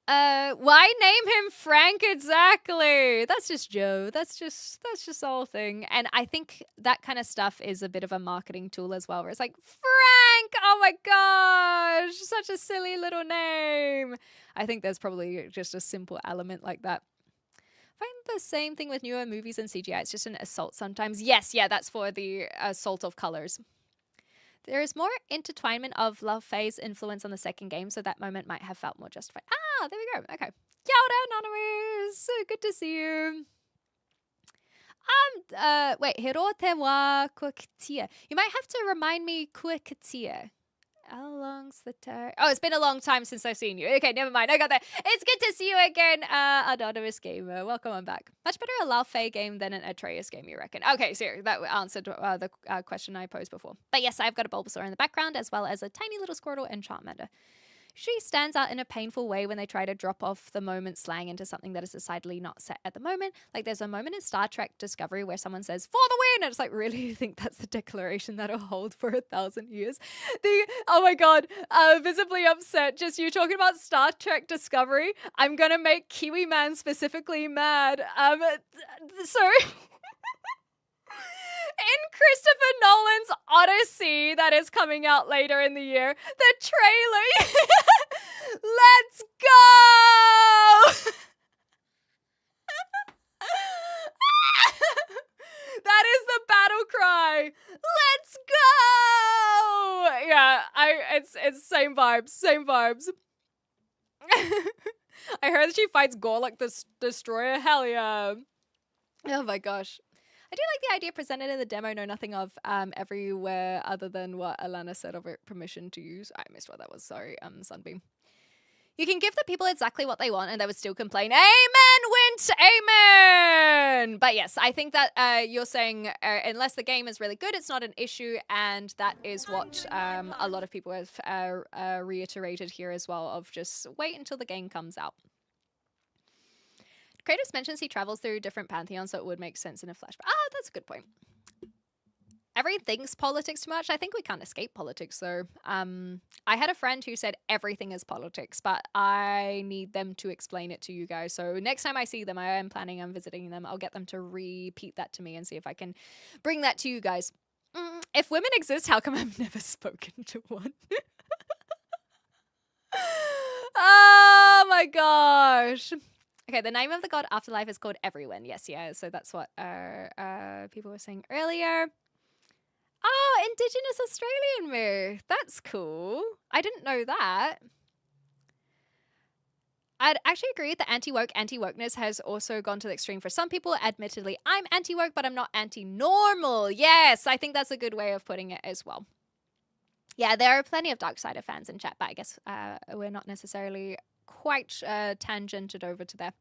Why name him Frank exactly? That's just Joe. That's just the whole thing. And I think that kind of stuff is a bit of a marketing tool as well, where it's like, Frank! Oh my gosh! Such a silly little name. I think there's probably just a simple element like that. I find the same thing with newer movies and CGI. It's just an assault sometimes. Yes, yeah, that's for the assault of colors. There is more intertwinement of Love Faye's influence on the second game, so that moment might have felt more justified. Ah, there we go. Okay. Kia ora, Anonymous. So good to see you. Wait, Hirote wa kua kitia. You might have to remind me kua kitia. How long's the time? Oh, it's been a long time since I've seen you. Okay, never mind. I got that. It's good to see you again, Anonymous Gamer. Welcome on back. Much better a Lao Fei game than an Atreus game, you reckon? Okay, so that answered the question I posed before. But yes, I've got a Bulbasaur in the background, as well as a tiny little Squirtle and Charmander. She stands out in a painful way when they try to drop off the moment slang into something that is decidedly not set at the moment. Like there's a moment in Star Trek Discovery where someone says, "For the win!" And it's like, really, you think that's the declaration that'll hold for 1,000 years? Oh my god, visibly upset. Just you talking about Star Trek Discovery. I'm gonna make Kiwi Man specifically mad. So... in Christopher Nolan's Odyssey that is coming out later in the year, the trailer, let's go! That is the battle cry. Let's go! Yeah, it's same vibes. I heard that she fights Gorlek the Destroyer. Hell yeah. Oh my gosh. I do like the idea presented in the demo, know nothing of everywhere other than what Alana said of it, permission to use. I missed what that was, sorry, Sunbeam. You can give the people exactly what they want and they would still complain. Amen, Wint! Amen! But yes, I think that you're saying unless the game is really good, it's not an issue, and that is what a lot of people have reiterated here as well, of just wait until the game comes out. Kratos mentions he travels through different pantheons, so it would make sense in a flashback. Ah, that's a good point. Everything's politics too much. I think we can't escape politics, though. I had a friend who said everything is politics, but I need them to explain it to you guys. So next time I see them, I am planning on visiting them. I'll get them to repeat that to me and see if I can bring that to you guys. If women exist, how come I've never spoken to one? Oh my gosh. Okay, the name of the god Afterlife is called Everyone. Yes, yeah. So that's what people were saying earlier. Oh, Indigenous Australian myth. That's cool. I didn't know that. I'd actually agree that anti-wokeness has also gone to the extreme for some people. Admittedly, I'm anti-woke, but I'm not anti-normal. Yes, I think that's a good way of putting it as well. Yeah, there are plenty of Darksider fans in chat, but I guess we're not necessarily quite tangented over to there.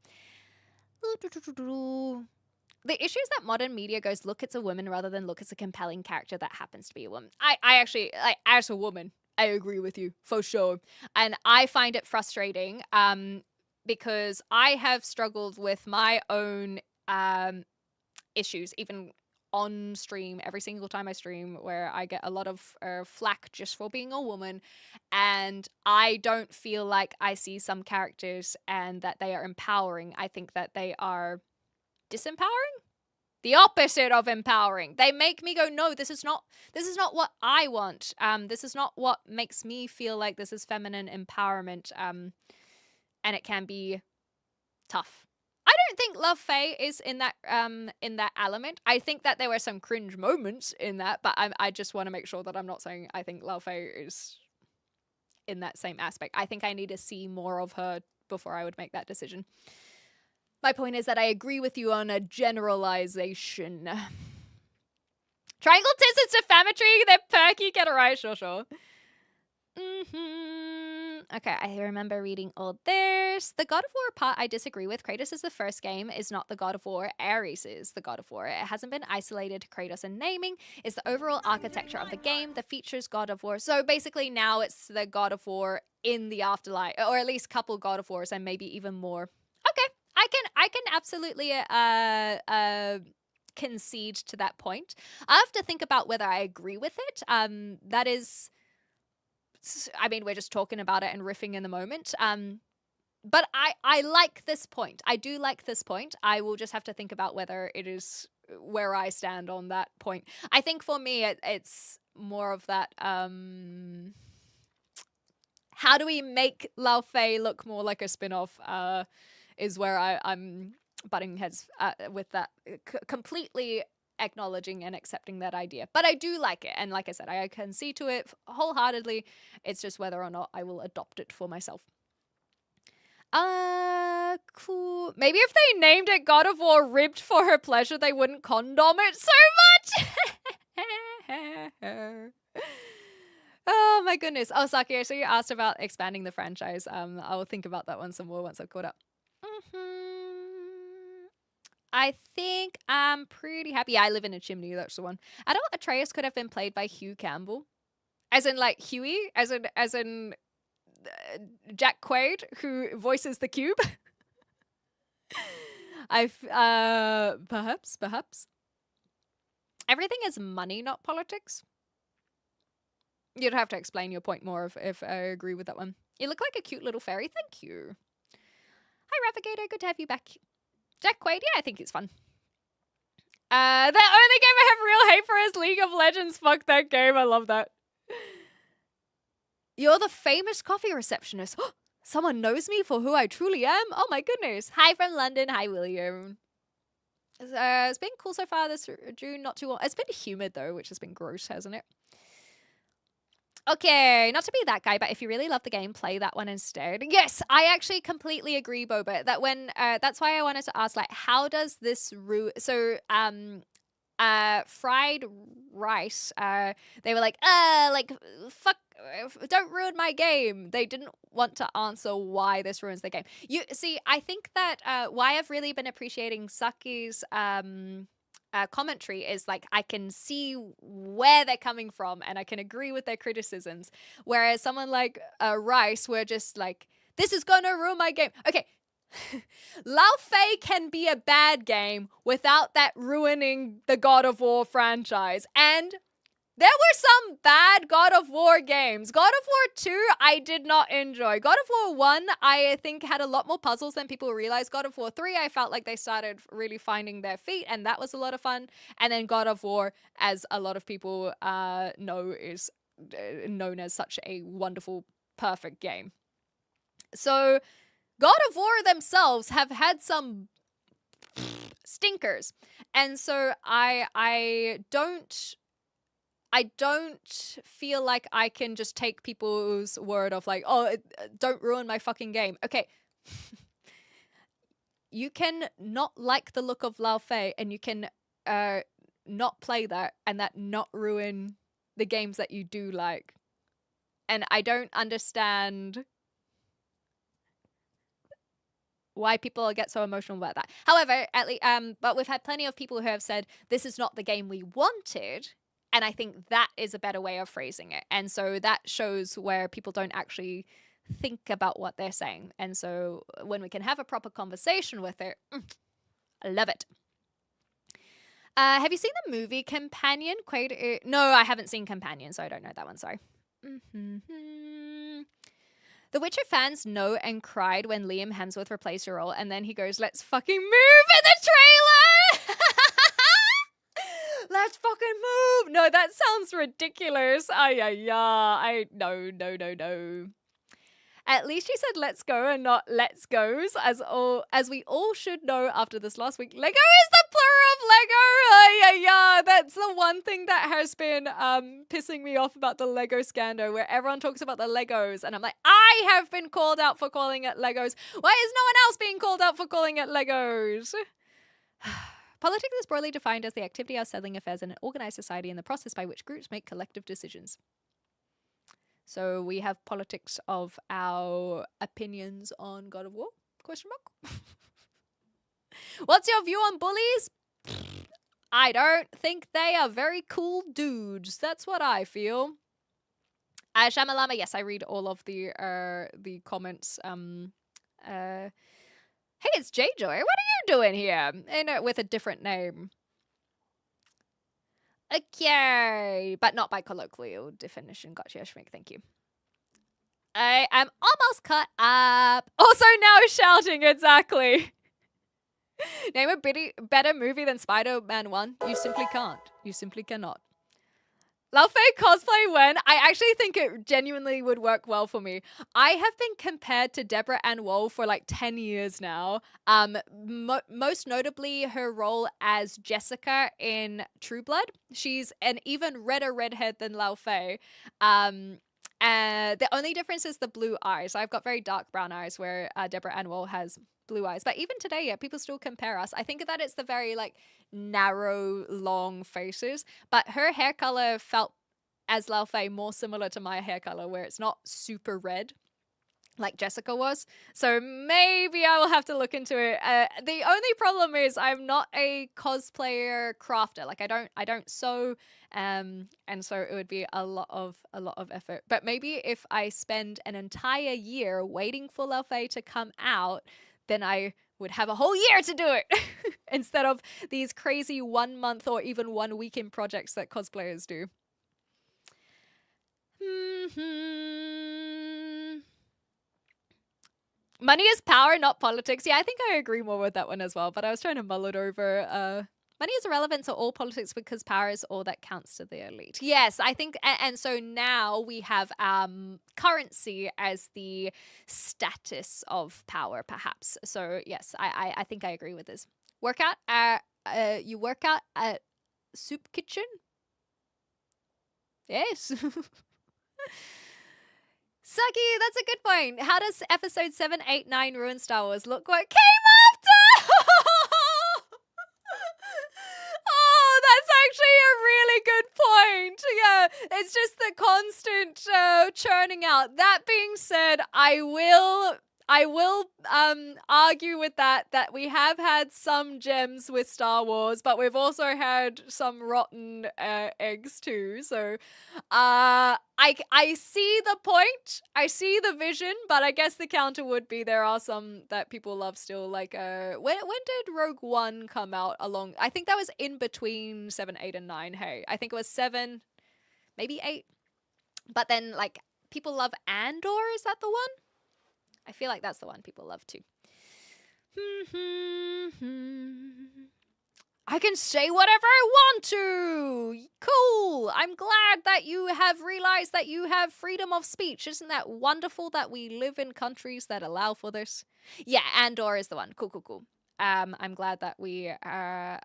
The issue is that modern media goes, look, it's a woman, rather than look, it's a compelling character that happens to be a woman. I actually, like, as a woman, I agree with you, for sure. And I find it frustrating because I have struggled with my own issues, even on stream, every single time I stream, where I get a lot of flack just for being a woman, and I don't feel like I see some characters and that they are empowering. I think that they are disempowering, the opposite of empowering. They make me go, no, this is not what I want. This is not what makes me feel like this is feminine empowerment. And it can be tough. I don't think Love Faye is in that element. I think that there were some cringe moments in that, but I just want to make sure that I'm not saying I think Love Faye is in that same aspect. I think I need to see more of her before I would make that decision. My point is that I agree with you on a generalization. Triangle tits is defamatory. They're perky. Get it right. Sure. Okay, I remember reading all this. The God of War part I disagree with. Kratos' the first game is not the God of War. Ares is the God of War. It hasn't been isolated to Kratos in naming. It's the overall architecture of the game that features God of War. So basically now it's the God of War in the afterlife, or at least couple God of Wars and maybe even more. Okay, I can absolutely concede to that point. I have to think about whether I agree with it. That is... I mean, we're just talking about it and riffing in the moment. But I like this point. I do like this point. I will just have to think about whether it is where I stand on that point. I think for me, it's more of that, how do we make Lao Fei look more like a spin-off, is where I'm butting heads with that. Completely acknowledging and accepting that idea. But I do like it. And like I said, I can see to it wholeheartedly. It's just whether or not I will adopt it for myself. Cool. Maybe if they named it God of War Ribbed for her pleasure, they wouldn't condom it so much. Oh my goodness. Oh, Saki, so you asked about expanding the franchise. I will think about that one some more once I've caught up. I think I'm pretty happy. Yeah, I live in a chimney, that's the one. Adult Atreus could have been played by Hugh Campbell. As in, like, Huey? As in Jack Quaid, who voices the Cube? Perhaps. Everything is money, not politics. You'd have to explain your point more if I agree with that one. You look like a cute little fairy. Thank you. Hi, Ravagator. Good to have you back. Jack Quaid, yeah, I think it's fun. The only game I have real hate for is League of Legends. Fuck that game. I love that. You're the famous coffee receptionist. Someone knows me for who I truly am? Oh my goodness. Hi from London. Hi, William. It's been cool so far this June. Not too long. It's been humid though, which has been gross, hasn't it? Okay, not to be that guy, but if you really love the game, play that one instead. Yes, I actually completely agree, Boba, that when, that's why I wanted to ask, like, how does this fried rice, they were like, fuck, don't ruin my game. They didn't want to answer why this ruins the game. You see, I think that why I've really been appreciating Saki's commentary is like I can see where they're coming from and I can agree with their criticisms, whereas someone like Rice were just like, this is gonna ruin my game. Okay, Lao Fei can be a bad game without that ruining the God of War franchise, and there were some bad God of War games. God of War 2, I did not enjoy. God of War 1, I think, had a lot more puzzles than people realized. God of War 3, I felt like they started really finding their feet, and that was a lot of fun. And then God of War, as a lot of people know, is known as such a wonderful, perfect game. So God of War themselves have had some stinkers. And so I don't feel like I can just take people's word of like, oh, don't ruin my fucking game. Okay. You can not like the look of Lao Fei, and you can not play that and that not ruin the games that you do like. And I don't understand why people get so emotional about that. However, but we've had plenty of people who have said, this is not the game we wanted. And I think that is a better way of phrasing it. And so that shows where people don't actually think about what they're saying. And so when we can have a proper conversation with it, I love it. Have you seen the movie Companion? No, I haven't seen Companion, so I don't know that one. Sorry. The Witcher fans know and cried when Liam Hemsworth replaced your role, and then he goes, let's fucking move in the trailer! Let's fucking move! No, that sounds ridiculous. No. At least he said let's go and not let's goes, as we all should know after this last week. Lego is the plural of Lego! That's the one thing that has been pissing me off about the Lego scandal, where everyone talks about the Legos, and I'm like, I have been called out for calling it Legos. Why is no one else being called out for calling it Legos? Politics is broadly defined as the activity of settling affairs in an organized society and the process by which groups make collective decisions. So we have politics of our opinions on God of War? ? What's your view on bullies? I don't think they are very cool dudes. That's what I feel. Shamalama, yes, I read all of the comments. Hey, it's J-Joy. What are you doing here? With a different name. Okay, but not by colloquial definition. Gotcha, Schmick, thank you. I am almost caught up. Also now shouting, exactly. Name a better movie than Spider-Man 1. You simply can't. You simply cannot. Lao Fei cosplay when? I actually think it genuinely would work well for me. I have been compared to Deborah Ann Woll for like 10 years now. Most notably her role as Jessica in True Blood. She's an even redder redhead than Lao Fei. The only difference is the blue eyes. I've got very dark brown eyes, where Deborah Ann Woll has blue eyes. But even today, yeah, people still compare us. I think that it's the very like narrow, long faces. But her hair color felt, as Lao Fei, more similar to my hair color, where it's not super red like Jessica was. So maybe I will have to look into it. The only problem is I'm not a cosplayer crafter. Like I don't sew, and so it would be a lot of effort. But maybe if I spend an entire year waiting for Lao Fei to come out, then I would have a whole year to do it instead of these crazy 1 month or even 1 weekend projects that cosplayers do. Money is power, not politics. Yeah, I think I agree more with that one as well, but I was trying to mull it over. Money is irrelevant to all politics because power is all that counts to the elite. Yes, I think, and so now we have currency as the status of power, perhaps. So yes, I think I agree with this. You work out at Soup Kitchen? Yes. Sucky, that's a good point. How does episode 7, 8, 9 ruin Star Wars? Look what came after! Oh, that's actually a really good point. Yeah, it's just the constant churning out. That being said, I will argue with that we have had some gems with Star Wars, but we've also had some rotten eggs too. So I see the point, I see the vision, but I guess the counter would be there are some that people love still. Like when did Rogue One come out? I think that was in between 7, 8, and 9. Hey, I think it was 7, maybe 8. But then like people love Andor. Is that the one? I feel like that's the one people love too. I can say whatever I want to. Cool. I'm glad that you have realized that you have freedom of speech. Isn't that wonderful that we live in countries that allow for this? Yeah, Andor is the one. Cool. I'm glad that we are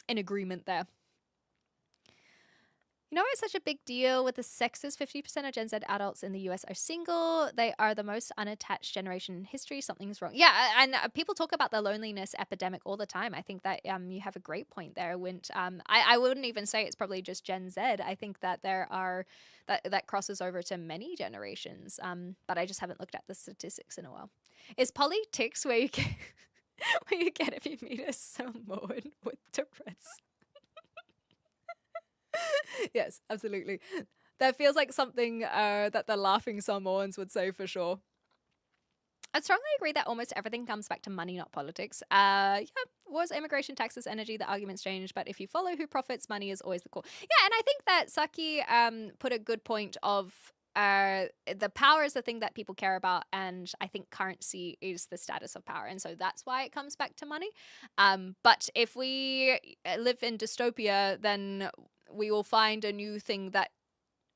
in agreement there. You know, it's such a big deal with the sexes. 50% of Gen Z adults in the US are single. They are the most unattached generation in history. Something's wrong. Yeah, and people talk about the loneliness epidemic all the time. I think that you have a great point there, Wint. I wouldn't even say it's probably just Gen Z. I think that there are that crosses over to many generations. But I just haven't looked at the statistics in a while. Is politics where you get if you meet a Samoan with Tourette's? Yes, absolutely. That feels like something that the laughing Samoans would say for sure. I strongly agree that almost everything comes back to money, not politics. Wars, immigration, taxes, energy, the arguments change, but if you follow who profits, money is always the core. Yeah, and I think that Saki put a good point of the power is the thing that people care about, and I think currency is the status of power, and so that's why it comes back to money. But if we live in dystopia, then we will find a new thing that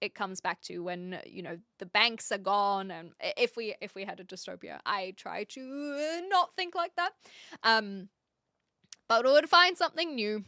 it comes back to when, you know, the banks are gone. And if we had a dystopia, I try to not think like that. But we would find something new.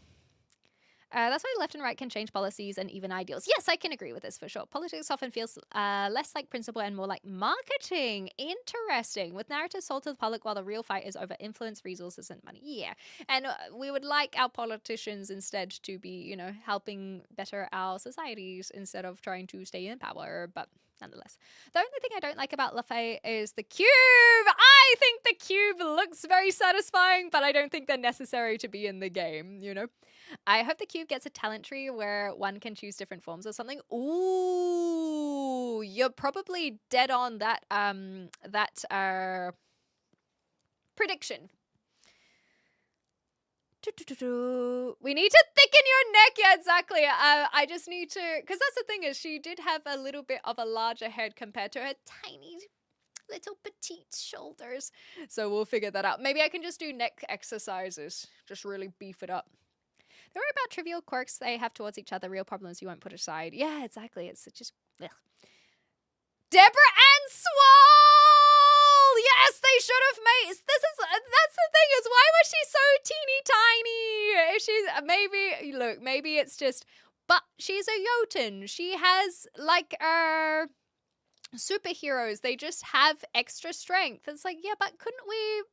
That's why left and right can change policies and even ideals. Yes, I can agree with this for sure. Politics often feels less like principle and more like marketing. Interesting. With narratives sold to the public while the real fight is over influence, resources, and money. Yeah. And we would like our politicians instead to be, you know, helping better our societies instead of trying to stay in power. But nonetheless, the only thing I don't like about Lafay is the cube. I think the cube looks very satisfying, but I don't think they're necessary to be in the game, you know? I hope the cube gets a talent tree where one can choose different forms or something. Ooh, you're probably dead on that prediction. We need to thicken your neck. Yeah, exactly. I just need to, because that's the thing is she did have a little bit of a larger head compared to her tiny little petite shoulders. So we'll figure that out. Maybe I can just do neck exercises, just really beef it up. They worry about trivial quirks they have towards each other, real problems you won't put aside. Yeah, exactly. It's just... Ugh. Deborah and Swall! Yes, they should have made... That's the thing, is why was she so teeny tiny? If she's... Maybe... Look, maybe it's just... But she's a Jotun. She has, like, superheroes. They just have extra strength. It's like, yeah, but couldn't we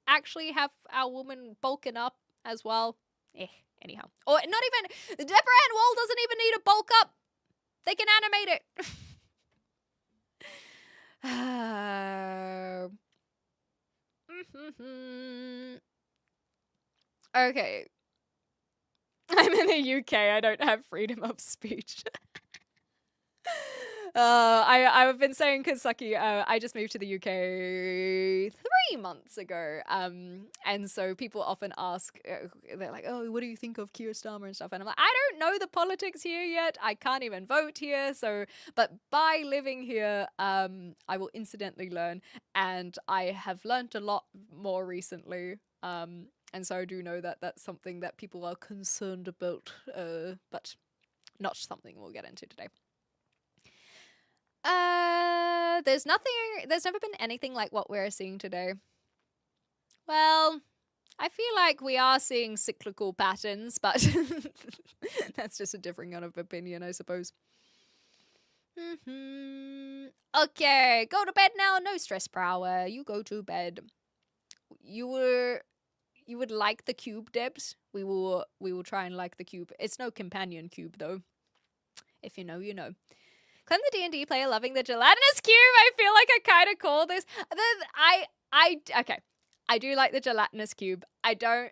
actually have our woman bulking up as well? Anyhow. Or not even... Deborah Ann Woll doesn't even need a bulk up. They can animate it. Okay. I'm in the UK. I don't have freedom of speech. I've been saying because Saki, I just moved to the UK 3 months ago, and so people often ask, they're like, "Oh, what do you think of Keir Starmer and stuff?" And I'm like, I don't know the politics here yet. I can't even vote here. So, but by living here, I will incidentally learn, and I have learned a lot more recently. And so I do know that that's something that people are concerned about, but not something we'll get into today. There's never been anything like what we're seeing today. Well, I feel like we are seeing cyclical patterns, but that's just a different kind of opinion, I suppose. Okay, go to bed now. No stress per hour. You go to bed. You would like the cube, Debs. We will try and like the cube. It's no companion cube though. If you know, you know. Clem the D&D player loving the gelatinous cube. I feel like I kind of call this. Okay. I do like the gelatinous cube. I don't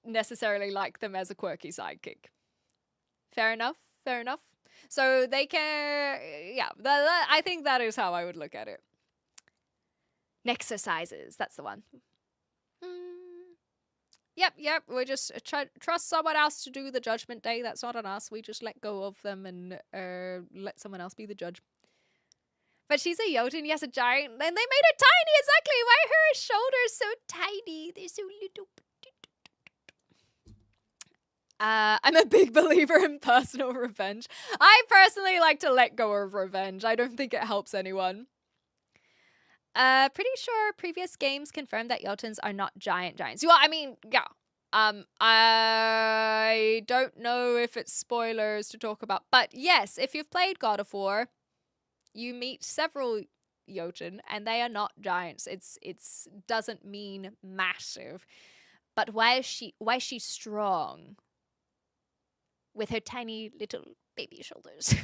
necessarily like them as a quirky sidekick. Fair enough. Fair enough. So they can, yeah, I think that is how I would look at it. Nexercises. That's the one. Yep. We just trust someone else to do the judgment day. That's not on us. We just let go of them and let someone else be the judge. But she's a Jotun, yes, a giant. And they made her tiny, exactly. Why are her shoulders so tiny? They're so little. I'm a big believer in personal revenge. I personally like to let go of revenge. I don't think it helps anyone. Pretty sure previous games confirmed that Jotuns are not giants. Well, I mean, yeah. I don't know if it's spoilers to talk about, but yes, if you've played God of War, you meet several Jotun, and they are not giants. It's doesn't mean massive, but why is she strong with her tiny little baby shoulders?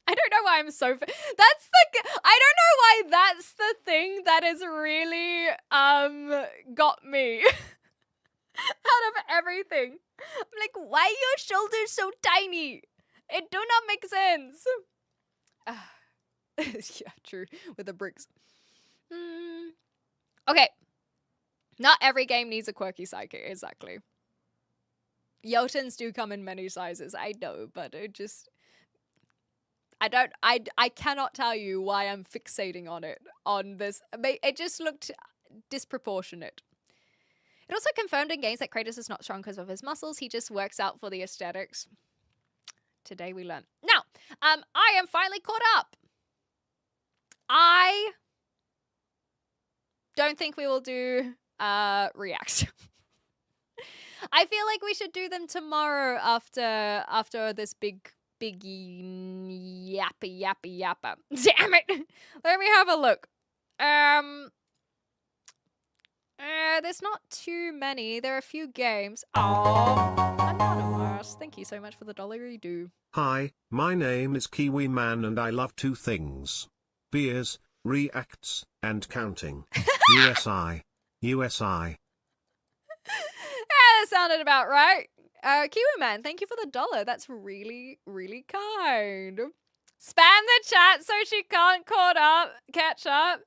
I don't know why I'm so. I don't know why that's the thing that has really got me out of everything. I'm like, why are your shoulders so tiny? It do not make sense. Yeah, true, with the bricks. Okay. Not every game needs a quirky psychic, exactly. Jotuns do come in many sizes, I know, but it just... I cannot tell you why I'm fixating on this. It just looked disproportionate. It also confirmed in games that Kratos is not strong because of his muscles. He just works out for the aesthetics. Today we learn. Now, I am finally caught up. I don't think we will do reacts. I feel like we should do them tomorrow after this big yappa. Damn it! Let me have a look. There's not too many. There are a few games. Oh, Anonymous. Thank you so much for the $1. Hi, my name is Kiwi Man and I love two things. Beers, reacts, and counting. USI. Yeah, that sounded about right. Kiwi Man, thank you for the $1. That's really, really kind. Spam the chat so she can't catch up.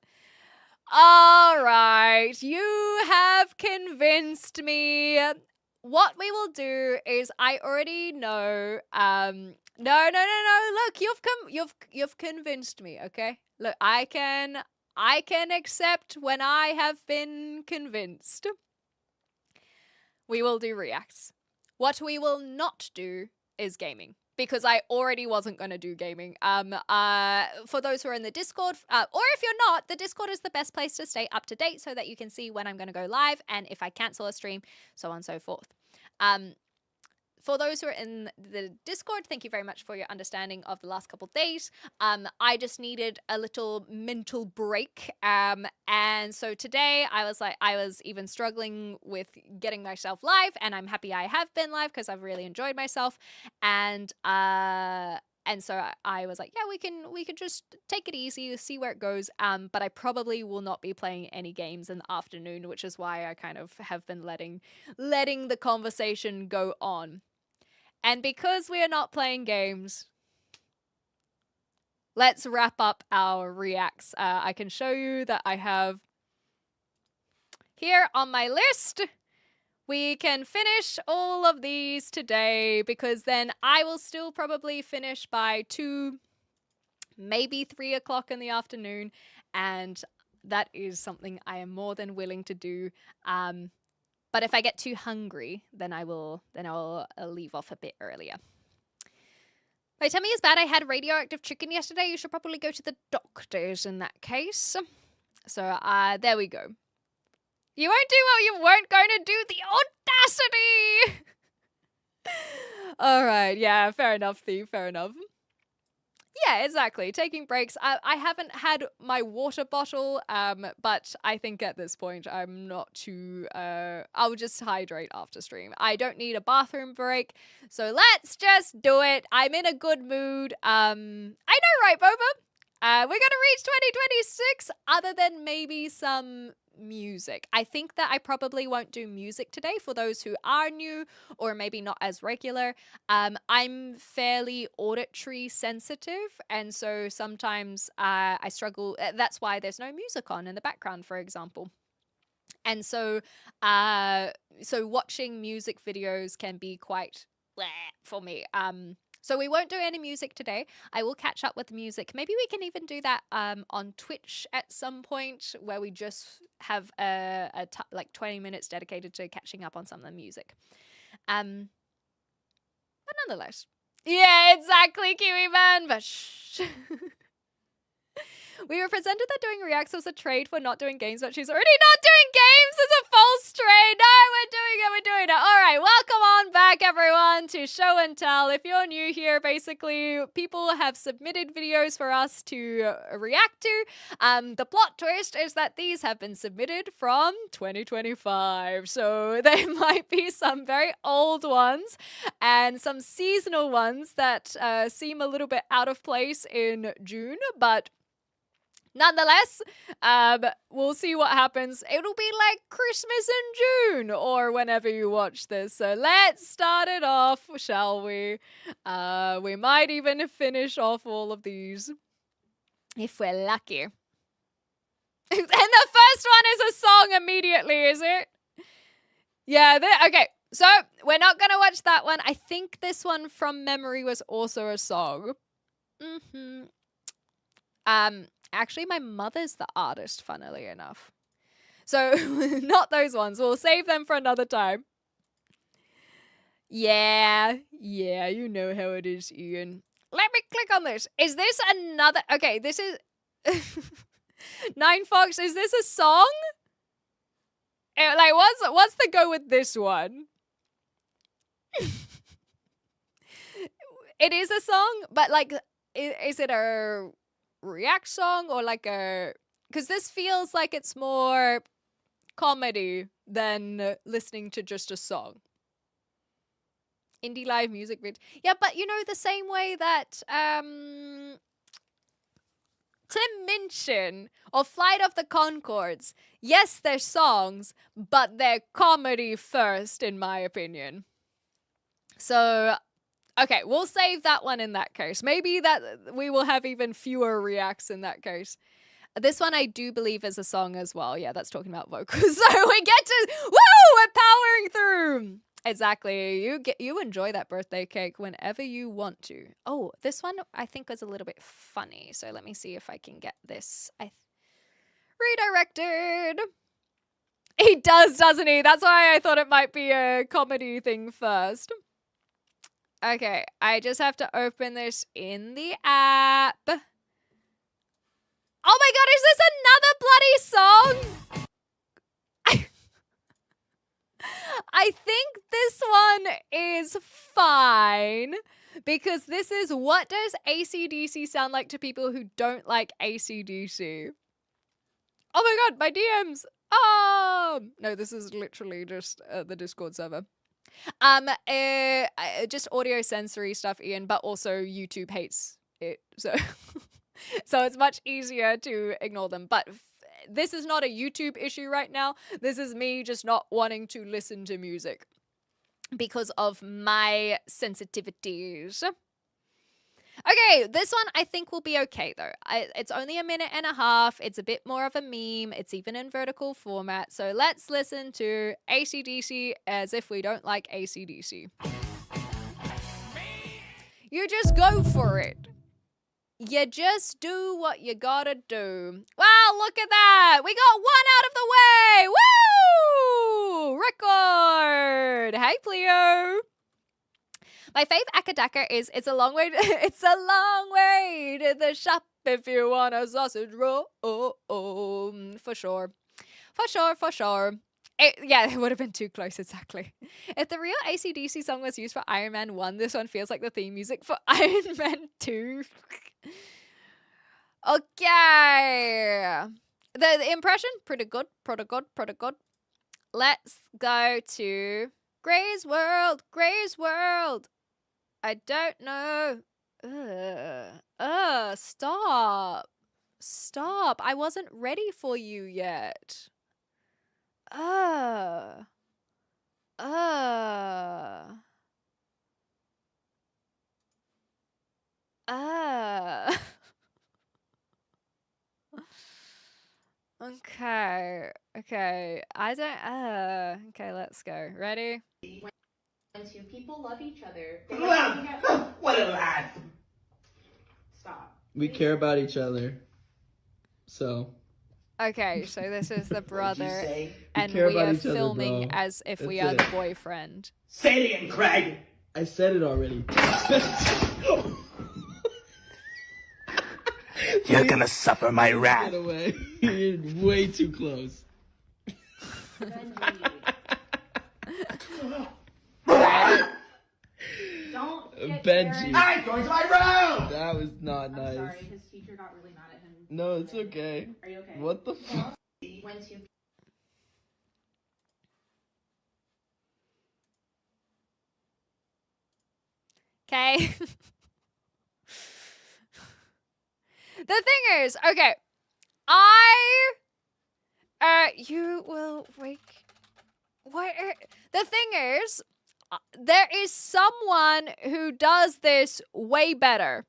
All right, you have convinced me. What we will do is, I already know. No. Look, you've convinced me. Okay. Look, I can accept when I have been convinced. We will do reacts. What we will not do is gaming, because I already wasn't going to do gaming. For those who are in the Discord, or if you're not, the Discord is the best place to stay up to date so that you can see when I'm going to go live and if I cancel a stream, so on and so forth. For those who are in the Discord, thank you very much for your understanding of the last couple of days. I just needed a little mental break. And so today I was even struggling with getting myself live, and I'm happy I have been live because I've really enjoyed myself. And so I was like, yeah, we can just take it easy, see where it goes. But I probably will not be playing any games in the afternoon, which is why I kind of have been letting the conversation go on. And because we are not playing games, let's wrap up our reacts. I can show you that I have here on my list. We can finish all of these today, because then I will still probably finish by 2, maybe 3 o'clock in the afternoon. And that is something I am more than willing to do. But if I get too hungry, then I'll leave off a bit earlier. My tummy is bad. I had radioactive chicken yesterday. You should probably go to the doctors in that case. So there we go. You won't do what you weren't going to do. The audacity! All right. Yeah, fair enough, Thief. Fair enough. Yeah, exactly. Taking breaks. I haven't had my water bottle, but I think at this point I'm not too... I'll just hydrate after stream. I don't need a bathroom break, so let's just do it. I'm in a good mood. I know, right, Boba? We're going to reach 2026, other than maybe some music. I think that I probably won't do music today for those who are new or maybe not as regular. I'm fairly auditory sensitive, and so sometimes I struggle. That's why there's no music on in the background, for example. And so watching music videos can be quite bleh for me. So we won't do any music today. I will catch up with music. Maybe we can even do that on Twitch at some point, where we just have like 20 minutes dedicated to catching up on some of the music. But nonetheless. Yeah, exactly, Kiwi Man. But shh. We were presented that doing reacts was a trade for not doing games, but she's already not doing games. It's a false trade. No, we're doing it. All right, welcome on back, everyone, to Show and Tell. If you're new here, basically, people have submitted videos for us to react to. The plot twist is that these have been submitted from 2025. So there might be some very old ones and some seasonal ones that seem a little bit out of place in June, but nonetheless, we'll see what happens. It'll be like Christmas in June or whenever you watch this. So let's start it off, shall we? We might even finish off all of these if we're lucky. And the first one is a song immediately, is it? Yeah, okay. So we're not going to watch that one. I think this one from memory was also a song. Actually, my mother's the artist, funnily enough. So, not those ones. We'll save them for another time. Yeah, you know how it is, Ian. Let me click on this. Is this another... Okay, this is... Nine Fox, is this a song? Like, what's the go with this one? It is a song, but, like, is it a... react song or like a, because this feels like it's more comedy than listening to just a song. Indie live music video. Yeah, but you know, the same way that Tim Minchin or Flight of the Conchords, yes, they're songs, but they're comedy first, in my opinion. So okay, we'll save that one in that case. Maybe that we will have even fewer reacts in that case. This one I do believe is a song as well. Yeah, that's talking about vocals. So we get to, woo, we're powering through. Exactly. You enjoy that birthday cake whenever you want to. Oh, this one I think was a little bit funny. So let me see if I can get this. Redirected. He does, doesn't he? That's why I thought it might be a comedy thing first. Okay, I just have to open this in the app. Oh my god, is this another bloody song? I think this one is fine because this is what does AC/DC sound like to people who don't like AC/DC? Oh my god, my DMs. No, this is literally just the Discord server. Just audio sensory stuff, Ian, but also YouTube hates it, so so it's much easier to ignore them. But this is not a YouTube issue right now. This is me just not wanting to listen to music because of my sensitivities. Okay, this one I think will be okay though. It's only a minute and a half. It's a bit more of a meme. It's even in vertical format. So let's listen to AC/DC as if we don't like AC/DC. You just go for it. You just do what you gotta do. Wow, look at that. We got one out of the way. Woo! Record. Hey, Pleo. My fave Akadaka is it's a long way to the shop if you want a sausage roll. For sure. It would have been too close, exactly. If the real AC/DC song was used for Iron Man 1, this one feels like the theme music for Iron Man 2. Okay. The impression, pretty good. Let's go to Gray's World. I don't know. Stop. I wasn't ready for you yet. Okay. I don't, okay, let's go. Ready? When two people love each other. What a laugh! Stop. We care about each other. So. Okay, so this is the brother, and we are filming other, as if we are the boyfriend. Say it again, Craig! I said it already. You're gonna suffer my wrath. Get away. You're way too close. Don't get Benji. I'm going to my room! That was not nice. I'm sorry, his teacher got really mad at him. No, it's okay. Are you okay? What the fuck? When two Okay. The thing is, okay, you will wake. What? The thing is, there is someone who does this way better,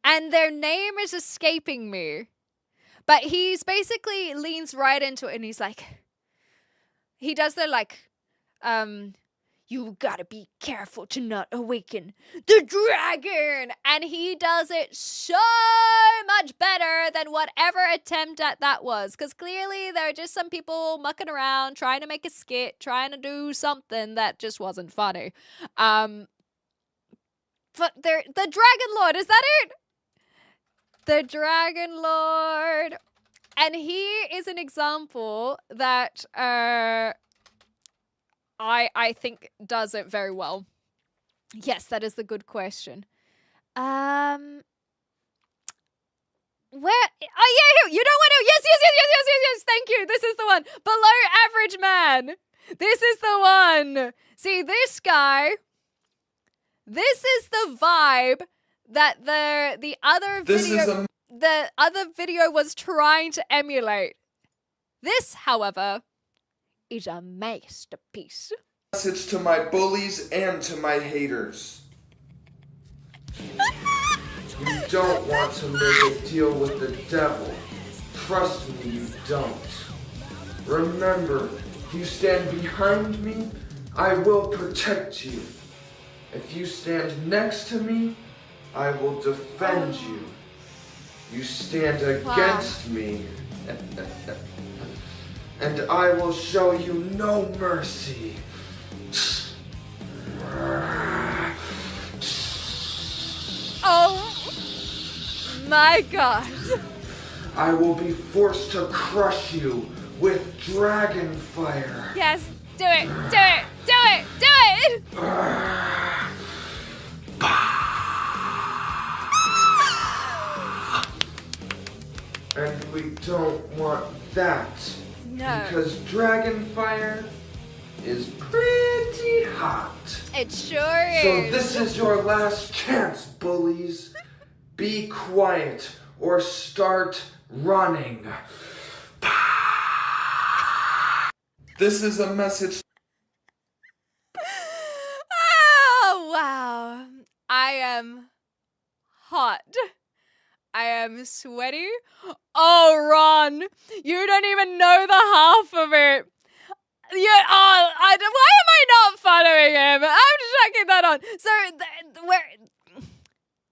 and their name is escaping me. But he's basically leans right into it, and he's like, he does the like, you gotta be careful to not awaken the dragon. And he does it so much better than whatever attempt at that was. Because clearly there are just some people mucking around, trying to make a skit, trying to do something that just wasn't funny. But the Dragon Lord, is that it? The Dragon Lord. And he is an example that I think does it very well. Yes, that is the good question. Where? Oh yeah, you don't want to. Yes. Thank you. This is the one. Below average man. This is the one. See, this guy. This is the vibe that the other video the other video was trying to emulate. This, however, is a masterpiece. Message to my bullies and to my haters. You don't want to make a deal with the devil. Trust me, you don't. Remember, if you stand behind me, I will protect you. If you stand next to me, I will defend you. You stand against me, and I will show you no mercy. Oh my god. I will be forced to crush you with dragon fire. Yes, do it, do it, do it, do it! And we don't want that. No. Because dragon fire is pretty hot. It sure is. So this is your last chance, bullies. Be quiet or start running. This is a message. Oh, wow. I am hot. I am sweaty. Oh, Ron, you don't even know the half of it. Yeah, why am I not following him? I'm checking that on. So,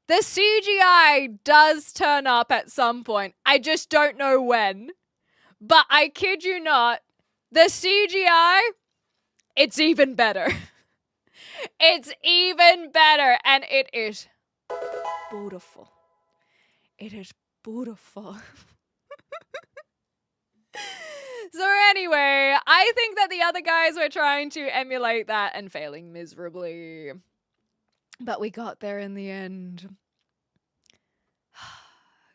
the CGI does turn up at some point. I just don't know when. But I kid you not, the CGI, it's even better. It's even better, and it is beautiful. It is beautiful. So anyway, I think that the other guys were trying to emulate that and failing miserably. But we got there in the end.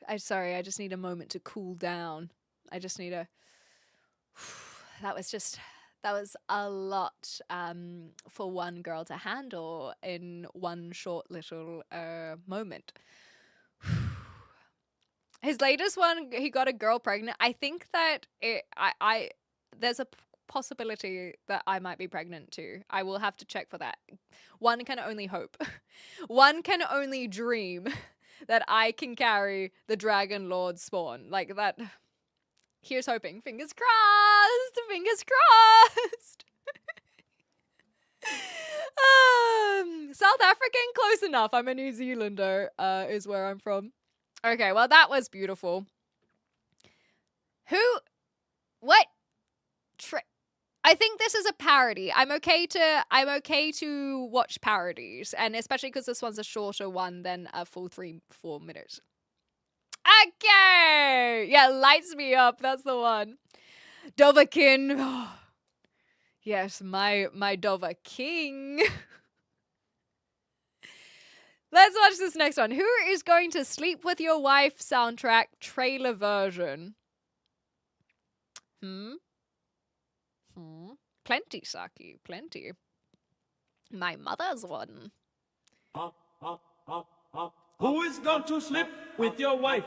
I just need a moment to cool down. I just need a... That was a lot for one girl to handle in one short little moment. His latest one, he got a girl pregnant. I think that there's a possibility that I might be pregnant too. I will have to check for that. One can only hope. One can only dream that I can carry the Dragon Lord spawn. Like that. Here's hoping. Fingers crossed. Fingers crossed. South African, close enough. I'm a New Zealander, is where I'm from. Okay, well, that was beautiful. What? I think this is a parody. I'm okay to watch parodies, and especially because this one's a shorter one than a full 3-4 minutes. Okay. Yeah, lights me up. That's the one. Dovahkiin. Oh, yes, my Dovahkiin. Let's watch this next one. Who is going to sleep with your wife soundtrack trailer version? Plenty, Saki. Plenty. My mother's one. Who is going to sleep with your wife?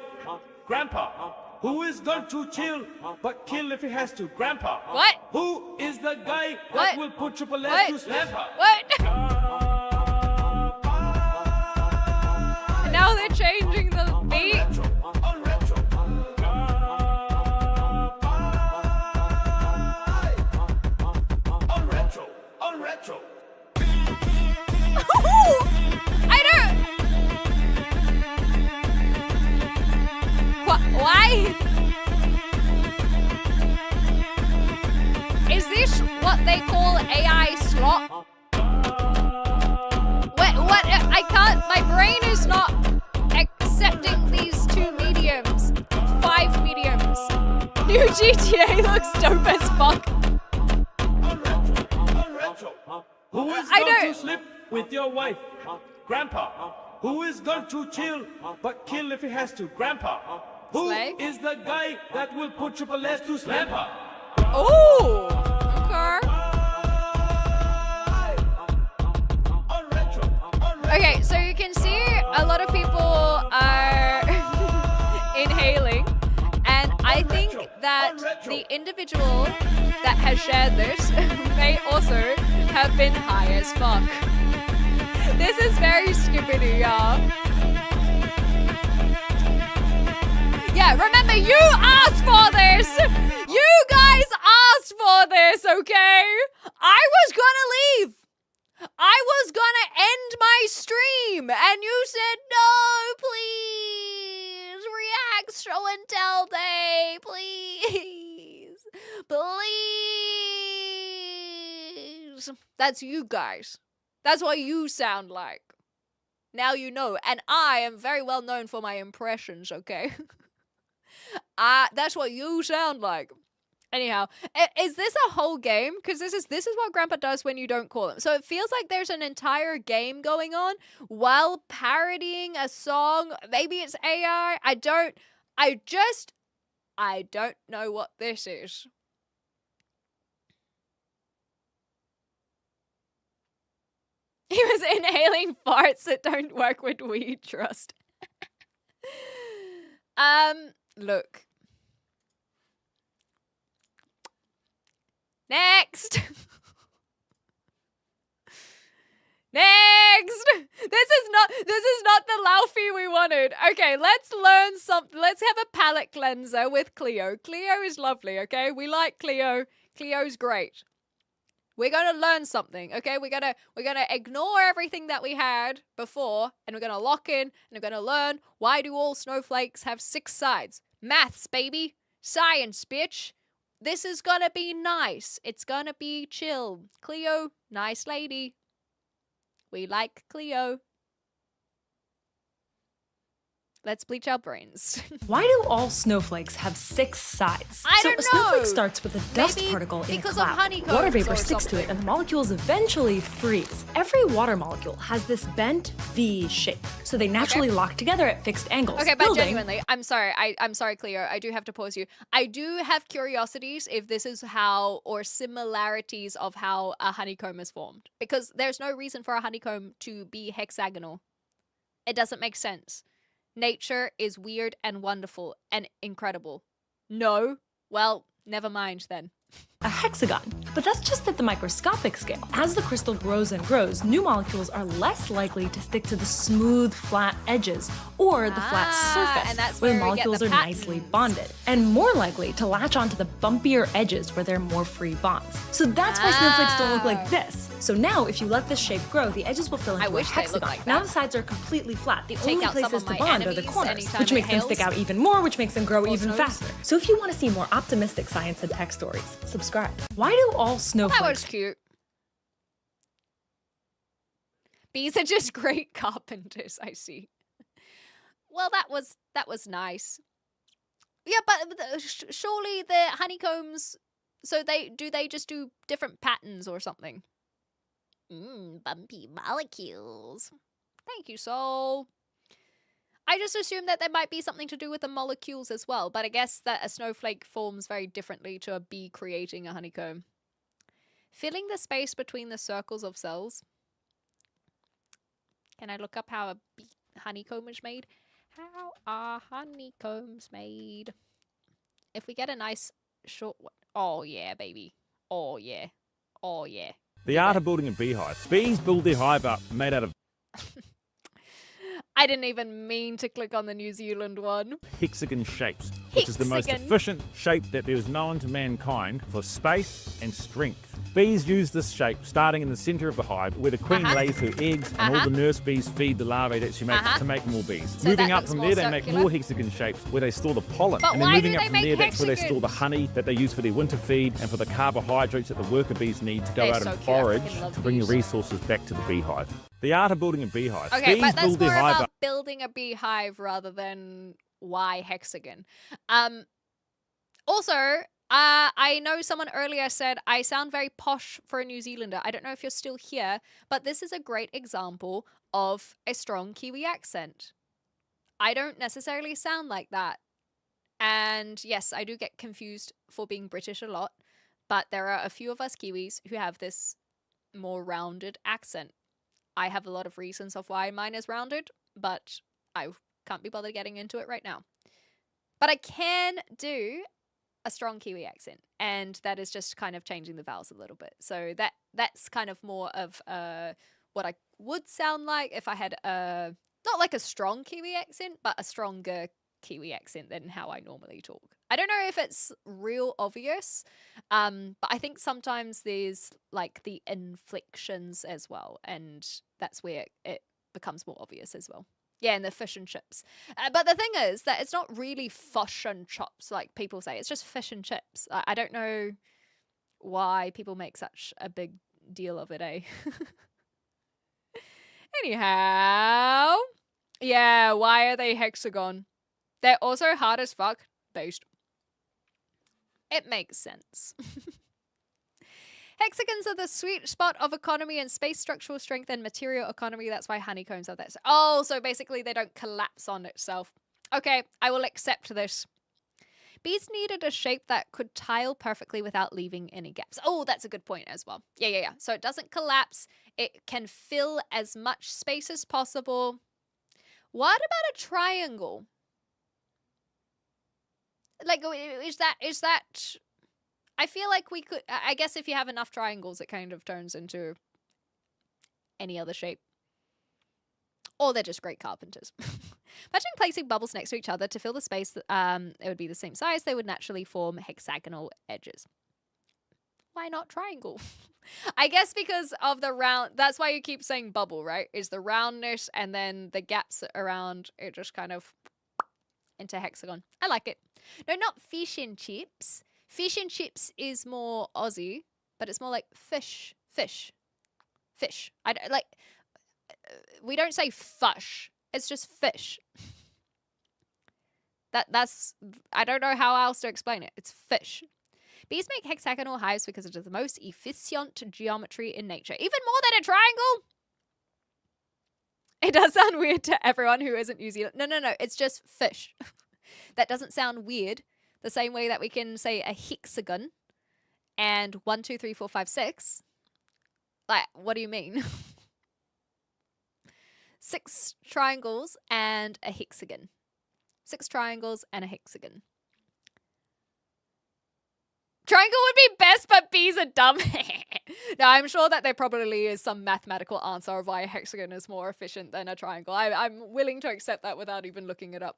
Grandpa. Who is going to chill but kill if he has to? Grandpa. What? Who is the guy that will put Triple S to Slampa? What? Now they're changing the beat. On retro. I don't. Why? Is this what they call AI slot? What? I can't. My brain is not accepting these two mediums. 5 mediums. New GTA looks dope as fuck. Who is going to sleep with your wife? Grandpa. Who is going to chill but kill if he has to? Grandpa. Who is the guy that will put Triple S to Slampa? Oh, okay. Okay, so you can see a lot of people are inhaling, and I think that the individual that has shared this may also have been high as fuck. This is very skippity, y'all. Yeah, remember, you asked for this! You guys asked for this, okay? I was gonna leave! I was gonna end my stream, and you said, no, please! React, show and tell day, please! Please! That's you guys. That's what you sound like. Now you know. And I am very well known for my impressions, okay? That's what you sound like. Anyhow, is this a whole game? Because this is what Grandpa does when you don't call him. So it feels like there's an entire game going on while parodying a song. Maybe it's AI. I don't know what this is. He was inhaling farts that don't work with weed, trust. Look. Next. Next. This is not the Laufey we wanted. Okay, let's learn something. Let's have a palate cleanser with Cleo. Cleo is lovely, okay? We like Cleo. Cleo's great. We're gonna learn something, okay? We're gonna ignore everything that we had before, and we're gonna lock in, and we're gonna learn why do all snowflakes have 6 sides? Maths, baby. Science, bitch. This is gonna be nice. It's gonna be chill. Cleo, nice lady. We like Cleo. Let's bleach our brains. Why do all snowflakes have 6 sides? I don't know. So a snowflake know. starts with a dust Maybe particle in a because cloud. of honeycombs Water vapor or sticks to it, something. and the molecules eventually freeze. Every water molecule has this bent V shape, so they naturally lock together at fixed angles. Okay, but building- genuinely, I'm sorry. I'm sorry, Cleo. I do have to pause you. I do have curiosities if this is how, or similarities of how a honeycomb is formed. Because there's no reason for a honeycomb to be hexagonal. It doesn't make sense. Nature is weird and wonderful and incredible. No? Well, never mind then. a hexagon. But that's just at the microscopic scale. As the crystal grows and grows, new molecules are less likely to stick to the smooth, flat edges or the flat surface, and that's where where we get molecules the are nicely bonded, and more likely to latch onto the bumpier edges where there are more free bonds. So that's why snowflakes don't look like this. So now, if you let this shape grow, the edges will fill into a hexagon. Now the sides are completely flat. The only places to bond are the corners, which makes them stick out even more, which makes them grow even faster. So if you want to see more optimistic science and tech stories, subscribe. Why do all snowflakes... That was cute. Bees are just great carpenters, I see. Well, that was nice. Yeah, but surely the honeycombs. So they just do different patterns or something. Bumpy molecules. Thank you, Soul. I just assumed that there might be something to do with the molecules as well, but I guess that a snowflake forms very differently to a bee creating a honeycomb. Filling the space between the circles of cells. Can I look up how a honeycomb is made? How are honeycombs made? If we get a nice short one. Oh, yeah, baby. Oh, yeah. Oh, yeah. The art of building a beehive. Bees build their hive up made out of I didn't even mean to click on the New Zealand one. hexagon shapes, which is the most efficient shape that there is known to mankind for space and strength. Bees use this shape starting in the center of the hive where the queen lays her eggs and all the nurse bees feed the larvae that she makes to make more bees. So moving up from there, they make more hexagon shapes where they store the pollen. But and then why moving do up they from make there, that's where they store the hexagons? honey that they use for their winter feed and for the carbohydrates that the worker bees need to go They're out so and cute. I forage freaking love to bring the bees. resources back to the beehive. The art of building a beehive. Okay, Bees but that's build their more hive about up. building a beehive rather than why hexagon. Also, I know someone earlier said I sound very posh for a New Zealander. I don't know if you're still here, but this is a great example of a strong Kiwi accent. I don't necessarily sound like that. And yes, I do get confused for being British a lot, but there are a few of us Kiwis who have this more rounded accent. I have a lot of reasons of why mine is rounded, but I can't be bothered getting into it right now. But I can do a strong Kiwi accent, and that is just kind of changing the vowels a little bit. So that's kind of more of what I would sound like if I had not like a strong Kiwi accent, but a stronger Kiwi accent than how I normally talk. I don't know if it's real obvious, but I think sometimes there's like the inflections as well, and that's where it becomes more obvious as well. Yeah, and the fish and chips. But the thing is that it's not really fish and chips like people say. It's just fish and chips. I don't know why people make such a big deal of it, eh? Anyhow. Yeah, why are they hexagon? They're also hard as fuck based. It makes sense. Hexagons are the sweet spot of economy and space structural strength and material economy. That's why honeycombs are that. Oh, so basically they don't collapse on itself. Okay, I will accept this. Bees needed a shape that could tile perfectly without leaving any gaps. Oh, that's a good point as well. Yeah. So it doesn't collapse. It can fill as much space as possible. What about a triangle? Like, is that... I feel like we could... I guess if you have enough triangles, it kind of turns into any other shape. Or they're just great carpenters. Imagine placing bubbles next to each other to fill the space. It would be the same size. They would naturally form hexagonal edges. Why not triangle? I guess because of the round... That's why you keep saying bubble, right? Is the roundness and then the gaps around it just kind of into hexagon. I like it. No, not fish and chips. Fish and chips is more Aussie, but it's more like fish. I don't, like, we don't say fush. It's just fish. That's, I don't know how else to explain it. It's fish. Bees make hexagonal hives because it is the most efficient geometry in nature. Even more than a triangle. It does sound weird to everyone who isn't New Zealand. No. It's just fish. That doesn't sound weird. The same way that we can say a hexagon and 1, 2, 3, 4, 5, 6. Like, what do you mean? 6 triangles and a hexagon. 6 triangles and a hexagon. Triangle would be best, but bees are dumb. Now, I'm sure that there probably is some mathematical answer of why a hexagon is more efficient than a triangle. I'm willing to accept that without even looking it up.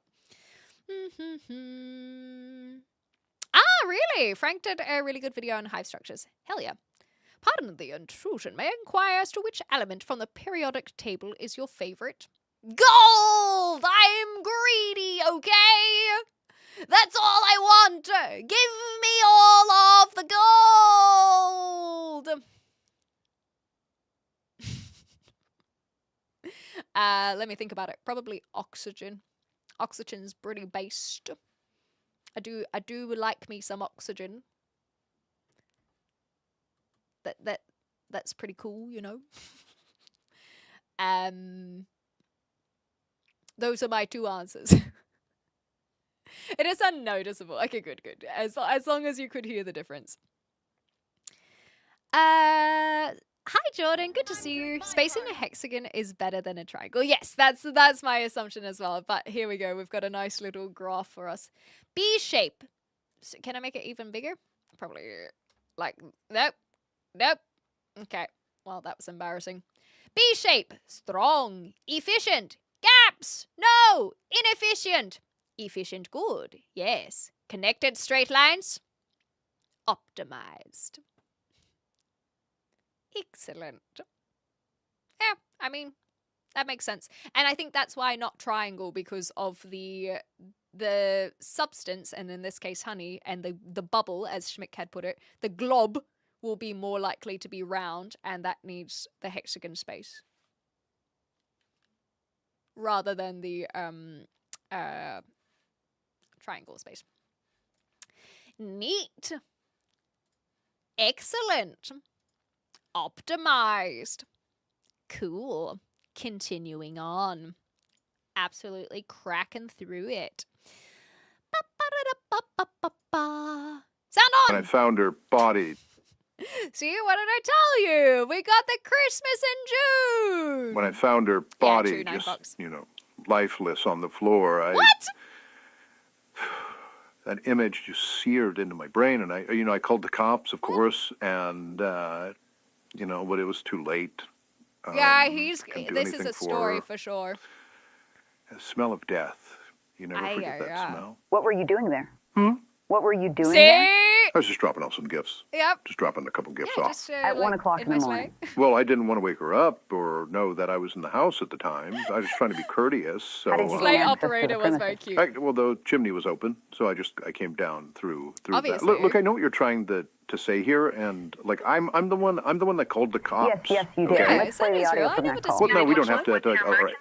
Ah, really? Frank did a really good video on hive structures. Hell yeah. Pardon the intrusion. May I inquire as to which element from the periodic table is your favorite? Gold! I'm greedy, okay? That's all I want. Give me all of the gold. Let me think about it. Probably oxygen. Oxygen's pretty based. I do like me some oxygen. That's pretty cool, you know. Those are my two answers. It is unnoticeable. Okay, good. As long as you could hear the difference. Hi Jordan, good to see you. Spacing a hexagon is better than a triangle. Yes, that's my assumption as well. But here we go. We've got a nice little graph for us. B shape. So can I make it even bigger? Probably like nope. Okay. Well, that was embarrassing. B shape. Strong. Efficient. Gaps. No. Inefficient. Efficient. Good. Yes. Connected straight lines. Optimized. Excellent. Yeah, I mean, that makes sense. And I think that's why not triangle, because of the substance, and in this case honey, and the bubble, as Schmick had put it, the glob will be more likely to be round, and that needs the hexagon space rather than the triangle space. Neat. Excellent. Optimized. Cool. Continuing on. Absolutely cracking through it. Sound on! When I found her body. See, what did I tell you? We got the Christmas in June! When I found her body, $9 just, lifeless on the floor, What? That image just seared into my brain, and I called the cops, of course, and, but it was too late. Yeah, this is a story for sure. The smell of death. You never forget that smell. What were you doing there? What were you doing there? I was just dropping off some gifts. Yep. Just dropping a couple gifts off. Just, at 1 o'clock in the morning. Well, I didn't want to wake her up or know that I was in the house at the time. I was just trying to be courteous. So sleigh operator was very cute. Well, the chimney was open, so I came down through Obviously. that. Look, I know what you're trying to say here, and like I'm the one that called the cops. Yes, you did. Okay? Let's play the audio from that call. Well, no, we don't have to. All right.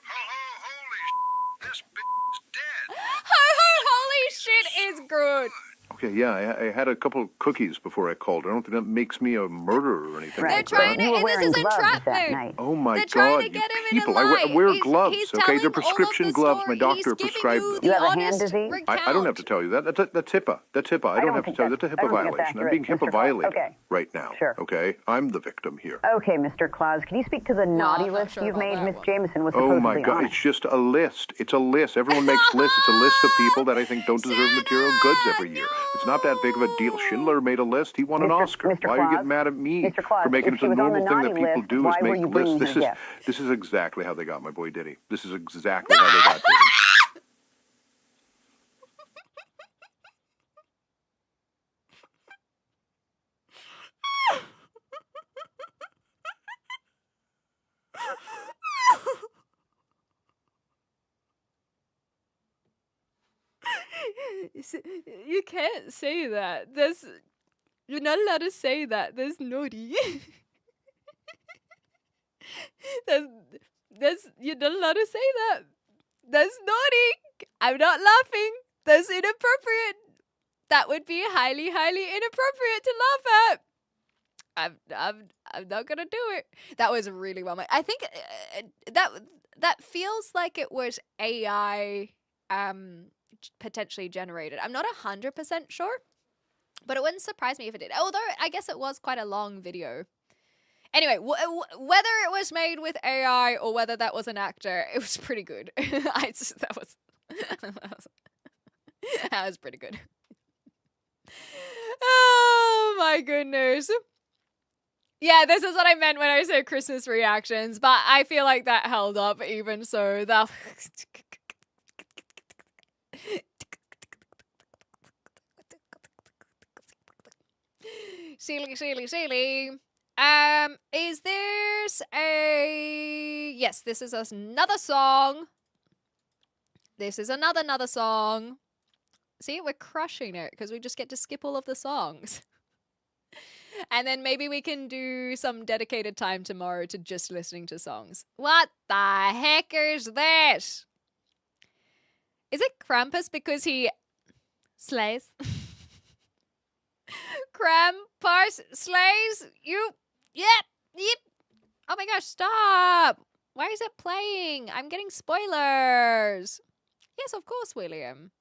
Holy shit is good. Okay, yeah, I had a couple cookies before I called. I don't think that makes me a murderer or anything. They're trying to, and this is entrapment. Oh my They're trying God, to get him people! in a lie. I wear gloves. He's Okay, they're telling all prescription of the gloves. story. My doctor He's prescribed giving them. you the honest recount. I don't have to tell you that. That's HIPAA. That's HIPAA. I don't have to tell you. That's a HIPAA violation. I'm being HIPAA violated right now. Sure. Okay, I'm the victim here. Okay, Mr. Claus, can you speak to the naughty list you've made? Miss Jameson was Oh supposedly my God, on it. it's just a list. It's a list. Everyone makes lists. It's a list of people that I think don't deserve material goods every year. It's not that big of a deal. Schindler made a list. He won an Oscar. Mr. Why are you getting mad at me for making it a normal thing that people do is make lists? This is exactly how they got my boy Diddy. This is exactly how they got Diddy. You can't say that. You're not allowed to say that. That's naughty. You're not allowed to say that. That's naughty. I'm not laughing. That's inappropriate. That would be highly, highly inappropriate to laugh at. I'm not gonna do it. That was really well made. I think that feels like it was AI potentially generated. I'm not 100% sure, but it wouldn't surprise me if it did. Although I guess it was quite a long video. Anyway, whether it was made with AI or whether that was an actor, it was pretty good. That was pretty good. Oh my goodness. Yeah, this is what I meant when I said Christmas reactions, but I feel like that held up even so. That silly. Is this a... Yes, this is another song. This is another song. See, we're crushing it because we just get to skip all of the songs. And then maybe we can do some dedicated time tomorrow to just listening to songs. What the heck is this? Is it Krampus because he slays? Krampus slays? Yep. Oh my gosh, stop. Why is it playing? I'm getting spoilers. Yes, of course, William.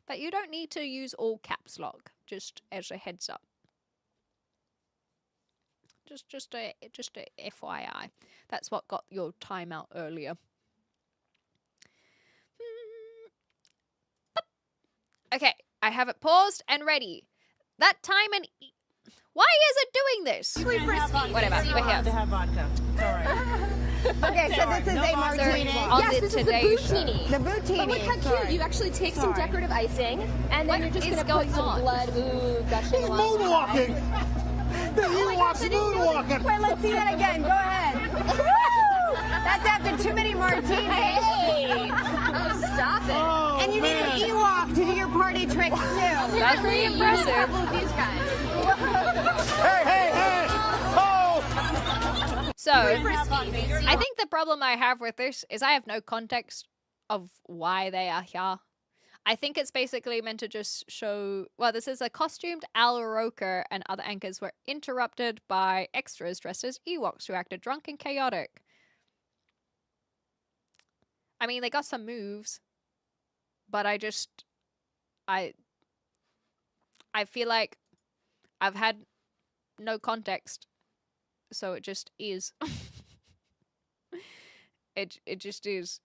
But you don't need to use all caps lock, just as a heads up. Just a FYI. That's what got your timeout earlier. Okay, I have it paused and ready. That time and why is it doing this? Whatever, we're here. Okay, so this is a martini. Yes, this is the bootini. The bootini. But look how cute. You actually take some decorative icing, and then you're just going to put some blood gushing along. Moonwalking! The Ewok's moonwalking! Wait, let's see that again. Go ahead. That's after too many martinis. Hey! Oh, stop it. Oh, and you need an Ewok to do your party tricks, too. That's pretty impressive. These guys. Hey! Oh! So, I think the problem I have with this is I have no context of why they are here. I think it's basically meant to just show, well, this is a costumed Al Roker and other anchors were interrupted by extras dressed as Ewoks who acted drunk and chaotic. I mean, they got some moves, but I feel like I've had no context, so it just is. It just is.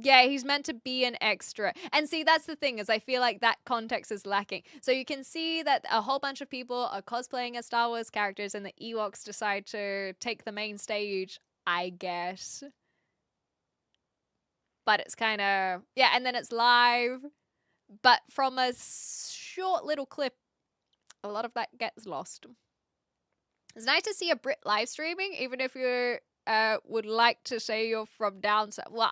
Yeah, he's meant to be an extra. And see, that's the thing, is I feel like that context is lacking. So you can see that a whole bunch of people are cosplaying as Star Wars characters and the Ewoks decide to take the main stage, I guess. But it's kind of, yeah, and then it's live. But from a short little clip, a lot of that gets lost. It's nice to see a Brit live streaming, even if you would like to say you're from down south. Well,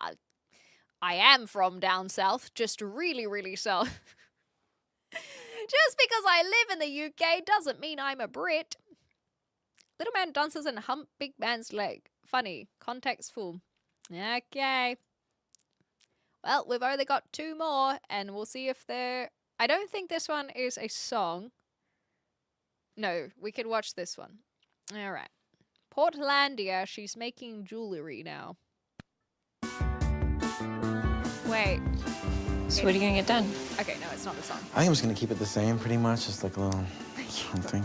I am from down south, just really, really south. Just because I live in the UK doesn't mean I'm a Brit. Little man dances and hump big man's leg. Funny. Context full. Okay. Well, we've only got 2 more, and we'll see if they're... I don't think this one is a song. No, we can watch this one. All right. Portlandia, she's making jewelry now. Wait. So what are you gonna get done? Okay, no, it's not the song. I think I'm just gonna keep it the same, pretty much, just like a little something.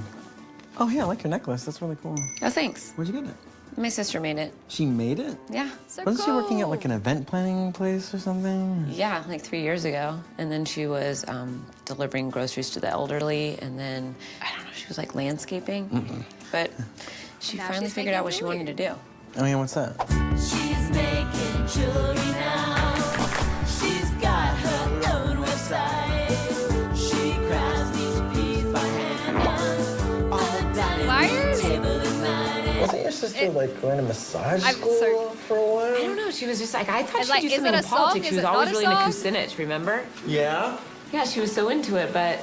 Oh yeah, I like your necklace. That's really cool. Oh, thanks. Where'd you get it? My sister made it. She made it? Yeah. So Wasn't she working at like an event planning place or something? Yeah, like 3 years ago. And then she was delivering groceries to the elderly, and then, I don't know, she was like landscaping. But she finally figured out what she wanted to do. Oh yeah, what's that? She's making jewelry now. She's got her own website. She crafts each piece by hand on the dining table at night. Wasn't your sister like going to massage school for a while? I don't know. She was just like, I thought she'd do something in politics. She was always really into Kucinich, remember? Yeah? Yeah, she was so into it, but...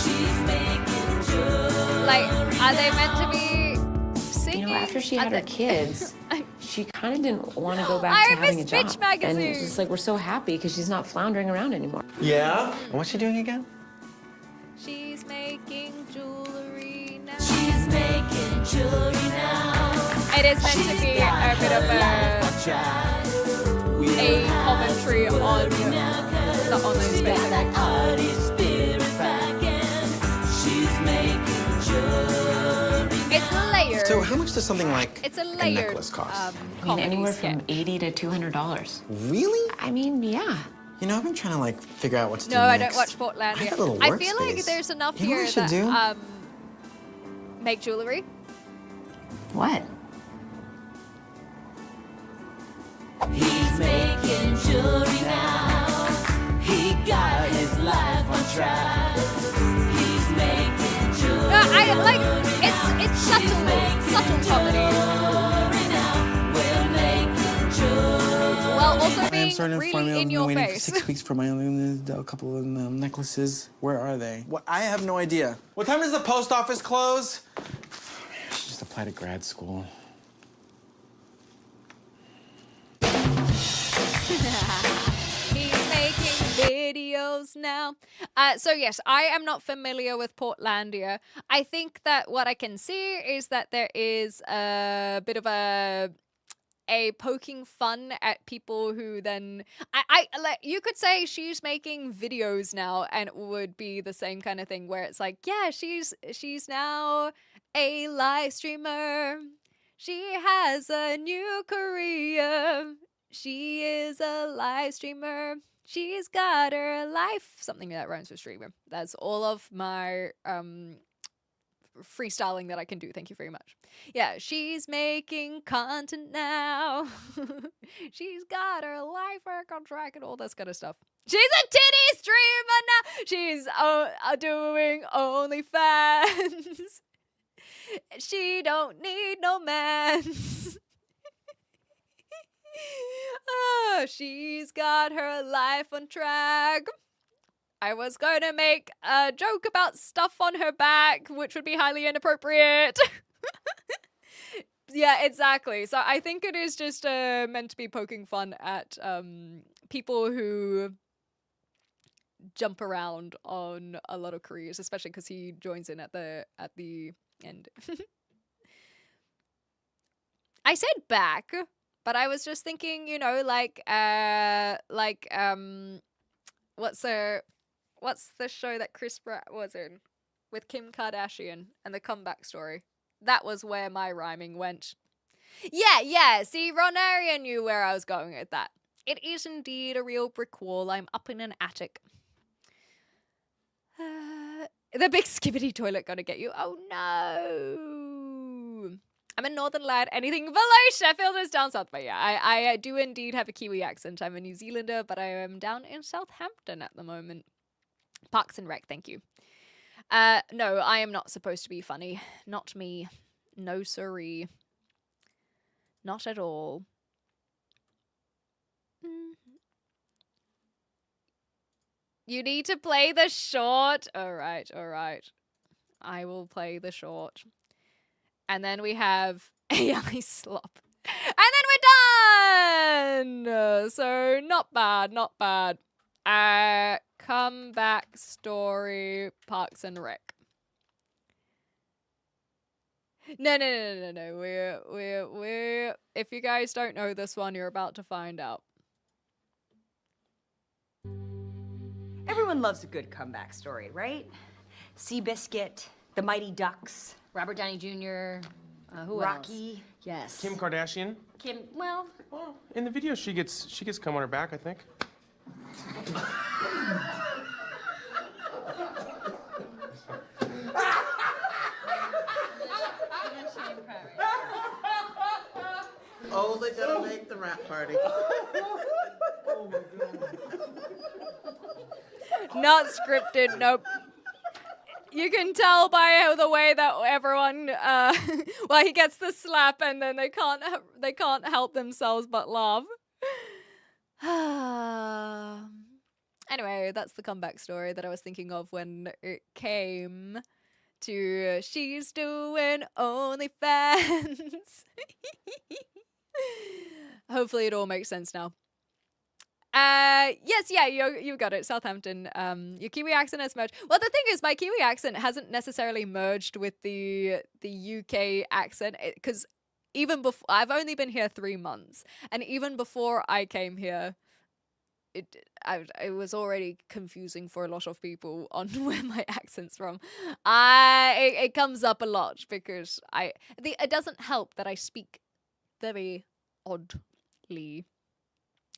She's making jewelry. Like, are they meant to be singing? You know, after she had her kids, she kind of didn't want to go back to having a job. Bitch magazine. And it's just like, we're so happy because she's not floundering around anymore. Yeah? And what's she doing again? She's making jewelry now. She's making jewelry now. It is meant to be a bit of a commentary on the specific. It's layered. So how much does something like it's a layered necklace cost? I mean, anywhere from $80 to $200. Really? I mean, yeah. You know, I've been trying to like figure out what to do No, I next. don't watch Portlandia. I feel like there's enough You know what I here should that do? make jewelry. What? He's making jewelry now. He got his life on track. He's making jewelry. No, I like it's subtle comedy. While also being really in your waiting face. for 6 weeks for my a couple of necklaces. Where are they? What? I have no idea. What time does the post office close? I should just apply to grad school. He's making videos. yourselves now. So yes, I am not familiar with Portlandia. I think that what I can see is that there is a bit of a poking fun at people who then I like, you could say she's making videos now, and it would be the same kind of thing where it's like, yeah, she's now a live streamer. She has a new career. She is a live streamer. She's got her life. Something that rhymes with streamer. That's all of my freestyling that I can do. Thank you very much. Yeah, she's making content now. She's got her life work on track and all this kind of stuff. She's a titty streamer now. She's doing OnlyFans. She don't need no mans. Oh, she's got her life on track. I was going to make a joke about stuff on her back, which would be highly inappropriate. Yeah, exactly. So I think it is just meant to be poking fun at people who jump around on a lot of careers, especially because he joins in at the end. I said back, but I was just thinking, you know, what's the show that Chris Pratt was in with Kim Kardashian and the comeback story? That was where my rhyming went. Yeah. See, Ronaria knew where I was going with that. It is indeed a real brick wall. I'm up in an attic. The big skibbity toilet gonna get you. Oh no. I'm a northern lad. Anything below Sheffield is down south. But yeah, I do indeed have a Kiwi accent. I'm a New Zealander, but I am down in Southampton at the moment. Parks and Rec, thank you. No, I am not supposed to be funny. Not me. No siree. Not at all. You need to play the short. All right. I will play the short. And then we have AI slop. And then we're done! So, not bad. Comeback story, Parks and Rec. No. We're if you guys don't know this one, you're about to find out. Everyone loves a good comeback story, right? Seabiscuit, the Mighty Ducks, Robert Downey Jr., who Rocky. else? Yes. Kim Kardashian. Well, in the video she gets cum on her back, I think. Only gonna make the rap party. Oh my God. Not scripted, nope. You can tell by the way that everyone, well, he gets the slap and then they can't help themselves but laugh. Anyway, that's the comeback story that I was thinking of when it came to she's doing OnlyFans. Hopefully it all makes sense now. Yes, yeah, you got it. Southampton. Your Kiwi accent has merged. Well, the thing is, my Kiwi accent hasn't necessarily merged with the UK accent, because even before, I've only been here 3 months, and even before I came here, it was already confusing for a lot of people on where my accent's from. It comes up a lot because it doesn't help that I speak very oddly.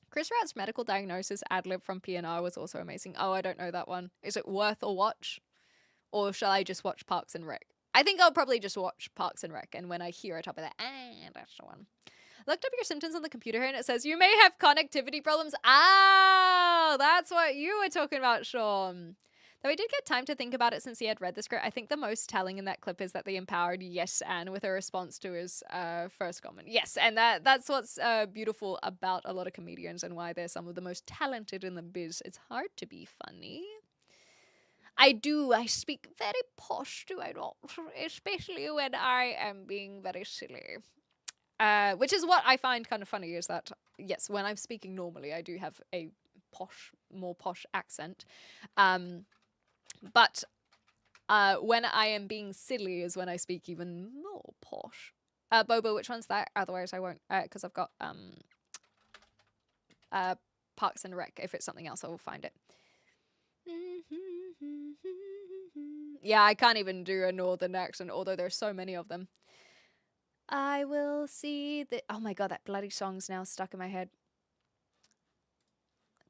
Chris Pratt's medical diagnosis ad-lib from PNR was also amazing. Oh, I don't know that one. Is it worth a watch? Or shall I just watch Parks and Rec? I think I'll probably just watch Parks and Rec, and when I hear it, I'll be like, that's the one. Looked up your symptoms on the computer here, and it says, you may have connectivity problems. Oh, that's what you were talking about, Sean. Though I did get time to think about it since he had read the script, I think the most telling in that clip is that they empowered Yes Ann with a response to his first comment. Yes, and that's what's beautiful about a lot of comedians and why they're some of the most talented in the biz. It's hard to be funny. I speak very posh, do I not? Especially when I am being very silly. Which is what I find kind of funny is that, yes, when I'm speaking normally, I do have a posh more posh accent. But when I am being silly is when I speak even more posh. Bobo, which one's that? Otherwise I won't, because I've got Parks and Rec. If it's something else, I will find it. Yeah, I can't even do a northern accent, although there's so many of them. I will see the... Oh my god, that bloody song's now stuck in my head.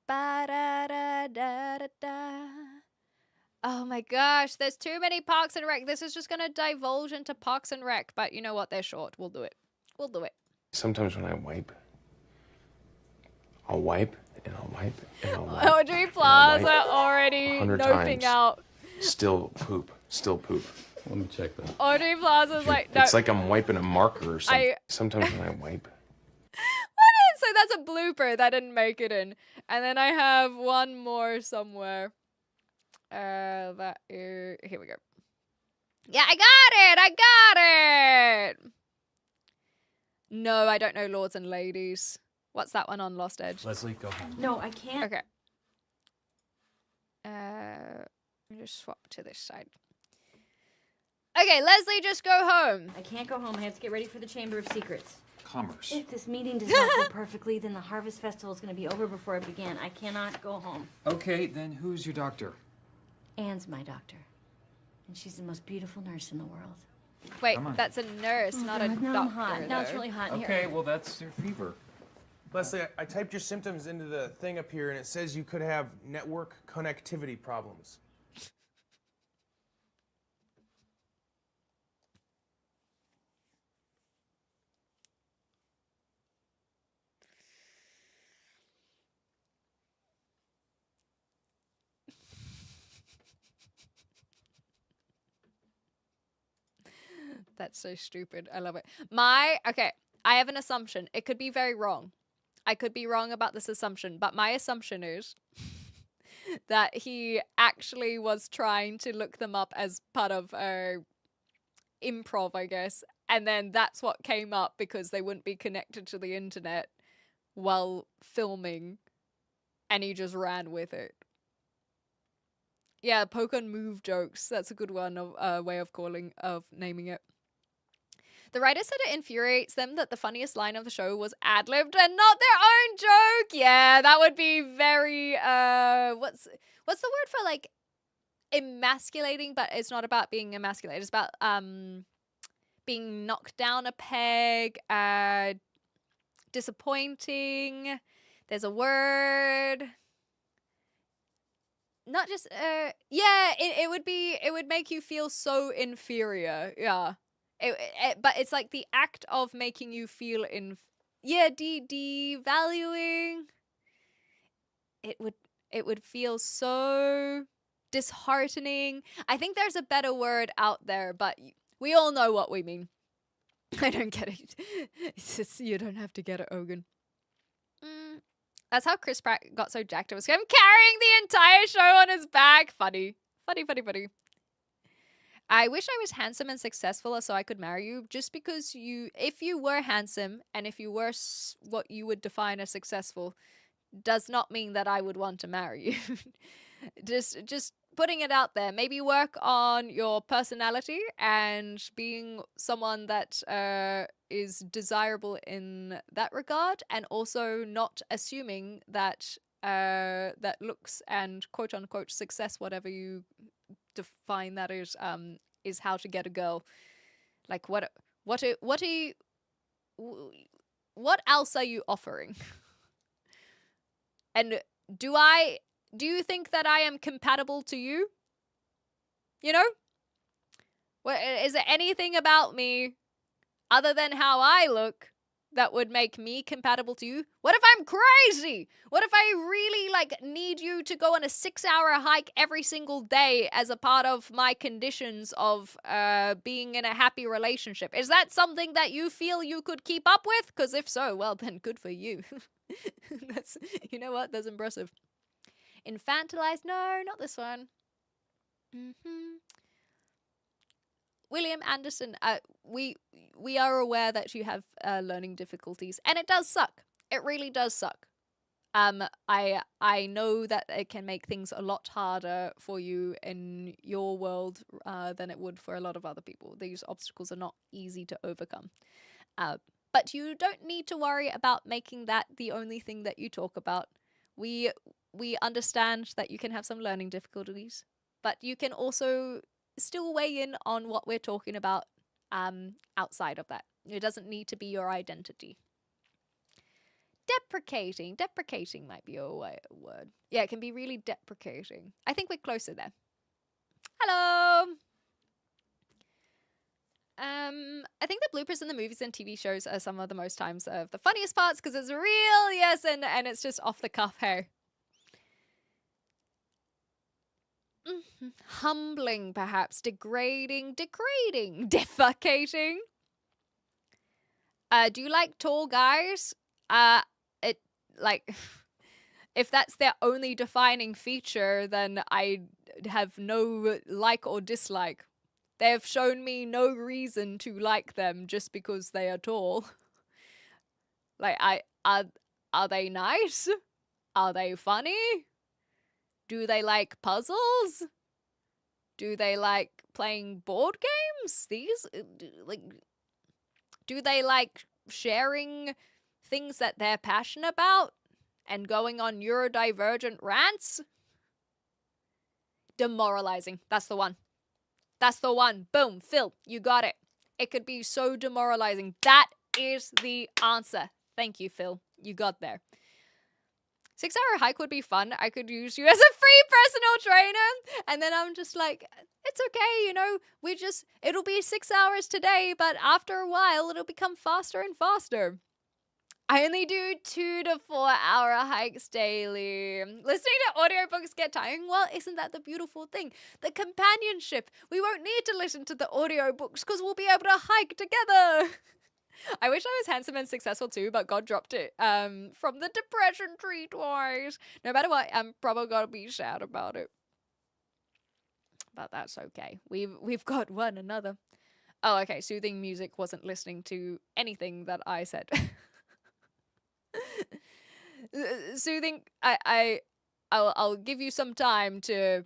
Ba-da-da-da-da-da. Oh my gosh, there's too many Parks and Rec. This is just going to divulge into Parks and Rec, but you know what? They're short. We'll do it. We'll do it. Sometimes when I wipe, I'll wipe and I'll wipe and I'll wipe. Audrey Plaza already 100 noping times. out. Still poop. Still poop. Let me check that. Audrey Plaza's like, no. It's like I'm wiping a marker or something. Sometimes when I wipe. So that's a blooper that didn't make it in. And then I have one more somewhere. Here we go. Yeah, I got it. No, I don't know Lords and Ladies. What's that one on Lost Edge? Leslie, go home. No, I can't. Okay. Let me just swap to this side. Okay, Leslie, just go home. I can't go home. I have to get ready for the Chamber of Secrets. Commerce. If this meeting does not go perfectly, then the Harvest Festival is going to be over before it began. I cannot go home. Okay, then who's your doctor? Anne's my doctor. And she's the most beautiful nurse in the world. Wait, that's a nurse, not a God, doctor. now I'm hot. Now it's though. really hot in here. Okay, well, that's your fever. Leslie, I typed your symptoms into the thing up here, and it says you could have network connectivity problems. That's so stupid. I love it. Okay, I have an assumption. It could be very wrong. I could be wrong about this assumption, but my assumption is that he actually was trying to look them up as part of improv, I guess. And then that's what came up because they wouldn't be connected to the internet while filming. And he just ran with it. Yeah, poke on move jokes. That's a good one of way of naming it. The writer said it infuriates them that the funniest line of the show was ad-libbed and not their own joke. Yeah, that would be very what's the word for like emasculating, but it's not about being emasculated. It's about being knocked down a peg, disappointing. There's a word. Not just it would make you feel so inferior. Yeah. But it's like the act of making you feel devaluing. It would feel so disheartening. I think there's a better word out there, but we all know what we mean. I don't get it. It's just, you don't have to get it, Ogun. That's how Chris Pratt got so jacked. It was him carrying the entire show on his back. Funny. I wish I was handsome and successful so I could marry you. Just because if you were handsome and if you were what you would define as successful, does not mean that I would want to marry you. just putting it out there. Maybe work on your personality and being someone that is desirable in that regard, and also not assuming that that looks and quote unquote success, whatever you define that is how to get a girl. Like what else are you offering? And do you think that I am compatible to you? You know? Is there anything about me other than how I look that would make me compatible to you? What if I'm crazy? What if I really need you to go on a 6-hour hike every single day as a part of my conditions of being in a happy relationship? Is that something that you feel you could keep up with? Because if so, well then good for you. That's, you know what? That's impressive. Infantilized? No, not this one. William Anderson, we are aware that you have learning difficulties, and it does suck. It really does suck. I know that it can make things a lot harder for you in your world than it would for a lot of other people. These obstacles are not easy to overcome. But you don't need to worry about making that the only thing that you talk about. We understand that you can have some learning difficulties, but you can also still weigh in on what we're talking about outside of that. It doesn't need to be your identity. Deprecating. Deprecating might be a word. Yeah, it can be really deprecating. I think we're closer there. Hello! I think the bloopers in the movies and TV shows are some of the most times of the funniest parts because it's real, yes, and it's just off the cuff, hey. Humbling, perhaps. Degrading. Defecating. Do you like tall guys? If that's their only defining feature, then I have no like or dislike. They have shown me no reason to like them just because they are tall. Are they nice? Are they funny? Do they like puzzles? Do they like playing board games? Do they like sharing things that they're passionate about and going on neurodivergent rants? Demoralizing. That's the one. That's the one. Boom. Phil, you got it. It could be so demoralizing. That is the answer. Thank you, Phil. You got there. 6-hour hike would be fun. I could use you as a free personal trainer. And then I'm just like, it's okay, you know, it'll be 6 hours today, but after a while, it'll become faster and faster. I only do 2 to 4 hour hikes daily. Listening to audiobooks get tiring. Well, isn't that the beautiful thing? The companionship. We won't need to listen to the audiobooks because we'll be able to hike together. I wish I was handsome and successful too, but God dropped it from the depression tree twice. No matter what, I'm probably gonna be sad about it. But that's okay. We've got one another. Oh, okay. Soothing music wasn't listening to anything that I said. Soothing. I'll give you some time to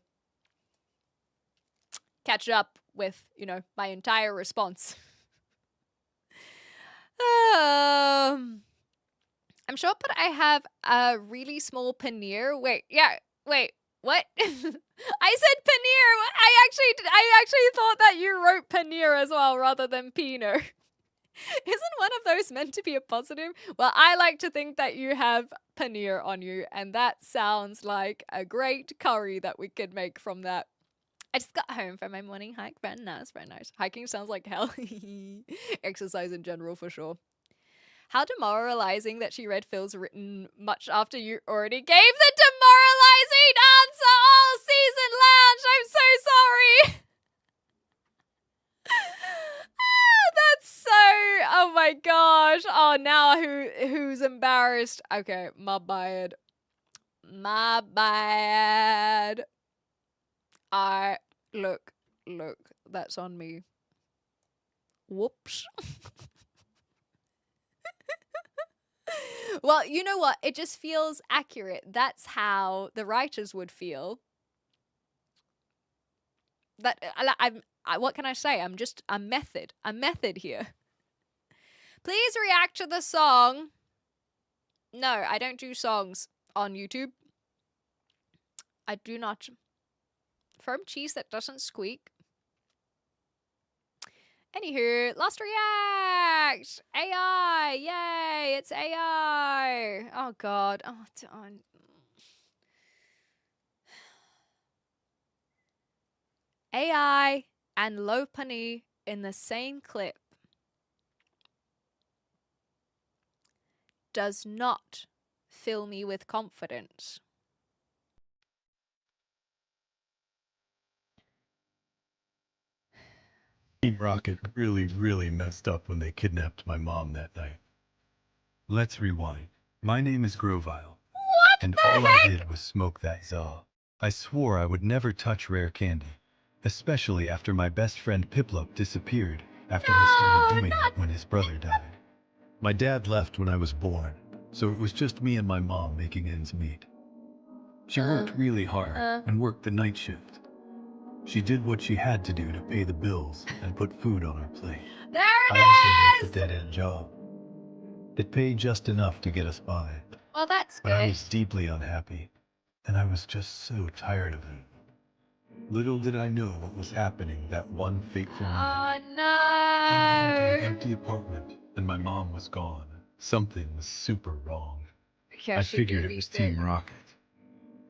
catch up with, you know, my entire response. I'm shocked, but I have a really small paneer. Wait, what? I said paneer. I actually thought that you wrote paneer as well rather than pino. Isn't one of those meant to be a positive? Well, I like to think that you have paneer on you, and that sounds like a great curry that we could make from that. I just got home from my morning hike. Very nice, very nice. Hiking sounds like hell. Exercise in general for sure. How demoralizing that she read Phil's written much after you already gave the demoralizing answer all season, Lounge. I'm so sorry. That's so, oh my gosh. Oh, now who's embarrassed? Okay, my bad. My bad. Look, that's on me. Whoops. Well, you know what? It just feels accurate. That's how the writers would feel. That what can I say? I'm just a method here. Please react to the song. No, I don't do songs on YouTube. I do not. Firm cheese that doesn't squeak. Anywho, last react. AI, yay! It's AI. Oh God. Oh, darn. AI and Lopani in the same clip does not fill me with confidence. Team Rocket really messed up when they kidnapped my mom that night. Let's rewind. My name is Grovile. And all I did was smoke that za. I swore I would never touch rare candy. Especially after my best friend Piplup disappeared after he started doing it when his brother died. My dad left when I was born, So it was just me and my mom making ends meet. She worked really hard and worked the night shift. She did what she had to do to pay the bills and put food on our plate. There I also worked a dead-end job. It paid just enough to get us by. Well, that's But I good. was deeply unhappy, and I was just so tired of it. Little did I know what was happening that one fateful night. Oh An no! empty apartment, and my mom was gone. Something was super wrong. Yeah, I she figured did it was be sick. Team Rocket.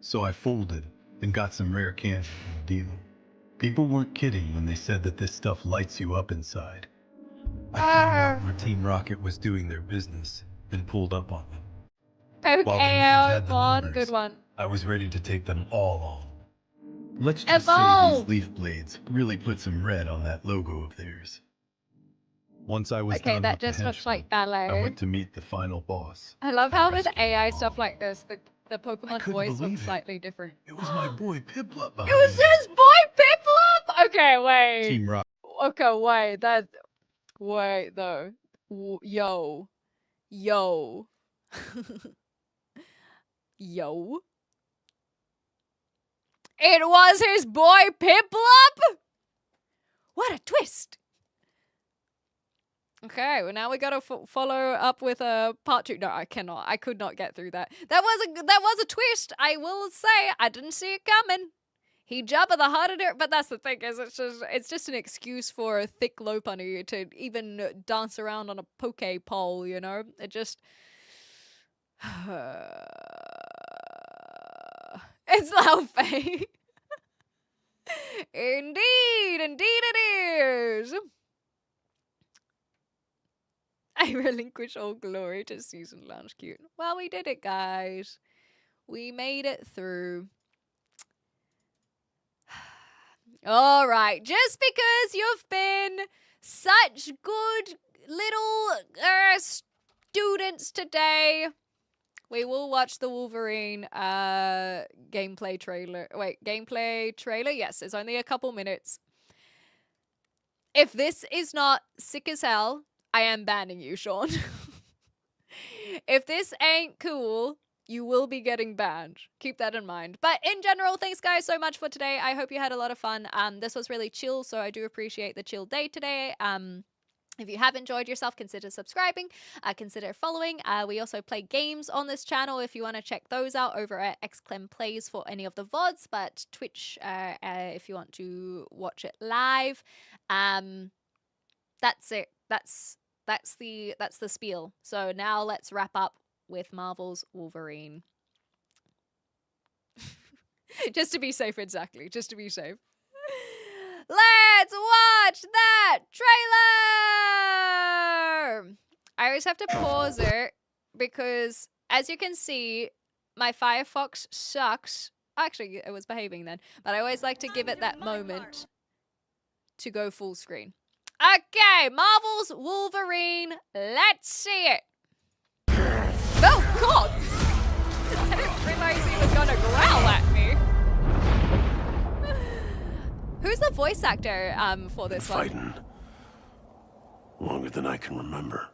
So I folded and got some rare candy from the deal. People weren't kidding when they said that this stuff lights you up inside. I found out where Team Rocket was doing their business and pulled up on them. While the Okay, news had the one rumors, good one. I was ready to take them all on. Let's just Evolve! say these leaf blades really put some red on that logo of theirs. Once I was Okay, done that with the just looks henchmen, like ballet. I went to meet the final boss. I love how with AI stuff like this, the Pokemon couldn't voice believe looks it. slightly different. It was my boy Piplup It behind was me. his boy Piplup! Okay, wait. Team Rocket. Okay, wait. Wait, though. Yo. Yo. Yo. It was his boy Piplup? What a twist. Okay, well now we gotta follow up with a part 2. No, I cannot. I could not get through that. That was a twist. I will say I didn't see it coming. He Jabba the Hutt it, but that's the thing is it's just an excuse for a thick Lopunny to even dance around on a poke pole. You know, it just. It's Laufey. Indeed it is. I relinquish all glory to Susan Loungecute. Well, we did it, guys. We made it through. All right, just because you've been such good little students today, we will watch the Wolverine gameplay trailer. Wait, gameplay trailer? Yes, it's only a couple minutes. If this is not sick as hell, I am banning you, Sean. If this ain't cool, you will be getting banned. Keep that in mind. But in general, thanks guys so much for today. I hope you had a lot of fun. This was really chill, so I do appreciate the chill day today. If you have enjoyed yourself, consider subscribing, consider following. We also play games on this channel if you want to check those out over at XClem Plays for any of the VODs, but Twitch if you want to watch it live. That's it. That's the spiel. So now let's wrap up with Marvel's Wolverine. Just to be safe, exactly. Just to be safe. Let's watch that trailer! I always have to pause it because, as you can see, my Firefox sucks. Actually, it was behaving then. But I always like to give it that moment to go full screen. Okay, Marvel's Wolverine. Let's see it. Oh, God! I didn't realize he was gonna growl at me. Who's the voice actor for this one? Fighting longer than I can remember.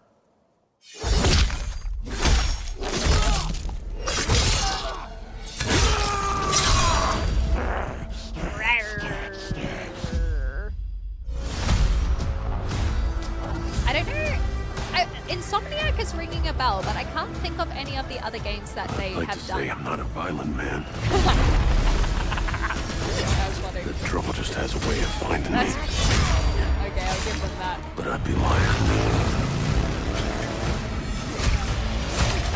I don't know. Insomniac is ringing a bell, but I can't think of any of the other games that they I'd like have to done. say I'm not a violent man. That's funny. The trouble just has a way of finding me. Okay, I'll give them that. But I'd be lying.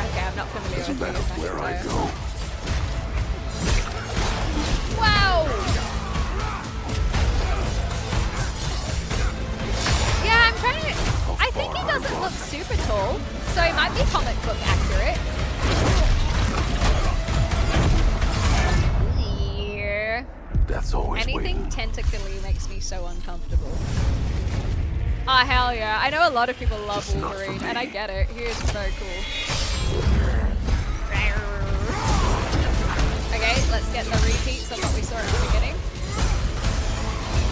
Okay, I'm not familiar Doesn't with matter where I go. Wow! Yeah, I'm trying to... I think he doesn't look super tall, so he might be comic book accurate. Yeah. That's always Anything waiting. tentacly makes me so uncomfortable. Ah, hell yeah. I know a lot of people love Just not for Wolverine, me. and I get it. He is very cool. Okay, let's get the repeats of what we saw at the beginning.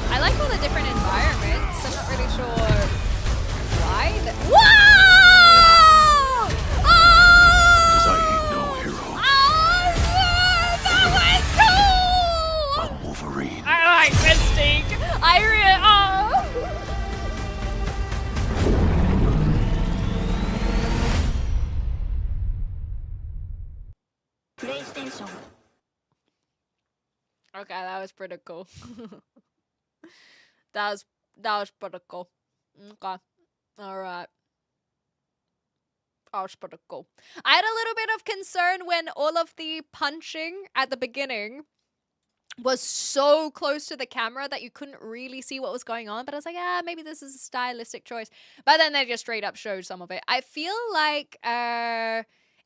I like all the different environments. I'm not really sure why. Whoa! Oh! PlayStation. Okay, that was pretty cool. that was pretty cool. Okay. Alright. That was pretty cool. I had a little bit of concern when all of the punching at the beginning was so close to the camera that you couldn't really see what was going on. But I was like, maybe this is a stylistic choice. But then they just straight up showed some of it. I feel like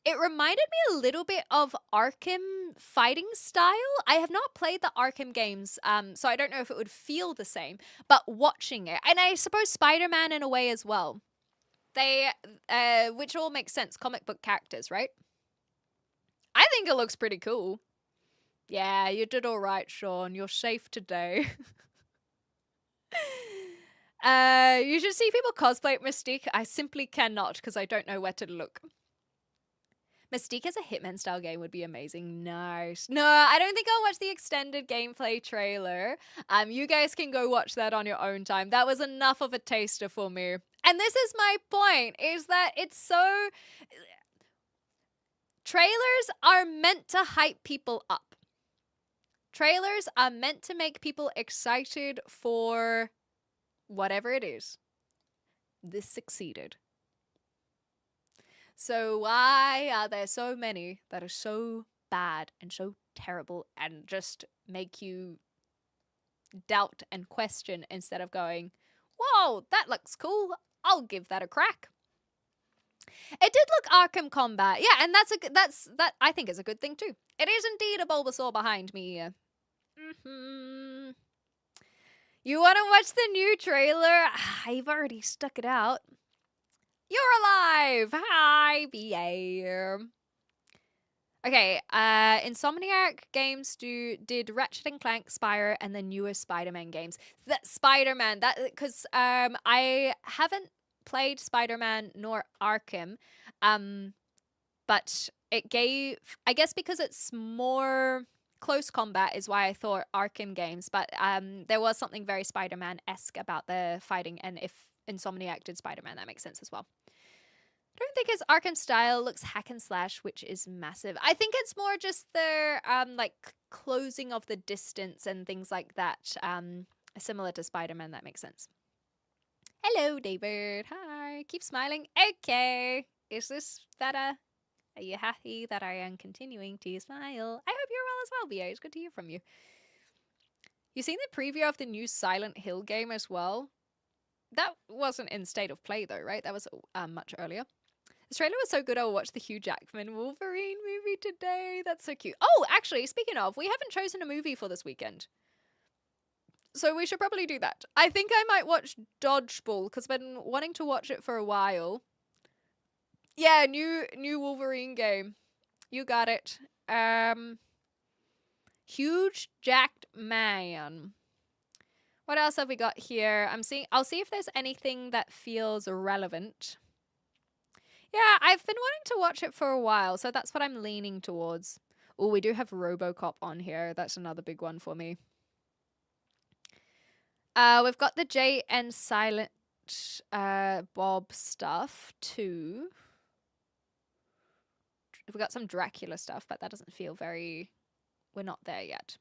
it reminded me a little bit of Arkham fighting style. I have not played the Arkham games, so I don't know if it would feel the same. But watching it, and I suppose Spider-Man in a way as well. They, which all makes sense, comic book characters, right? I think it looks pretty cool. Yeah, you did all right, Sean. You're safe today. You should see people cosplay Mystique. I simply cannot because I don't know where to look. Mystique as a Hitman style game would be amazing. Nice. No, I don't think I'll watch the extended gameplay trailer. You guys can go watch that on your own time. That was enough of a taster for me. And this is my point, is that it's so... Trailers are meant to hype people up. Trailers are meant to make people excited for whatever it is. This succeeded. So why are there so many that are so bad and so terrible and just make you doubt and question instead of going, whoa, that looks cool. I'll give that a crack. It did look Arkham Combat. Yeah, and that I think is a good thing too. It is indeed a Bulbasaur behind me. You want to watch the new trailer? I've already stuck it out. You're alive! Hi, BA. Okay, Insomniac Games did Ratchet & Clank, Spyro, and the newer Spider-Man games. That Spider-Man, because I haven't played Spider-Man nor Arkham, but it gave, I guess because it's more close combat is why I thought Arkham games, but there was something very Spider-Man-esque about the fighting, and if Insomniac did Spider-Man, that makes sense as well. I don't think his Arkham style looks hack and slash, which is massive. I think it's more just their like closing of the distance and things like that. Similar to Spider-Man, that makes sense. Hello, David. Hi. Keep smiling. Okay. Is this better? Are you happy that I am continuing to smile? I hope you're well as well, BA. It's good to hear from you. You seen the preview of the new Silent Hill game as well? That wasn't in State of Play though, right? That was much earlier. This trailer was so good, I'll watch the Hugh Jackman Wolverine movie today. That's so cute. Oh, actually, speaking of, we haven't chosen a movie for this weekend. So we should probably do that. I think I might watch Dodgeball, because I've been wanting to watch it for a while. Yeah, new Wolverine game. You got it. Huge Jacked Man. What else have we got here? I'll see if there's anything that feels relevant. Yeah, I've been wanting to watch it for a while, so that's what I'm leaning towards. Oh, we do have RoboCop on here. That's another big one for me. We've got the Jay and Silent Bob stuff too. We've got some Dracula stuff, but that doesn't feel very... We're not there yet.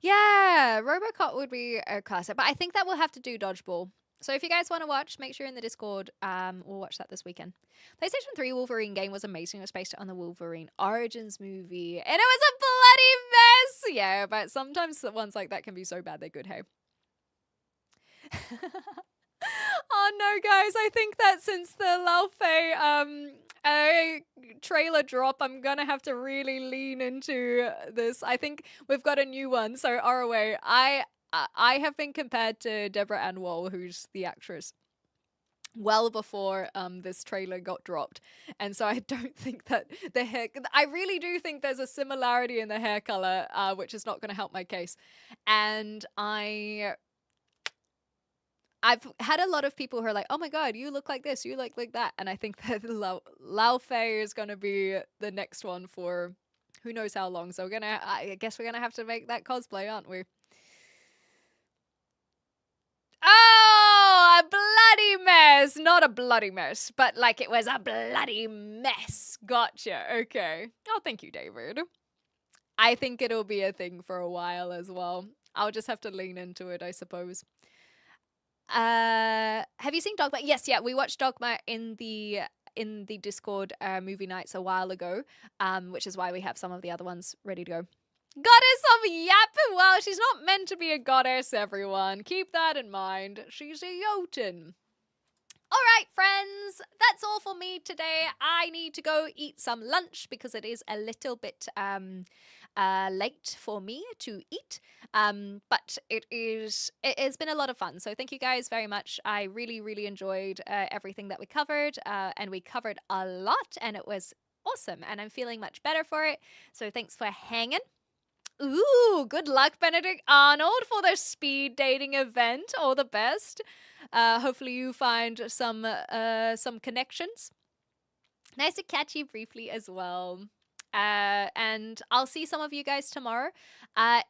Yeah, RoboCop would be a classic, but I think that we'll have to do Dodgeball. So if you guys want to watch, make sure you're in the Discord. We'll watch that this weekend. PlayStation 3 Wolverine game was amazing. It was based on the Wolverine Origins movie, and it was a bloody mess. Yeah, but sometimes the ones like that can be so bad they're good, hey? Oh no, guys, I think that since the Laufey trailer drop, I'm gonna have to really lean into this. I think we've got a new one. So ROA, I have been compared to Deborah Ann Woll, who's the actress, well before this trailer got dropped. And so I don't think that the hair... I really do think there's a similarity in the hair color, which is not going to help my case. And I've had a lot of people who are like, oh my god, you look like this, you look like that. And I think that Laufey is going to be the next one for who knows how long. So I guess we're going to have to make that cosplay, aren't we? Oh, a bloody mess. Not a bloody mess, but like it was a bloody mess. Gotcha. Okay. Oh, thank you, David. I think it'll be a thing for a while as well. I'll just have to lean into it, I suppose. Have you seen Dogma? Yes, yeah, we watched Dogma in the Discord movie nights a while ago, which is why we have some of the other ones ready to go. Goddess of Yap! Well, she's not meant to be a goddess, everyone. Keep that in mind. She's a Jotun. All right, friends, that's all for me today. I need to go eat some lunch because it is a little bit late for me to eat. But it's been a lot of fun. So thank you guys very much. I really, really enjoyed everything that we covered, and we covered a lot, and it was awesome. And I'm feeling much better for it. So thanks for hanging. Ooh, good luck, Benedict Arnold, for the speed dating event. All the best. Hopefully you find some connections. Nice to catch you briefly as well. And I'll see some of you guys tomorrow.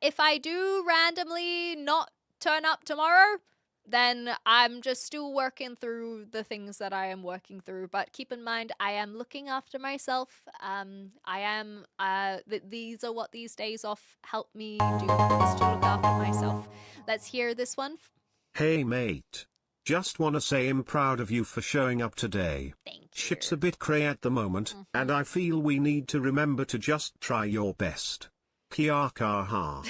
If I do randomly not turn up tomorrow, then I'm just still working through the things that I am working through. But keep in mind, I am looking after myself. These are what these days off help me do, is to look after myself. Let's hear this one. Hey mate. Just wanna say I'm proud of you for showing up today. Thank you. Shit's a bit cray at the moment, and I feel we need to remember to just try your best. Kiakaha.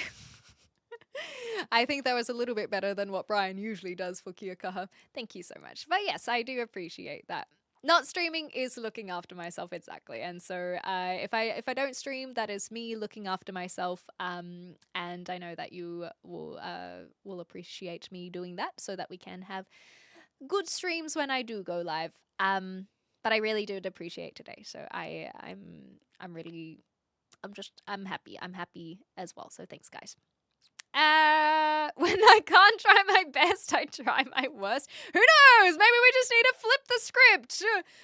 I think that was a little bit better than what Brian usually does for Kiakaha. Thank you so much. But yes, I do appreciate that. Not streaming is looking after myself, exactly. And so if I don't stream, that is me looking after myself. And I know that you will appreciate me doing that so that we can have good streams when I do go live. But I really did appreciate today. So I'm happy. I'm happy as well. So thanks, guys. When I can't try my best, I try my worst. Who knows? Maybe we just need to flip the script.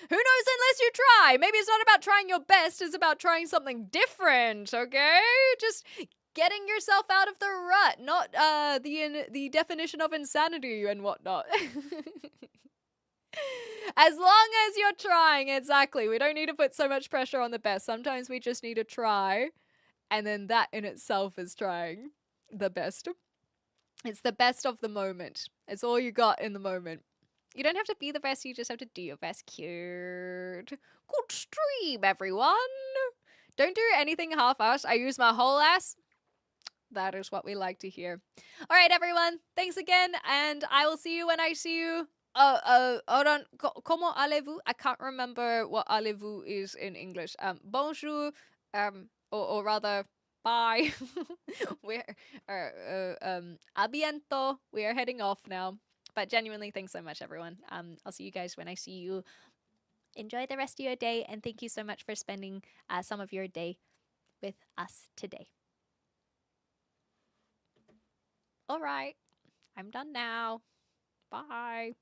Who knows unless you try? Maybe it's not about trying your best, it's about trying something different, okay? Just getting yourself out of the rut, not the definition of insanity and whatnot. As long as you're trying, exactly. We don't need to put so much pressure on the best. Sometimes we just need to try, and then that in itself is trying the best. It's the best of the moment. It's all you got in the moment. You don't have to be the best, you just have to do your best. Cute. Good stream, everyone. Don't do anything half-assed. I use my whole ass. That is what we like to hear. All right, everyone. Thanks again, and I will see you when I see you. Hold on. Comment allez-vous? I can't remember what allez-vous is in English. Bonjour, or rather, bye. We're a biento. We are heading off now. But genuinely, thanks so much, everyone. I'll see you guys when I see you. Enjoy the rest of your day, and thank you so much for spending some of your day with us today. All right, I'm done now. Bye.